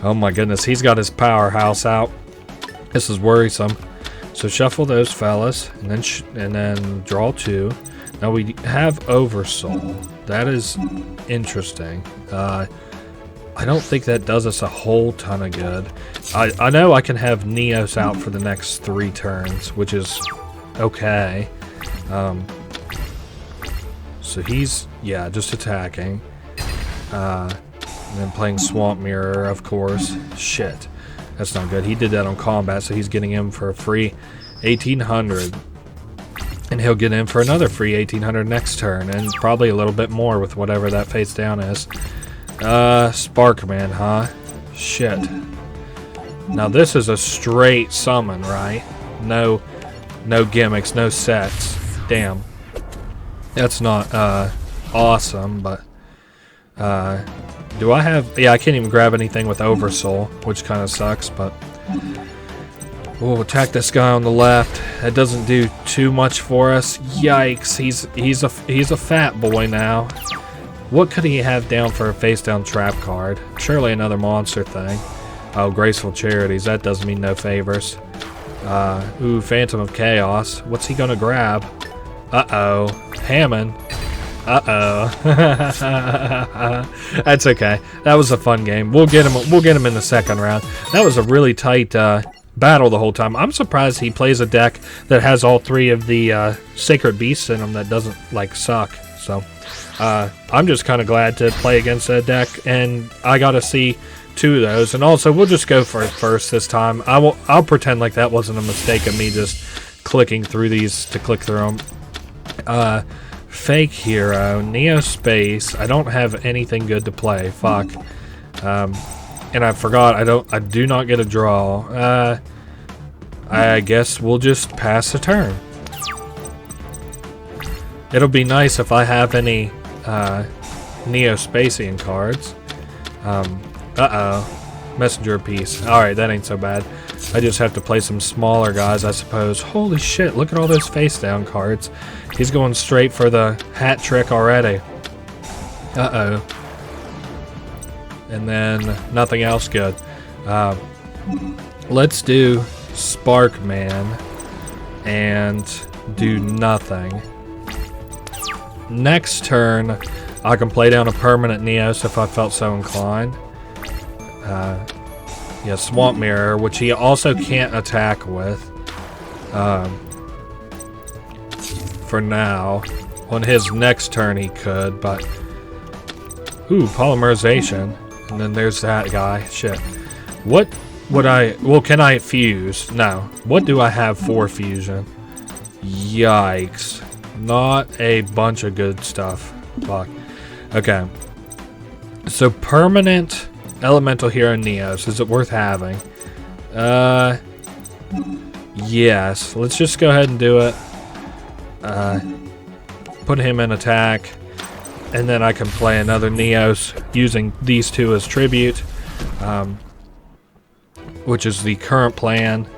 Oh my goodness, he's got his powerhouse out. This is worrisome. So shuffle those fellas, and then draw 2. Now we have Oversoul. That is interesting. I don't think that does us a whole ton of good. I know I can have Neos out for the next 3 turns, which is okay. So he's, yeah, just attacking. And then playing Swamp Mirror, of course. Shit. That's not good. He did that on combat, so he's getting him for a free 1,800. And he'll get in for another free 1,800 next turn, and probably a little bit more with whatever that face down is. Sparkman, huh? Shit. Now this is a straight summon, right? No gimmicks, no sets. Damn. That's not awesome, but do I have... Yeah, I can't even grab anything with Oversoul, which kind of sucks, but... We'll attack this guy on the left. That doesn't do too much for us. Yikes, he's a fat boy now. What could he have down for a face-down trap card? Surely another monster thing. Oh, Graceful Charities. That does me no favors. Ooh, Phantom of Chaos. What's he gonna grab? Uh-oh. Hammond. Uh-oh. That's okay. That was a fun game. We'll get him in the second round. That was a really tight battle the whole time. I'm surprised he plays a deck that has all 3 of the Sacred Beasts in them that doesn't, like, suck. So, I'm just kind of glad to play against that deck, and I got to see 2 of those. And also, we'll just go for it first this time. I'll pretend like that wasn't a mistake of me just clicking through these to click through them. Fake Hero, Neo Space. I don't have anything good to play. Fuck. And I forgot I do not get a draw. I guess we'll just pass the turn. It'll be nice if I have any Neo Spacian cards. Uh-oh. Messenger Piece. Alright, that ain't so bad. I just have to play some smaller guys, I suppose. Holy shit, look at all those face down cards. He's going straight for the hat trick already. Uh-oh. And then nothing else good. Let's do Spark Man and do nothing. Next turn, I can play down a permanent Neos if I felt so inclined. Yeah, Swamp Mirror, which he also can't attack with. For now. On his next turn he could, but... Ooh, Polymerization. And then there's that guy. Shit. What would I... Well, can I fuse? No. What do I have for fusion? Yikes. Not a bunch of good stuff. Fuck. Okay. So, permanent Elemental Hero Neos. Is it worth having? Yes. Let's just go ahead and do it. Put him in attack. And then I can play another Neos using these 2 as tribute. Which is the current plan.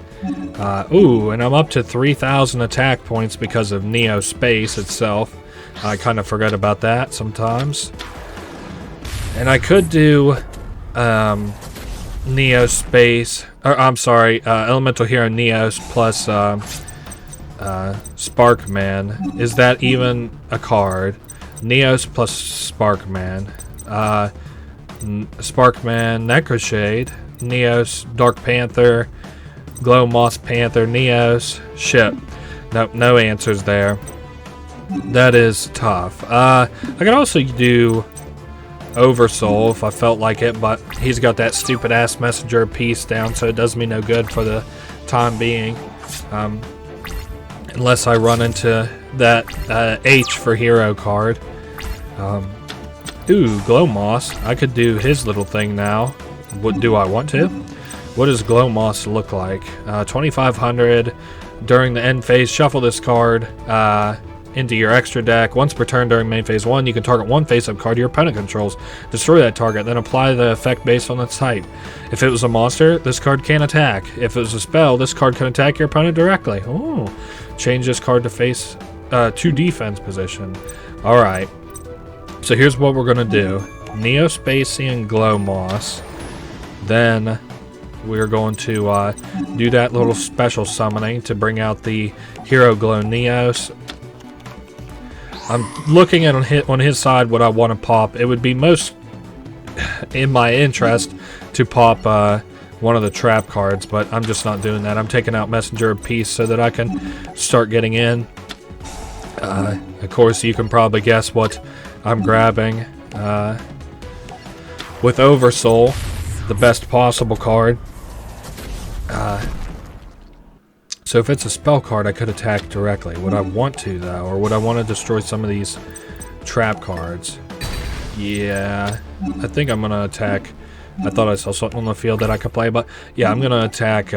Ooh, and I'm up to 3,000 attack points because of Neo Space itself. I kind of forget about that sometimes. And I could do Neo Space, or I'm sorry, Elemental Hero Neos plus Sparkman. Is that even a card? Neos plus Sparkman. Sparkman, Necroshade, Neos, Dark Panther, Glow Moss Panther, Neos. Shit. Nope, no answers there. That is tough. I could also do Oversoul if I felt like it, but he's got that stupid ass messenger piece down, so it does me no good for the time being. Unless I run into that H for hero card. Ooh, Glow Moss. I could do his little thing now. What do I want to? What does Glow Moss look like? 2,500. During the end phase, shuffle this card into your extra deck. Once per turn during main phase 1, you can target one face-up card your opponent controls. Destroy that target, then apply the effect based on its type. If it was a monster, this card can't attack. If it was a spell, this card can attack your opponent directly. Ooh. Change this card to face to defense position. Alright. So here's what we're going to do. Neospacian Glow Moss. Then we're going to do that little special summoning to bring out the Hero Glow Neos. I'm looking at on his side what I want to pop. It would be most in my interest to pop one of the trap cards, but I'm just not doing that. I'm taking out Messenger of Peace so that I can start getting in. Of course, you can probably guess what I'm grabbing. With Oversoul, the best possible card. So if it's a spell card, I could attack directly. Would I want to, though? Or would I want to destroy some of these trap cards? Yeah, I think I'm going to attack. I thought I saw something on the field that I could play, but yeah, I'm going to attack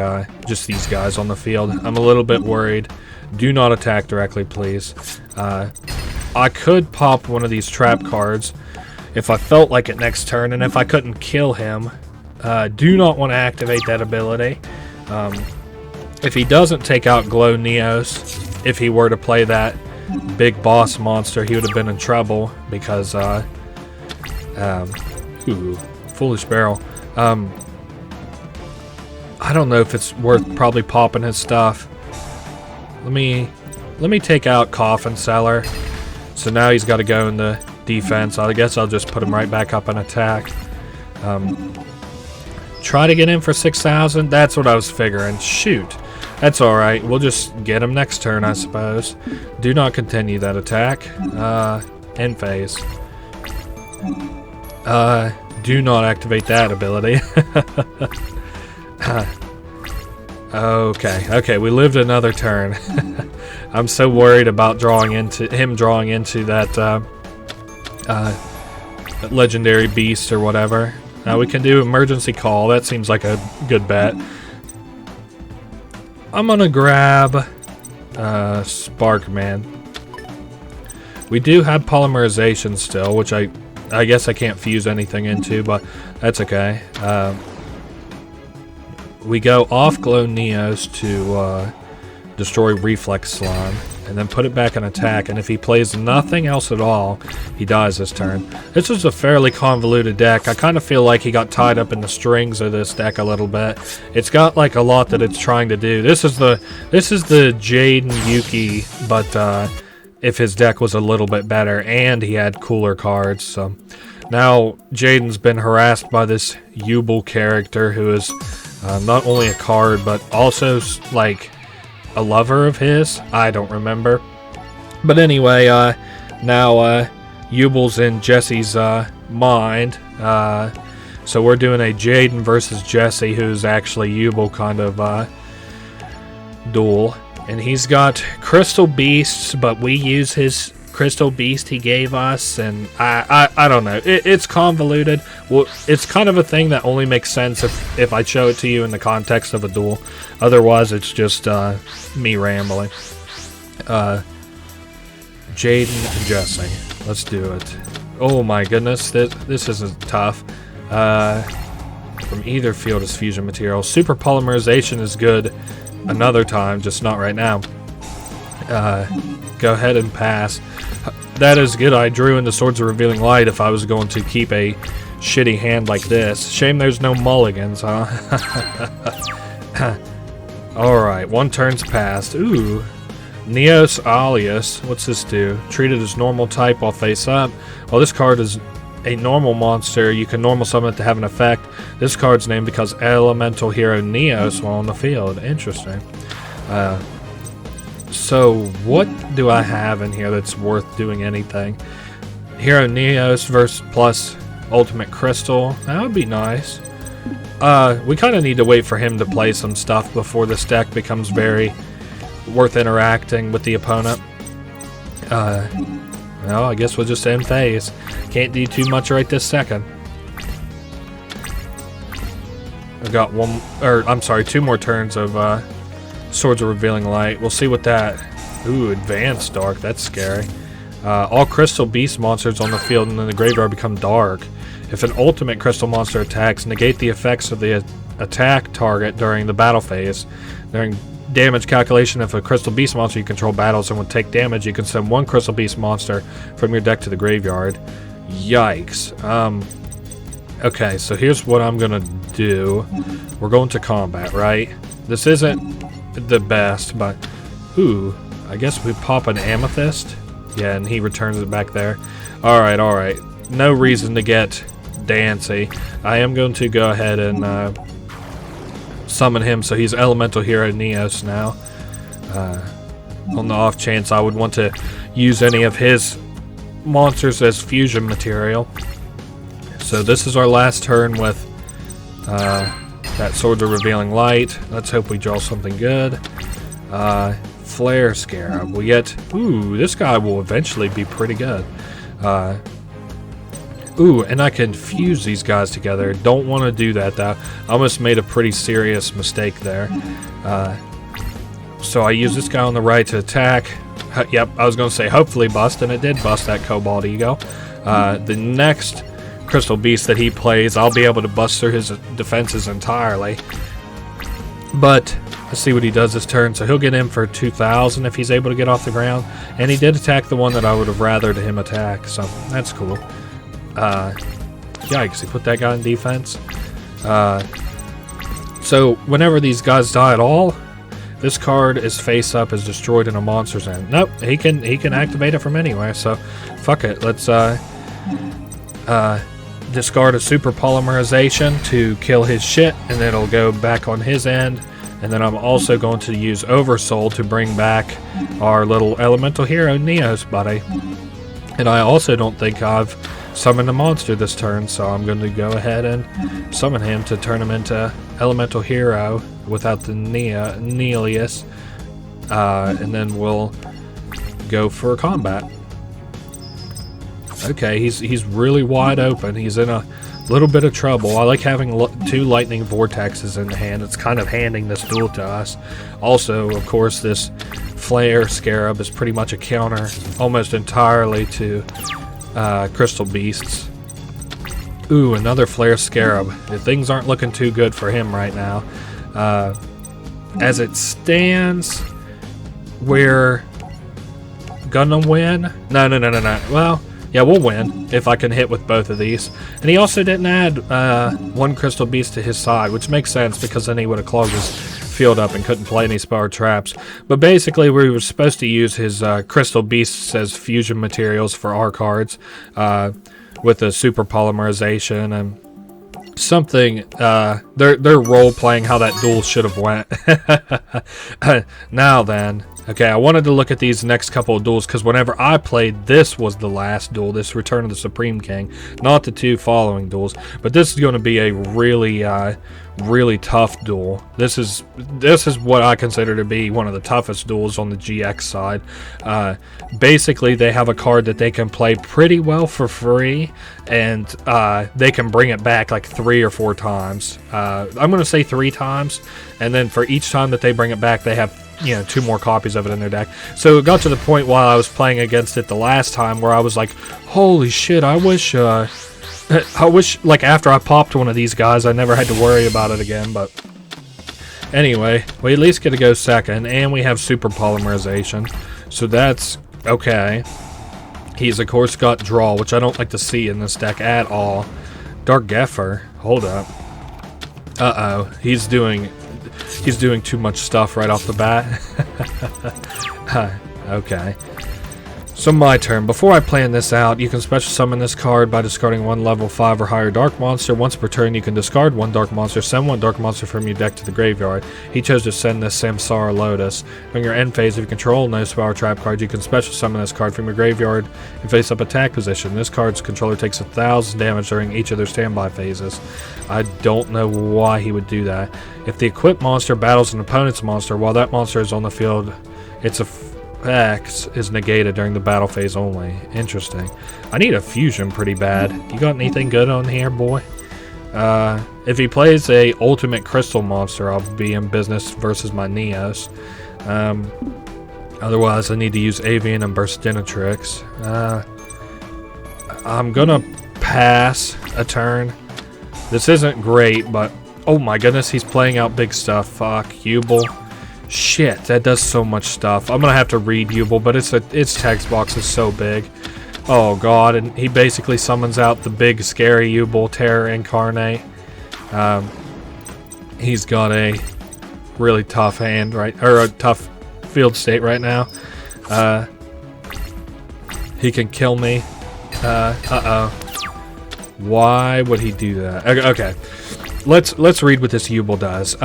just these guys on the field. I'm a little bit worried. Do not attack directly, please. I could pop one of these trap cards if I felt like it next turn, and if I couldn't kill him. Do not want to activate that ability. If he doesn't take out Glow Neos, if he were to play that big boss monster, he would have been in trouble because, ooh, Foolish Barrel. I don't know if it's worth probably popping his stuff. Let me take out Coffin Seller. So now he's got to go in the defense. I guess I'll just put him right back up and attack. Try to get in for 6,000. That's what I was figuring. Shoot. That's alright. We'll just get him next turn, I suppose. Do not continue that attack. End phase. Do not activate that ability. Okay, we lived another turn. I'm so worried about drawing into that legendary beast or whatever. Now we can do emergency call. That seems like a good bet. I'm gonna grab Sparkman. We do have polymerization still, which I guess I can't fuse anything into, but that's okay. We go off Glow Neos to destroy Reflex Slime, and then put it back in attack, and if he plays nothing else at all, he dies this turn. This is a fairly convoluted deck. I kind of feel like he got tied up in the strings of this deck a little bit. It's got like a lot that it's trying to do. This is the Jaden Yuki, but if his deck was a little bit better and he had cooler cards. So now Jaden's been harassed by this Yugioh character who is not only a card but also like a lover of his. I don't remember, but anyway, now Yugioh's in Jesse's mind, so we're doing a Jaden versus Jesse, who's actually Yugioh kind of duel, and he's got Crystal Beasts, but we use his Crystal Beast he gave us, and I don't know. It's convoluted. Well, it's kind of a thing that only makes sense if I show it to you in the context of a duel. Otherwise, it's just me rambling. Jaden and Jesse. Let's do it. Oh my goodness, this isn't tough. From either field is fusion material. Super polymerization is good another time, just not right now. Go ahead and pass. That is good. I drew in the Swords of Revealing Light if I was going to keep a shitty hand like this. Shame there's no mulligans, huh? Alright, one turn's passed. Ooh. Neos Alias. What's this do? Treated as normal type while face up. Well, this card is a normal monster. You can normal summon it to have an effect. This card's named because Elemental Hero Neos while on the field. Interesting. So, what do I have in here that's worth doing anything? Hero Neos versus plus Ultimate Crystal. That would be nice. We kind of need to wait for him to play some stuff before this deck becomes very worth interacting with the opponent. Well, I guess we'll just end phase. Can't do too much right this second. I've got two more turns of Swords of Revealing Light. We'll see what that... Ooh, Advanced Dark. That's scary. All Crystal Beast monsters on the field and in the graveyard become dark. If an Ultimate Crystal monster attacks, negate the effects of the attack target during the battle phase. During damage calculation, if a Crystal Beast monster you control battles and would take damage, you can send one Crystal Beast monster from your deck to the graveyard. Yikes. Okay, so here's what I'm gonna do. We're going to combat, right? This isn't the best, but ooh, I guess we pop an Amethyst. Yeah, and he returns it back there. Alright. No reason to get Dancy. I am going to go ahead and summon him, so he's Elemental Hero Neos now. On the off chance I would want to use any of his monsters as fusion material. So this is our last turn with that Swords of Revealing Light. Let's hope we draw something good. Flare Scarab. We get... Ooh, this guy will eventually be pretty good. Ooh, and I can fuse these guys together. Don't want to do that, though. I almost made a pretty serious mistake there. So I use this guy on the right to attack. Yep, I was going to say hopefully bust, and it did bust that Cobalt Ego. The next Crystal Beast that he plays, I'll be able to bust through his defenses entirely. But let's see what he does this turn. So he'll get in for 2,000 if he's able to get off the ground. And he did attack the one that I would have rathered him attack, so that's cool. Yikes, he put that guy in defense. So whenever these guys die at all, this card is face up, is destroyed in a monster's end. Nope, he can activate it from anywhere. So fuck it. Let's discard a super polymerization to kill his shit, and then it'll go back on his end. And then I'm also going to use Oversoul to bring back our little elemental hero Neos buddy. And I also don't think I've summoned a monster this turn, so I'm going to go ahead and summon him to turn him into elemental hero without the Neelius. And then we'll go for combat. Okay, he's really wide open. He's in a little bit of trouble. I like having 2 lightning vortexes in the hand. It's kind of handing this duel to us. Also, of course, this flare scarab is pretty much a counter almost entirely to crystal beasts. Ooh, another flare scarab. Things aren't looking too good for him right now. As it stands, we're gonna win. No. Well, yeah, we'll win if I can hit with both of these. And he also didn't add 1 crystal beast to his side, which makes sense because then he would have clogged his field up and couldn't play any spell or traps. But basically, we were supposed to use his crystal beasts as fusion materials for our cards with a super polymerization and something. They're role playing how that duel should have went. Now then. Okay, I wanted to look at these next couple of duels because whenever I played, this was the last duel, this Return of the Supreme King, not the 2 following duels. But this is going to be a really, really tough duel. This is what I consider to be one of the toughest duels on the GX side. Basically, they have a card that they can play pretty well for free, and they can bring it back like 3 or 4 times. I'm going to say 3 times, and then for each time that they bring it back, they have 2 more copies of it in their deck. So it got to the point while I was playing against it the last time where I was like, holy shit, I wish like after I popped one of these guys I never had to worry about it again. But anyway, we at least get to go second, and we have super polymerization, so that's okay. He's of course got draw, which I don't like to see in this deck at all. Dark Geffer, hold up. He's doing too much stuff right off the bat. Okay. So my turn. Before I plan this out, you can special summon this card by discarding 1 level 5 or higher dark monster. Once per turn, you can discard 1 dark monster, send 1 dark monster from your deck to the graveyard. He chose to send this Samsara Lotus. During your end phase, if you control no spell or trap card, you can special summon this card from your graveyard in face-up attack position. This card's controller takes 1,000 damage during each of their standby phases. I don't know why he would do that. If the equipped monster battles an opponent's monster while that monster is on the field, its effects is negated during the battle phase only. Interesting. I need a fusion pretty bad. You got anything good on here, boy? If he plays a ultimate crystal monster, I'll be in business versus my Neos. Otherwise, I need to use Avian and Burstinatrix. I'm gonna pass a turn. This isn't great, but oh my goodness, he's playing out big stuff. Fuck, Yugioh. Shit, that does so much stuff. I'm gonna have to read Yugioh, but its text box is so big. Oh god, and he basically summons out the big scary Yugioh Terror Incarnate. He's got a really tough hand, right, or a tough field state right now. He can kill me. Why would he do that? Okay. Let's read what this Yugioh does.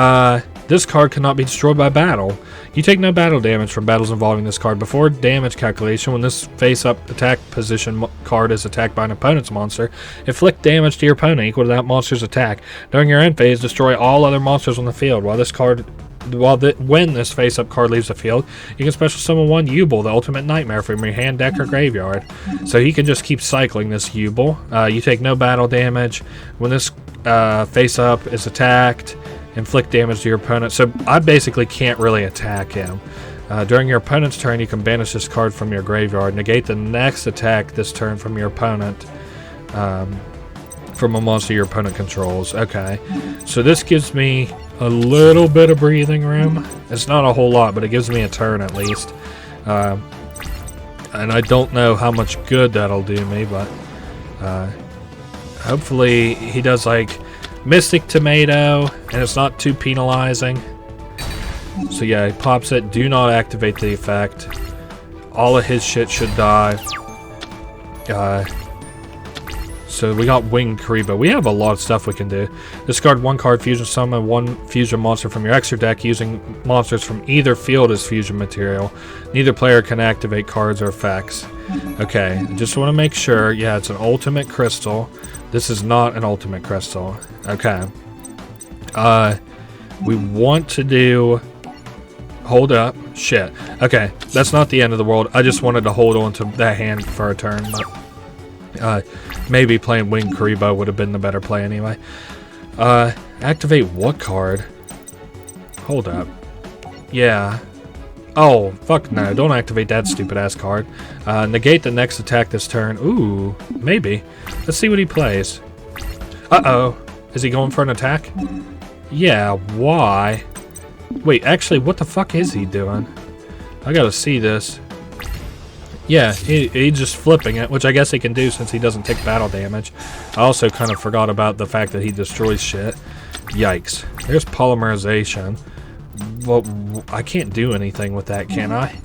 This card cannot be destroyed by battle. You take no battle damage from battles involving this card. Before damage calculation, when this face-up attack position card is attacked by an opponent's monster, inflict damage to your opponent equal to that monster's attack. During your end phase, destroy all other monsters on the field. When this face-up card leaves the field, you can special summon 1 Yugioh, the ultimate nightmare, from your hand, deck, or graveyard. So he can just keep cycling this Yugioh. You take no battle damage. When this face-up is attacked, inflict damage to your opponent. So I basically can't really attack him. During your opponent's turn, you can banish this card from your graveyard. Negate the next attack this turn from your opponent. From a monster your opponent controls. Okay. So this gives me a little bit of breathing room. It's not a whole lot, but it gives me a turn at least. And I don't know how much good that'll do me, but hopefully he does like Mystic Tomato, and it's not too penalizing. So yeah, he pops it. Do not activate the effect. All of his shit should die. So we got Winged Karibo. We have a lot of stuff we can do. Discard 1 card, fusion summon 1 fusion monster from your extra deck using monsters from either field as fusion material. Neither player can activate cards or effects. Okay, I just want to make sure. Yeah, it's an ultimate crystal. This is not an ultimate crystal. Okay. We want to do... Hold up. Shit. Okay, that's not the end of the world. I just wanted to hold on to that hand for a turn, but... maybe playing Winged Karibo would have been the better play anyway. Activate what card? Hold up. Yeah. Oh, fuck no. Don't activate that stupid-ass card. Negate the next attack this turn. Ooh, maybe. Let's see what he plays. Uh-oh. Is he going for an attack? Yeah, why? Wait, actually, what the fuck is he doing? I gotta see this. Yeah, he's just flipping it, which I guess he can do since he doesn't take battle damage. I also kind of forgot about the fact that he destroys shit. Yikes. There's polymerization. Well, I can't do anything with that, can I?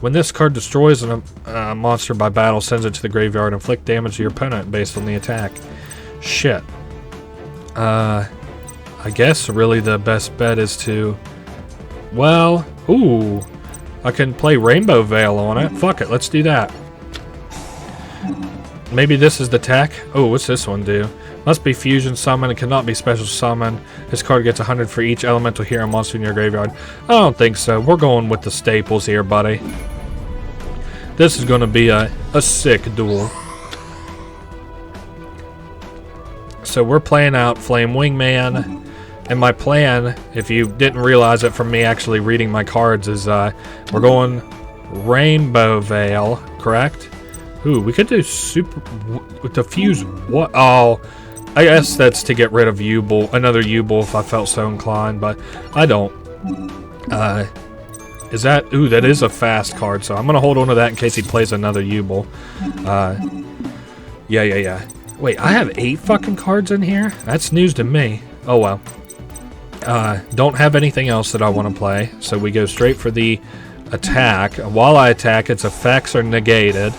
When this card destroys a monster by battle, sends it to the graveyard, inflict damage to your opponent based on the attack. Shit. I guess really the best bet is to... Well, ooh... I can play Rainbow Veil on it. Fuck it, let's do that. Maybe this is the tech. Oh, what's this one do? Must be fusion summon. It cannot be special summon. This card gets 100 for each elemental hero monster in your graveyard. I don't think so. We're going with the staples here, buddy. This is going to be a sick duel. So we're playing out Flame Wingman. And my plan, if you didn't realize it from me actually reading my cards, is we're going Rainbow Veil, correct? Ooh, we could do diffuse what? Oh, I guess that's to get rid of another Yubel if I felt so inclined, but I don't. Is that? Ooh, that is a fast card, so I'm gonna hold on to that in case he plays another Yubel. Yeah. Wait, I have 8 fucking cards in here? That's news to me. Oh well. Don't have anything else that I want to play, so we go straight for the attack. While I attack, its effects are negated.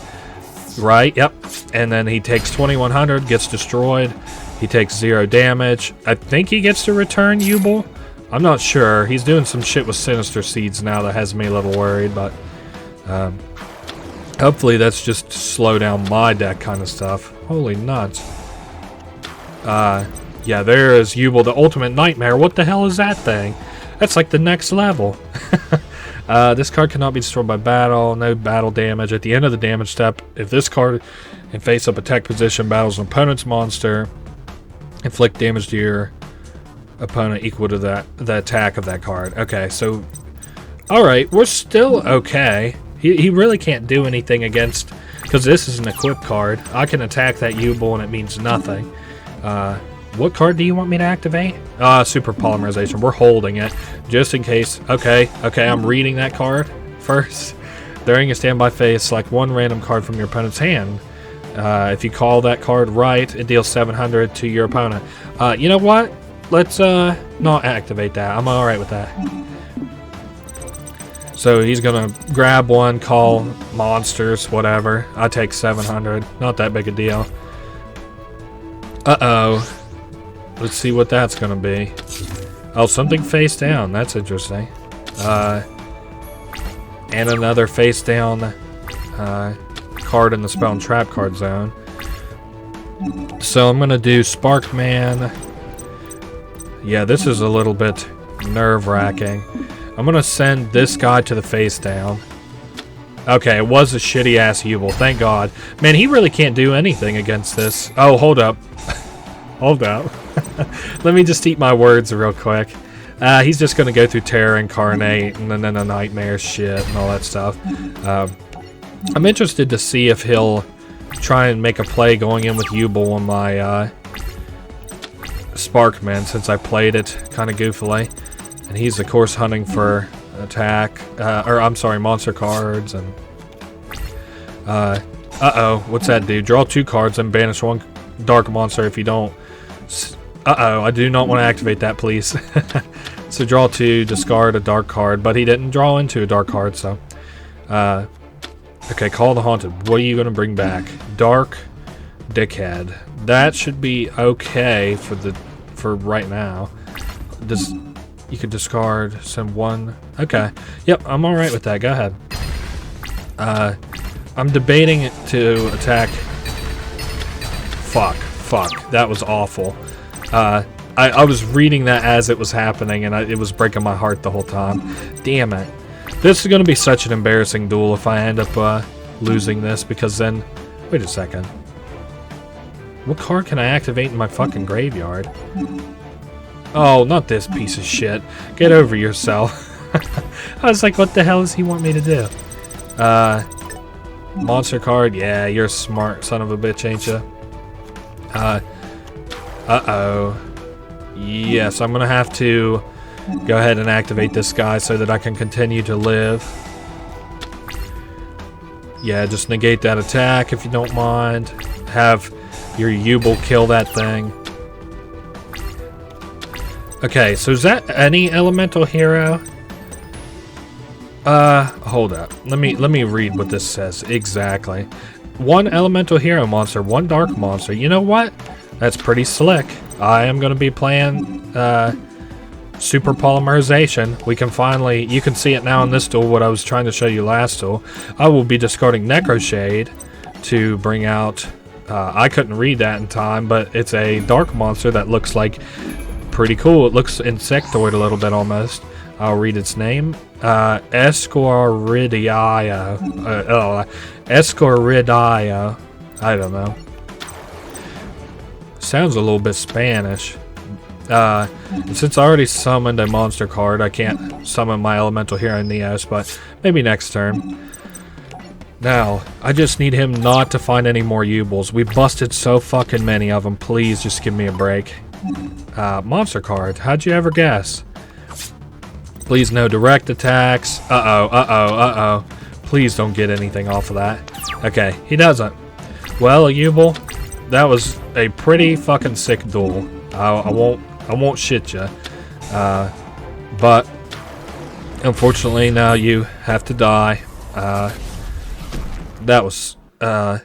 Right? Yep. And then he takes 2100, gets destroyed. He takes 0 damage. I think he gets to return Yubel. I'm not sure. He's doing some shit with Sinister Seeds now that has me a little worried, but hopefully that's just to slow down my deck kind of stuff. Holy nuts. Yeah, there is Yubel, the ultimate nightmare. What the hell is that thing? That's like the next level. This card cannot be destroyed by battle. No battle damage. At the end of the damage step, if this card in face-up attack position battles an opponent's monster, inflict damage to your opponent equal to the attack of that card. Okay, so... Alright, we're still okay. He really can't do anything against... Because this is an equip card. I can attack that Yubel and it means nothing. What card do you want me to activate? Super Polymerization. We're holding it, just in case. Okay, I'm reading that card first. During a standby phase, select 1 random card from your opponent's hand. If you call that card right, it deals 700 to your opponent. You know what? Let's not activate that. I'm alright with that. So he's gonna grab 1, call monsters, whatever. I take 700. Not that big a deal. Uh-oh. Let's see what that's gonna be. Oh, something face down. That's interesting. And another face down card in the spell and trap card zone. So I'm gonna do Sparkman. Yeah, this is a little bit nerve-wracking. I'm gonna send this guy to the face down. Okay, it was a shitty-ass Yubel. Thank God. Man, he really can't do anything against this. Oh, hold up. Hold up. Let me just eat my words real quick. He's just going to go through Terror Incarnate and then the Nightmare shit and all that stuff. I'm interested to see if he'll try and make a play going in with Yubel on my Sparkman, since I played it kind of goofily. And he's, of course, hunting for attack, monster cards. And uh-oh, what's that do? Draw 2 cards and banish 1 dark monster if you don't. Uh-oh, I do not want to activate that, please. So draw 2, discard a dark card, but he didn't draw into a dark card, so. Okay, call the haunted. What are you going to bring back? Dark dickhead. That should be okay for right now. You could discard, send 1. Okay. Yep, I'm alright with that. Go ahead. I'm debating to attack. Fuck. That was awful. I was reading that as it was happening, and it was breaking my heart the whole time. Damn it. This is going to be such an embarrassing duel if I end up losing this, because then... Wait a second. What card can I activate in my fucking graveyard? Oh, not this piece of shit. Get over yourself. I was like, what the hell does he want me to do? Monster card? Yeah, you're a smart son of a bitch, ain't you? Uh-oh. Yes, I'm gonna have to go ahead and activate this guy so that I can continue to live. Yeah, just negate that attack if you don't mind. Have your Yugioh kill that thing. Okay, so is that any elemental hero? Hold up. Let me read what this says exactly. 1 elemental hero monster, 1 dark monster. You know what? That's pretty slick. I am going to be playing super polymerization. We can finally, you can see it now in this duel, what I was trying to show you last duel. I will be discarding Necroshade to bring out, I couldn't read that in time, but it's a dark monster that looks like pretty cool. It looks insectoid a little bit almost. I'll read its name. Escoridia. Escoridia. I don't know. Sounds a little bit Spanish. Since I already summoned a monster card, I can't summon my elemental hero Neos, but maybe next turn. Now, I just need him not to find any more Yugiohs. We busted so fucking many of them. Please just give me a break. Monster card. How'd you ever guess? Please no direct attacks. Uh-oh. Please don't get anything off of that. Okay, he doesn't. Well, Yugioh, that was a pretty fucking sick duel. I won't shit ya. But unfortunately now you have to die. That was a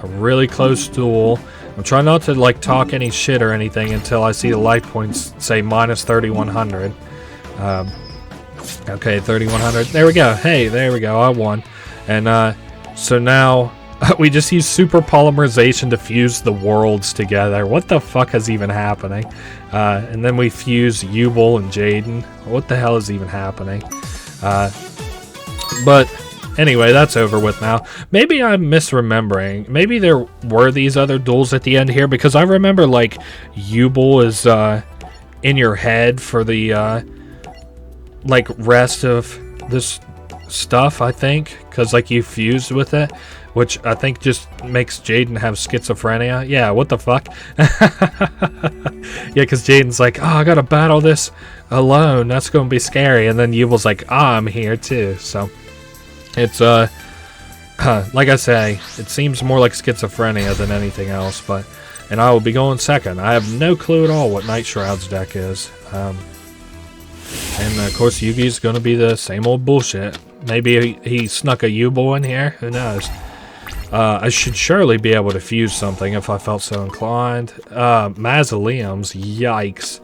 really close duel. I'm trying not to like talk any shit or anything until I see the life points say minus 3100. Okay, 3100. There we go. Hey, there we go. I won. And so now we just use super polymerization to fuse the worlds together. What the fuck is even happening? And then we fuse Yugioh and Jaden. What the hell is even happening? But anyway, that's over with now. Maybe I'm misremembering. Maybe there were these other duels at the end here, because I remember like Yugioh is in your head for the like rest of this stuff, I think, because like you fused with it, which I think just makes Jaden have schizophrenia. Yeah, what the fuck? Yeah, because Jaden's like, oh, I gotta battle this alone, that's gonna be scary, and then Yugioh's like, I'm here too. So it's like I say, it seems more like schizophrenia than anything else. But and I will be going second. I have no clue at all what Night Shroud's deck is. And of course Yugi's gonna be the same old bullshit. Maybe he snuck a Yugioh in here, who knows. I should surely be able to fuse something if I felt so inclined. Mausoleums, yikes.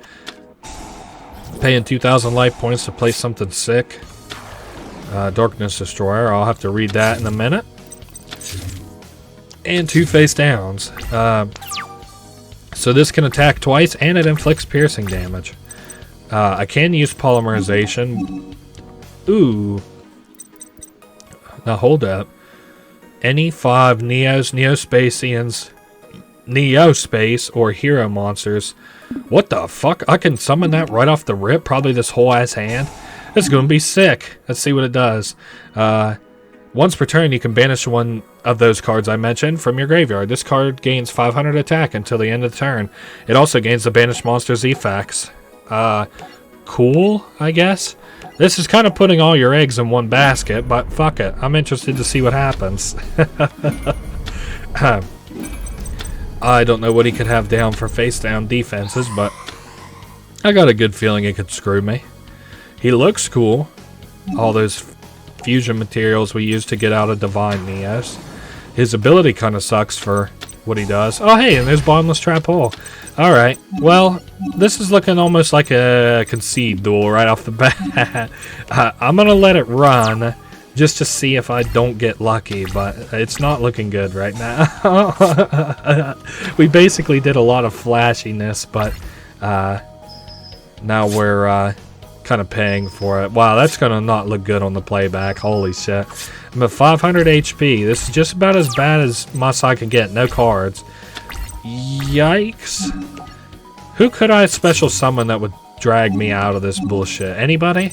Paying 2,000 life points to play something sick. Darkness Destroyer, I'll have to read that in a minute. And 2 face downs. So this can attack twice and it inflicts piercing damage. I can use polymerization. Ooh. Now hold up. Any 5 Neos, Neospatians, Neospace, or Hero monsters. What the fuck? I can summon that right off the rip? Probably this whole ass hand? This is going to be sick. Let's see what it does. Once per turn, you can banish one of those cards I mentioned from your graveyard. This card gains 500 attack until the end of the turn. It also gains the banished monster's effects. Cool, I guess. This is kind of putting all your eggs in one basket, but fuck it. I'm interested to see what happens. I don't know what he could have down for face-down defenses, but I got a good feeling it could screw me. He looks cool. All those fusion materials we used to get out of Divine Neos. His ability kind of sucks for what he does. Oh, hey, and there's Bottomless Trap Hole. Alright, well, this is looking almost like a concede duel right off the bat. I'm going to let it run just to see if I don't get lucky, but it's not looking good right now. We basically did a lot of flashiness, but now we're kind of paying for it. Wow, that's going to not look good on the playback. Holy shit. I'm at 500 HP. This is just about as bad as my side can get. No cards. Yikes. Who could I special summon that would drag me out of this bullshit? Anybody?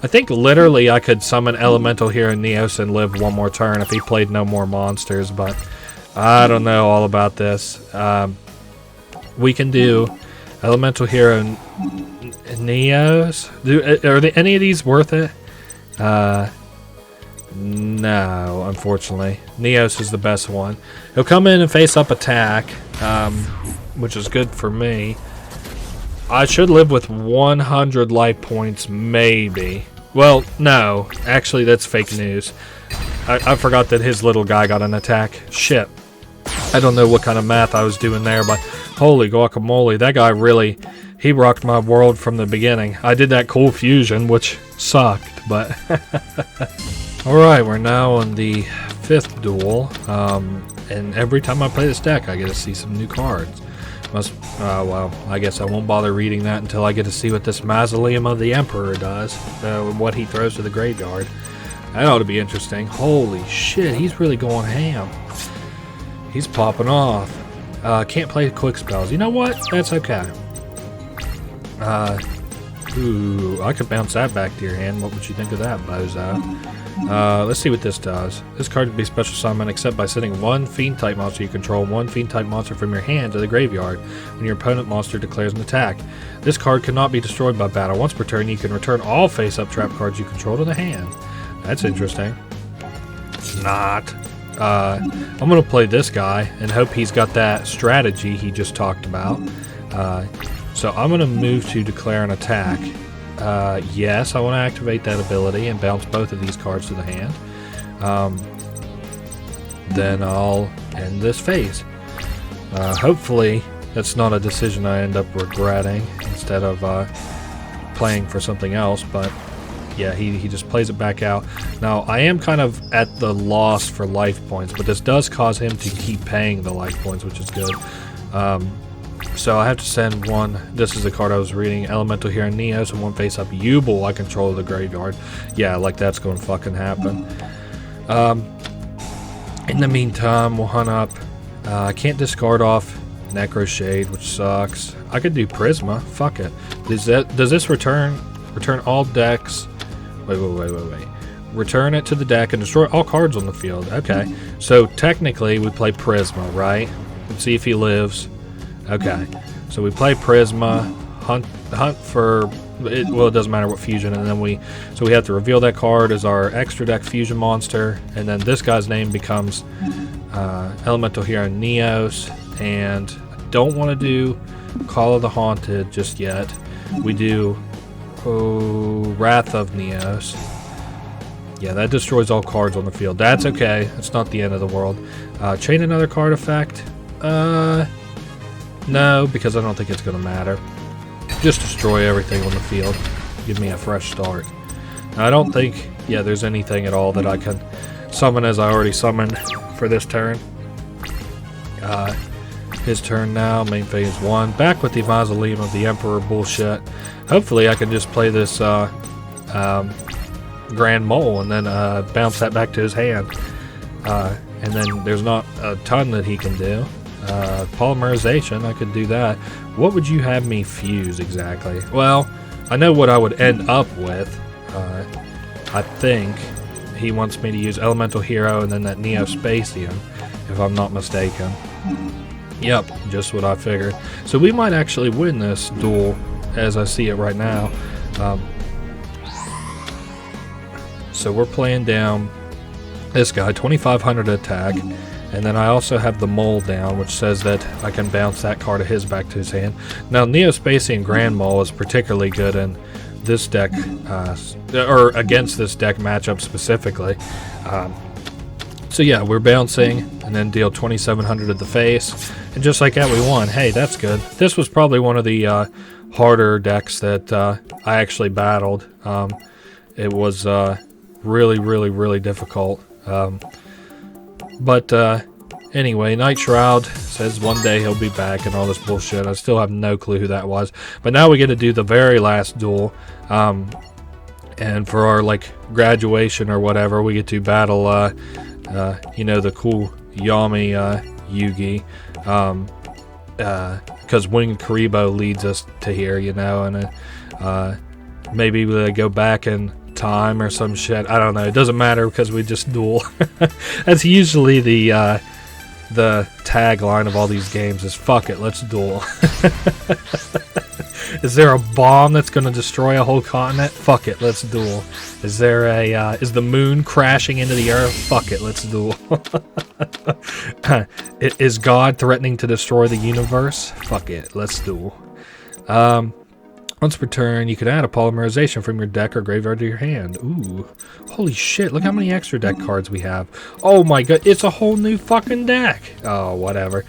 I think literally I could summon Elemental Hero Neos and live one more turn if he played no more monsters, but I don't know all about this. We can do Elemental Hero Neos. Are any of these worth it? No, unfortunately. Neos is the best one. He'll come in and face up attack, which is good for me. I should live with 100 life points, maybe. Well, no. Actually, that's fake news. I forgot that his little guy got an attack. Shit. I don't know what kind of math I was doing there, but holy guacamole, that guy really, he rocked my world from the beginning. I did that cool fusion, which sucked, but... Alright, we're now on the 5th duel, and every time I play this deck, I get to see some new cards. Well, I guess I won't bother reading that until I get to see what this Mausoleum of the Emperor does, what he throws to the graveyard. That ought to be interesting. Holy shit, he's really going ham. He's popping off. Can't play quick spells. You know what? That's okay. Ooh, I could bounce that back to your hand. What would you think of that, bozo? Let's see what this does. This card can be special summoned except by sending one Fiend-type monster you control, one Fiend-type monster from your hand to the graveyard when your opponent monster declares an attack. This card cannot be destroyed by battle. Once per turn, you can return all face-up trap cards you control to the hand. That's interesting. Not. I'm going to play this guy and hope he's got that strategy he just talked about. So I'm going to move to declare an attack. Yes, I want to activate that ability and bounce both of these cards to the hand. Then I'll end this phase. Hopefully that's not a decision I end up regretting instead of playing for something else, but yeah, he just plays it back out. Now, I am kind of at the loss for life points, but this does cause him to keep paying the life points, which is good. So I have to send one. This is the card I was reading. Elemental Hero Neos and one face-up Yugioh I control the graveyard. Yeah, like that's going to fucking happen. In the meantime, we'll hunt up. I can't discard off Necro Shade, which sucks. I could do Prisma. Fuck it. Does this return all decks? Wait. Return it to the deck and destroy all cards on the field. Okay. So technically we play Prisma, right? Let's see if he lives. Okay. So we play Prisma, hunt for it, well, it doesn't matter what fusion, and then we have to reveal that card as our extra deck fusion monster, and then this guy's name becomes Elemental Hero Neos, and I don't want to do Call of the Haunted just yet. We do Wrath of Neos. Yeah, that destroys all cards on the field. That's okay. It's not the end of the world. Chain another card effect? No, because I don't think it's going to matter. Just destroy everything on the field. Give me a fresh start. Now, I don't think, there's anything at all that I can summon as I already summoned for this turn. His turn now, main phase 1. Back with the Mausoleum of the Emperor bullshit. Hopefully I can just play this Grand Mole and then bounce that back to his hand. And then there's not a ton that he can do. Polymerization, I could do that. What would you have me fuse exactly? Well, I know what I would end up with. I think he wants me to use Elemental Hero and then that Neo-Spacian, if I'm not mistaken. Yep, just what I figured. So we might actually win this duel as I see it right now. So we're playing down this guy, 2500 attack. And then I also have the Mole down, which says that I can bounce that card of his back to his hand. Now, Neospacian Grand Mole is particularly good in this deck, or against this deck matchup specifically. So yeah, we're bouncing, and then deal 2,700 at the face. And just like that, we won. Hey, that's good. This was probably one of the harder decks that I actually battled. It was really, really, really difficult. But anyway, Night Shroud says one day he'll be back and all this bullshit. I still have no clue who that was. But now we get to do the very last duel. And for our, like, graduation or whatever, we get to battle, you know, the cool Yami Yugi. Because Winged Karibo leads us to here, you know, and maybe we go back in time or some shit. I don't know. It doesn't matter because we just duel. That's usually the tagline of all these games is "fuck it, let's duel." Is there a bomb that's going to destroy a whole continent? Fuck it, let's duel. Is there a is the moon crashing into the earth? Fuck it, let's duel. Is God threatening to destroy the universe? Fuck it, let's duel. Once per turn, you can add a polymerization from your deck or graveyard to your hand. Ooh. Holy shit, look how many extra deck cards we have. Oh my god, it's a whole new fucking deck. Oh, whatever.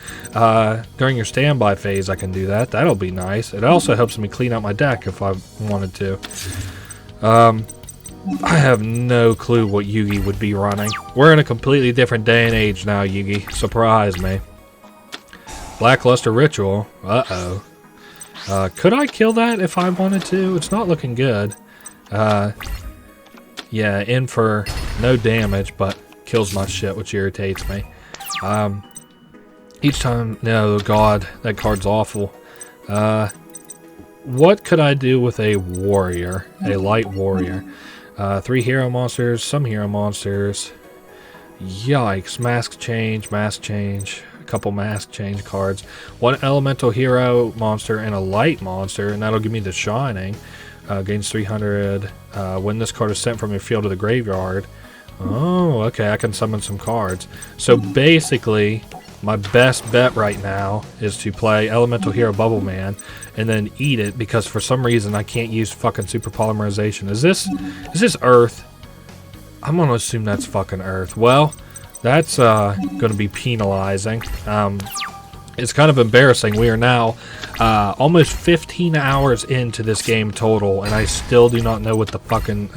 During your standby phase, I can do that. That'll be nice. It also helps me clean out my deck if I wanted to. I have no clue what Yugi would be running. We're in a completely different day and age now, Yugi. Surprise me. Blackluster Ritual. Uh-oh. Could I kill that if I wanted to? It's not looking good. Yeah, in for no damage, but kills my shit, which irritates me. Each time... No, God, that card's awful. What could I do with a warrior? A light warrior. 3 hero monsters, some hero monsters. Yikes. Mask change, a couple mask change cards, 1 elemental hero monster and a light monster, and that'll give me the Shining. Gains 300 when this card is sent from your field to the graveyard. Oh, okay, I can summon some cards. So basically, my best bet right now is to play Elemental Hero Bubble Man and then eat it, because for some reason I can't use fucking Super Polymerization. Is this Earth? I'm gonna assume that's fucking Earth. Well, that's going to be penalizing. It's kind of embarrassing. We are now almost 15 hours into this game total, and I still do not know what the fucking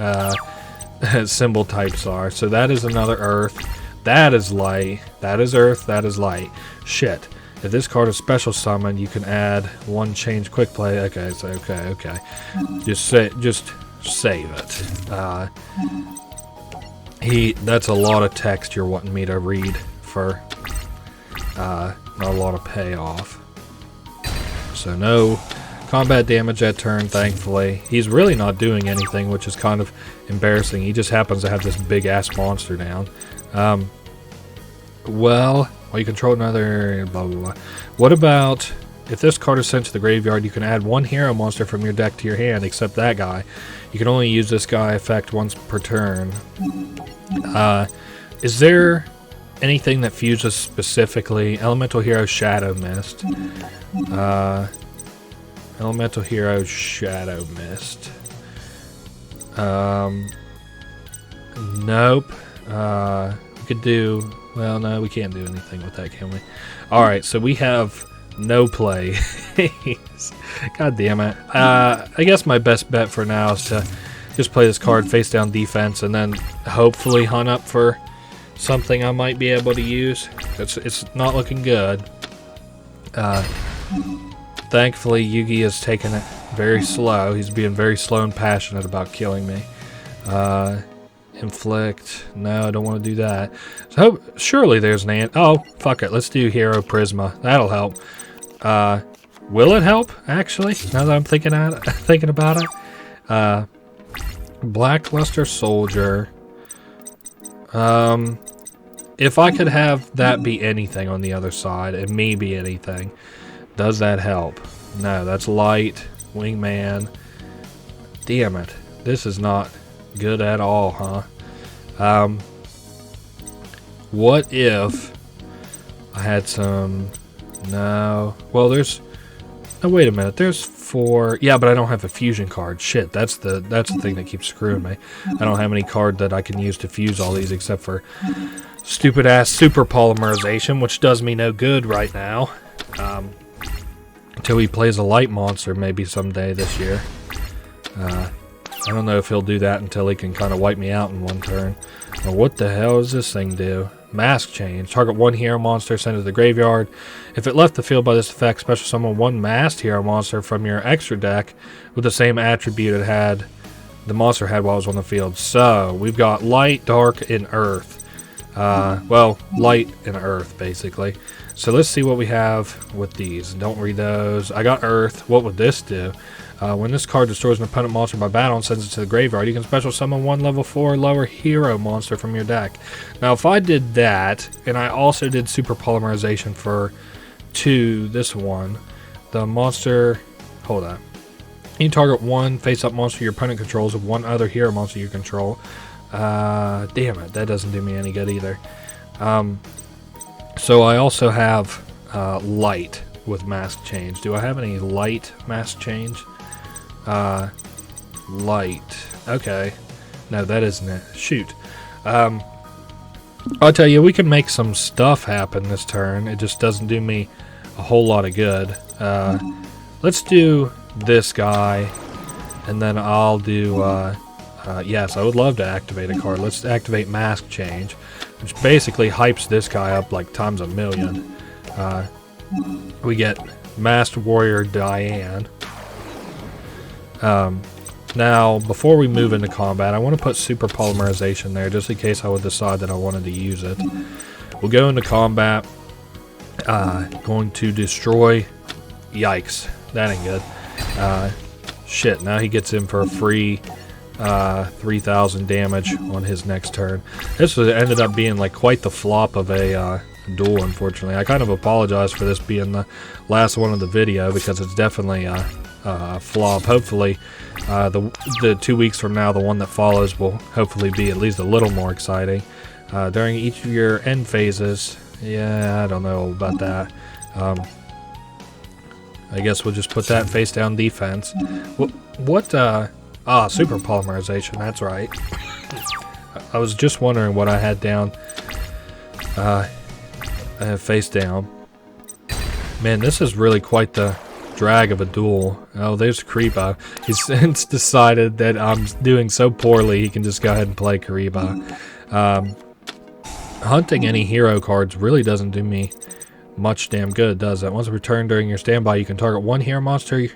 symbol types are. So that is another Earth. That is light. That is Earth. That is light. Shit. If this card is special summon, you can add 1 change quick play. Okay, so okay. Just save it. That's a lot of text you're wanting me to read for not a lot of payoff. So no combat damage that turn, thankfully. He's really not doing anything, which is kind of embarrassing. He just happens to have this big ass monster down. Well, you control another blah blah blah. What about if this card is sent to the graveyard, you can add 1 hero monster from your deck to your hand, except that guy. You can only use this guy effect once per turn. Is there anything that fuses specifically? Elemental Hero Shadow Mist. Elemental Hero Shadow Mist. Nope. We could do... Well, no, we can't do anything with that, can we? Alright, so we have no play. God damn it. I guess my best bet for now is to just play this card face down defense and then hopefully hunt up for something I might be able to use. It's not looking good. Thankfully, Yugi has taken it very slow. He's being very slow and passionate about killing me. Inflict. No, I don't want to do that. So surely there's an ant. Oh, fuck it. Let's do Hero Prisma. That'll help. Will it help, actually? Now that I'm thinking about it. Blackluster Soldier. If I could have that be anything on the other side, it may be anything. Does that help? No, that's light. Wingman. Damn it. This is not good at all, huh? What if I had some... No. Well, there's... Oh, wait a minute. There's 4... Yeah, but I don't have a fusion card. Shit, that's the thing that keeps screwing me. I don't have any card that I can use to fuse all these except for stupid-ass super polymerization, which does me no good right now. Until he plays a light monster maybe someday this year. I don't know if he'll do that until he can kind of wipe me out in one turn. Well, what the hell does this thing do? Mask change. Target one hero monster, send it to the graveyard. If it left the field by this effect, special summon one masked hero monster from your extra deck with the same attribute the monster had while it was on the field. So, we've got light, dark, and earth. Well, light and earth, basically. So let's see what we have with these. Don't read those. I got earth. What would this do? When this card destroys an opponent monster by battle and sends it to the graveyard, you can special summon one level 4 or lower hero monster from your deck. Now, if I did that, and I also did super polymerization for this one, the monster... Hold on. You target one face-up monster your opponent controls with one other hero monster you control. Damn it, that doesn't do me any good either. So I also have light with mask change. Do I have any light mask change? Light. Okay. No, that isn't it. Shoot. I'll tell you, we can make some stuff happen this turn. It just doesn't do me a whole lot of good. Let's do this guy, and then I'll do... yes, I would love to activate a card. Let's activate Mask Change, which basically hypes this guy up like times a million. We get Masked Warrior Diane. Now, before we move into combat, I want to put Super Polymerization there, just in case I would decide that I wanted to use it. We'll go into combat. Going to destroy... Yikes. That ain't good. Shit, now he gets in for a free... 3,000 damage on his next turn. This ended up being like quite the flop of a duel, unfortunately. I kind of apologize for this being the last one of the video because it's definitely a flop. Hopefully, the 2 weeks from now, the one that follows will hopefully be at least a little more exciting. During each of your end phases, yeah, I don't know about that. I guess we'll just put that face down defense. Super polymerization, that's right. I was just wondering what I had down face down. Man, this is really quite the drag of a duel. Oh, there's Kariba. He's since decided that I'm doing so poorly he can just go ahead and play Kariba. Hunting any hero cards really doesn't do me much damn good, does it? Once returned during your standby, you can target one hero monster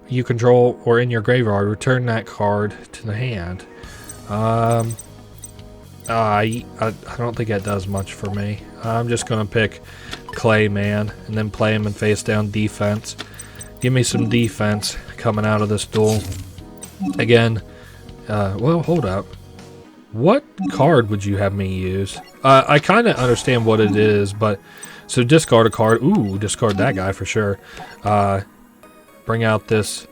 you control or in your graveyard. Return that card to the hand. I don't think that does much for me. I'm just gonna pick Clayman and then play him in face down defense. Give me some defense coming out of this duel. Again, well, hold up. What card would you have me use? I kind of understand what it is, but so discard a card. Ooh, discard that guy for sure. Bring out this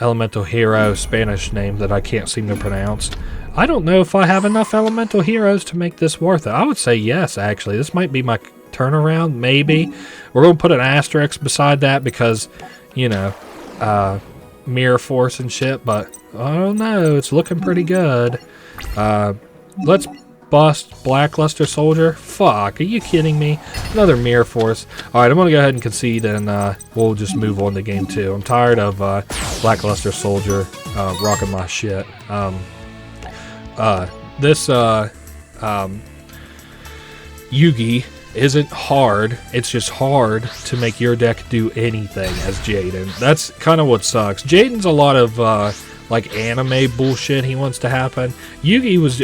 elemental hero Spanish name that I can't seem to pronounce. I don't know if I have enough elemental heroes to make this worth it. I would say yes, actually. This might be my turnaround, maybe. We're going to put an asterisk beside that because, you know, mirror force and shit, but I don't know. It's looking pretty good. Let's bust Blackluster Soldier. Fuck, are you kidding me? Another mirror force. Alright, I'm gonna go ahead and concede and we'll just move on to game 2. I'm tired of Blackluster Soldier rocking my shit. This Yugi isn't hard. It's just hard to make your deck do anything as Jaden. That's kind of what sucks. Jaden's a lot of like anime bullshit he wants to happen. Yugi was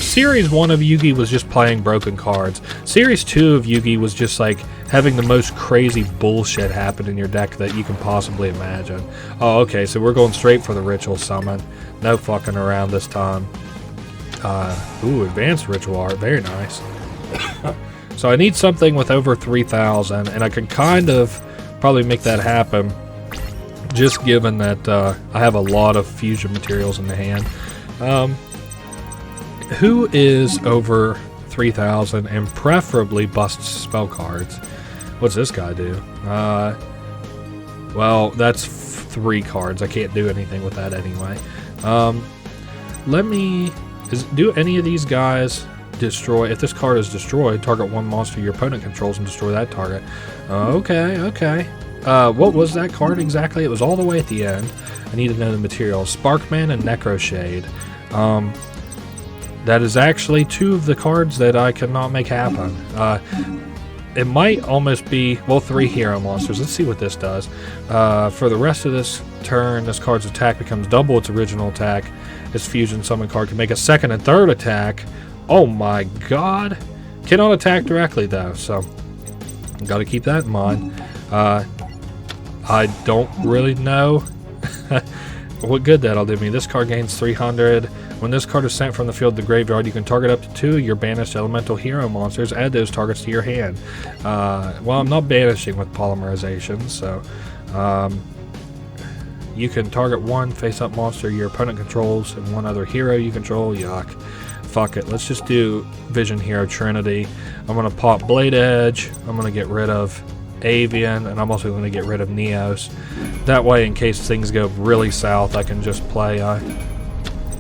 Series 1 of Yugi was just playing broken cards. Series 2 of Yugi was just like having the most crazy bullshit happen in your deck that you can possibly imagine. Oh, okay, so we're going straight for the ritual summon. No fucking around this time. Ooh, advanced ritual art, very nice. So I need something with over 3,000, and I can kind of probably make that happen. Just given that I have a lot of fusion materials in the hand. Who is over 3,000, and preferably bust spell cards. What's this guy do? Well, that's 3 cards. I can't do anything with that anyway. Do any of these guys destroy? If this card is destroyed, target 1 monster your opponent controls and destroy that target. Okay. What was that card exactly? It was all the way at the end. I need to know the materials. Sparkman and Necroshade. That is actually 2 of the cards that I cannot make happen. It might almost be, well, 3 hero monsters. Let's see what this does. For the rest of this turn, this card's attack becomes double its original attack. This fusion summon card can make a 2nd and 3rd attack. Oh my god. Cannot attack directly though, so got to keep that in mind. I don't really know what good that'll do me. This card gains 300. When this card is sent from the field to the graveyard, you can target up to 2 of your banished elemental hero monsters. Add those targets to your hand. Well, I'm not banishing with polymerization, so you can target 1 face-up monster your opponent controls and 1 other hero you control. Yuck. Fuck it. Let's just do Vision Hero Trinity. I'm going to pop Blade Edge. I'm going to get rid of Avian, and I'm also going to get rid of Neos. That way, in case things go really south, I can just play...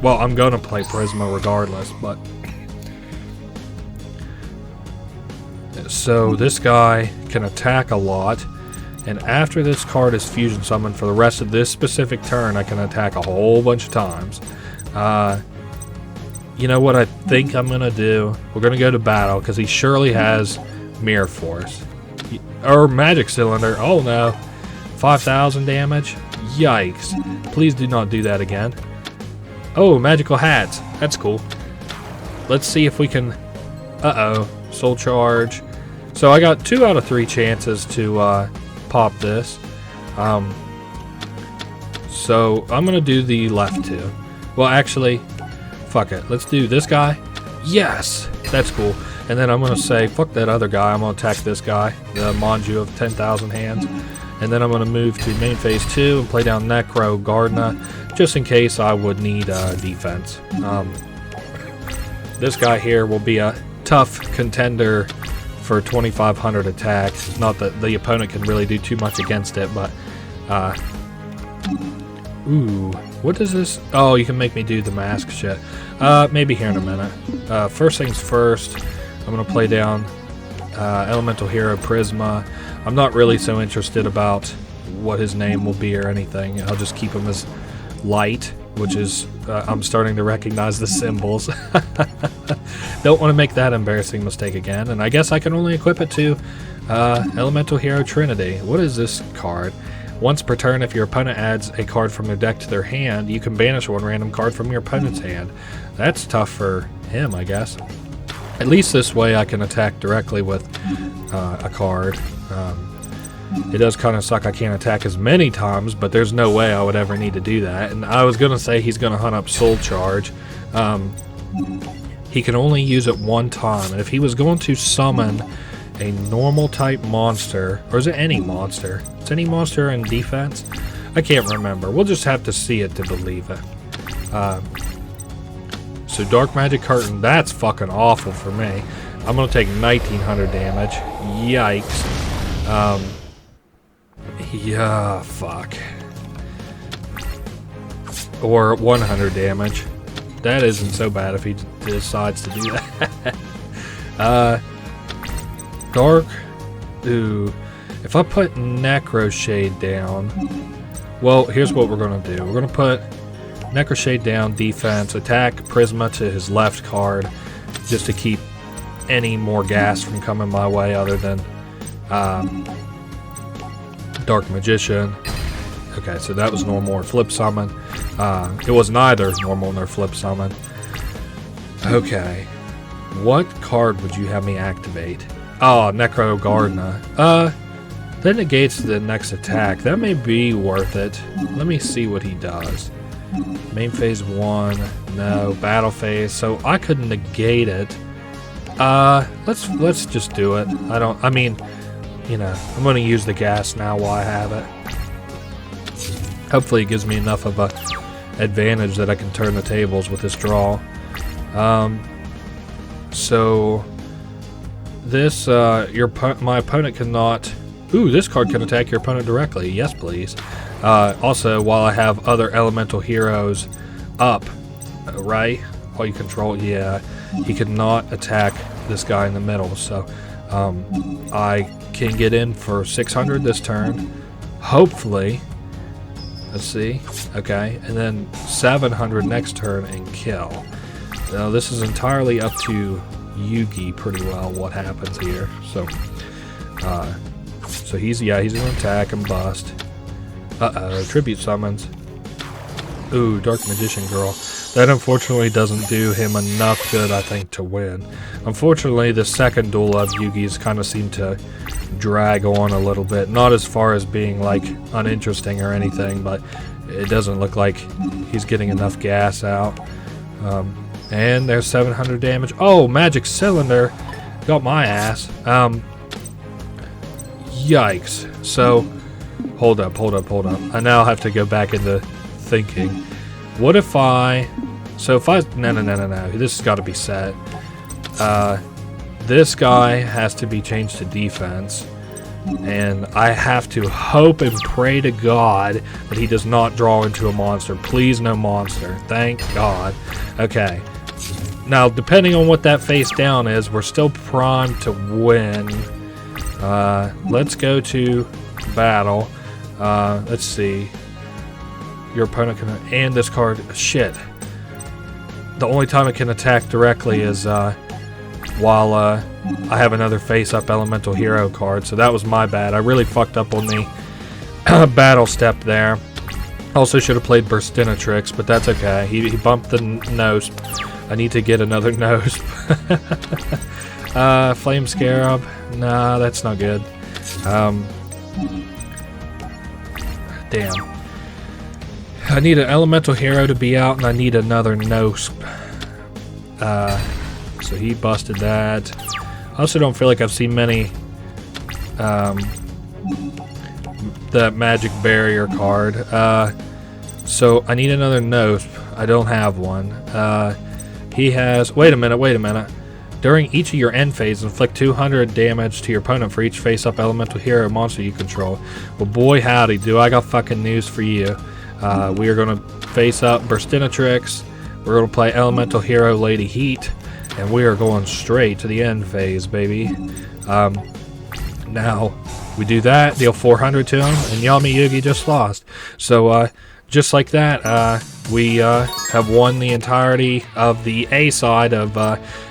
well, I'm going to play Prisma regardless, but... So, this guy can attack a lot, and after this card is fusion summoned for the rest of this specific turn, I can attack a whole bunch of times. You know what I think I'm going to do? We're going to go to battle, because he surely has Mirror Force. Or Magic Cylinder. Oh no. 5,000 damage? Yikes. Please do not do that again. Oh, Magical Hats. That's cool. Let's see if we can... Uh-oh. Soul Charge. So I got 2 out of 3 chances to pop this. So I'm going to do the left 2. Well, actually... Fuck it. Let's do this guy. Yes! That's cool. And then I'm going to say, fuck that other guy. I'm going to attack this guy, the Manju of 10,000 hands. And then I'm going to move to main phase 2 and play down Necro Gardna, just in case I would need defense. This guy here will be a tough contender for 2,500 attacks. Not that the opponent can really do too much against it, but... Ooh, what does this... Oh, you can make me do the mask shit. Maybe here in a minute. First things first, I'm going to play down Elemental Hero Prisma. I'm not really so interested about what his name will be or anything. I'll just keep him as light, which is... I'm starting to recognize the symbols. Don't want to make that embarrassing mistake again. And I guess I can only equip it to Elemental Hero Trinity. What is this card? Once per turn, if your opponent adds a card from their deck to their hand, you can banish 1 random card from your opponent's hand. That's tough for him, I guess. At least this way I can attack directly with a card. It does kind of suck I can't attack as many times, but there's no way I would ever need to do that. And I was going to say he's going to hunt up Soul Charge. He can only use it 1 time, and if he was going to summon a normal type monster, or is it any monster? Is any monster in defense? I can't remember. We'll just have to see it to believe it. So Dark Magic Curtain, that's fucking awful for me. I'm gonna take 1,900 damage. Yikes. Yeah, fuck. Or 100 damage. That isn't so bad if he decides to do that. Dark. Ooh. If I put Necroshade down... Well, here's what we're going to do. We're going to put Necroshade down, defense, attack Prisma to his left card, just to keep any more gas from coming my way other than Dark Magician. Okay, so that was normal or flip summon. It was neither normal nor flip summon. Okay. What card would you have me activate? Oh, Necro Gardna. That negates the next attack. That may be worth it. Let me see what he does. Main phase 1. No. Battle phase. So I could negate it. Let's just do it. I mean, you know, I'm gonna use the gas now while I have it. Hopefully it gives me enough of a advantage that I can turn the tables with this draw. So this my opponent cannot. Ooh, this card can attack your opponent directly. Yes, please. Also, while I have other elemental heroes up, right? While you control, yeah, he cannot attack this guy in the middle. So I can get in for 600 this turn. Hopefully. Let's see. Okay, and then 700 next turn and kill. Now this is entirely up to Yugi pretty well what happens here. So he's gonna attack and bust. Tribute summons. Ooh, Dark Magician Girl. That unfortunately doesn't do him enough good, I think, to win. Unfortunately, the second duel of Yugi's kind of seemed to drag on a little bit. Not as far as being, like, uninteresting or anything, but it doesn't look like he's getting enough gas out. And there's 700 damage. Oh, Magic Cylinder got my ass. Yikes. So, hold up. I now have to go back into thinking. What if no, this has got to be set. This guy has to be changed to defense, and I have to hope and pray to God that he does not draw into a monster. Please, no monster. Thank God. Okay. Now, depending on what that face down is, we're still primed to win. Let's go to battle. Let's see. Your opponent can, and this card, shit. The only time it can attack directly is while I have another face-up elemental hero card, so that was my bad. I really fucked up on the battle step there. Also should have played Burstinatrix, but that's okay. He bumped the nose. I need to get another nose. Flame Scarab. Nah, that's not good. Damn. I need an elemental hero to be out, and I need another Nosp. So he busted that. I also don't feel like I've seen many the Magic Barrier card. So I need another Nosp. I don't have one. He has... Wait a minute. During each of your end phases, inflict 200 damage to your opponent for each face-up elemental hero monster you control. Well, boy howdy, do I got fucking news for you. We are going to face up Burstinatrix. We're going to play elemental hero Lady Heat. And we are going straight to the end phase, baby. Now, we do that, deal 400 to him, and Yami Yugi just lost. So, just like that, we have won the entirety of the A side of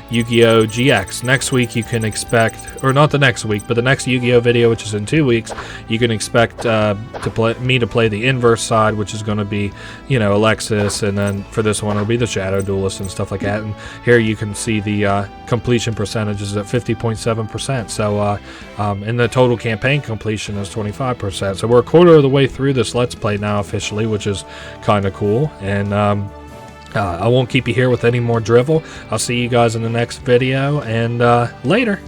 Yugioh GX. Next week you can expect, or not the next week, but the next Yu-Gi-Oh video, which is in 2 weeks, you can expect me to play the inverse side, which is going to be, you know, Alexis, and then for this one it'll be the Shadow Duelist and stuff like that. And here you can see the completion percentages at 50.7%. So, and the total campaign completion is 25%. So we're a quarter of the way through this Let's Play now officially, which is kind of cool. And I won't keep you here with any more drivel. I'll see you guys in the next video, and later.